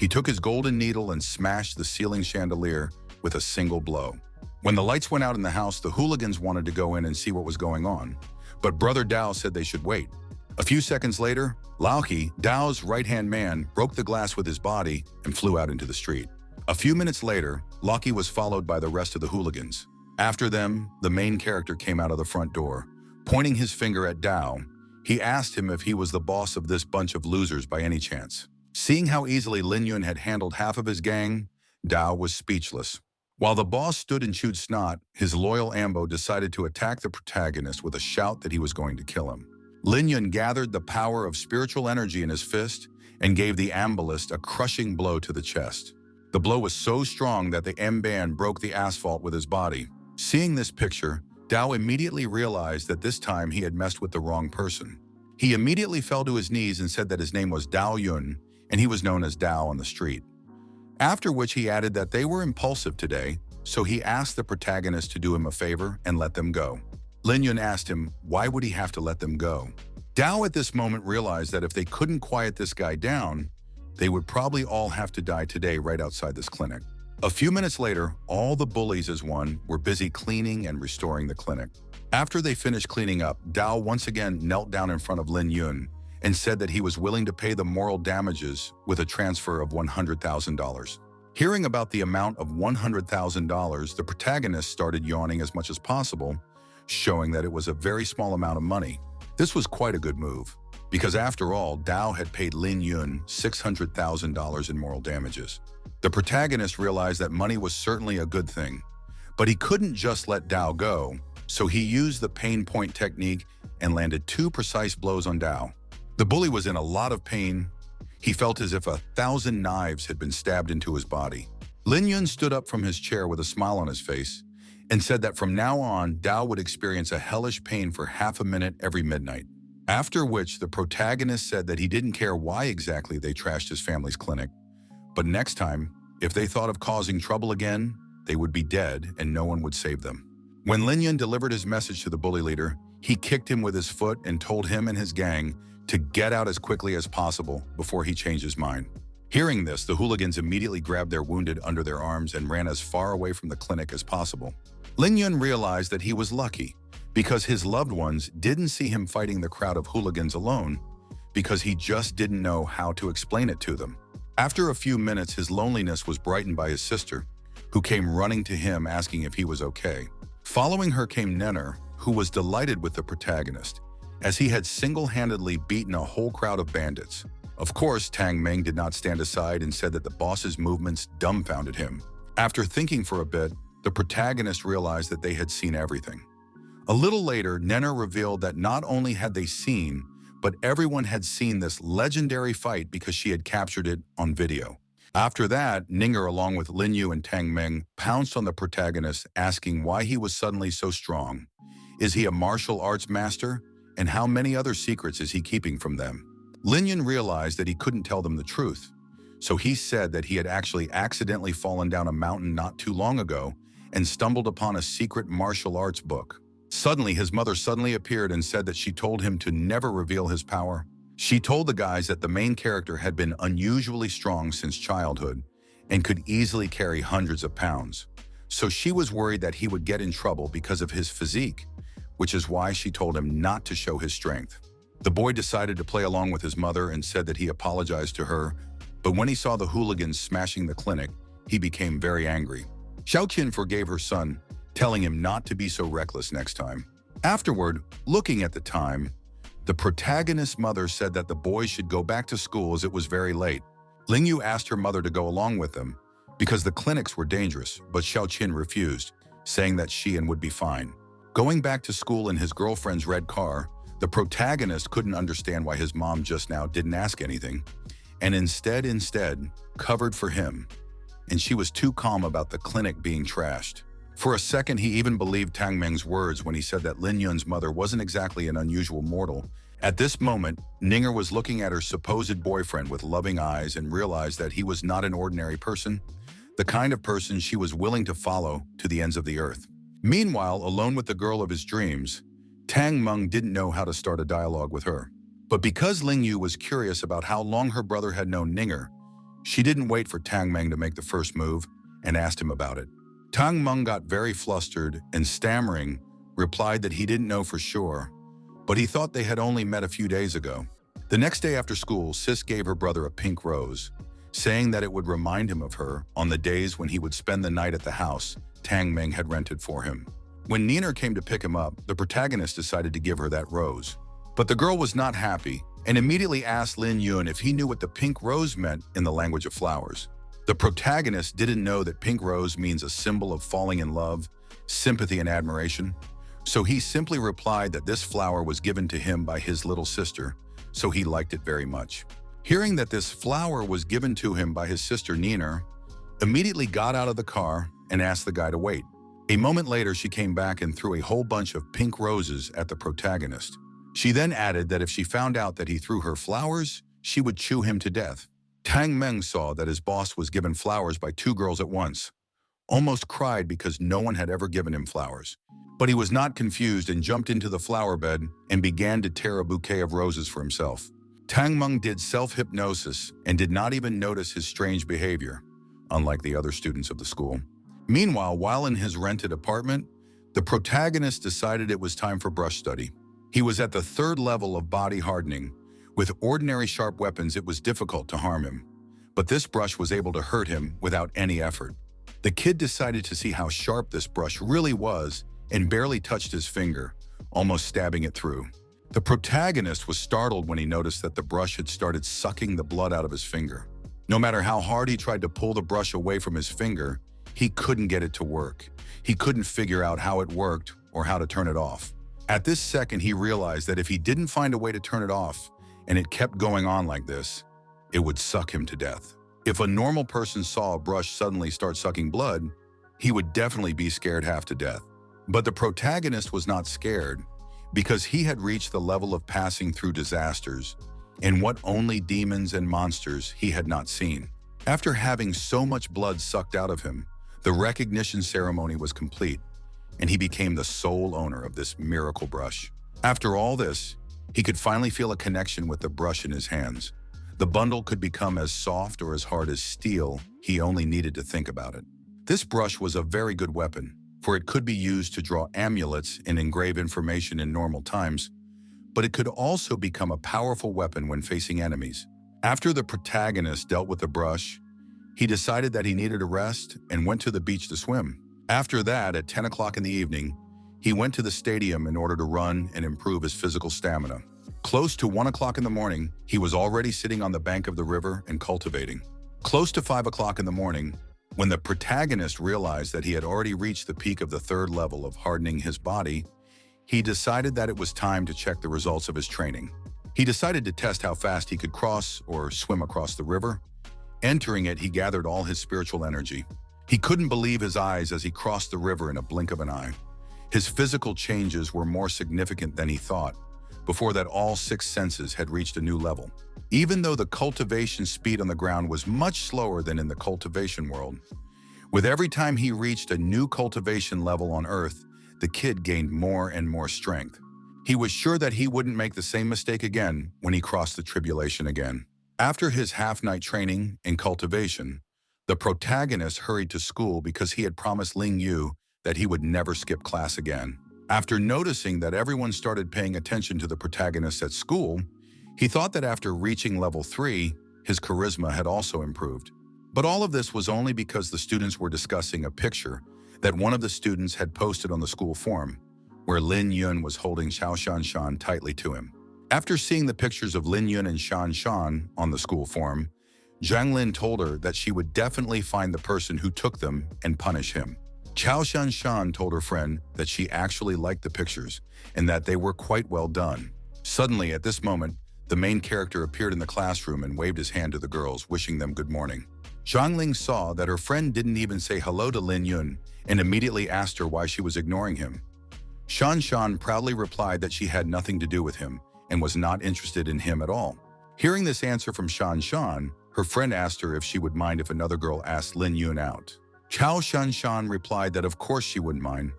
He took his golden needle and smashed the ceiling chandelier with a single blow. When the lights went out in the house, the hooligans wanted to go in and see what was going on, but Brother Dao said they should wait. A few seconds later, Laoki, Dao's right-hand man, broke the glass with his body and flew out into the street. A few minutes later, Laoki was followed by the rest of the hooligans. After them, the main character came out of the front door. Pointing his finger at Dao, he asked him if he was the boss of this bunch of losers by any chance. Seeing how easily Lin Yun had handled half of his gang, Dao was speechless. While the boss stood and chewed snot, his loyal Ambo decided to attack the protagonist with a shout that he was going to kill him. Lin Yun gathered the power of spiritual energy in his fist and gave the ambalist a crushing blow to the chest. The blow was so strong that the Mban broke the asphalt with his body. Seeing this picture, Dao immediately realized that this time he had messed with the wrong person. He immediately fell to his knees and said that his name was Dao Yun, and he was known as Dao on the street. After which he added that they were impulsive today, so he asked the protagonist to do him a favor and let them go. Lin Yun asked him, why would he have to let them go? Dao at this moment realized that if they couldn't quiet this guy down, they would probably all have to die today right outside this clinic. A few minutes later, all the bullies as one were busy cleaning and restoring the clinic. After they finished cleaning up, Dao once again knelt down in front of Lin Yun and said that he was willing to pay the moral damages with a transfer of $100,000. Hearing about the amount of $100,000, the protagonist started yawning as much as possible, showing that it was a very small amount of money. This was quite a good move, because after all, Dao had paid Ling Yun $600,000 in moral damages. The protagonist realized that money was certainly a good thing, but he couldn't just let Dao go, so he used the pain point technique and landed 2 precise blows on Dao. The bully was in a lot of pain. He felt as if 1,000 knives had been stabbed into his body. Lin Yun stood up from his chair with a smile on his face and said that from now on, Dao would experience a hellish pain for half a minute every midnight. After which, the protagonist said that he didn't care why exactly they trashed his family's clinic, but next time, if they thought of causing trouble again, they would be dead and no one would save them. When Lin Yun delivered his message to the bully leader, he kicked him with his foot and told him and his gang to get out as quickly as possible before he changed his mind. Hearing this, the hooligans immediately grabbed their wounded under their arms and ran as far away from the clinic as possible. Ling Yun realized that he was lucky because his loved ones didn't see him fighting the crowd of hooligans alone because he just didn't know how to explain it to them. After a few minutes, his loneliness was brightened by his sister, who came running to him asking if he was okay. Following her came Nenner, who was delighted with the protagonist, as he had single-handedly beaten a whole crowd of bandits. Of course, Tang Meng did not stand aside and said that the boss's movements dumbfounded him. After thinking for a bit, the protagonist realized that they had seen everything. A little later, Nenner revealed that not only had they seen, but everyone had seen this legendary fight because she had captured it on video. After that, Ninger, along with Lin Yu and Tang Meng, pounced on the protagonist, asking why he was suddenly so strong. Is he a martial arts master? And how many other secrets is he keeping from them? Lin Yun realized that he couldn't tell them the truth, so he said that he had actually accidentally fallen down a mountain not too long ago and stumbled upon a secret martial arts book. Suddenly, his mother suddenly appeared and said that she told him to never reveal his power. She told the guys that the main character had been unusually strong since childhood and could easily carry hundreds of pounds. So she was worried that he would get in trouble because of his physique, which is why she told him not to show his strength. The boy decided to play along with his mother and said that he apologized to her, but when he saw the hooligans smashing the clinic, he became very angry. Xiaoqin forgave her son, telling him not to be so reckless next time. Afterward, looking at the time, the protagonist's mother said that the boys should go back to school as it was very late. Ling Yu asked her mother to go along with them because the clinics were dangerous, but Xiaoqin refused, saying that she would be fine. Going back to school in his girlfriend's red car, the protagonist couldn't understand why his mom just now didn't ask anything, and instead covered for him, and she was too calm about the clinic being trashed. For a second, he even believed Tang Meng's words when he said that Lin Yun's mother wasn't exactly an unusual mortal. At this moment, Ninger was looking at her supposed boyfriend with loving eyes and realized that he was not an ordinary person, the kind of person she was willing to follow to the ends of the earth. Meanwhile, alone with the girl of his dreams, Tang Meng didn't know how to start a dialogue with her. But because Ling Yu was curious about how long her brother had known Ninger, she didn't wait for Tang Meng to make the first move and asked him about it. Tang Meng got very flustered and, stammering, replied that he didn't know for sure, but he thought they had only met a few days ago. The next day after school, Sis gave her brother a pink rose, saying that it would remind him of her on the days when he would spend the night at the house Tang Meng had rented for him. When Niner came to pick him up, the protagonist decided to give her that rose. But the girl was not happy and immediately asked Lin Yun if he knew what the pink rose meant in the language of flowers. The protagonist didn't know that pink rose means a symbol of falling in love, sympathy, and admiration, so he simply replied that this flower was given to him by his little sister, so he liked it very much. Hearing that this flower was given to him by his sister Niner, immediately got out of the car and asked the guy to wait. A moment later, she came back and threw a whole bunch of pink roses at the protagonist. She then added that if she found out that he threw her flowers, she would chew him to death. Tang Meng saw that his boss was given flowers by 2 girls at once, almost cried because no one had ever given him flowers. But he was not confused and jumped into the flower bed and began to tear a bouquet of roses for himself. Tang Meng did self-hypnosis and did not even notice his strange behavior, unlike the other students of the school. Meanwhile, while in his rented apartment, the protagonist decided it was time for brush study. He was at the 3rd level of body hardening. With ordinary sharp weapons, it was difficult to harm him, but this brush was able to hurt him without any effort. The kid decided to see how sharp this brush really was and barely touched his finger, almost stabbing it through. The protagonist was startled when he noticed that the brush had started sucking the blood out of his finger. No matter how hard he tried to pull the brush away from his finger, he couldn't get it to work. He couldn't figure out how it worked or how to turn it off. At this second, he realized that if he didn't find a way to turn it off, and it kept going on like this, it would suck him to death. If a normal person saw a brush suddenly start sucking blood, he would definitely be scared half to death. But the protagonist was not scared because he had reached the level of passing through disasters and what only demons and monsters he had not seen. After having so much blood sucked out of him, the recognition ceremony was complete, and he became the sole owner of this miracle brush. After all this, he could finally feel a connection with the brush in his hands. The bundle could become as soft or as hard as steel. He only needed to think about it. This brush was a very good weapon, for it could be used to draw amulets and engrave information in normal times, but it could also become a powerful weapon when facing enemies. After the protagonist dealt with the brush, he decided that he needed a rest and went to the beach to swim. After that, at 10 o'clock in the evening, he went to the stadium in order to run and improve his physical stamina. Close to 1 o'clock in the morning, he was already sitting on the bank of the river and cultivating. Close to 5 o'clock in the morning, when the protagonist realized that he had already reached the peak of the third level of hardening his body, he decided that it was time to check the results of his training. He decided to test how fast he could cross or swim across the river. Entering it, he gathered all his spiritual energy. He couldn't believe his eyes as he crossed the river in a blink of an eye. His physical changes were more significant than he thought. Before that, all 6 senses had reached a new level. Even though the cultivation speed on the ground was much slower than in the cultivation world, with every time he reached a new cultivation level on Earth, the kid gained more and more strength. He was sure that he wouldn't make the same mistake again when he crossed the tribulation again. After his half-night training in cultivation, the protagonist hurried to school because he had promised Ling Yun that he would never skip class again. After noticing that everyone started paying attention to the protagonist at school, he thought that after reaching level 3, his charisma had also improved. But all of this was only because the students were discussing a picture that one of the students had posted on the school forum, where Lin Yun was holding Xiao Shanshan tightly to him. After seeing the pictures of Lin Yun and Shanshan on the school forum, Zhang Lin told her that she would definitely find the person who took them and punish him. Xiao Shanshan told her friend that she actually liked the pictures and that they were quite well done. Suddenly, at this moment, the main character appeared in the classroom and waved his hand to the girls, wishing them good morning. Zhang Ling saw that her friend didn't even say hello to Lin Yun and immediately asked her why she was ignoring him. Shanshan proudly replied that she had nothing to do with him and was not interested in him at all. Hearing this answer from Shanshan, her friend asked her if she would mind if another girl asked Lin Yun out. Xiao Shanshan replied that of course she wouldn't mind,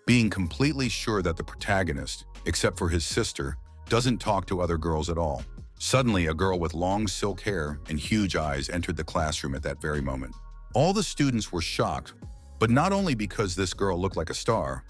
being completely sure that the protagonist, except for his sister, doesn't talk to other girls at all. Suddenly, a girl with long silk hair and huge eyes entered the classroom at that very moment. All the students were shocked, but not only because this girl looked like a star,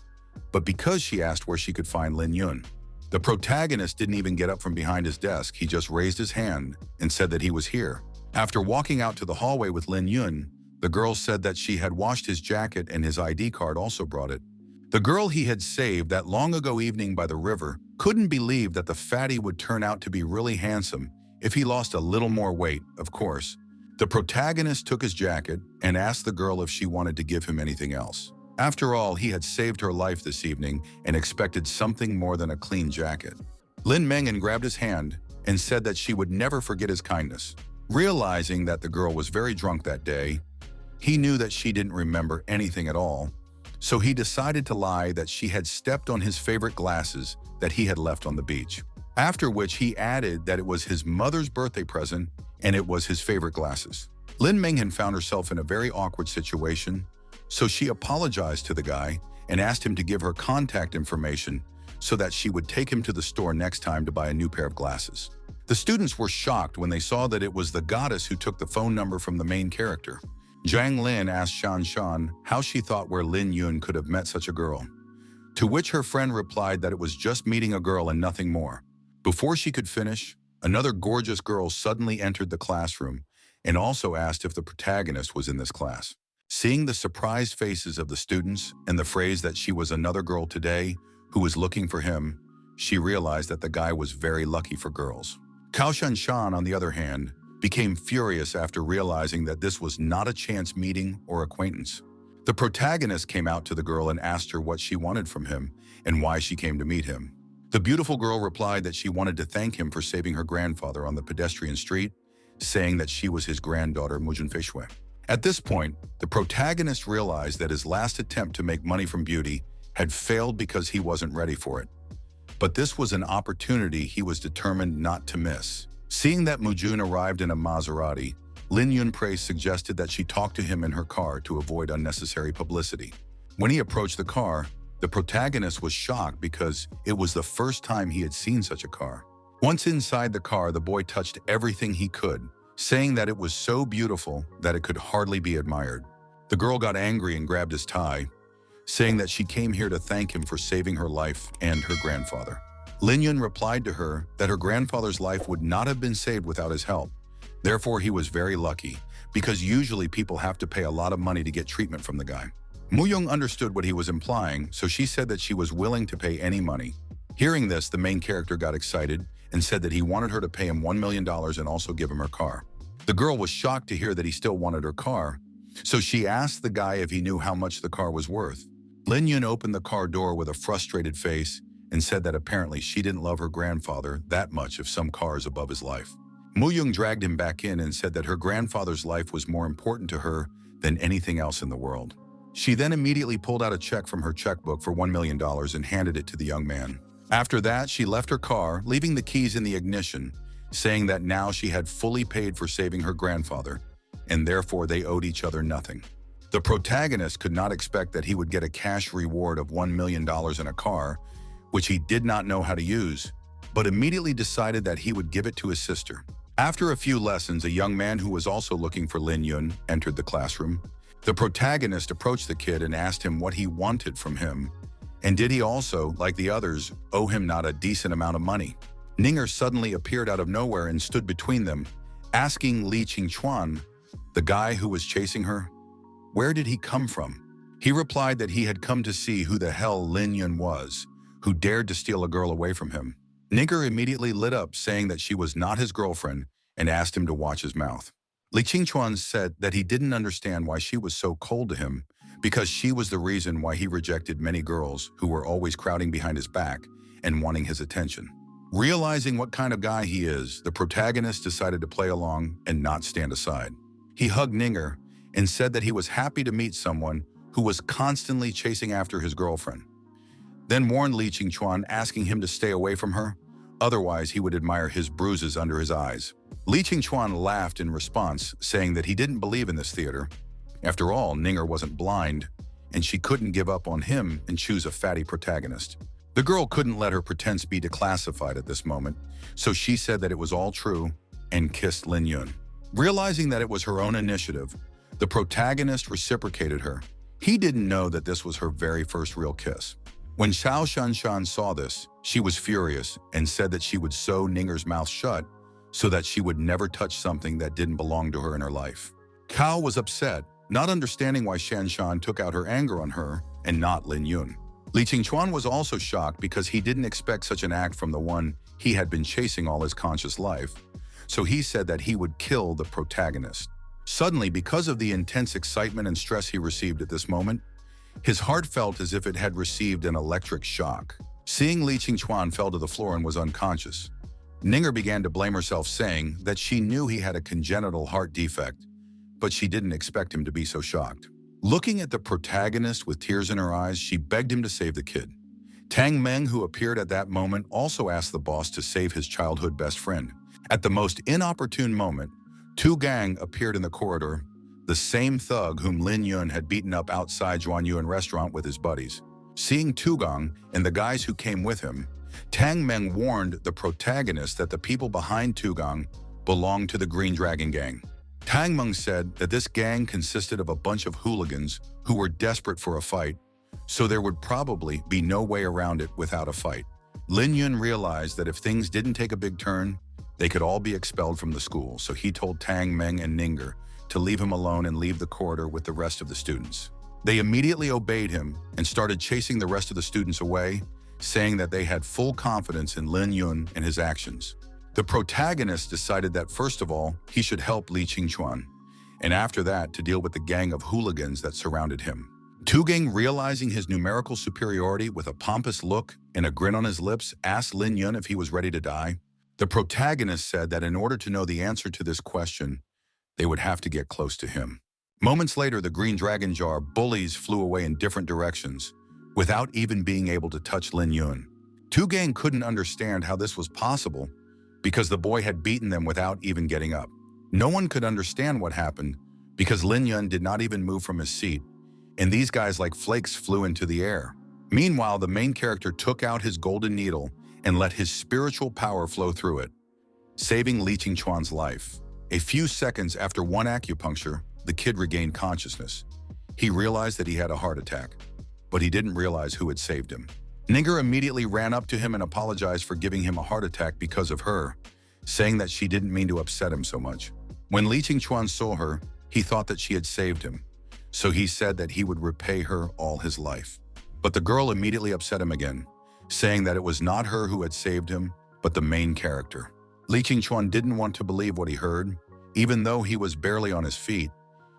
but because she asked where she could find Lin Yun. The protagonist didn't even get up from behind his desk. He just raised his hand and said that he was here. After walking out to the hallway with Lin Yun, the girl said that she had washed his jacket and his ID card also brought it. The girl he had saved that long ago evening by the river couldn't believe that the fatty would turn out to be really handsome if he lost a little more weight, of course. The protagonist took his jacket and asked the girl if she wanted to give him anything else. After all, he had saved her life this evening and expected something more than a clean jacket. Lin Mingan grabbed his hand and said that she would never forget his kindness. Realizing that the girl was very drunk that day, he knew that she didn't remember anything at all, so he decided to lie that she had stepped on his favorite glasses that he had left on the beach. After which he added that it was his mother's birthday present and it was his favorite glasses. Lin Mingan found herself in a very awkward situation, so she apologized to the guy and asked him to give her contact information so that she would take him to the store next time to buy a new pair of glasses. The students were shocked when they saw that it was the goddess who took the phone number from the main character. Zhang Lin asked Shanshan how she thought where Lin Yun could have met such a girl, to which her friend replied that it was just meeting a girl and nothing more. Before she could finish, another gorgeous girl suddenly entered the classroom and also asked if the protagonist was in this class. Seeing the surprised faces of the students and the phrase that she was another girl today who was looking for him, she realized that the guy was very lucky for girls. Cao Shan, on the other hand, became furious after realizing that this was not a chance meeting or acquaintance. The protagonist came out to the girl and asked her what she wanted from him and why she came to meet him. The beautiful girl replied that she wanted to thank him for saving her grandfather on the pedestrian street, saying that she was his granddaughter Mujunfeishwe. At this point, the protagonist realized that his last attempt to make money from beauty had failed because he wasn't ready for it. But this was an opportunity he was determined not to miss. Seeing that Mujun arrived in a Maserati, Lin Yun suggested that she talk to him in her car to avoid unnecessary publicity. When he approached the car, the protagonist was shocked because it was the first time he had seen such a car. Once inside the car, the boy touched everything he could, saying that it was so beautiful that it could hardly be admired. The girl got angry and grabbed his tie, saying that she came here to thank him for saving her life and her grandfather. Lin Yun replied to her that her grandfather's life would not have been saved without his help. Therefore, he was very lucky, because usually people have to pay a lot of money to get treatment from the guy. Mu Young understood what he was implying, so she said that she was willing to pay any money. Hearing this, the main character got excited and said that he wanted her to pay him $1 million and also give him her car. The girl was shocked to hear that he still wanted her car, so she asked the guy if he knew how much the car was worth. Lin Yun opened the car door with a frustrated face and said that apparently she didn't love her grandfather that much if some car is above his life. Mu Young dragged him back in and said that her grandfather's life was more important to her than anything else in the world. She then immediately pulled out a check from her checkbook for $1 million and handed it to the young man. After that, she left her car, leaving the keys in the ignition, saying that now she had fully paid for saving her grandfather, and therefore they owed each other nothing. The protagonist could not expect that he would get a cash reward of $1 million in a car, which he did not know how to use, but immediately decided that he would give it to his sister. After a few lessons, a young man who was also looking for Lin Yun entered the classroom. The protagonist approached the kid and asked him what he wanted from him, and did he also, like the others, owe him not a decent amount of money. Ninger suddenly appeared out of nowhere and stood between them, asking Li Qingchuan, the guy who was chasing her, where did he come from? He replied that he had come to see who the hell Lin Yun was, who dared to steal a girl away from him. Ninger immediately lit up, saying that she was not his girlfriend, and asked him to watch his mouth. Li Qingchuan said that he didn't understand why she was so cold to him, because she was the reason why he rejected many girls who were always crowding behind his back and wanting his attention. Realizing what kind of guy he is, the protagonist decided to play along and not stand aside. He hugged Ninger and said that he was happy to meet someone who was constantly chasing after his girlfriend. Then warned Li Qingchuan, asking him to stay away from her, otherwise he would admire his bruises under his eyes. Li Qingchuan laughed in response, saying that he didn't believe in this theater. After all, Ninger wasn't blind, and she couldn't give up on him and choose a fatty protagonist. The girl couldn't let her pretense be declassified at this moment, so she said that it was all true and kissed Lin Yun. Realizing that it was her own initiative, the protagonist reciprocated her. He didn't know that this was her very first real kiss. When Xiao Shanshan saw this, she was furious and said that she would sew Ninger's mouth shut so that she would never touch something that didn't belong to her in her life. Cao was upset, not understanding why Shanshan took out her anger on her and not Lin Yun. Li Qingchuan was also shocked because he didn't expect such an act from the one he had been chasing all his conscious life, so he said that he would kill the protagonist. Suddenly, because of the intense excitement and stress he received at this moment, his heart felt as if it had received an electric shock. Seeing Li Qingchuan fell to the floor and was unconscious, Ninger began to blame herself, saying that she knew he had a congenital heart defect, but she didn't expect him to be so shocked. Looking at the protagonist with tears in her eyes, she begged him to save the kid. Tang Meng, who appeared at that moment, also asked the boss to save his childhood best friend. At the most inopportune moment, Tu Gang appeared in the corridor, the same thug whom Lin Yun had beaten up outside Zhuan Yuan restaurant with his buddies. Seeing Tu Gang and the guys who came with him, Tang Meng warned the protagonist that the people behind Tu Gang belonged to the Green Dragon Gang. Tang Meng said that this gang consisted of a bunch of hooligans who were desperate for a fight, so there would probably be no way around it without a fight. Lin Yun realized that if things didn't take a big turn, they could all be expelled from the school, so he told Tang Meng and Ninger to leave him alone and leave the corridor with the rest of the students. They immediately obeyed him and started chasing the rest of the students away, saying that they had full confidence in Ling Yun and his actions. The protagonist decided that first of all, he should help Li Qingchuan, and after that to deal with the gang of hooligans that surrounded him. Gang, realizing his numerical superiority with a pompous look and a grin on his lips, asked Ling Yun if he was ready to die. The protagonist said that in order to know the answer to this question, they would have to get close to him. Moments later, the green dragon jar bullies flew away in different directions, without even being able to touch Ling Yun. Gang couldn't understand how this was possible because the boy had beaten them without even getting up. No one could understand what happened because Ling Yun did not even move from his seat, and these guys like flakes flew into the air. Meanwhile, the main character took out his golden needle and let his spiritual power flow through it, saving Li Qingchuan's life. A few seconds after one acupuncture, the kid regained consciousness. He realized that he had a heart attack, but he didn't realize who had saved him. Ninger immediately ran up to him and apologized for giving him a heart attack because of her, saying that she didn't mean to upset him so much. When Li Qingchuan saw her, he thought that she had saved him, so he said that he would repay her all his life. But the girl immediately upset him again, saying that it was not her who had saved him, but the main character. Li Qingchuan didn't want to believe what he heard. Even though he was barely on his feet,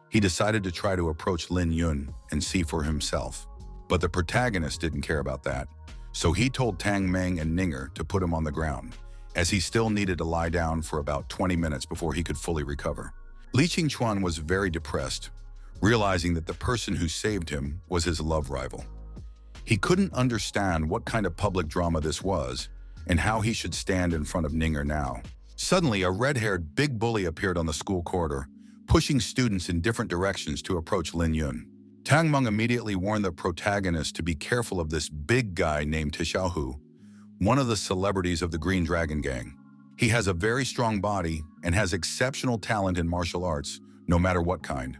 he decided to try to approach Ling Yun and see for himself. But the protagonist didn't care about that, so he told Tang Meng and Ninger to put him on the ground, as he still needed to lie down for about 20 minutes before he could fully recover. Li Qingchuan was very depressed, realizing that the person who saved him was his love rival. He couldn't understand what kind of public drama this was and how he should stand in front of Ninger now. Suddenly, a red-haired big bully appeared on the school corridor, pushing students in different directions to approach Ling Yun. Tang Meng immediately warned the protagonist to be careful of this big guy named Xiaohu, one of the celebrities of the Green Dragon Gang. He has a very strong body and has exceptional talent in martial arts, no matter what kind.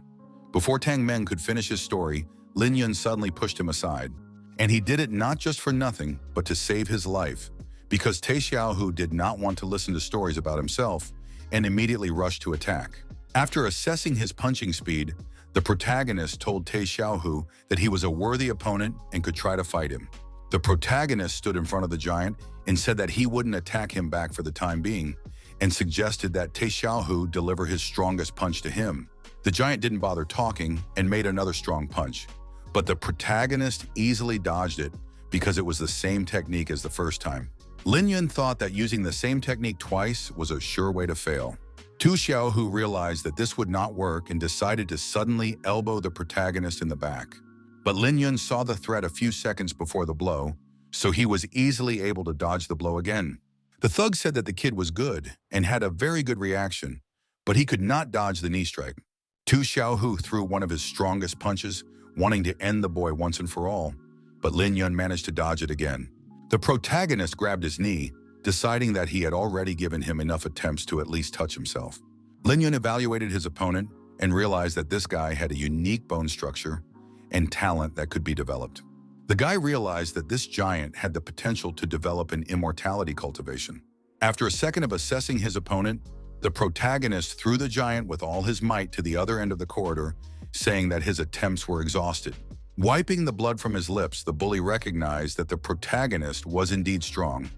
Before Tang Meng could finish his story, Ling Yun suddenly pushed him aside. And he did it not just for nothing, but to save his life, because Xiaohu did not want to listen to stories about himself and immediately rushed to attack. After assessing his punching speed, the protagonist told Xiaohu that he was a worthy opponent and could try to fight him. The protagonist stood in front of the giant and said that he wouldn't attack him back for the time being, and suggested that Xiaohu deliver his strongest punch to him. The giant didn't bother talking and made another strong punch, but the protagonist easily dodged it because it was the same technique as the first time. Ling Yun thought that using the same technique twice was a sure way to fail. Xiaohu realized that this would not work and decided to suddenly elbow the protagonist in the back. But Ling Yun saw the threat a few seconds before the blow, so he was easily able to dodge the blow again. The thug said that the kid was good and had a very good reaction, but he could not dodge the knee strike. Xiaohu threw one of his strongest punches, wanting to end the boy once and for all, but Ling Yun managed to dodge it again. The protagonist grabbed his knee, deciding that he had already given him enough attempts to at least touch himself. Ling Yun evaluated his opponent and realized that this guy had a unique bone structure and talent that could be developed. The guy realized that this giant had the potential to develop an immortality cultivation. After a second of assessing his opponent, the protagonist threw the giant with all his might to the other end of the corridor, saying that his attempts were exhausted. Wiping the blood from his lips, the bully recognized that the protagonist was indeed strong.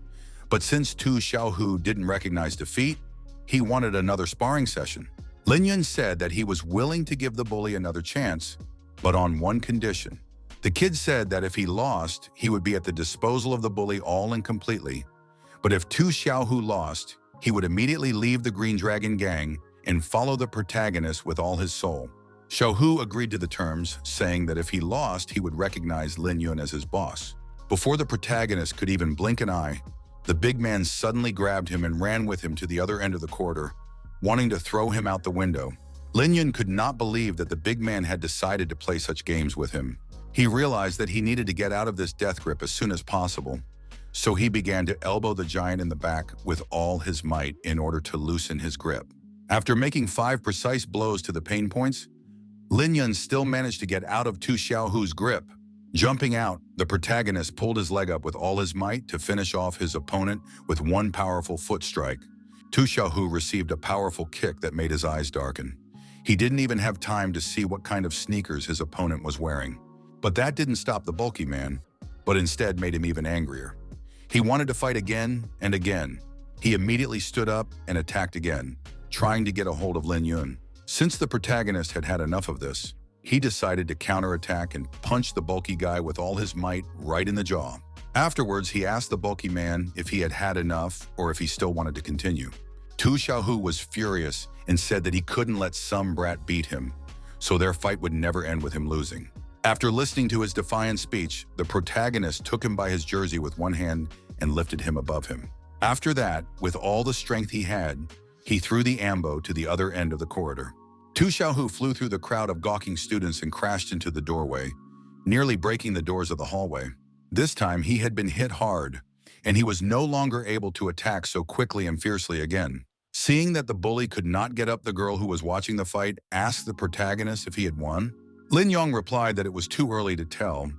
But since Xiaohu didn't recognize defeat, he wanted another sparring session. Ling Yun said that he was willing to give the bully another chance, but on one condition. The kid said that if he lost, he would be at the disposal of the bully all and completely. But if Xiaohu lost, he would immediately leave the Green Dragon Gang and follow the protagonist with all his soul. Xiaohu agreed to the terms, saying that if he lost, he would recognize Ling Yun as his boss. Before the protagonist could even blink an eye, the big man suddenly grabbed him and ran with him to the other end of the corridor, wanting to throw him out the window. Ling Yun could not believe that the big man had decided to play such games with him. He realized that he needed to get out of this death grip as soon as possible, so he began to elbow the giant in the back with all his might in order to loosen his grip. After making 5 precise blows to the pain points, Ling Yun still managed to get out of Xiaohu's grip. Jumping out, the protagonist pulled his leg up with all his might to finish off his opponent with one powerful foot strike. Xiaohu received a powerful kick that made his eyes darken. He didn't even have time to see what kind of sneakers his opponent was wearing. But that didn't stop the bulky man. but instead made him even angrier. He wanted to fight again and again. He immediately stood up and attacked again, trying to get a hold of Ling Yun. Since the protagonist had had enough of this, he decided to counterattack and punch the bulky guy with all his might right in the jaw. Afterwards, he asked the bulky man if he had had enough or if he still wanted to continue. Tu Xiaohu was furious and said that he couldn't let some brat beat him, so their fight would never end with him losing. After listening to his defiant speech, the protagonist took him by his jersey with one hand and lifted him above him. After that, with all the strength he had, he threw the ambo to the other end of the corridor. Tu Xiaohu flew through the crowd of gawking students and crashed into the doorway, nearly breaking the doors of the hallway. This time, he had been hit hard, and he was no longer able to attack so quickly and fiercely again. Seeing that the bully could not get up, the girl who was watching the fight asked the protagonist if he had won. Lin Yong replied that it was too early to tell,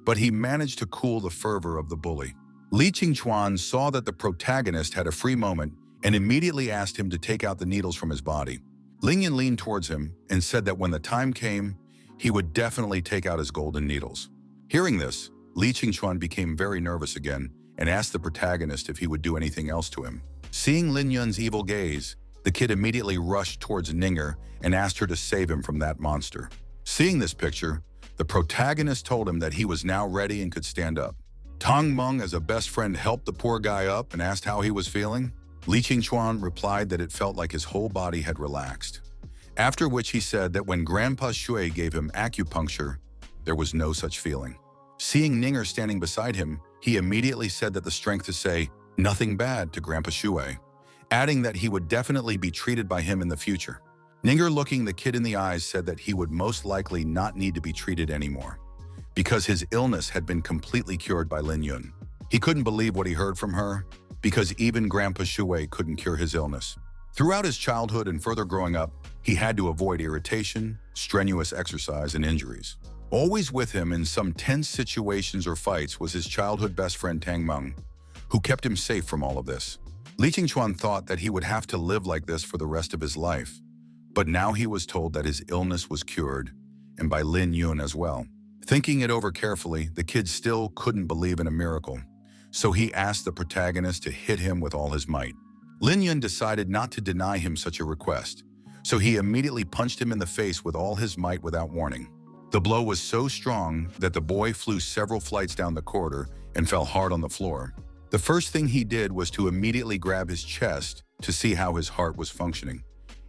but he managed to cool the fervor of the bully. Li Qingchuan saw that the protagonist had a free moment and immediately asked him to take out the needles from his body. Ling Yun leaned towards him and said that when the time came, he would definitely take out his golden needles. Hearing this, Li Qingchuan became very nervous again and asked the protagonist if he would do anything else to him. Seeing Lin Yun's evil gaze, the kid immediately rushed towards Ninger and asked her to save him from that monster. Seeing this picture, the protagonist told him that he was now ready and could stand up. Tang Meng, as a best friend, helped the poor guy up and asked how he was feeling. Li Qingchuan replied that it felt like his whole body had relaxed. After which he said that when Grandpa Shui gave him acupuncture, there was no such feeling. Seeing Ninger standing beside him, he immediately said that the strength to say, "Nothing bad," to Grandpa Shui, adding that he would definitely be treated by him in the future. Ninger, looking the kid in the eyes, said that he would most likely not need to be treated anymore, because his illness had been completely cured by Lin Yun. He couldn't believe what he heard from her, because even Grandpa Shui couldn't cure his illness. Throughout his childhood and further growing up, he had to avoid irritation, strenuous exercise, and injuries. Always with him in some tense situations or fights was his childhood best friend Tang Meng, who kept him safe from all of this. Li Qingchuan thought that he would have to live like this for the rest of his life, but now he was told that his illness was cured, and by Lin Yun as well. Thinking it over carefully, the kid still couldn't believe in a miracle, so he asked the protagonist to hit him with all his might. Lin Yun decided not to deny him such a request, so he immediately punched him in the face with all his might without warning. The blow was so strong that the boy flew several flights down the corridor and fell hard on the floor. The first thing he did was to immediately grab his chest to see how his heart was functioning,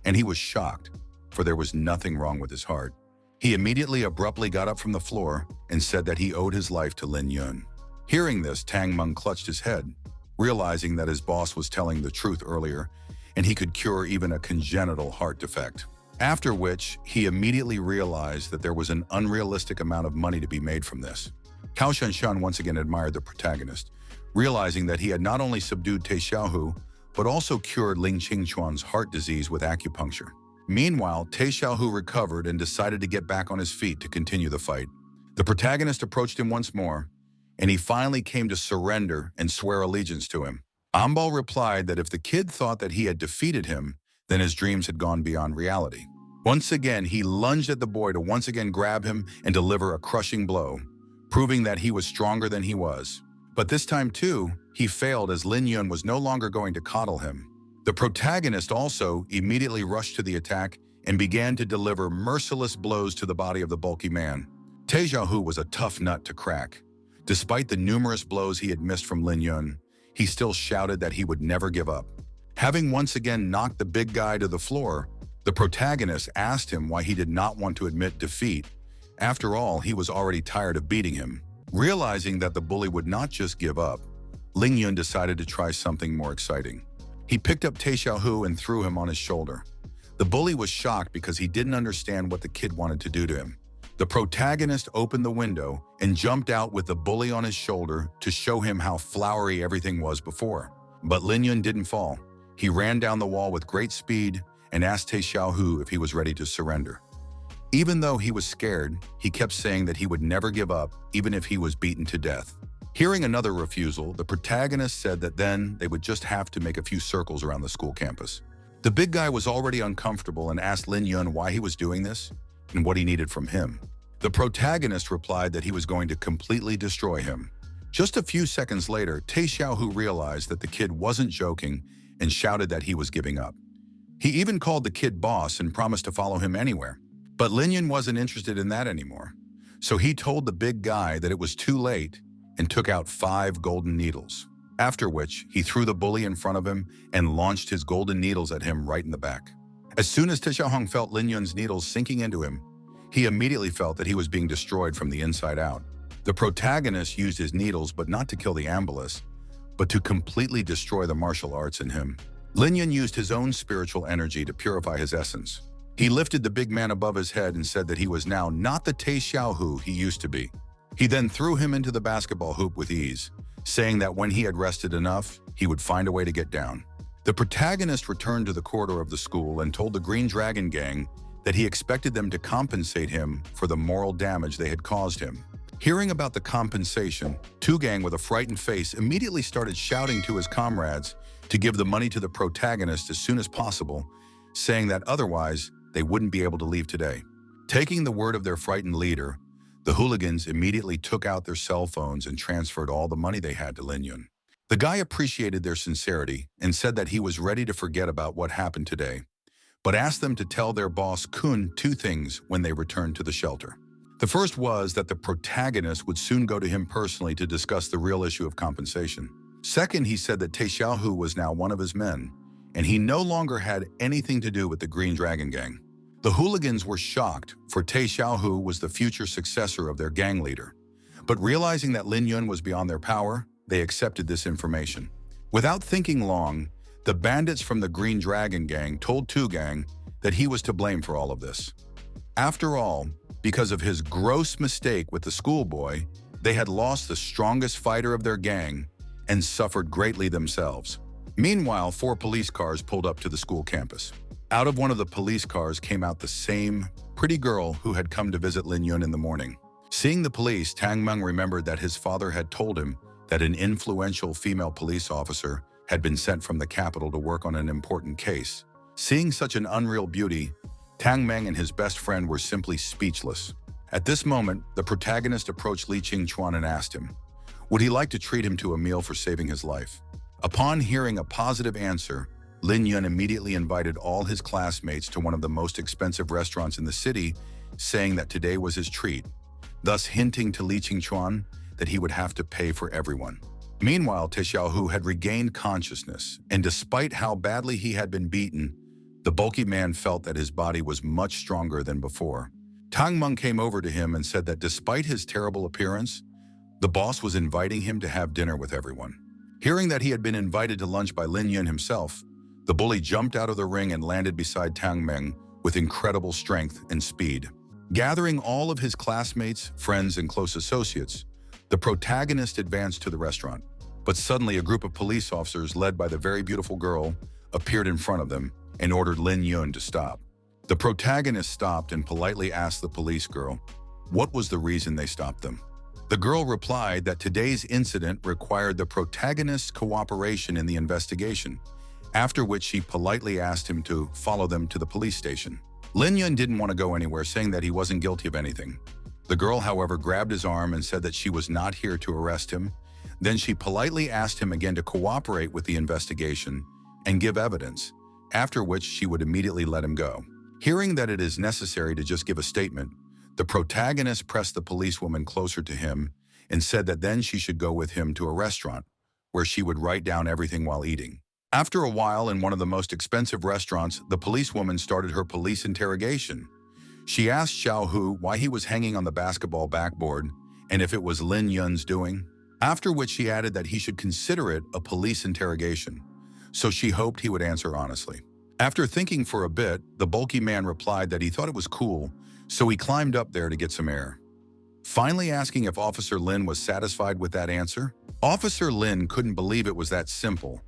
and he was shocked, for there was nothing wrong with his heart. He immediately abruptly got up from the floor and said that he owed his life to Lin Yun. Hearing this, Tang Meng clutched his head, realizing that his boss was telling the truth earlier, and he could cure even a congenital heart defect. After which, he immediately realized that there was an unrealistic amount of money to be made from this. Cao Shanshan once again admired the protagonist, realizing that he had not only subdued Te Xiaohu, but also cured Ling Qingchuan's heart disease with acupuncture. Meanwhile, Te Xiaohu recovered and decided to get back on his feet to continue the fight. The protagonist approached him once more, and he finally came to surrender and swear allegiance to him. Ambal replied that if the kid thought that he had defeated him, then his dreams had gone beyond reality. Once again, he lunged at the boy to once again grab him and deliver a crushing blow, proving that he was stronger than he was. But this time too, he failed as Lin Yun was no longer going to coddle him. The protagonist also immediately rushed to the attack and began to deliver merciless blows to the body of the bulky man. Te Xiaohu was a tough nut to crack. Despite the numerous blows he had missed from Lin Yun, he still shouted that he would never give up. Having once again knocked the big guy to the floor, the protagonist asked him why he did not want to admit defeat. After all, he was already tired of beating him. Realizing that the bully would not just give up, Ling Yun decided to try something more exciting. He picked up Te Xiaohu and threw him on his shoulder. The bully was shocked because he didn't understand what the kid wanted to do to him. The protagonist opened the window and jumped out with the bully on his shoulder to show him how flowery everything was before. But Lin Yun didn't fall. He ran down the wall with great speed and asked Te Xiaohu if he was ready to surrender. Even though he was scared, he kept saying that he would never give up, even if he was beaten to death. Hearing another refusal, the protagonist said that then they would just have to make a few circles around the school campus. The big guy was already uncomfortable and asked Lin Yun why he was doing this and what he needed from him. The protagonist replied that he was going to completely destroy him, Just a few seconds later, Tae Xiaohu realized that the kid wasn't joking and shouted that he was giving up. He even called the kid boss and promised to follow him anywhere. But Lin Yun wasn't interested in that anymore. So he told the big guy that it was too late and took out 5 golden needles. After which, he threw the bully in front of him and launched his golden needles at him right in the back. As soon as Tae Xiaohong felt Lin Yun's needles sinking into him, he immediately felt that he was being destroyed from the inside out. The protagonist used his needles but not to kill the ambulance, but to completely destroy the martial arts in him. Lin Yun used his own spiritual energy to purify his essence. He lifted the big man above his head and said that he was now not the Tae Xiaohu he used to be. He then threw him into the basketball hoop with ease, saying that when he had rested enough, he would find a way to get down. The protagonist returned to the corridor of the school and told the Green Dragon Gang that he expected them to compensate him for the moral damage they had caused him. Hearing about the compensation, Two Gang with a frightened face immediately started shouting to his comrades to give the money to the protagonist as soon as possible, saying that otherwise they wouldn't be able to leave today. Taking the word of their frightened leader, the hooligans immediately took out their cell phones and transferred all the money they had to Lin Yun. The guy appreciated their sincerity and said that he was ready to forget about what happened today, but asked them to tell their boss Kun 2 things when they returned to the shelter. The first was that the protagonist would soon go to him personally to discuss the real issue of compensation. Second, he said that Tae Xiaohu was now one of his men, and he no longer had anything to do with the Green Dragon Gang. The hooligans were shocked, for Tae Xiaohu was the future successor of their gang leader. But realizing that Lin Yun was beyond their power, they accepted this information. Without thinking long, the bandits from the Green Dragon Gang told Two Gang that he was to blame for all of this. After all, because of his gross mistake with the schoolboy, they had lost the strongest fighter of their gang and suffered greatly themselves. Meanwhile, 4 police cars pulled up to the school campus. Out of one of the police cars came out the same pretty girl who had come to visit Lin Yun in the morning. Seeing the police, Tang Meng remembered that his father had told him that an influential female police officer had been sent from the capital to work on an important case. Seeing such an unreal beauty, Tang Meng and his best friend were simply speechless. At this moment, the protagonist approached Li Qingchuan and asked him, would he like to treat him to a meal for saving his life? Upon hearing a positive answer, Lin Yun immediately invited all his classmates to one of the most expensive restaurants in the city, saying that today was his treat, thus hinting to Li Qingchuan that he would have to pay for everyone. Meanwhile, Tae Xiaohu had regained consciousness, and despite how badly he had been beaten, the bulky man felt that his body was much stronger than before. Tang Meng came over to him and said that despite his terrible appearance, the boss was inviting him to have dinner with everyone. Hearing that he had been invited to lunch by Lin Yun himself, the bully jumped out of the ring and landed beside Tang Meng with incredible strength and speed. Gathering all of his classmates, friends, and close associates, the protagonist advanced to the restaurant. But suddenly a group of police officers led by the very beautiful girl appeared in front of them and ordered Lin Yun to stop. The protagonist stopped and politely asked the police girl what was the reason they stopped them. The girl replied that today's incident required the protagonist's cooperation in the investigation, after which she politely asked him to follow them to the police station. Lin Yun didn't want to go anywhere, saying that he wasn't guilty of anything. The girl, however, grabbed his arm and said that she was not here to arrest him. Then she politely asked him again to cooperate with the investigation and give evidence, after which she would immediately let him go. Hearing that it is necessary to just give a statement, the protagonist pressed the policewoman closer to him and said that then she should go with him to a restaurant where she would write down everything while eating. After a while, in one of the most expensive restaurants, the policewoman started her police interrogation. She asked Xiaohu why he was hanging on the basketball backboard and if it was Lin Yun's doing, after which she added that he should consider it a police interrogation, so she hoped he would answer honestly. After thinking for a bit, the bulky man replied that he thought it was cool, so he climbed up there to get some air. Finally asking if Officer Lin was satisfied with that answer, Officer Lin couldn't believe it was that simple.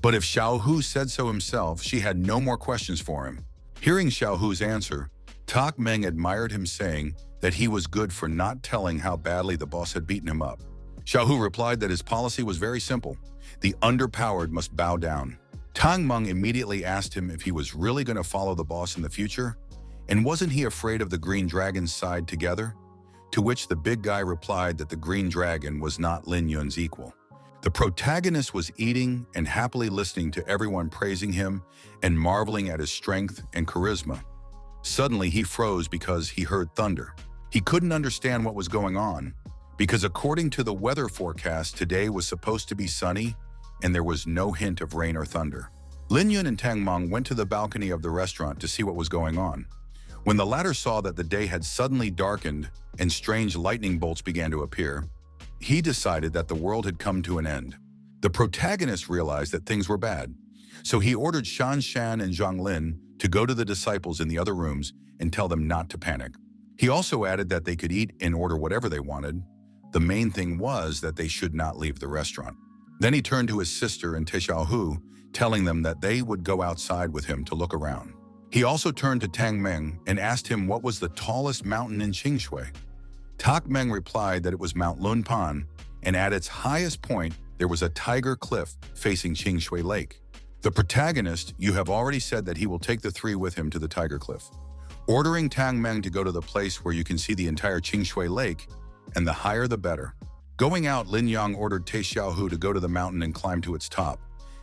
But if Xiaohu said so himself, she had no more questions for him. Hearing Xiaohu's answer, Tak Meng admired him, saying that he was good for not telling how badly the boss had beaten him up. Xiaohu replied that his policy was very simple. The underpowered must bow down. Tang Meng immediately asked him if he was really going to follow the boss in the future, and wasn't he afraid of the Green Dragon's side together? to which the big guy replied that the green dragon was not Ling Yun's equal. The protagonist was eating and happily listening to everyone praising him and marveling at his strength and charisma. Suddenly, he froze because he heard thunder. He couldn't understand what was going on, because according to the weather forecast, today was supposed to be sunny, and there was no hint of rain or thunder. Lin Yun and Tang Meng went to the balcony of the restaurant to see what was going on. When the latter saw that the day had suddenly darkened and strange lightning bolts began to appear, he decided that the world had come to an end. The protagonist realized that things were bad, so he ordered Shan Shan and Zhang Lin to go to the disciples in the other rooms and tell them not to panic. He also added that they could eat and order whatever they wanted. The main thing was that they should not leave the restaurant. Then he turned to his sister and Xiaohu, telling them that they would go outside with him to look around. He also turned to Tang Meng and asked him what was the tallest mountain in Qingshui. Tak Meng replied that it was Mount Lunpan, and at its highest point, there was a tiger cliff facing Qingshui Lake. The protagonist, you have already said that he will take the three with him to the tiger cliff, ordering Tang Meng to go to the place where you can see the entire Qingshui Lake, and the higher the better. Going out, Lin Yang ordered Te Xiaohu to go to the mountain and climb to its top,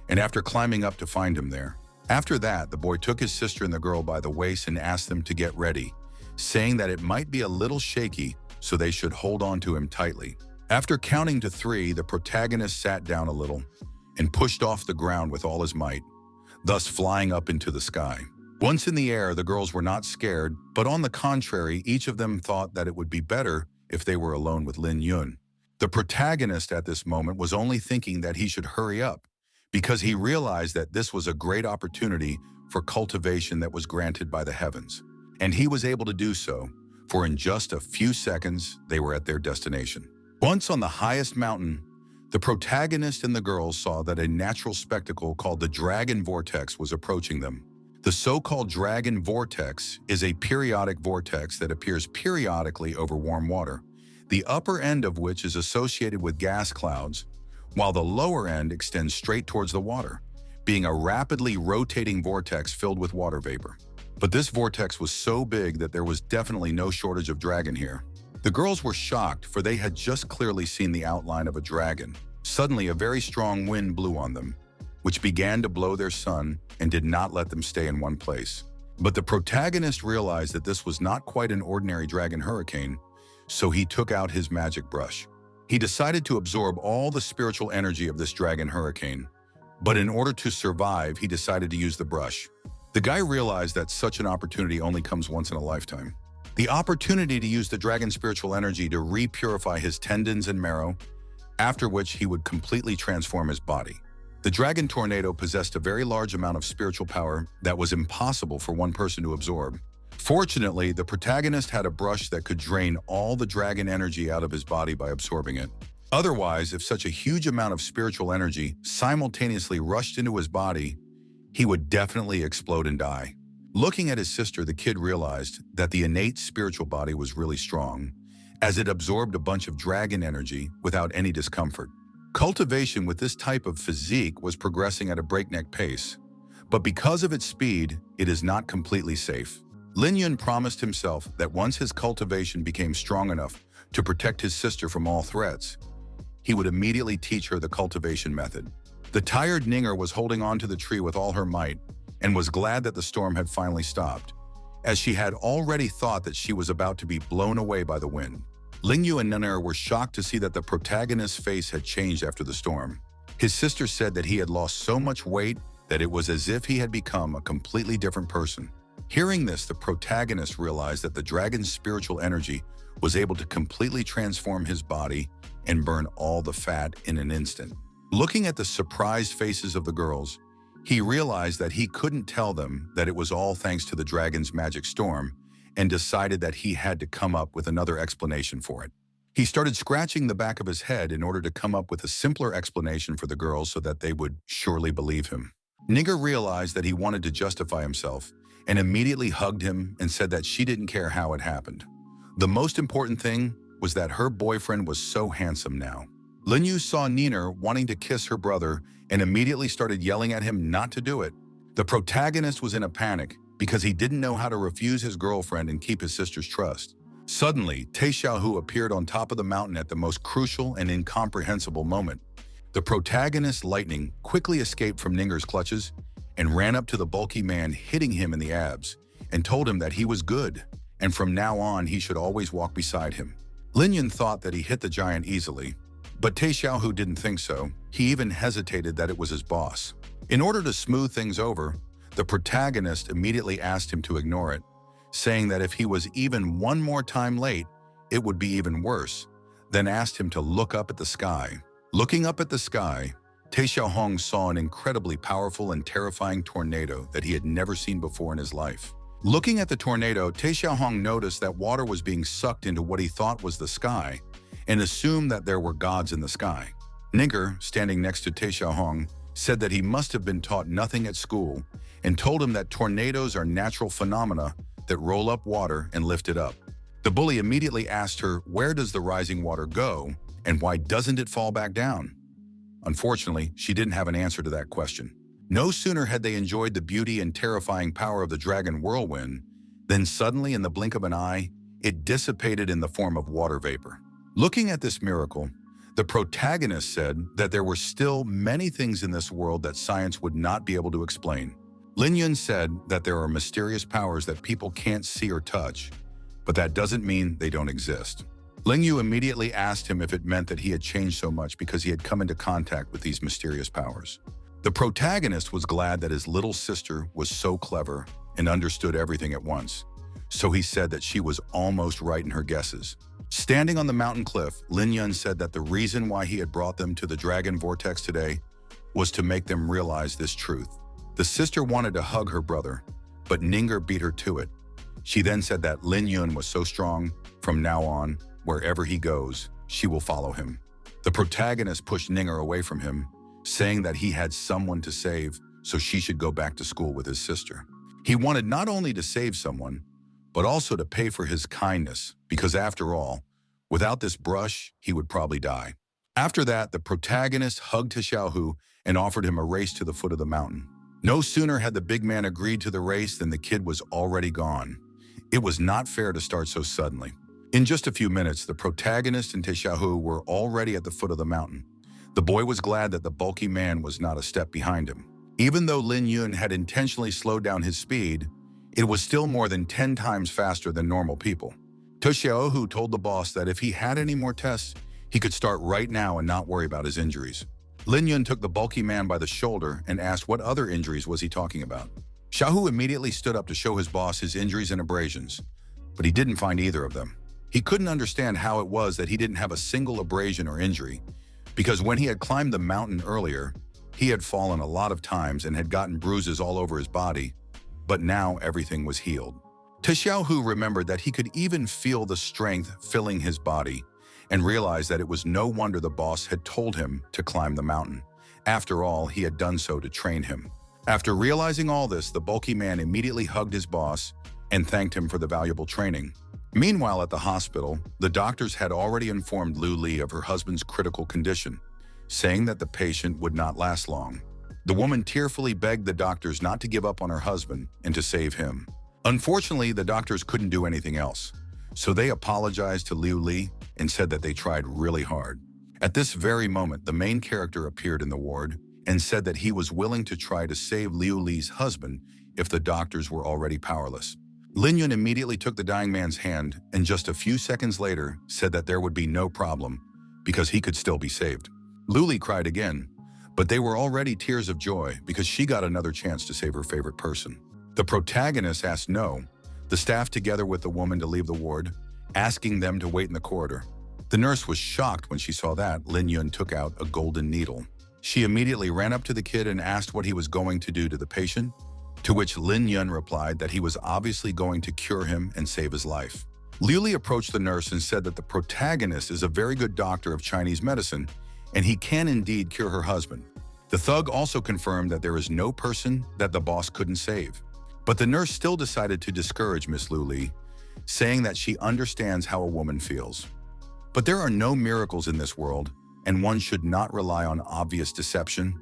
and after climbing up to find him there. After that, the boy took his sister and the girl by the waist and asked them to get ready, saying that it might be a little shaky, so they should hold on to him tightly. After counting to 3, the protagonist sat down a little and pushed off the ground with all his might, thus flying up into the sky. Once in the air, the girls were not scared, but on the contrary, each of them thought that it would be better if they were alone with Lin Yun. The protagonist at this moment was only thinking that he should hurry up, because he realized that this was a great opportunity for cultivation that was granted by the heavens. And he was able to do so, for in just a few seconds, they were at their destination. Once on the highest mountain, the protagonist and the girls saw that a natural spectacle called the Dragon Vortex was approaching them. The so-called Dragon Vortex is a periodic vortex that appears periodically over warm water, the upper end of which is associated with gas clouds, while the lower end extends straight towards the water, being a rapidly rotating vortex filled with water vapor. But this vortex was so big that there was definitely no shortage of dragon here. The girls were shocked, for they had just clearly seen the outline of a dragon. Suddenly, a very strong wind blew on them, which began to blow their sun and did not let them stay in one place. But the protagonist realized that this was not quite an ordinary dragon hurricane, so he took out his magic brush. He decided to absorb all the spiritual energy of this dragon hurricane, but in order to survive, he decided to use the brush. The guy realized that such an opportunity only comes once in a lifetime. The opportunity to use the dragon's spiritual energy to repurify his tendons and marrow, after which he would completely transform his body. The dragon tornado possessed a very large amount of spiritual power that was impossible for one person to absorb. Fortunately, the protagonist had a brush that could drain all the dragon energy out of his body by absorbing it. Otherwise, if such a huge amount of spiritual energy simultaneously rushed into his body, he would definitely explode and die. Looking at his sister, the kid realized that the innate spiritual body was really strong, as it absorbed a bunch of dragon energy without any discomfort. Cultivation with this type of physique was progressing at a breakneck pace, but because of its speed, it is not completely safe. Lin Yun promised himself that once his cultivation became strong enough to protect his sister from all threats, he would immediately teach her the cultivation method. The tired Ninger was holding on to the tree with all her might and was glad that the storm had finally stopped, as she had already thought that she was about to be blown away by the wind. Ling Yun and Ninger were shocked to see that the protagonist's face had changed after the storm. His sister said that he had lost so much weight that it was as if he had become a completely different person. Hearing this, the protagonist realized that the dragon's spiritual energy was able to completely transform his body and burn all the fat in an instant. Looking at the surprised faces of the girls, he realized that he couldn't tell them that it was all thanks to the dragon's magic storm, and decided that he had to come up with another explanation for it. He started scratching the back of his head in order to come up with a simpler explanation for the girls so that they would surely believe him. Ninger realized that he wanted to justify himself and immediately hugged him and said that she didn't care how it happened. The most important thing was that her boyfriend was so handsome now. Lin Yu saw Niner wanting to kiss her brother and immediately started yelling at him not to do it. The protagonist was in a panic because he didn't know how to refuse his girlfriend and keep his sister's trust. Suddenly, Te Xiaohu appeared on top of the mountain at the most crucial and incomprehensible moment. The protagonist, Lightning, quickly escaped from Ninger's clutches and ran up to the bulky man, hitting him in the abs, and told him that he was good, and from now on he should always walk beside him. Lin Yun thought that he hit the giant easily, but Te Xiaohu didn't think so. He even hesitated that it was his boss. In order to smooth things over, the protagonist immediately asked him to ignore it, saying that if he was even one more time late, it would be even worse, then asked him to look up at the sky. Looking up at the sky, Te Xiaohong saw an incredibly powerful and terrifying tornado that he had never seen before in his life. Looking at the tornado, Te Xiaohong noticed that water was being sucked into what he thought was the sky and assumed that there were gods in the sky. Ninger, standing next to Te Xiaohong, said that he must have been taught nothing at school and told him that tornadoes are natural phenomena that roll up water and lift it up. The bully immediately asked her, where does the rising water go and why doesn't it fall back down? Unfortunately, she didn't have an answer to that question. No sooner had they enjoyed the beauty and terrifying power of the dragon whirlwind, than suddenly in the blink of an eye, it dissipated in the form of water vapor. Looking at this miracle, the protagonist said that there were still many things in this world that science would not be able to explain. Lin Yun said that there are mysterious powers that people can't see or touch, but that doesn't mean they don't exist. Ling Yu immediately asked him if it meant that he had changed so much because he had come into contact with these mysterious powers. The protagonist was glad that his little sister was so clever and understood everything at once, so he said that she was almost right in her guesses. Standing on the mountain cliff, Lin Yun said that the reason why he had brought them to the Dragon Vortex today was to make them realize this truth. The sister wanted to hug her brother, but Ninger beat her to it. She then said that Lin Yun was so strong, from now on, wherever he goes, she will follow him. The protagonist pushed Ninger away from him, saying that he had someone to save, so she should go back to school with his sister. He wanted not only to save someone, but also to pay for his kindness, because after all, without this brush, he would probably die. After that, the protagonist hugged Xiaohu and offered him a race to the foot of the mountain. No sooner had the big man agreed to the race than the kid was already gone. It was not fair to start so suddenly. In just a few minutes, the protagonist and Te Xiaohu were already at the foot of the mountain. The boy was glad that the bulky man was not a step behind him. Even though Lin Yun had intentionally slowed down his speed, it was still more than 10 times faster than normal people. Te Xiaohu told the boss that if he had any more tests, he could start right now and not worry about his injuries. Lin Yun took the bulky man by the shoulder and asked what other injuries was he talking about. Xiaohu immediately stood up to show his boss his injuries and abrasions, but he didn't find either of them. He couldn't understand how it was that he didn't have a single abrasion or injury, because when he had climbed the mountain earlier, he had fallen a lot of times and had gotten bruises all over his body, but now everything was healed. Te Xiaohu remembered that he could even feel the strength filling his body and realized that it was no wonder the boss had told him to climb the mountain. After all, he had done so to train him. After realizing all this, the bulky man immediately hugged his boss and thanked him for the valuable training. Meanwhile, at the hospital, the doctors had already informed Lu Li of her husband's critical condition, saying that the patient would not last long. The woman tearfully begged the doctors not to give up on her husband and to save him. Unfortunately, the doctors couldn't do anything else, so they apologized to Liu Li and said that they tried really hard. At this very moment, the main character appeared in the ward and said that he was willing to try to save Liu Li's husband if the doctors were already powerless. Lin Yun immediately took the dying man's hand and just a few seconds later said that there would be no problem because he could still be saved. Lu Li cried again, but they were already tears of joy because she got another chance to save her favorite person. The protagonist asked no, the staff together with the woman to leave the ward, asking them to wait in the corridor. The nurse was shocked when she saw that. Lin Yun took out a golden needle. She immediately ran up to the kid and asked what he was going to do to the patient, to which Lin Yun replied that he was obviously going to cure him and save his life. Liu Li approached the nurse and said that the protagonist is a very good doctor of Chinese medicine and he can indeed cure her husband. The thug also confirmed that there is no person that the boss couldn't save. But the nurse still decided to discourage Miss Lu Li, saying that she understands how a woman feels. But there are no miracles in this world, and one should not rely on obvious deception,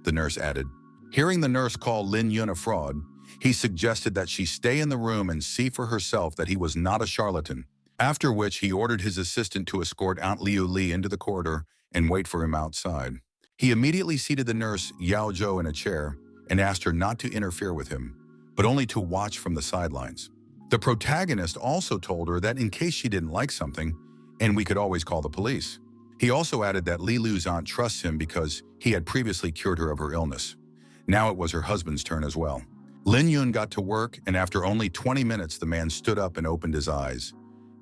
the nurse added. Hearing the nurse call Lin Yun a fraud, he suggested that she stay in the room and see for herself that he was not a charlatan, after which he ordered his assistant to escort Aunt Liu Li into the corridor and wait for him outside. He immediately seated the nurse Yao Zhou in a chair and asked her not to interfere with him, but only to watch from the sidelines. The protagonist also told her that in case she didn't like something, and we could always call the police. He also added that Li Lu's aunt trusts him because he had previously cured her of her illness. Now it was her husband's turn as well. Ling Yun got to work, and after only 20 minutes, the man stood up and opened his eyes,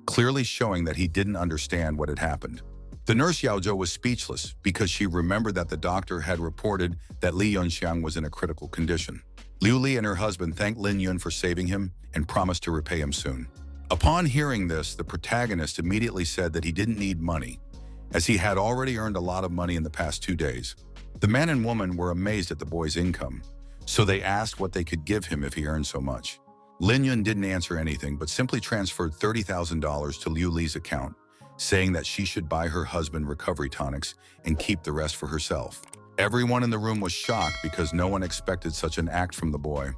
clearly showing that he didn't understand what had happened. The nurse Yao Zhou was speechless because she remembered that the doctor had reported that Li Yunxiang was in a critical condition. Liu Li and her husband thanked Lin Yun for saving him and promised to repay him soon. Upon hearing this, the protagonist immediately said that he didn't need money, as he had already earned a lot of money in the past 2 days. The man and woman were amazed at the boy's income, so they asked what they could give him if he earned so much. Lin Yun didn't answer anything, but simply transferred $30,000 to Liu Li's account, saying that she should buy her husband recovery tonics and keep the rest for herself. Everyone in the room was shocked because no one expected such an act from the boy.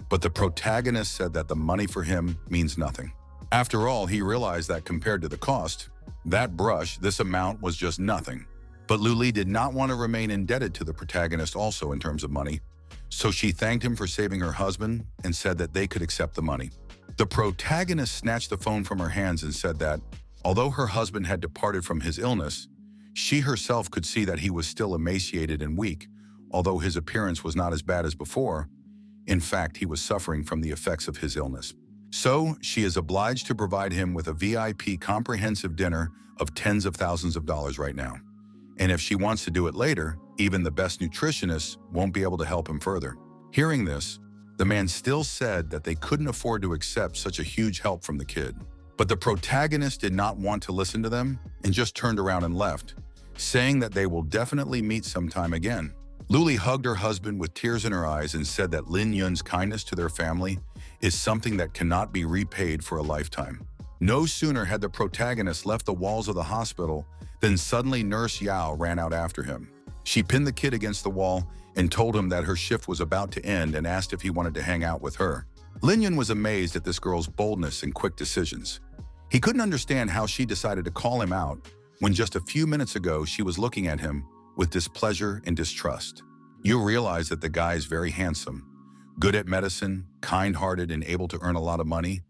But the protagonist said that the money for him means nothing. After all, he realized that compared to the cost, that brush, this amount was just nothing. But Liu Li did not want to remain indebted to the protagonist also in terms of money, so she thanked him for saving her husband and said that they could accept the money. The protagonist snatched the phone from her hands and said that, although her husband had departed from his illness, she herself could see that he was still emaciated and weak, although his appearance was not as bad as before. In fact, he was suffering from the effects of his illness. So, she is obliged to provide him with a VIP comprehensive dinner of tens of thousands of dollars right now. And if she wants to do it later, even the best nutritionists won't be able to help him further. Hearing this, the man still said that they couldn't afford to accept such a huge help from the kid. But the protagonist did not want to listen to them and just turned around and left, saying that they will definitely meet sometime again. Liu Li hugged her husband with tears in her eyes and said that Lin Yun's kindness to their family is something that cannot be repaid for a lifetime. No sooner had the protagonist left the walls of the hospital than suddenly Nurse Yao ran out after him. She pinned the kid against the wall and told him that her shift was about to end and asked if he wanted to hang out with her. Lin Yun was amazed at this girl's boldness and quick decisions. He couldn't understand how she decided to call him out when just a few minutes ago she was looking at him with displeasure and distrust. You realize that the guy is very handsome, good at medicine, kind-hearted, and able to earn a lot of money,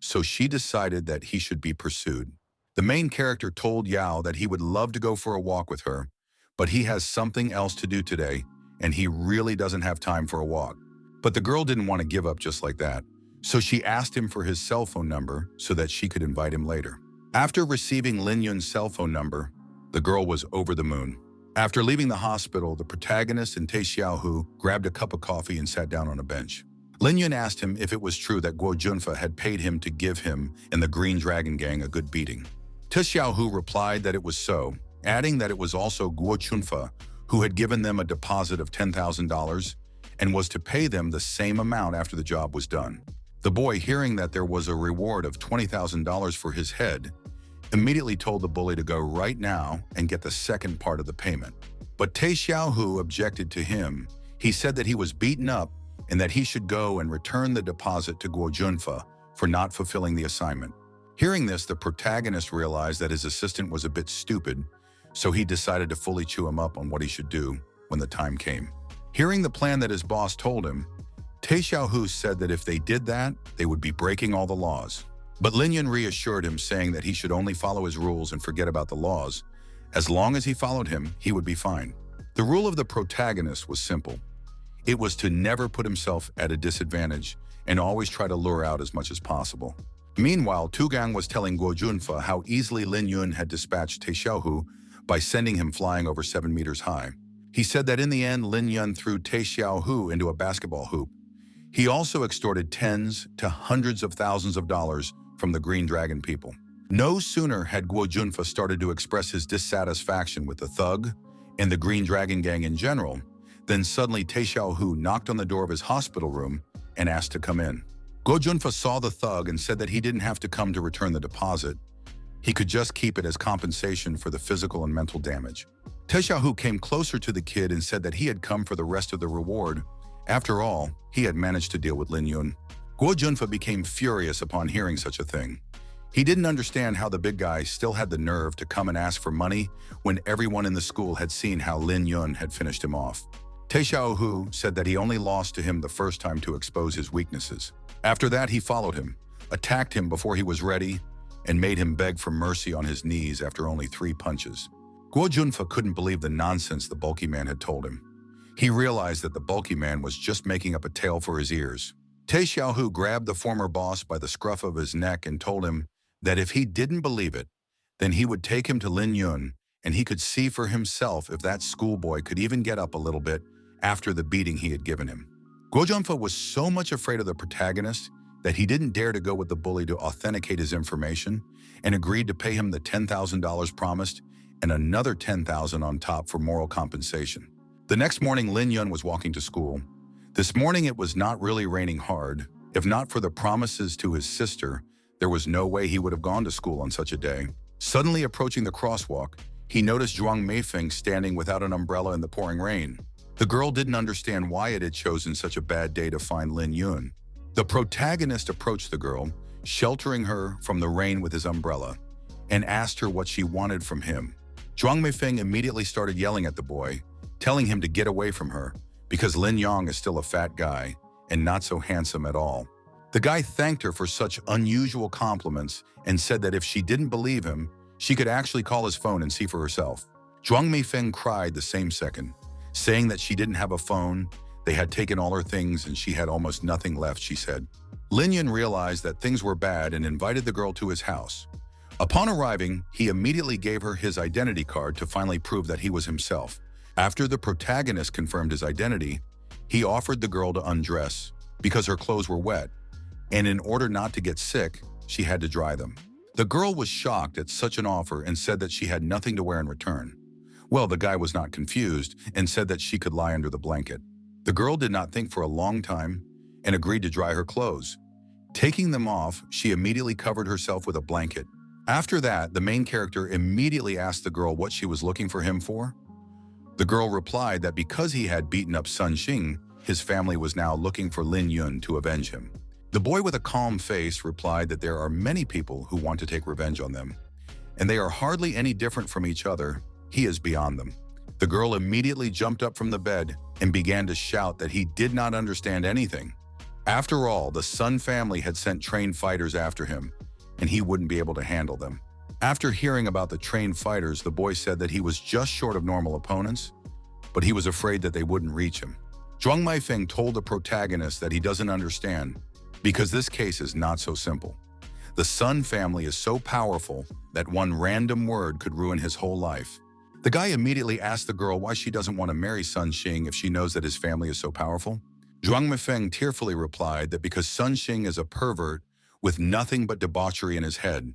so she decided that he should be pursued. The main character told Yao that he would love to go for a walk with her, but he has something else to do today, and he really doesn't have time for a walk. But the girl didn't want to give up just like that, so she asked him for his cell phone number so that she could invite him later. After receiving Lin Yun's cell phone number, the girl was over the moon. After leaving the hospital, the protagonist and Te Xiaohu grabbed a cup of coffee and sat down on a bench. Lin Yun asked him if it was true that Guo Junfa had paid him to give him and the Green Dragon Gang a good beating. Te Xiaohu replied that it was so, adding that it was also Guo Junfa who had given them a deposit of $10,000 and was to pay them the same amount after the job was done. The boy, hearing that there was a reward of $20,000 for his head, immediately told the bully to go right now and get the second part of the payment. But Te Xiaohu objected to him. He said that he was beaten up and that he should go and return the deposit to Guo Junfa for not fulfilling the assignment. Hearing this, the protagonist realized that his assistant was a bit stupid, so he decided to fully chew him up on what he should do when the time came. Hearing the plan that his boss told him, Te Xiaohu said that if they did that, they would be breaking all the laws. But Lin Yun reassured him, saying that he should only follow his rules and forget about the laws. As long as he followed him, he would be fine. The rule of the protagonist was simple. It was to never put himself at a disadvantage and always try to lure out as much as possible. Meanwhile, Tu Gang was telling Guo Junfa how easily Lin Yun had dispatched Te Xiaohu by sending him flying over 7 meters high. He said that in the end, Lin Yun threw Te Xiaohu into a basketball hoop. He also extorted tens to hundreds of thousands of dollars from the Green Dragon people. No sooner had Guo Junfa started to express his dissatisfaction with the thug and the Green Dragon Gang in general, then suddenly Te Xiaohu knocked on the door of his hospital room and asked to come in. Guo Junfa saw the thug and said that he didn't have to come to return the deposit. He could just keep it as compensation for the physical and mental damage. Te Xiaohu came closer to the kid and said that he had come for the rest of the reward. After all, he had managed to deal with Lin Yun. Guo Junfa became furious upon hearing such a thing. He didn't understand how the big guy still had the nerve to come and ask for money when everyone in the school had seen how Ling Yun had finished him off. Tae Xiaohu said that he only lost to him the first time to expose his weaknesses. After that, he followed him, attacked him before he was ready, and made him beg for mercy on his knees after only 3 punches. Guo Junfa couldn't believe the nonsense the bulky man had told him. He realized that the bulky man was just making up a tale for his ears. Tae Xiaohu grabbed the former boss by the scruff of his neck and told him that if he didn't believe it, then he would take him to Lin Yun and he could see for himself if that schoolboy could even get up a little bit after the beating he had given him. Guo Junfa was so much afraid of the protagonist that he didn't dare to go with the bully to authenticate his information and agreed to pay him the $10,000 promised and another $10,000 on top for moral compensation. The next morning, Lin Yun was walking to school. This morning it was not really raining hard. If not for the promises to his sister, there was no way he would have gone to school on such a day. Suddenly approaching the crosswalk, he noticed Zhuang Meifeng standing without an umbrella in the pouring rain. The girl didn't understand why it had chosen such a bad day to find Lin Yun. The protagonist approached the girl, sheltering her from the rain with his umbrella, and asked her what she wanted from him. Zhuang Meifeng immediately started yelling at the boy, telling him to get away from her, because Lin Yang is still a fat guy and not so handsome at all. The guy thanked her for such unusual compliments and said that if she didn't believe him, she could actually call his phone and see for herself. Zhuang Meifeng cried the same second, saying that she didn't have a phone, they had taken all her things and she had almost nothing left, she said. Lin Yun realized that things were bad and invited the girl to his house. Upon arriving, he immediately gave her his identity card to finally prove that he was himself. After the protagonist confirmed his identity, he offered the girl to undress because her clothes were wet, and in order not to get sick, she had to dry them. The girl was shocked at such an offer and said that she had nothing to wear in return. Well, the guy was not confused and said that she could lie under the blanket. The girl did not think for a long time and agreed to dry her clothes. Taking them off, she immediately covered herself with a blanket. After that, the main character immediately asked the girl what she was looking for him for. The girl replied that because he had beaten up Sun Xing, his family was now looking for Lin Yun to avenge him. The boy with a calm face replied that there are many people who want to take revenge on them, and they are hardly any different from each other. He is beyond them. The girl immediately jumped up from the bed and began to shout that he did not understand anything. After all, the Sun family had sent trained fighters after him, and he wouldn't be able to handle them. After hearing about the trained fighters, the boy said that he was just short of normal opponents, but he was afraid that they wouldn't reach him. Zhuang Meifeng told the protagonist that he doesn't understand because this case is not so simple. The Sun family is so powerful that one random word could ruin his whole life. The guy immediately asked the girl why she doesn't want to marry Sun Xing if she knows that his family is so powerful. Zhuang Meifeng tearfully replied that because Sun Xing is a pervert with nothing but debauchery in his head,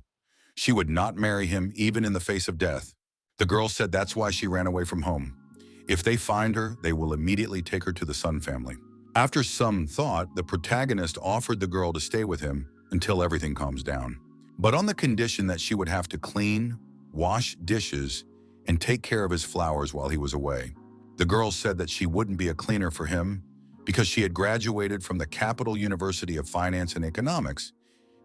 she would not marry him even in the face of death. The girl said that's why she ran away from home. If they find her, they will immediately take her to the Sun family. After some thought, the protagonist offered the girl to stay with him until everything calms down, but on the condition that she would have to clean, wash dishes, and take care of his flowers while he was away. The girl said that she wouldn't be a cleaner for him because she had graduated from the Capital University of Finance and Economics,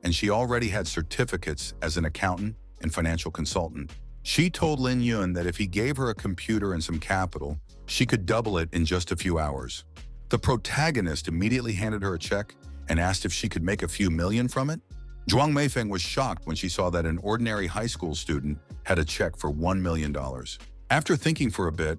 and she already had certificates as an accountant and financial consultant. She told Lin Yun that if he gave her a computer and some capital, she could double it in just a few hours. The protagonist immediately handed her a check and asked if she could make a few million from it. Zhuang Meifeng was shocked when she saw that an ordinary high school student had a check for $1 million. After thinking for a bit,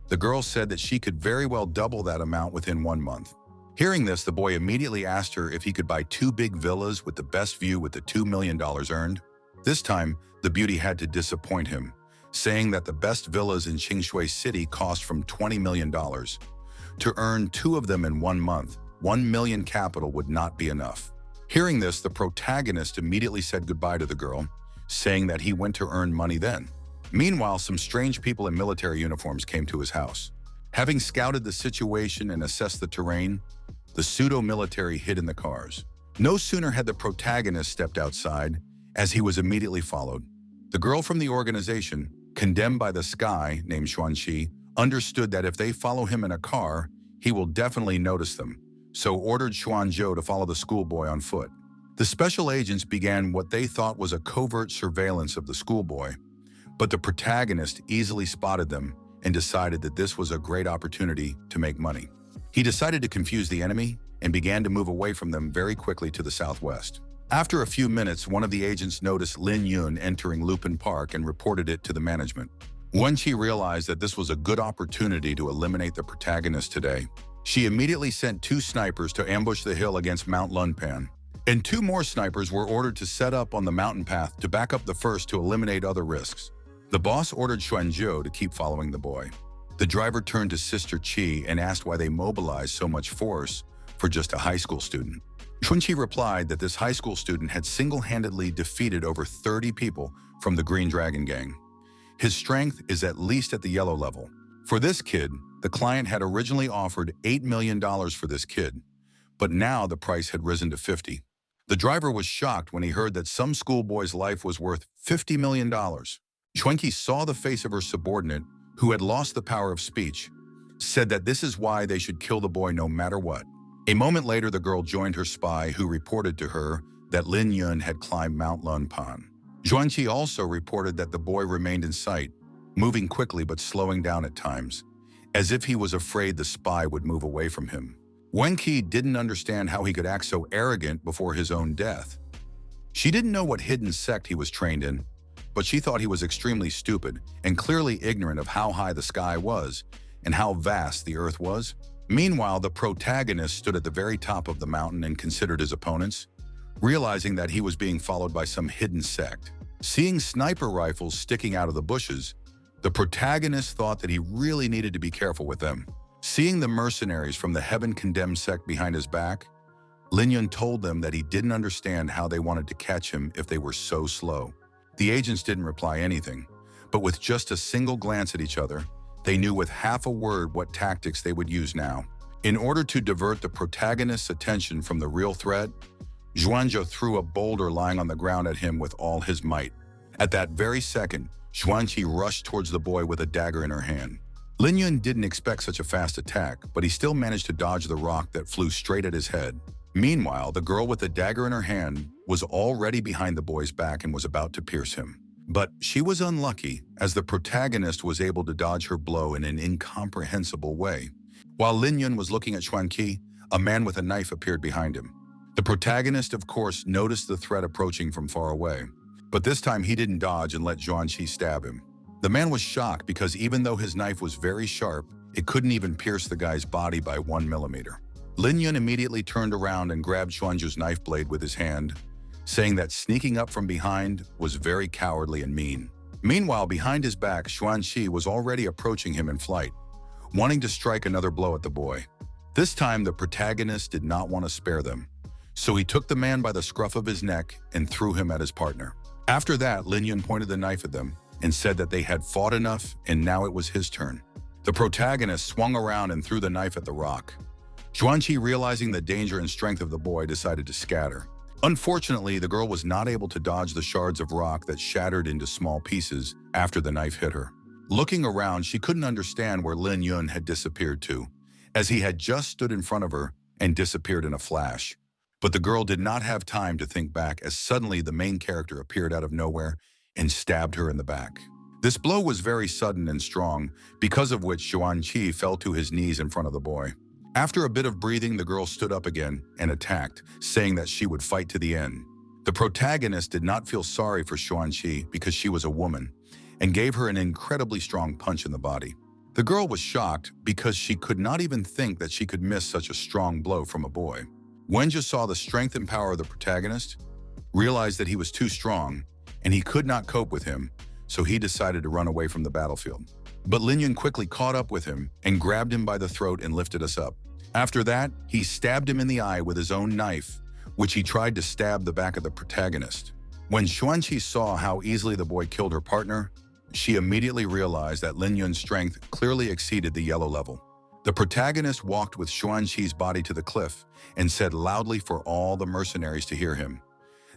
the girl said that she could very well double that amount within 1 month. Hearing this, the boy immediately asked her if he could buy 2 big villas with the best view with the $2 million earned. This time, the beauty had to disappoint him, saying that the best villas in Qingshui City cost from $20 million. To earn 2 of them in 1 month, 1 million capital would not be enough. Hearing this, the protagonist immediately said goodbye to the girl, saying that he went to earn money then. Meanwhile, some strange people in military uniforms came to his house. Having scouted the situation and assessed the terrain, the pseudo-military hid in the cars. No sooner had the protagonist stepped outside, as he was immediately followed. The girl from the organization, condemned by the sky, named Xuanqi, understood that if they follow him in a car, he will definitely notice them, so ordered Xuanzhou to follow the schoolboy on foot. The special agents began what they thought was a covert surveillance of the schoolboy, but the protagonist easily spotted them and decided that this was a great opportunity to make money. He decided to confuse the enemy and began to move away from them very quickly to the southwest. After a few minutes, one of the agents noticed Ling Yun entering Lupin Park and reported it to the management. When she realized that this was a good opportunity to eliminate the protagonist today, she immediately sent 2 snipers to ambush the hill against Mount Lunpan, and 2 more snipers were ordered to set up on the mountain path to back up the first to eliminate other risks. The boss ordered Xuanzhou to keep following the boy. The driver turned to Sister Qi and asked why they mobilized so much force for just a high school student. Chunqi replied that this high school student had single-handedly defeated over 30 people from the Green Dragon Gang. His strength is at least at the yellow level. For this kid, the client had originally offered $8 million for this kid, but now the price had risen to 50. The driver was shocked when he heard that some schoolboy's life was worth $50 million. Chunqi saw the face of her subordinate, who had lost the power of speech, said that this is why they should kill the boy no matter what. A moment later, the girl joined her spy, who reported to her that Ling Yun had climbed Mount Lunpan. Xuanqi also reported that the boy remained in sight, moving quickly but slowing down at times, as if he was afraid the spy would move away from him. Wenqi didn't understand how he could act so arrogant before his own death. She didn't know what hidden sect he was trained in, but she thought he was extremely stupid and clearly ignorant of how high the sky was and how vast the earth was. Meanwhile, the protagonist stood at the very top of the mountain and considered his opponents, realizing that he was being followed by some hidden sect. Seeing sniper rifles sticking out of the bushes, the protagonist thought that he really needed to be careful with them. Seeing the mercenaries from the heaven-condemned sect behind his back, Ling Yun told them that he didn't understand how they wanted to catch him if they were so slow. The agents didn't reply anything, but with just a single glance at each other, they knew with half a word what tactics they would use now. In order to divert the protagonist's attention from the real threat, Xuanzhou threw a boulder lying on the ground at him with all his might. At that very second, Xuanqi rushed towards the boy with a dagger in her hand. Ling Yun didn't expect such a fast attack, but he still managed to dodge the rock that flew straight at his head. Meanwhile, the girl with the dagger in her hand was already behind the boy's back and was about to pierce him. But she was unlucky, as the protagonist was able to dodge her blow in an incomprehensible way. While Ling Yun was looking at Xuanqi, a man with a knife appeared behind him. The protagonist, of course, noticed the threat approaching from far away, but this time he didn't dodge and let Xuanqi stab him. The man was shocked because even though his knife was very sharp, it couldn't even pierce the guy's body by 1 millimeter. Ling Yun immediately turned around and grabbed Xuanzhou's knife blade with his hand, saying that sneaking up from behind was very cowardly and mean. Meanwhile, behind his back, Xuanqi was already approaching him in flight, wanting to strike another blow at the boy. This time, the protagonist did not want to spare them, so he took the man by the scruff of his neck and threw him at his partner. After that, Ling Yun pointed the knife at them and said that they had fought enough and now it was his turn. The protagonist swung around and threw the knife at the rock. Xuanqi, realizing the danger and strength of the boy, decided to scatter. Unfortunately, the girl was not able to dodge the shards of rock that shattered into small pieces after the knife hit her. Looking around, she couldn't understand where Ling Yun had disappeared to, as he had just stood in front of her and disappeared in a flash. But the girl did not have time to think back, as suddenly the main character appeared out of nowhere and stabbed her in the back. This blow was very sudden and strong, because of which Xuanqi fell to his knees in front of the boy. After a bit of breathing, the girl stood up again and attacked, saying that she would fight to the end. The protagonist did not feel sorry for Xuanqi because she was a woman, and gave her an incredibly strong punch in the body. The girl was shocked because she could not even think that she could miss such a strong blow from a boy. Wenja saw the strength and power of the protagonist, realized that he was too strong, and he could not cope with him, so he decided to run away from the battlefield. But Ling Yun quickly caught up with him and grabbed him by the throat and lifted us up. After that, he stabbed him in the eye with his own knife, which he tried to stab the back of the protagonist. When Xuanqi saw how easily the boy killed her partner, she immediately realized that Ling Yun's strength clearly exceeded the yellow level. The protagonist walked with Xuanqi's body to the cliff and said loudly for all the mercenaries to hear him,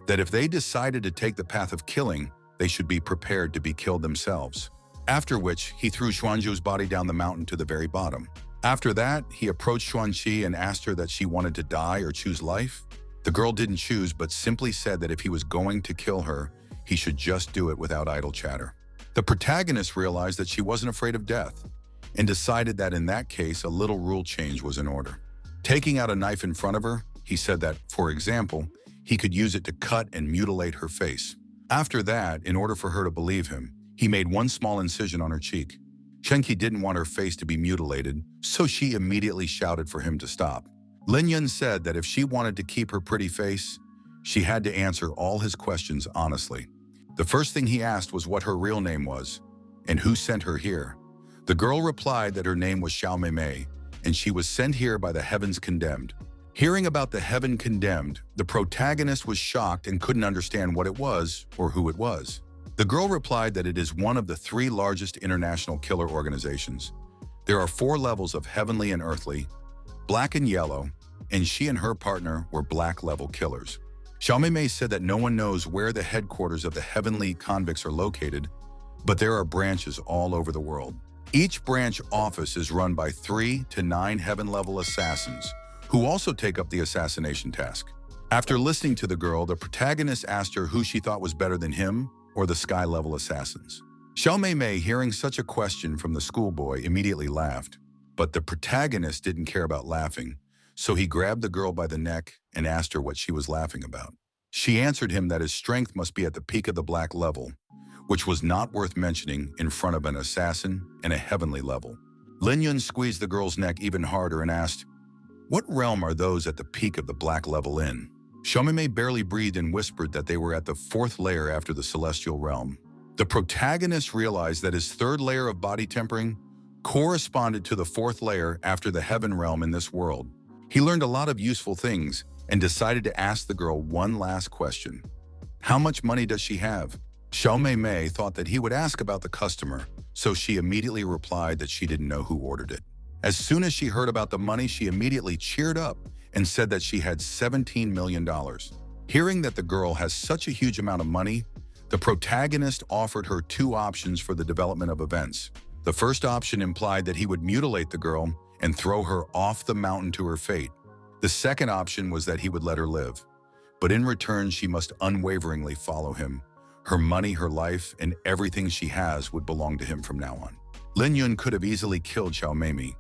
that if they decided to take the path of killing, they should be prepared to be killed themselves. After which, he threw Xuanzhou's body down the mountain to the very bottom. After that, he approached Xuanqi and asked her that she wanted to die or choose life. The girl didn't choose, but simply said that if he was going to kill her, he should just do it without idle chatter. The protagonist realized that she wasn't afraid of death and decided that in that case, a little rule change was in order. Taking out a knife in front of her, he said that, for example, he could use it to cut and mutilate her face. After that, in order for her to believe him, he made one small incision on her cheek. Shenki didn't want her face to be mutilated, so she immediately shouted for him to stop. Lin Yun said that if she wanted to keep her pretty face, she had to answer all his questions honestly. The first thing he asked was what her real name was and who sent her here. The girl replied that her name was Xiao Mei, and she was sent here by the Heavens Condemned. Hearing about the Heaven Condemned, the protagonist was shocked and couldn't understand what it was or who it was. The girl replied that it is one of the 3 largest international killer organizations. There are 4 levels of heavenly and earthly, black and yellow, and she and her partner were black-level killers. Xiao Mei said that no one knows where the headquarters of the heavenly convicts are located, but there are branches all over the world. Each branch office is run by 3 to 9 heaven-level assassins, who also take up the assassination task. After listening to the girl, the protagonist asked her who she thought was better than him or the sky-level assassins. Xiao Mei, hearing such a question from the schoolboy, immediately laughed. But the protagonist didn't care about laughing, so he grabbed the girl by the neck and asked her what she was laughing about. She answered him that his strength must be at the peak of the black level, which was not worth mentioning in front of an assassin and a heavenly level. Lin Yun squeezed the girl's neck even harder and asked, "What realm are those at the peak of the black level in?" Xiao Mei barely breathed and whispered that they were at the 4th layer after the celestial realm. The protagonist realized that his 3rd layer of body tempering corresponded to the 4th layer after the heaven realm in this world. He learned a lot of useful things and decided to ask the girl one last question. How much money does she have? Xiao Mei thought that he would ask about the customer, so she immediately replied that she didn't know who ordered it. As soon as she heard about the money, she immediately cheered up and said that she had $17 million. Hearing that the girl has such a huge amount of money, the protagonist offered her 2 options for the development of events. The first option implied that he would mutilate the girl and throw her off the mountain to her fate. The second option was that he would let her live, but in return she must unwaveringly follow him. Her money, her life, and everything she has would belong to him from now on. Lin Yun could have easily killed Xiao Mei,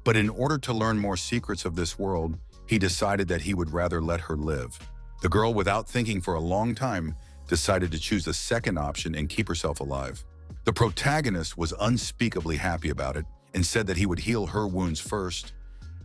but in order to learn more secrets of this world, he decided that he would rather let her live. The girl, without thinking for a long time, decided to choose the second option and keep herself alive. The protagonist was unspeakably happy about it and said that he would heal her wounds first,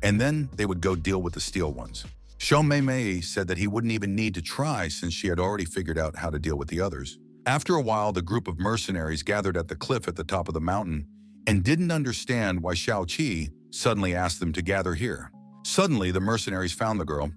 and then they would go deal with the steel ones. Xiao Mei said that he wouldn't even need to try since she had already figured out how to deal with the others. After a while, the group of mercenaries gathered at the cliff at the top of the mountain and didn't understand why Xiao Qi suddenly asked them to gather here. Suddenly, the mercenaries found the girl,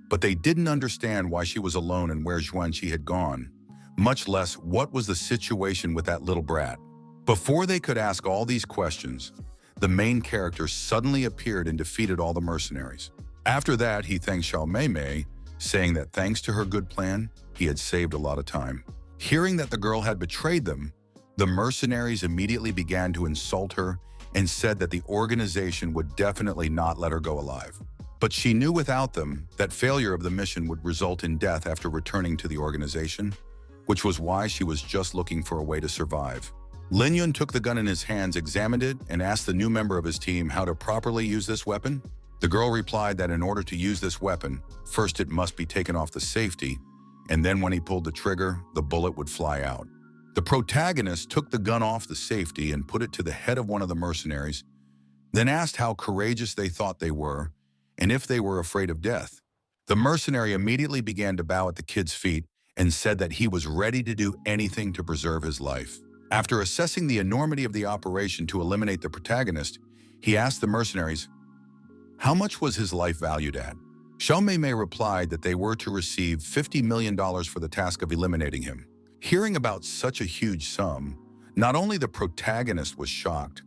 but they didn't understand why she was alone and where Xuanqi had gone, much less what was the situation with that little brat. Before they could ask all these questions, the main character suddenly appeared and defeated all the mercenaries. After that, he thanked Xiao Mei, saying that thanks to her good plan, he had saved a lot of time. Hearing that the girl had betrayed them, the mercenaries immediately began to insult her and said that the organization would definitely not let her go alive. But she knew without them that failure of the mission would result in death after returning to the organization, which was why she was just looking for a way to survive. Lin Yun took the gun in his hands, examined it, and asked the new member of his team how to properly use this weapon. The girl replied that in order to use this weapon, first it must be taken off the safety, and then when he pulled the trigger, the bullet would fly out. The protagonist took the gun off the safety and put it to the head of one of the mercenaries, then asked how courageous they thought they were and if they were afraid of death. The mercenary immediately began to bow at the kid's feet and said that he was ready to do anything to preserve his life. After assessing the enormity of the operation to eliminate the protagonist, he asked the mercenaries, how much was his life valued at? Xiao Mei replied that they were to receive $50 million for the task of eliminating him. Hearing about such a huge sum, not only the protagonist was shocked,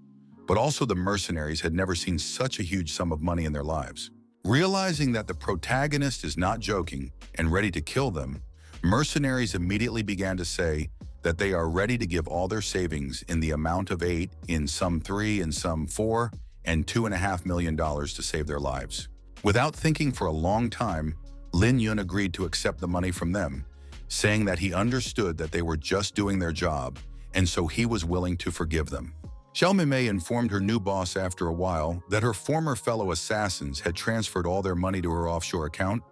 but also the mercenaries had never seen such a huge sum of money in their lives. Realizing that the protagonist is not joking and ready to kill them, mercenaries immediately began to say that they are ready to give all their savings in the amount of 8, in some 3, in some 4, and $2.5 million to save their lives. Without thinking for a long time, Lin Yun agreed to accept the money from them, saying that he understood that they were just doing their job, and so he was willing to forgive them. Xiao Mei informed her new boss after a while that her former fellow assassins had transferred all their money to her offshore account.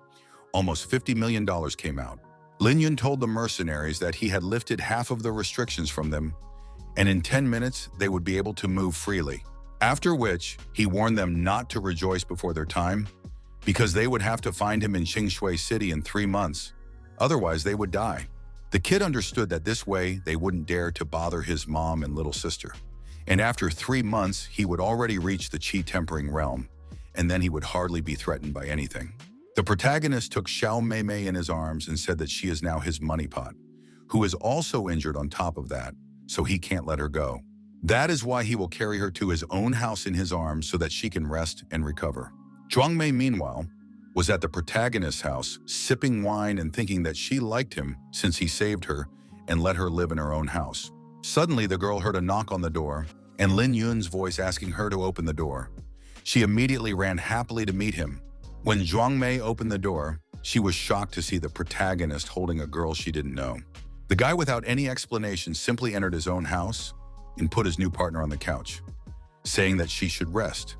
Almost $50 million came out. Lin Yun told the mercenaries that he had lifted half of the restrictions from them, and in 10 minutes they would be able to move freely. After which, he warned them not to rejoice before their time, because they would have to find him in Qingshui City in 3 months. Otherwise, they would die. The kid understood that this way they wouldn't dare to bother his mom and little sister. And after 3 months, he would already reach the chi-tempering realm, and then he would hardly be threatened by anything. The protagonist took Xiao Mei in his arms and said that she is now his money pot, who is also injured on top of that, so he can't let her go. That is why he will carry her to his own house in his arms so that she can rest and recover. Zhuang Mei, meanwhile, was at the protagonist's house, sipping wine and thinking that she liked him since he saved her and let her live in her own house. Suddenly, the girl heard a knock on the door and Lin Yun's voice asking her to open the door. She immediately ran happily to meet him. When Zhuang Mei opened the door, she was shocked to see the protagonist holding a girl she didn't know. The guy, without any explanation, simply entered his own house and put his new partner on the couch, saying that she should rest.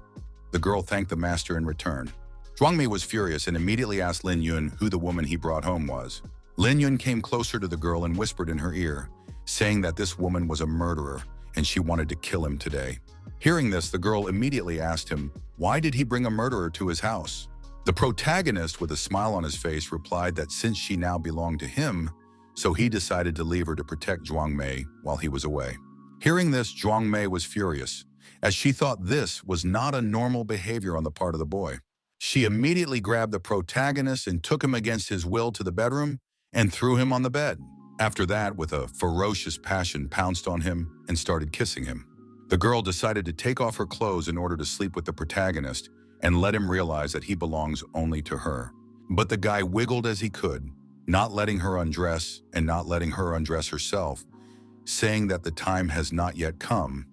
The girl thanked the master in return. Zhuang Mei was furious and immediately asked Lin Yun who the woman he brought home was. Lin Yun came closer to the girl and whispered in her ear, saying that this woman was a murderer and she wanted to kill him today. Hearing this, the girl immediately asked him, why did he bring a murderer to his house? The protagonist, with a smile on his face, replied that since she now belonged to him, so he decided to leave her to protect Zhuang Mei while he was away. Hearing this, Zhuang Mei was furious, as she thought this was not a normal behavior on the part of the boy. She immediately grabbed the protagonist and took him against his will to the bedroom and threw him on the bed. After that, with a ferocious passion, pounced on him and started kissing him. The girl decided to take off her clothes in order to sleep with the protagonist and let him realize that he belongs only to her. But the guy wiggled as he could, not letting her undress and not letting her undress herself, saying that the time has not yet come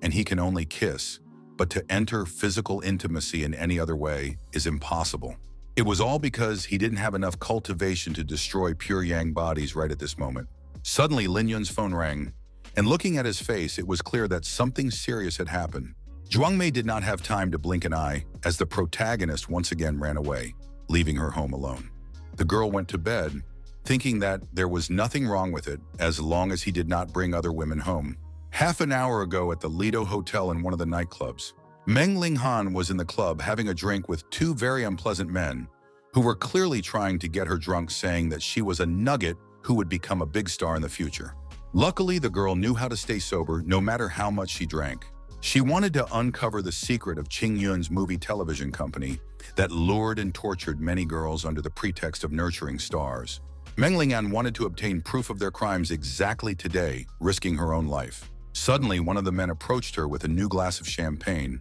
and he can only kiss, but to enter physical intimacy in any other way is impossible. It was all because he didn't have enough cultivation to destroy pure yang bodies right at this moment. Suddenly, Lin Yun's phone rang, and looking at his face, it was clear that something serious had happened. Zhuang Mei did not have time to blink an eye as the protagonist once again ran away, leaving her home alone. The girl went to bed, thinking that there was nothing wrong with it as long as he did not bring other women home. Half an hour ago at the Lido Hotel in one of the nightclubs, Meng Linghan was in the club having a drink with 2 very unpleasant men who were clearly trying to get her drunk, saying that she was a nugget who would become a big star in the future. Luckily, the girl knew how to stay sober no matter how much she drank. She wanted to uncover the secret of Qing Yun's movie television company that lured and tortured many girls under the pretext of nurturing stars. Meng Linghan wanted to obtain proof of their crimes exactly today, risking her own life. Suddenly, one of the men approached her with a new glass of champagne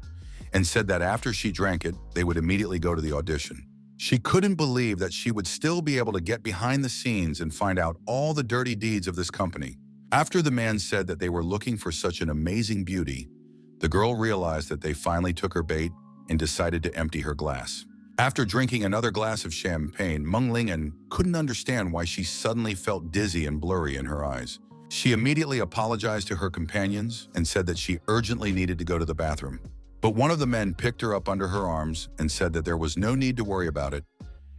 and said that after she drank it, they would immediately go to the audition. She couldn't believe that she would still be able to get behind the scenes and find out all the dirty deeds of this company. After the man said that they were looking for such an amazing beauty, the girl realized that they finally took her bait and decided to empty her glass. After drinking another glass of champagne, Meng Linghan couldn't understand why she suddenly felt dizzy and blurry in her eyes. She immediately apologized to her companions and said that she urgently needed to go to the bathroom. But one of the men picked her up under her arms and said that there was no need to worry about it,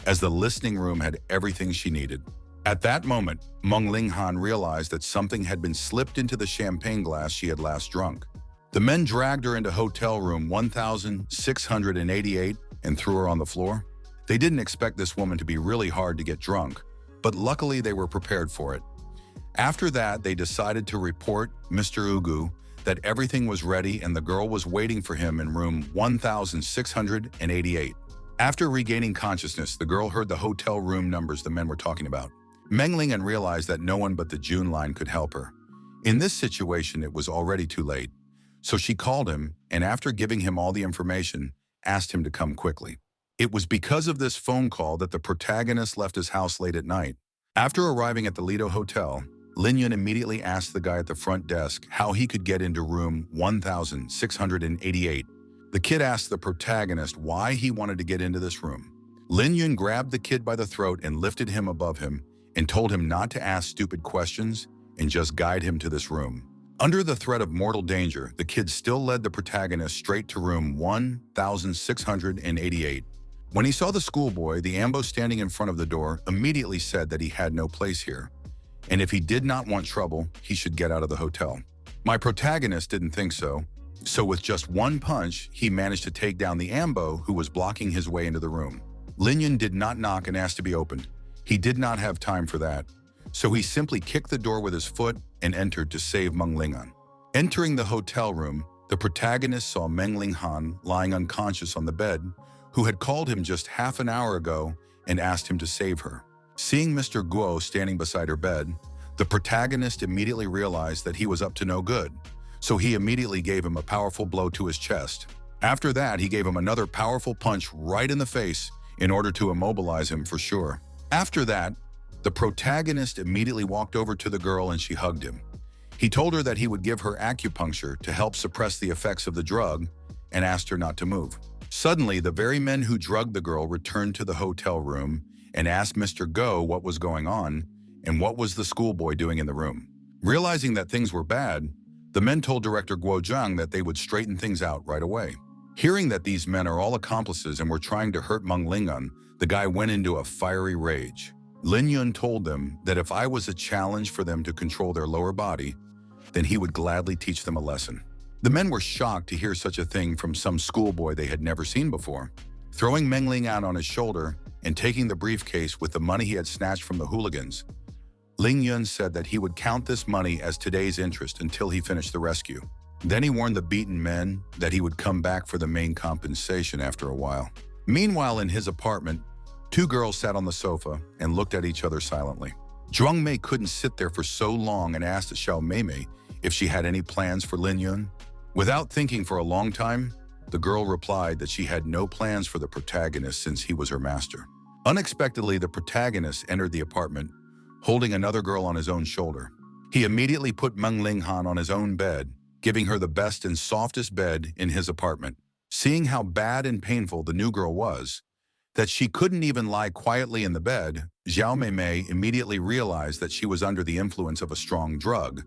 as the listening room had everything she needed. At that moment, Meng Linghan realized that something had been slipped into the champagne glass she had last drunk. The men dragged her into hotel room 1688 and threw her on the floor. They didn't expect this woman to be really hard to get drunk, but luckily they were prepared for it. After that, they decided to report Mr. Ugu that everything was ready and the girl was waiting for him in room 1688. After regaining consciousness, the girl heard the hotel room numbers the men were talking about. Meng Linghan realized that no one but the June line could help her. In this situation, it was already too late. So she called him, and after giving him all the information, asked him to come quickly. It was because of this phone call that the protagonist left his house late at night. After arriving at the Lido Hotel, Lin Yun immediately asked the guy at the front desk how he could get into room 1688. The kid asked the protagonist why he wanted to get into this room. Lin Yun grabbed the kid by the throat and lifted him above him and told him not to ask stupid questions and just guide him to this room. Under the threat of mortal danger, the kid still led the protagonist straight to room 1688. When he saw the schoolboy, the ambo standing in front of the door immediately said that he had no place here, and if he did not want trouble, he should get out of the hotel. My protagonist didn't think so, so with just one punch, he managed to take down the ambo who was blocking his way into the room. Lin Yun did not knock and ask to be opened. He did not have time for that, so he simply kicked the door with his foot and entered to save Meng Lingan. Entering the hotel room, the protagonist saw Meng Linghan lying unconscious on the bed, who had called him just half an hour ago and asked him to save her. Seeing Mr. Guo standing beside her bed, the protagonist immediately realized that he was up to no good, so he immediately gave him a powerful blow to his chest. After that, he gave him another powerful punch right in the face in order to immobilize him for sure. After that, the protagonist immediately walked over to the girl and she hugged him. He told her that he would give her acupuncture to help suppress the effects of the drug and asked her not to move. Suddenly, the very men who drugged the girl returned to the hotel room and asked Mr. Go what was going on and what was the schoolboy doing in the room. Realizing that things were bad, the men told Director Guo Zhang that they would straighten things out right away. Hearing that these men are all accomplices and were trying to hurt Meng Lingan, the guy went into a fiery rage. Lin Yun told them that if I was a challenge for them to control their lower body, then he would gladly teach them a lesson. The men were shocked to hear such a thing from some schoolboy they had never seen before. Throwing Meng Lingan on his shoulder and taking the briefcase with the money he had snatched from the hooligans, Ling Yun said that he would count this money as today's interest until he finished the rescue. Then he warned the beaten men that he would come back for the main compensation after a while. Meanwhile, in his apartment, two girls sat on the sofa and looked at each other silently. Zhuang Mei couldn't sit there for so long and asked Xiao Meimei if she had any plans for Lin Yun. Without thinking for a long time, the girl replied that she had no plans for the protagonist since he was her master. Unexpectedly, the protagonist entered the apartment, holding another girl on his own shoulder. He immediately put Meng Linghan on his own bed, giving her the best and softest bed in his apartment. Seeing how bad and painful the new girl was, that she couldn't even lie quietly in the bed, Xiao Meimei immediately realized that she was under the influence of a strong drug,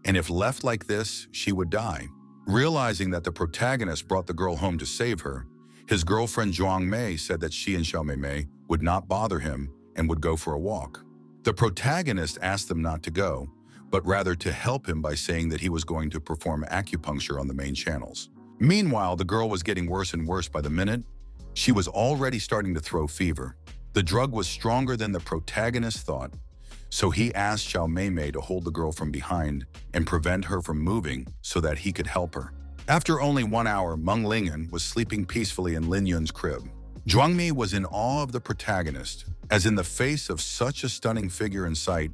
and if left like this, she would die. Realizing that the protagonist brought the girl home to save her, his girlfriend Zhuang Mei said that she and Xiao Meimei would not bother him and would go for a walk. The protagonist asked them not to go, but rather to help him by saying that he was going to perform acupuncture on the main channels. Meanwhile, the girl was getting worse and worse by the minute. She was already starting to throw fever. The drug was stronger than the protagonist thought, so he asked Xiao Meimei to hold the girl from behind and prevent her from moving so that he could help her. After only 1 hour, Meng Lingan was sleeping peacefully in Lin Yun's crib. Zhuang Mi was in awe of the protagonist, as in the face of such a stunning figure in sight,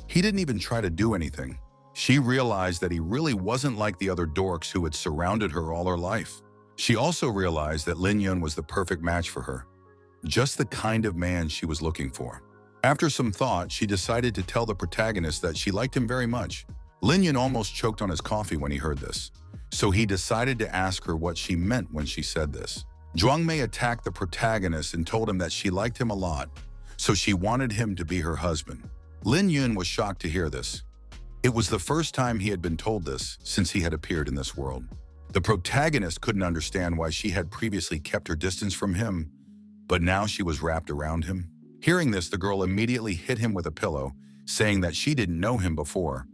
he didn't even try to do anything. She realized that he really wasn't like the other dorks who had surrounded her all her life. She also realized that Lin Yun was the perfect match for her, just the kind of man she was looking for. After some thought, she decided to tell the protagonist that she liked him very much. Lin Yun almost choked on his coffee when he heard this, so he decided to ask her what she meant when she said this. Zhuang Mei attacked the protagonist and told him that she liked him a lot, so she wanted him to be her husband. Lin Yun was shocked to hear this. It was the first time he had been told this since he had appeared in this world. The protagonist couldn't understand why she had previously kept her distance from him, but now she was wrapped around him. Hearing this, the girl immediately hit him with a pillow, saying that she didn't know him before,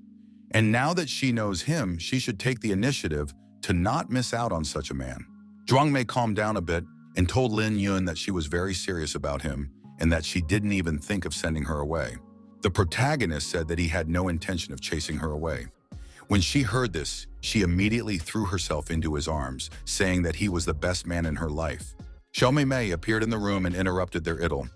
and now that she knows him, she should take the initiative to not miss out on such a man. Zhuang Mei calmed down a bit and told Lin Yun that she was very serious about him and that she didn't even think of sending her away. The protagonist said that he had no intention of chasing her away. When she heard this, she immediately threw herself into his arms, saying that he was the best man in her life. Xiao Meimei appeared in the room and interrupted their idyll,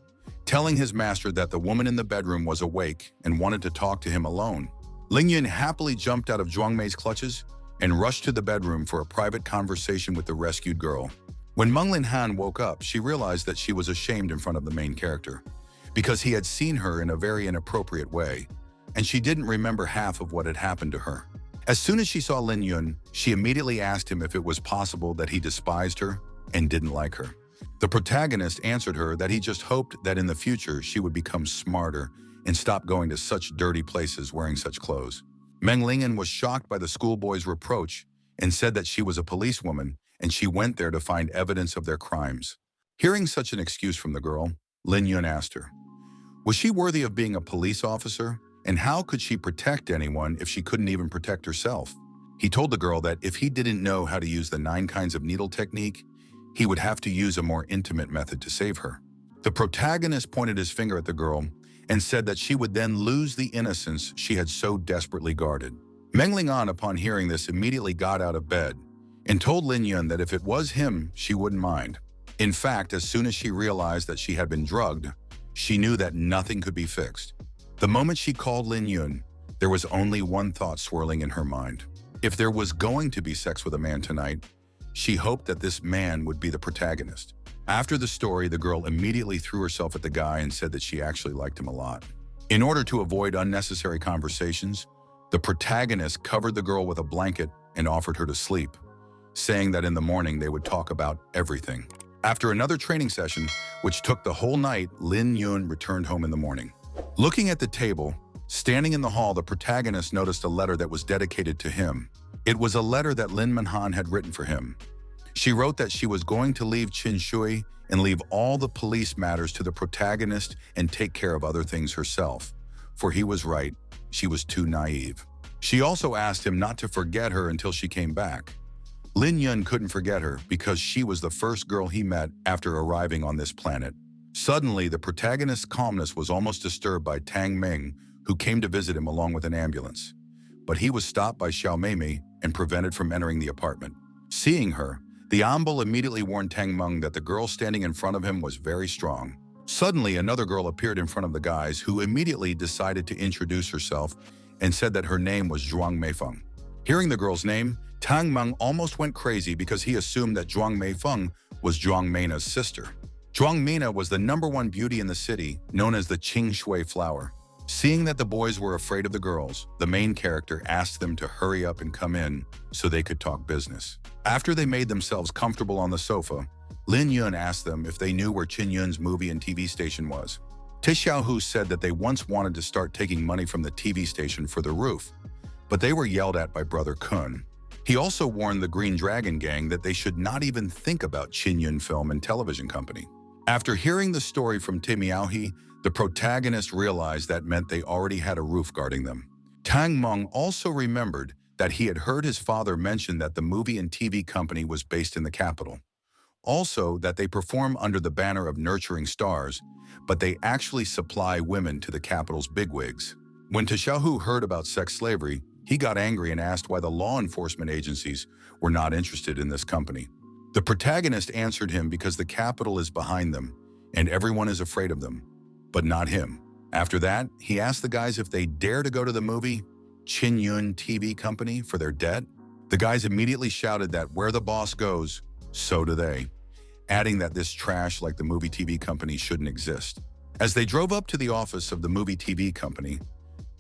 telling his master that the woman in the bedroom was awake and wanted to talk to him alone. Ling Yun happily jumped out of Zhuang Mei's clutches and rushed to the bedroom for a private conversation with the rescued girl. When Meng Linhan woke up, she realized that she was ashamed in front of the main character, because he had seen her in a very inappropriate way, and she didn't remember half of what had happened to her. As soon as she saw Lin Yun, she immediately asked him if it was possible that he despised her and didn't like her. The protagonist answered her that he just hoped that in the future she would become smarter and stop going to such dirty places wearing such clothes. Ling Yun was shocked by the schoolboy's reproach and said that she was a policewoman and she went there to find evidence of their crimes. Hearing such an excuse from the girl, Lin Yun asked her, was she worthy of being a police officer? And how could she protect anyone if she couldn't even protect herself? He told the girl that if he didn't know how to use the 9 kinds of needle technique, he would have to use a more intimate method to save her. The protagonist pointed his finger at the girl and said that she would then lose the innocence she had so desperately guarded. Ling Mingan, upon hearing this, immediately got out of bed and told Lin Yun that if it was him, she wouldn't mind. In fact, as soon as she realized that she had been drugged, she knew that nothing could be fixed. The moment she called Lin Yun, there was only one thought swirling in her mind. If there was going to be sex with a man tonight, she hoped that this man would be the protagonist. After the story, the girl immediately threw herself at the guy and said that she actually liked him a lot. In order to avoid unnecessary conversations, the protagonist covered the girl with a blanket and offered her to sleep, saying that in the morning they would talk about everything. After another training session, which took the whole night, Lin Yun returned home in the morning. Looking at the table, standing in the hall, the protagonist noticed a letter that was dedicated to him. It was a letter that Lin Mingan had written for him. She wrote that she was going to leave Qinshui and leave all the police matters to the protagonist and take care of other things herself. For he was right, she was too naive. She also asked him not to forget her until she came back. Lin Yun couldn't forget her because she was the first girl he met after arriving on this planet. Suddenly, the protagonist's calmness was almost disturbed by Tang Ming, who came to visit him along with an ambulance. But he was stopped by Xiao Meimei and prevented from entering the apartment. Seeing her, the Ambul immediately warned Tang Meng that the girl standing in front of him was very strong. Suddenly, another girl appeared in front of the guys, who immediately decided to introduce herself and said that her name was Zhuang Meifeng. Hearing the girl's name, Tang Meng almost went crazy because he assumed that Zhuang Meifeng was Zhuang Meina's sister. Zhuang Meina was the #1 beauty in the city, known as the Qingshui flower. Seeing that the boys were afraid of the girls, the main character asked them to hurry up and come in so they could talk business. After they made themselves comfortable on the sofa, Lin Yun asked them if they knew where Qin Yun's movie and TV station was. Xiaohu said that they once wanted to start taking money from the TV station for the roof, but they were yelled at by Brother Kun. He also warned the Green Dragon Gang that they should not even think about Qin Yun Film and Television Company. After hearing the story from Miaohi, the protagonist realized that meant they already had a roof guarding them. Tang Meng also remembered that he had heard his father mention that the movie and TV company was based in the capital. Also, that they perform under the banner of nurturing stars, but they actually supply women to the capital's bigwigs. When Xiaohu heard about sex slavery, he got angry and asked why the law enforcement agencies were not interested in this company. The protagonist answered him because the capital is behind them and everyone is afraid of them, but not him. After that, he asked the guys if they dare to go to the movie Qin Yun TV company for their debt. The guys immediately shouted that where the boss goes, so do they, adding that this trash like the movie TV company shouldn't exist. As they drove up to the office of the movie TV company,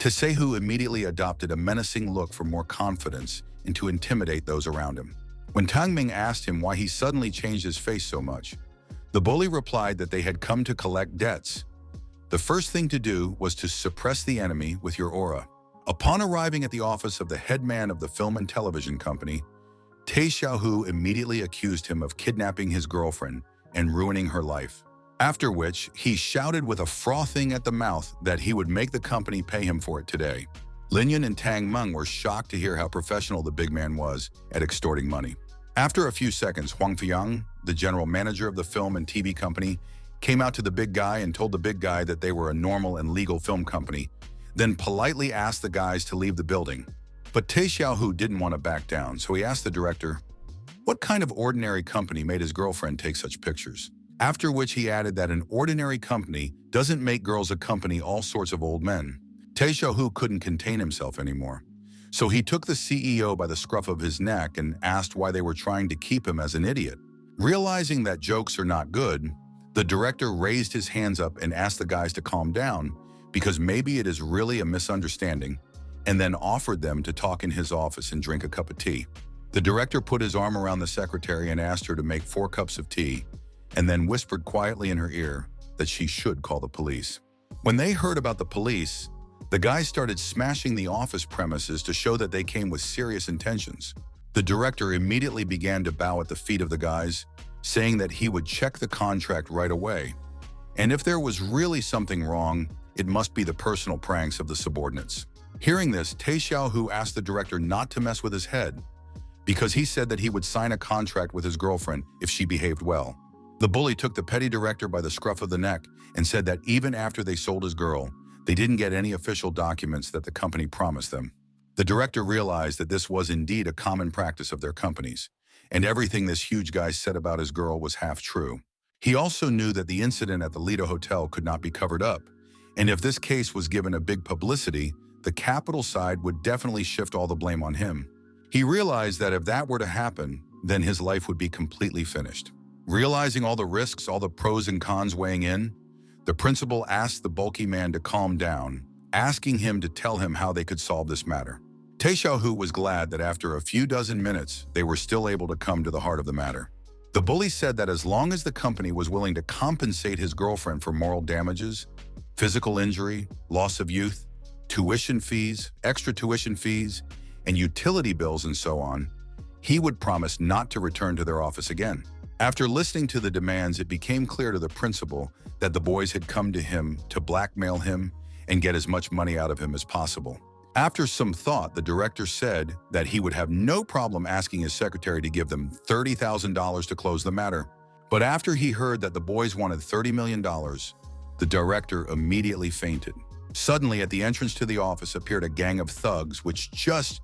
Tasehu immediately adopted a menacing look for more confidence and to intimidate those around him. When Tang Ming asked him why he suddenly changed his face so much, the bully replied that they had come to collect debts. The first thing to do was to suppress the enemy with your aura. Upon arriving at the office of the headman of the film and television company, Te Xiaohu immediately accused him of kidnapping his girlfriend and ruining her life. After which, he shouted with a frothing at the mouth that he would make the company pay him for it today. Lin Yun and Tang Meng were shocked to hear how professional the big man was at extorting money. After a few seconds, Huang Fiyang, the general manager of the film and TV company, came out to the big guy and told the big guy that they were a normal and legal film company, then politely asked the guys to leave the building. But Te Xiaohu didn't want to back down, so he asked the director, what kind of ordinary company made his girlfriend take such pictures? After which he added that an ordinary company doesn't make girls accompany all sorts of old men. Te Xiaohu couldn't contain himself anymore. So he took the CEO by the scruff of his neck and asked why they were trying to keep him as an idiot. Realizing that jokes are not good, the director raised his hands up and asked the guys to calm down because maybe it is really a misunderstanding, and then offered them to talk in his office and drink a cup of tea. The director put his arm around the secretary and asked her to make 4 cups of tea, and then whispered quietly in her ear that she should call the police. When they heard about the police, the guys started smashing the office premises to show that they came with serious intentions. The director immediately began to bow at the feet of the guys, saying that he would check the contract right away. And if there was really something wrong, it must be the personal pranks of the subordinates. Hearing this, Tae Xiaohu asked the director not to mess with his head, because he said that he would sign a contract with his girlfriend if she behaved well. The bully took the petty director by the scruff of the neck and said that even after they sold his girl, they didn't get any official documents that the company promised them. The director realized that this was indeed a common practice of their companies, and everything this huge guy said about his girl was half true. He also knew that the incident at the Lido Hotel could not be covered up, and if this case was given a big publicity, the capital side would definitely shift all the blame on him. He realized that if that were to happen, then his life would be completely finished. Realizing all the risks, all the pros and cons weighing in, the principal asked the bulky man to calm down, asking him to tell him how they could solve this matter. Tae Xiaohu was glad that after a few dozen minutes, they were still able to come to the heart of the matter. The bully said that as long as the company was willing to compensate his girlfriend for moral damages, physical injury, loss of youth, tuition fees, extra tuition fees, and utility bills and so on, he would promise not to return to their office again. After listening to the demands, it became clear to the principal that the boys had come to him to blackmail him and get as much money out of him as possible. After some thought, the director said that he would have no problem asking his secretary to give them $30,000 to close the matter. But after he heard that the boys wanted $30 million, the director immediately fainted. Suddenly, at the entrance to the office appeared a gang of thugs which just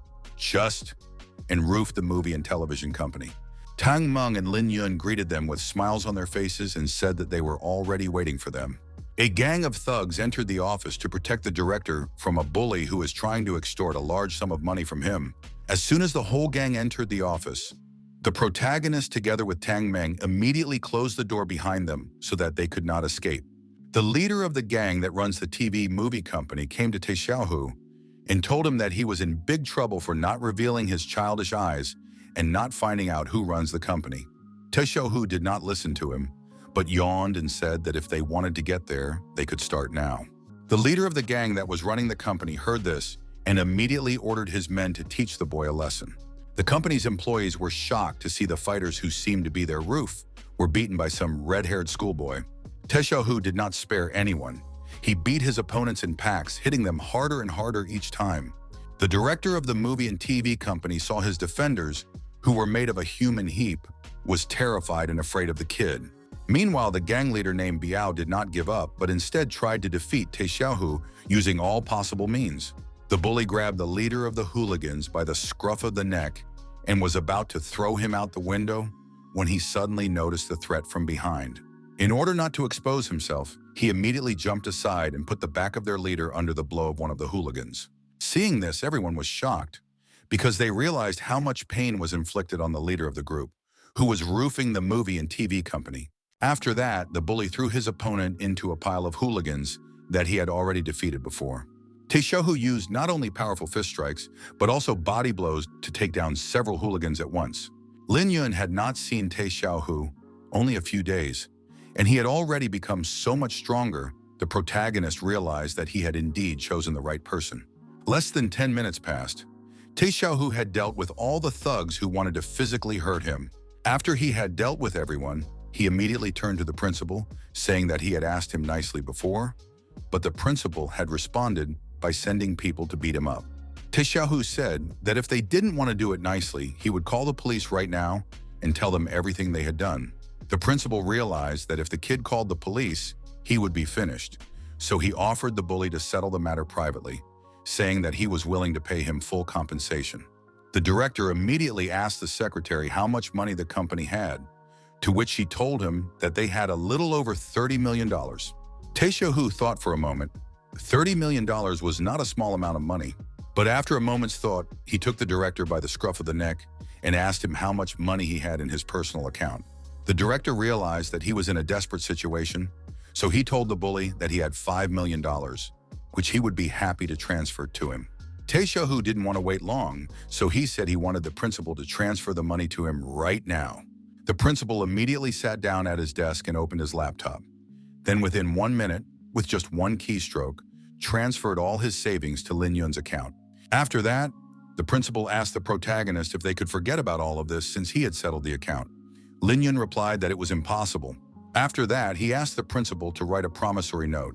roofed the movie and television company. Tang Meng and Ling Yun greeted them with smiles on their faces and said that they were already waiting for them. A gang of thugs entered the office to protect the director from a bully who was trying to extort a large sum of money from him. As soon as the whole gang entered the office, the protagonist together with Tang Meng immediately closed the door behind them so that they could not escape. The leader of the gang that runs the TV movie company came to Tae Xiaohu and told him that he was in big trouble for not revealing his childish eyes and not finding out who runs the company. Tae Xiaohu did not listen to him, but yawned and said that if they wanted to get there, they could start now. The leader of the gang that was running the company heard this and immediately ordered his men to teach the boy a lesson. The company's employees were shocked to see the fighters who seemed to be their roof were beaten by some red-haired schoolboy. Tae Xiaohu did not spare anyone. He beat his opponents in packs, hitting them harder and harder each time. The director of the movie and TV company saw his defenders, who were made of a human heap, was terrified and afraid of the kid. Meanwhile, the gang leader named Biao did not give up, but instead tried to defeat Tae Xiaohu using all possible means. The bully grabbed the leader of the hooligans by the scruff of the neck and was about to throw him out the window when he suddenly noticed the threat from behind. In order not to expose himself, he immediately jumped aside and put the back of their leader under the blow of one of the hooligans. Seeing this, everyone was shocked because they realized how much pain was inflicted on the leader of the group, who was roofing the movie and TV company. After that, the bully threw his opponent into a pile of hooligans that he had already defeated before. Tae Xiaohu used not only powerful fist strikes, but also body blows to take down several hooligans at once. Ling Yun had not seen Tae Xiaohu only a few days, and he had already become so much stronger, the protagonist realized that he had indeed chosen the right person. Less than 10 minutes passed. Tae Xiaohu had dealt with all the thugs who wanted to physically hurt him. After he had dealt with everyone, he immediately turned to the principal, saying that he had asked him nicely before, but the principal had responded by sending people to beat him up. Tae Xiaohu said that if they didn't want to do it nicely, he would call the police right now and tell them everything they had done. The principal realized that if the kid called the police, he would be finished, so he offered the bully to settle the matter privately, saying that he was willing to pay him full compensation. The director immediately asked the secretary how much money the company had, to which she told him that they had a little over $30 million. Tae Xiaohu thought for a moment. $30 million was not a small amount of money, but after a moment's thought, he took the director by the scruff of the neck and asked him how much money he had in his personal account. The director realized that he was in a desperate situation, so he told the bully that he had $5 million, which he would be happy to transfer to him. Tae Xiaohu didn't want to wait long, so he said he wanted the principal to transfer the money to him right now. The principal immediately sat down at his desk and opened his laptop. Then within 1 minute, with just one keystroke, transferred all his savings to Ling Yun's account. After that, the principal asked the protagonist if they could forget about all of this since he had settled the account. Ling Yun replied that it was impossible. After that, he asked the principal to write a promissory note,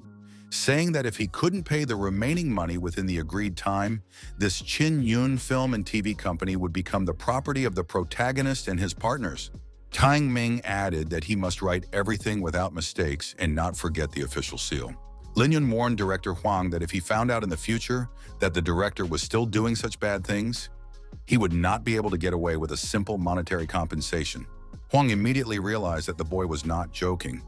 saying that if he couldn't pay the remaining money within the agreed time, this Chin Yun film and TV company would become the property of the protagonist and his partners. Tang Ming added that he must write everything without mistakes and not forget the official seal. Lin Yun warned director Huang that if he found out in the future that the director was still doing such bad things, he would not be able to get away with a simple monetary compensation. Huang immediately realized that the boy was not joking.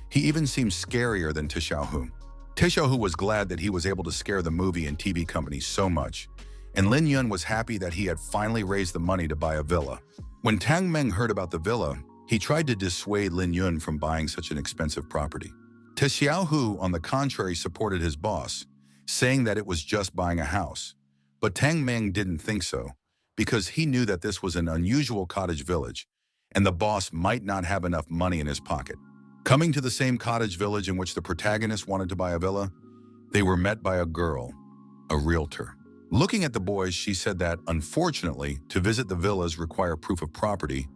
He even seemed scarier than Xiaohu. Xiaohu was glad that he was able to scare the movie and TV company so much, and Lin Yun was happy that he had finally raised the money to buy a villa. When Tang Meng heard about the villa, he tried to dissuade Lin Yun from buying such an expensive property. Xiaohu, on the contrary, supported his boss, saying that it was just buying a house. But Tang Meng didn't think so, because he knew that this was an unusual cottage village, and the boss might not have enough money in his pocket. Coming to the same cottage village in which the protagonist wanted to buy a villa, they were met by a girl, a realtor. Looking at the boys, she said that, unfortunately, to visit the villas require proof of property,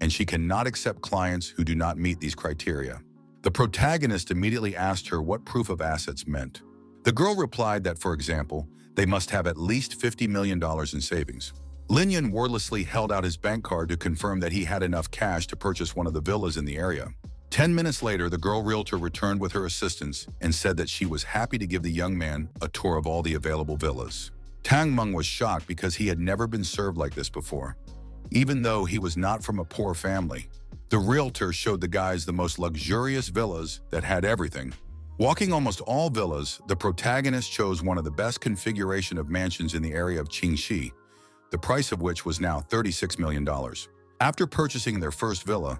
and she cannot accept clients who do not meet these criteria. The protagonist immediately asked her what proof of assets meant. The girl replied that, for example, they must have at least $50 million in savings. Lin Yun wordlessly held out his bank card to confirm that he had enough cash to purchase one of the villas in the area. 10 minutes later, the girl realtor returned with her assistants and said that she was happy to give the young man a tour of all the available villas. Tang Meng was shocked because he had never been served like this before, even though he was not from a poor family. The realtor showed the guys the most luxurious villas that had everything. Walking almost all villas, the protagonist chose one of the best configuration of mansions in the area of Qingxi, the price of which was now $36 million. After purchasing their first villa,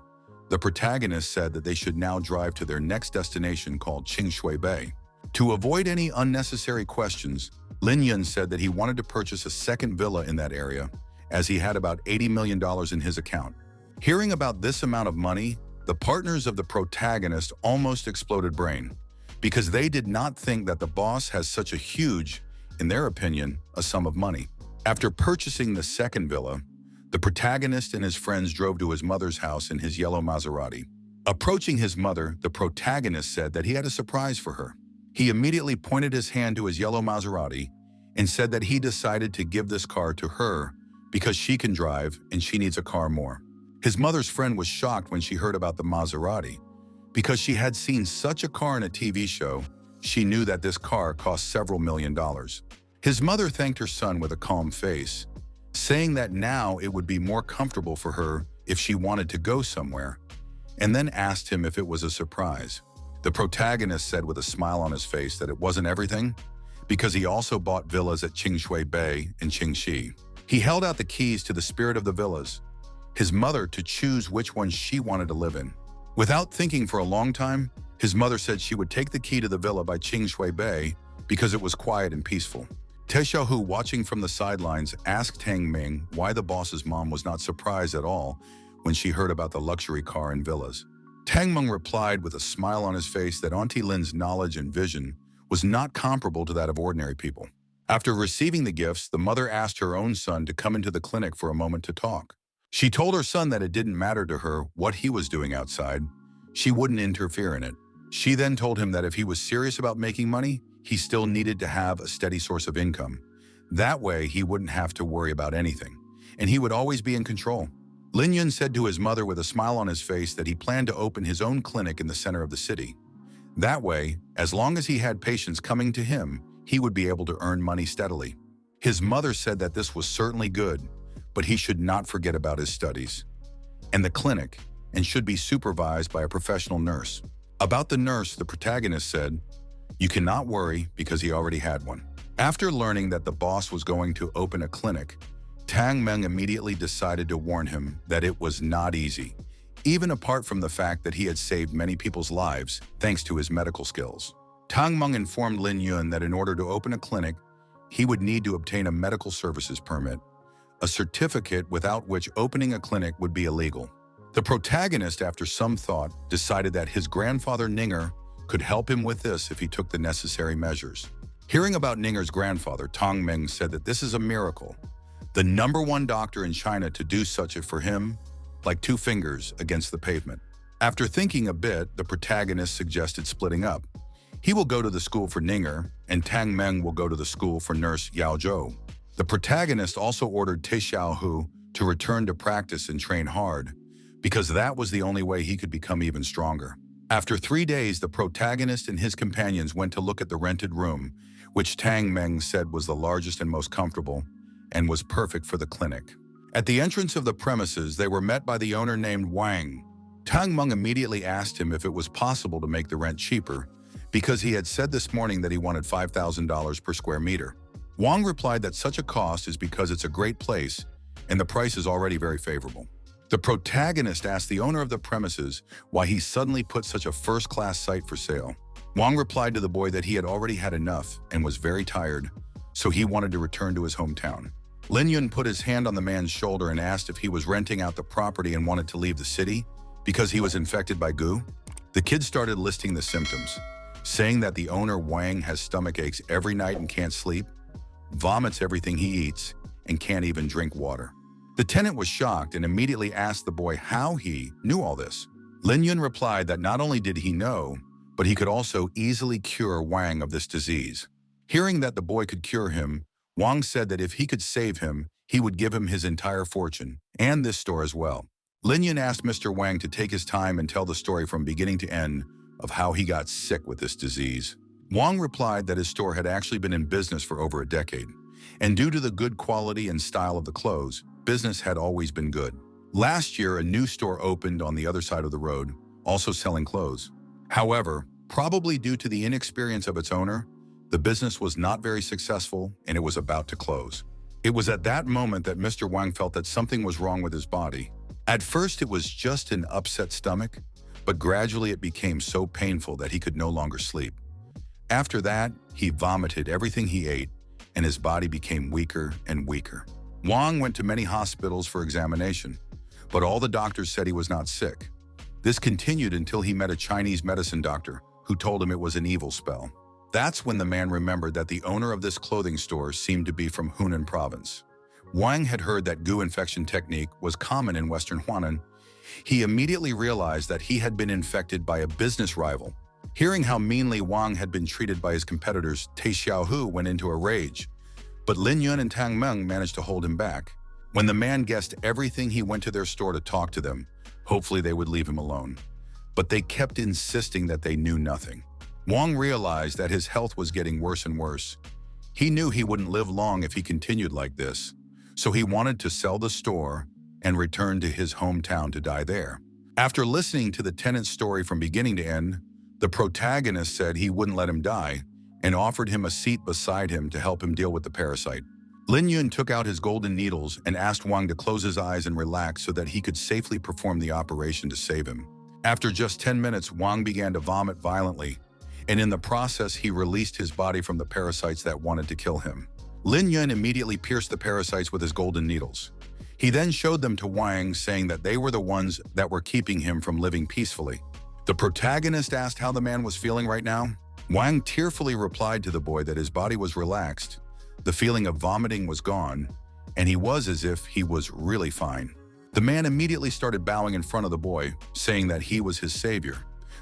the protagonist said that they should now drive to their next destination called Qingshui Bay. To avoid any unnecessary questions, Lin Yun said that he wanted to purchase a second villa in that area, as he had about $80 million in his account. Hearing about this amount of money, the partners of the protagonist almost exploded brain, because they did not think that the boss has such a huge, in their opinion, a sum of money. After purchasing the second villa, the protagonist and his friends drove to his mother's house in his yellow Maserati. Approaching his mother, the protagonist said that he had a surprise for her. He immediately pointed his hand to his yellow Maserati and said that he decided to give this car to her because she can drive and she needs a car more. His mother's friend was shocked when she heard about the Maserati. Because she had seen such a car in a TV show, she knew that this car cost several $1,000,000. His mother thanked her son with a calm face, saying that now it would be more comfortable for her if she wanted to go somewhere, and then asked him if it was a surprise. The protagonist said with a smile on his face that it wasn't everything, because he also bought villas at Qingshui Bay and Qingxi. He held out the keys to the spirit of the villas, his mother, to choose which one she wanted to live in. Without thinking for a long time, his mother said she would take the key to the villa by Qingshui Bay because it was quiet and peaceful. Xiaohu, watching from the sidelines, asked Tang Ming why the boss's mom was not surprised at all when she heard about the luxury car and villas. Tang Meng replied with a smile on his face that Auntie Lin's knowledge and vision was not comparable to that of ordinary people. After receiving the gifts, the mother asked her own son to come into the clinic for a moment to talk. She told her son that it didn't matter to her what he was doing outside. She wouldn't interfere in it. She then told him that if he was serious about making money, he still needed to have a steady source of income. That way, he wouldn't have to worry about anything, and he would always be in control. Lin Yun said to his mother with a smile on his face that he planned to open his own clinic in the center of the city. That way, as long as he had patients coming to him, he would be able to earn money steadily. His mother said that this was certainly good, but he should not forget about his studies and the clinic, and should be supervised by a professional nurse. About the nurse, the protagonist said, "You cannot worry because he already had one." After learning that the boss was going to open a clinic, Tang Meng immediately decided to warn him that it was not easy, even apart from the fact that he had saved many people's lives thanks to his medical skills. Tang Meng informed Lin Yun that in order to open a clinic, he would need to obtain a medical services permit, a certificate without which opening a clinic would be illegal. The protagonist, after some thought, decided that his grandfather Ninger could help him with this if he took the necessary measures. Hearing about Ninger's grandfather, Tong Meng said that this is a miracle. The #1 doctor in China to do such a for him, like 2 fingers against the pavement. After thinking a bit, the protagonist suggested splitting up. He will go to the school for Ninger, and Tang Meng will go to the school for nurse Yao Zhou. The protagonist also ordered Te Xiaohu to return to practice and train hard, because that was the only way he could become even stronger. After 3 days, the protagonist and his companions went to look at the rented room, which Tang Meng said was the largest and most comfortable, and was perfect for the clinic. At the entrance of the premises, they were met by the owner named Wang. Tang Meng immediately asked him if it was possible to make the rent cheaper, because he had said this morning that he wanted $5,000 per square meter. Wang replied that such a cost is because it's a great place, and the price is already very favorable. The protagonist asked the owner of the premises why he suddenly put such a first-class site for sale. Wang replied to the boy that he had already had enough and was very tired, so he wanted to return to his hometown. Lin Yun put his hand on the man's shoulder and asked if he was renting out the property and wanted to leave the city because he was infected by goo. The kid started listing the symptoms, saying that the owner Wang has stomach aches every night and can't sleep, vomits everything he eats, and can't even drink water. The tenant was shocked and immediately asked the boy how he knew all this. Lin Yun replied that not only did he know, but he could also easily cure Wang of this disease. Hearing that the boy could cure him, Wang said that if he could save him, he would give him his entire fortune, and this store as well. Lin Yun asked Mr. Wang to take his time and tell the story from beginning to end of how he got sick with this disease. Wang replied that his store had actually been in business for over a decade, and due to the good quality and style of the clothes, business had always been good. Last year, a new store opened on the other side of the road, also selling clothes. However, probably due to the inexperience of its owner, the business was not very successful and it was about to close. It was at that moment that Mr. Wang felt that something was wrong with his body. At first, it was just an upset stomach, but gradually it became so painful that he could no longer sleep. After that, he vomited everything he ate, and his body became weaker and weaker. Wang went to many hospitals for examination, but all the doctors said he was not sick. This continued until he met a Chinese medicine doctor who told him it was an evil spell. That's when the man remembered that the owner of this clothing store seemed to be from Hunan province. Wang had heard that goo infection technique was common in Western Hunan. He immediately realized that he had been infected by a business rival. Hearing how meanly Wang had been treated by his competitors, Te Xiaohu went into a rage. But Lin Yun and Tang Meng managed to hold him back. When the man guessed everything, he went to their store to talk to them. Hopefully they would leave him alone. But they kept insisting that they knew nothing. Wang realized that his health was getting worse and worse. He knew he wouldn't live long if he continued like this, so he wanted to sell the store and return to his hometown to die there. After listening to the tenant's story from beginning to end, the protagonist said he wouldn't let him die and offered him a seat beside him to help him deal with the parasite. Lin Yun took out his golden needles and asked Wang to close his eyes and relax so that he could safely perform the operation to save him. After just 10 minutes, Wang began to vomit violently, and in the process, he released his body from the parasites that wanted to kill him. Lin Yun immediately pierced the parasites with his golden needles. He then showed them to Wang, saying that they were the ones that were keeping him from living peacefully. The protagonist asked how the man was feeling right now. Wang tearfully replied to the boy that his body was relaxed, the feeling of vomiting was gone, and he was as if he was really fine. The man immediately started bowing in front of the boy, saying that he was his savior.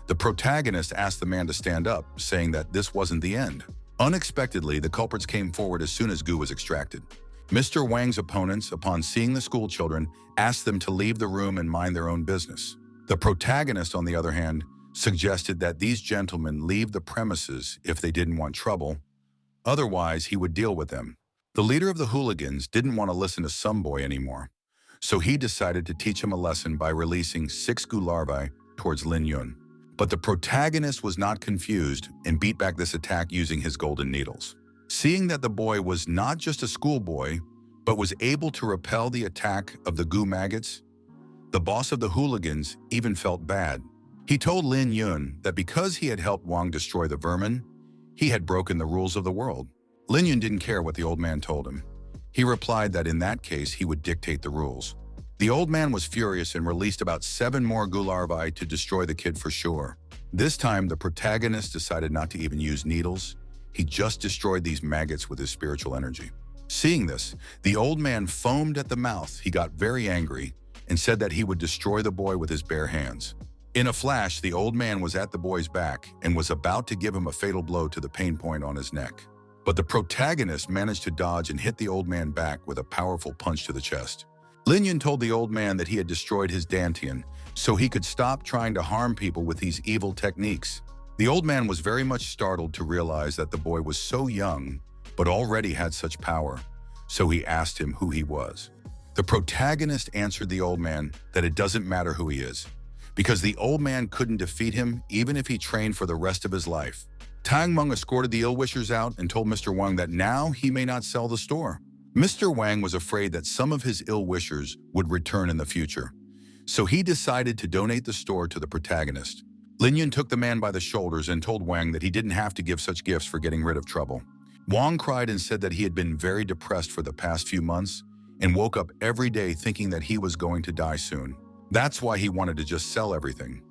The protagonist asked the man to stand up, saying that this wasn't the end. Unexpectedly, the culprits came forward as soon as goo was extracted. Mr. Wang's opponents, upon seeing the school children, asked them to leave the room and mind their own business. The protagonist, on the other hand, suggested that these gentlemen leave the premises if they didn't want trouble. Otherwise, he would deal with them. The leader of the hooligans didn't want to listen to some boy anymore, so he decided to teach him a lesson by releasing 6 goo larvae towards Lin Yun. But the protagonist was not confused and beat back this attack using his golden needles. Seeing that the boy was not just a schoolboy, but was able to repel the attack of the goo maggots, the boss of the hooligans even felt bad. He told Lin Yun that because he had helped Wang destroy the vermin, he had broken the rules of the world. Lin Yun didn't care what the old man told him. He replied that in that case he would dictate the rules. The old man was furious and released about 7 more goo larvae to destroy the kid for sure. This time, the protagonist decided not to even use needles. He just destroyed these maggots with his spiritual energy. Seeing this, the old man foamed at the mouth. He got very angry and said that he would destroy the boy with his bare hands. In a flash, the old man was at the boy's back and was about to give him a fatal blow to the pain point on his neck. But the protagonist managed to dodge and hit the old man back with a powerful punch to the chest. Lin Yun told the old man that he had destroyed his dantian, so he could stop trying to harm people with these evil techniques. The old man was very much startled to realize that the boy was so young, but already had such power, so he asked him who he was. The protagonist answered the old man that it doesn't matter who he is, because the old man couldn't defeat him even if he trained for the rest of his life. Tang Meng escorted the ill-wishers out and told Mr. Wang that now he may not sell the store. Mr. Wang was afraid that some of his ill-wishers would return in the future, so he decided to donate the store to the protagonist. Lin Yun took the man by the shoulders and told Wang that he didn't have to give such gifts for getting rid of trouble. Wang cried and said that he had been very depressed for the past few months and woke up every day thinking that he was going to die soon. That's why he wanted to just sell everything,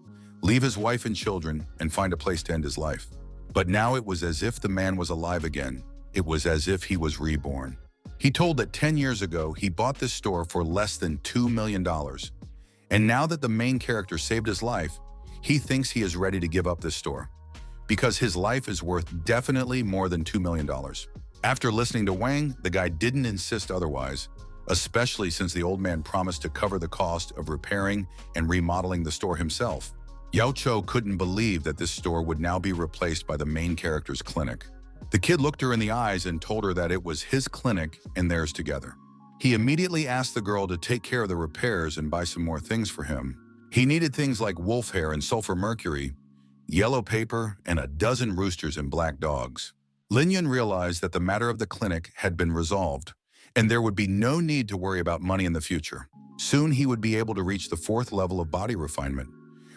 leave his wife and children, and find a place to end his life. But now it was as if the man was alive again. It was as if he was reborn. He told that 10 years ago he bought this store for less than $2 million. And now that the main character saved his life, he thinks he is ready to give up this store, because his life is worth definitely more than $2 million. After listening to Wang, the guy didn't insist otherwise, especially since the old man promised to cover the cost of repairing and remodeling the store himself. Yao Cho couldn't believe that this store would now be replaced by the main character's clinic. The kid looked her in the eyes and told her that it was his clinic and theirs together. He immediately asked the girl to take care of the repairs and buy some more things for him. He needed things like wolf hair and sulfur mercury, yellow paper, and a dozen roosters and black dogs. Lin Yun realized that the matter of the clinic had been resolved, and there would be no need to worry about money in the future. Soon he would be able to reach the 4th level of body refinement,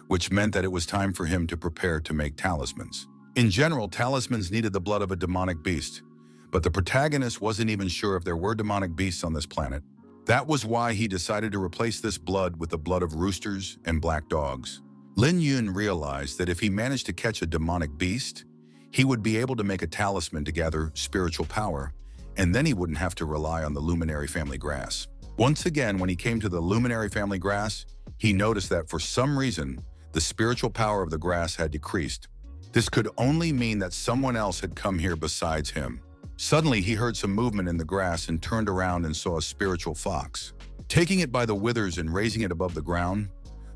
which meant that it was time for him to prepare to make talismans. In general, talismans needed the blood of a demonic beast, but the protagonist wasn't even sure if there were demonic beasts on this planet. That was why he decided to replace this blood with the blood of roosters and black dogs. Lin Yun realized that if he managed to catch a demonic beast, he would be able to make a talisman to gather spiritual power, and then he wouldn't have to rely on the luminary family grass. Once again, when he came to the luminary family grass, he noticed that for some reason, the spiritual power of the grass had decreased. This could only mean that someone else had come here besides him. Suddenly, he heard some movement in the grass and turned around and saw a spiritual fox. Taking it by the withers and raising it above the ground,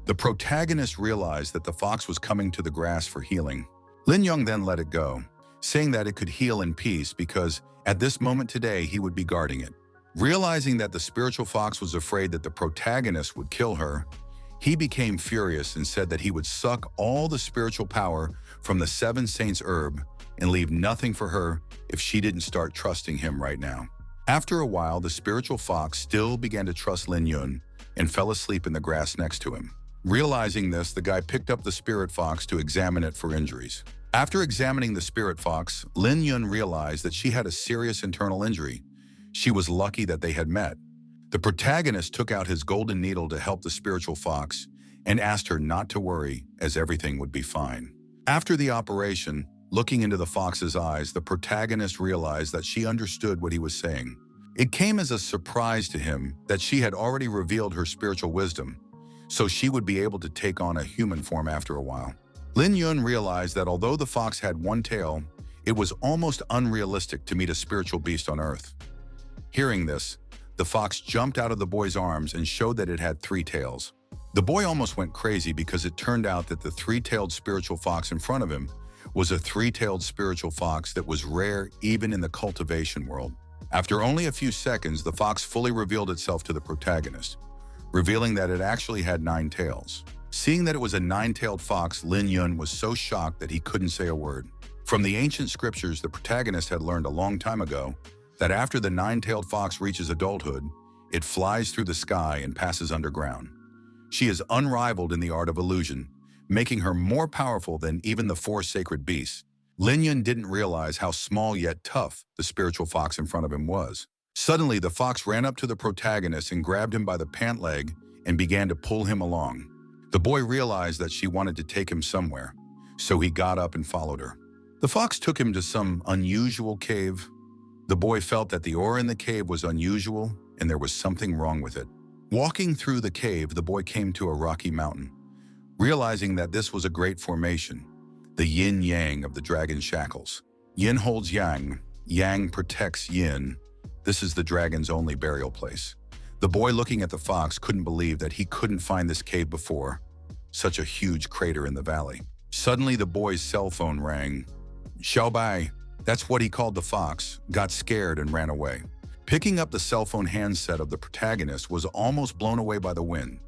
the protagonist realized that the fox was coming to the grass for healing. Lin Yun then let it go, saying that it could heal in peace because at this moment today he would be guarding it. Realizing that the spiritual fox was afraid that the protagonist would kill her, he became furious and said that he would suck all the spiritual power from the 7 Saints herb and leave nothing for her if she didn't start trusting him right now. After a while, the spiritual fox still began to trust Lin Yun and fell asleep in the grass next to him. Realizing this, the guy picked up the spirit fox to examine it for injuries. After examining the spirit fox, Lin Yun realized that she had a serious internal injury. She was lucky that they had met. The protagonist took out his golden needle to help the spiritual fox and asked her not to worry, as everything would be fine. After the operation, looking into the fox's eyes, the protagonist realized that she understood what he was saying. It came as a surprise to him that she had already revealed her spiritual wisdom, so she would be able to take on a human form after a while. Lin Yun realized that although the fox had 1 tail, it was almost unrealistic to meet a spiritual beast on Earth. Hearing this, the fox jumped out of the boy's arms and showed that it had 3 tails. The boy almost went crazy because it turned out that the 3-tailed spiritual fox in front of him was a 3-tailed spiritual fox that was rare even in the cultivation world. After only a few seconds, the fox fully revealed itself to the protagonist, revealing that it actually had 9 tails. Seeing that it was a 9-tailed fox, Lin Yun was so shocked that he couldn't say a word. From the ancient scriptures, the protagonist had learned a long time ago that after the 9-tailed fox reaches adulthood, it flies through the sky and passes underground. She is unrivaled in the art of illusion, making her more powerful than even the 4 sacred beasts. Lin Yun didn't realize how small yet tough the spiritual fox in front of him was. Suddenly, the fox ran up to the protagonist and grabbed him by the pant leg and began to pull him along. The boy realized that she wanted to take him somewhere, so he got up and followed her. The fox took him to some unusual cave. The boy felt that the aura in the cave was unusual and there was something wrong with it. Walking through the cave, the boy came to a rocky mountain. Realizing that this was a great formation, the yin-yang of the dragon shackles. Yin holds yang, yang protects yin. This is the dragon's only burial place. The boy looking at the fox couldn't believe that he couldn't find this cave before, such a huge crater in the valley. Suddenly the boy's cell phone rang. Xiaobai, that's what he called the fox, got scared and ran away. Picking up the cell phone handset of the protagonist was almost blown away by the wind,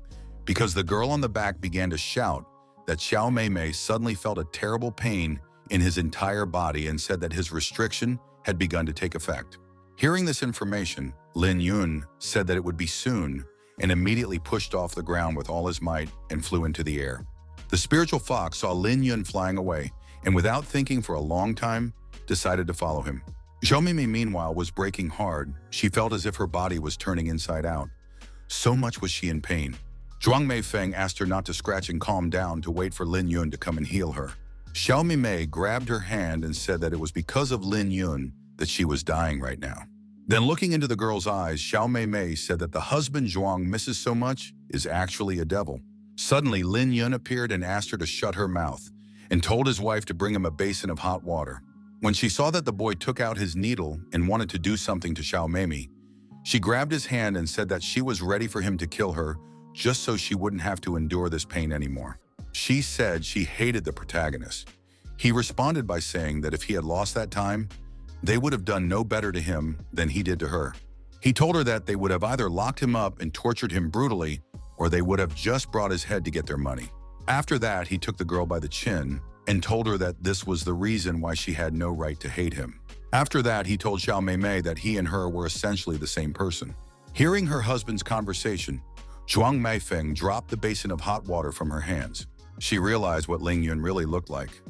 because the girl on the back began to shout that Xiao Mei Mei suddenly felt a terrible pain in his entire body and said that his restriction had begun to take effect. Hearing this information, Ling Yun said that it would be soon and immediately pushed off the ground with all his might and flew into the air. The spiritual fox saw Ling Yun flying away and without thinking for a long time, decided to follow him. Xiao Mei Mei meanwhile was breaking hard. She felt as if her body was turning inside out. So much was she in pain. Zhuang Meifeng asked her not to scratch and calm down to wait for Lin Yun to come and heal her. Xiao Mei Mei grabbed her hand and said that it was because of Lin Yun that she was dying right now. Then looking into the girl's eyes, Xiao Mei Mei said that the husband Zhuang misses so much is actually a devil. Suddenly, Lin Yun appeared and asked her to shut her mouth and told his wife to bring him a basin of hot water. When she saw that the boy took out his needle and wanted to do something to Xiao Mei Mei, she grabbed his hand and said that she was ready for him to kill her just so she wouldn't have to endure this pain anymore. She said she hated the protagonist. He responded by saying that if he had lost that time, they would have done no better to him than he did to her. He told her that they would have either locked him up and tortured him brutally, or they would have just brought his head to get their money. After that, he took the girl by the chin and told her that this was the reason why she had no right to hate him. After that, he told Xiao Mei Mei that he and her were essentially the same person. Hearing her husband's conversation, Zhuang Meifeng dropped the basin of hot water from her hands. She realized what Ling Yun really looked like.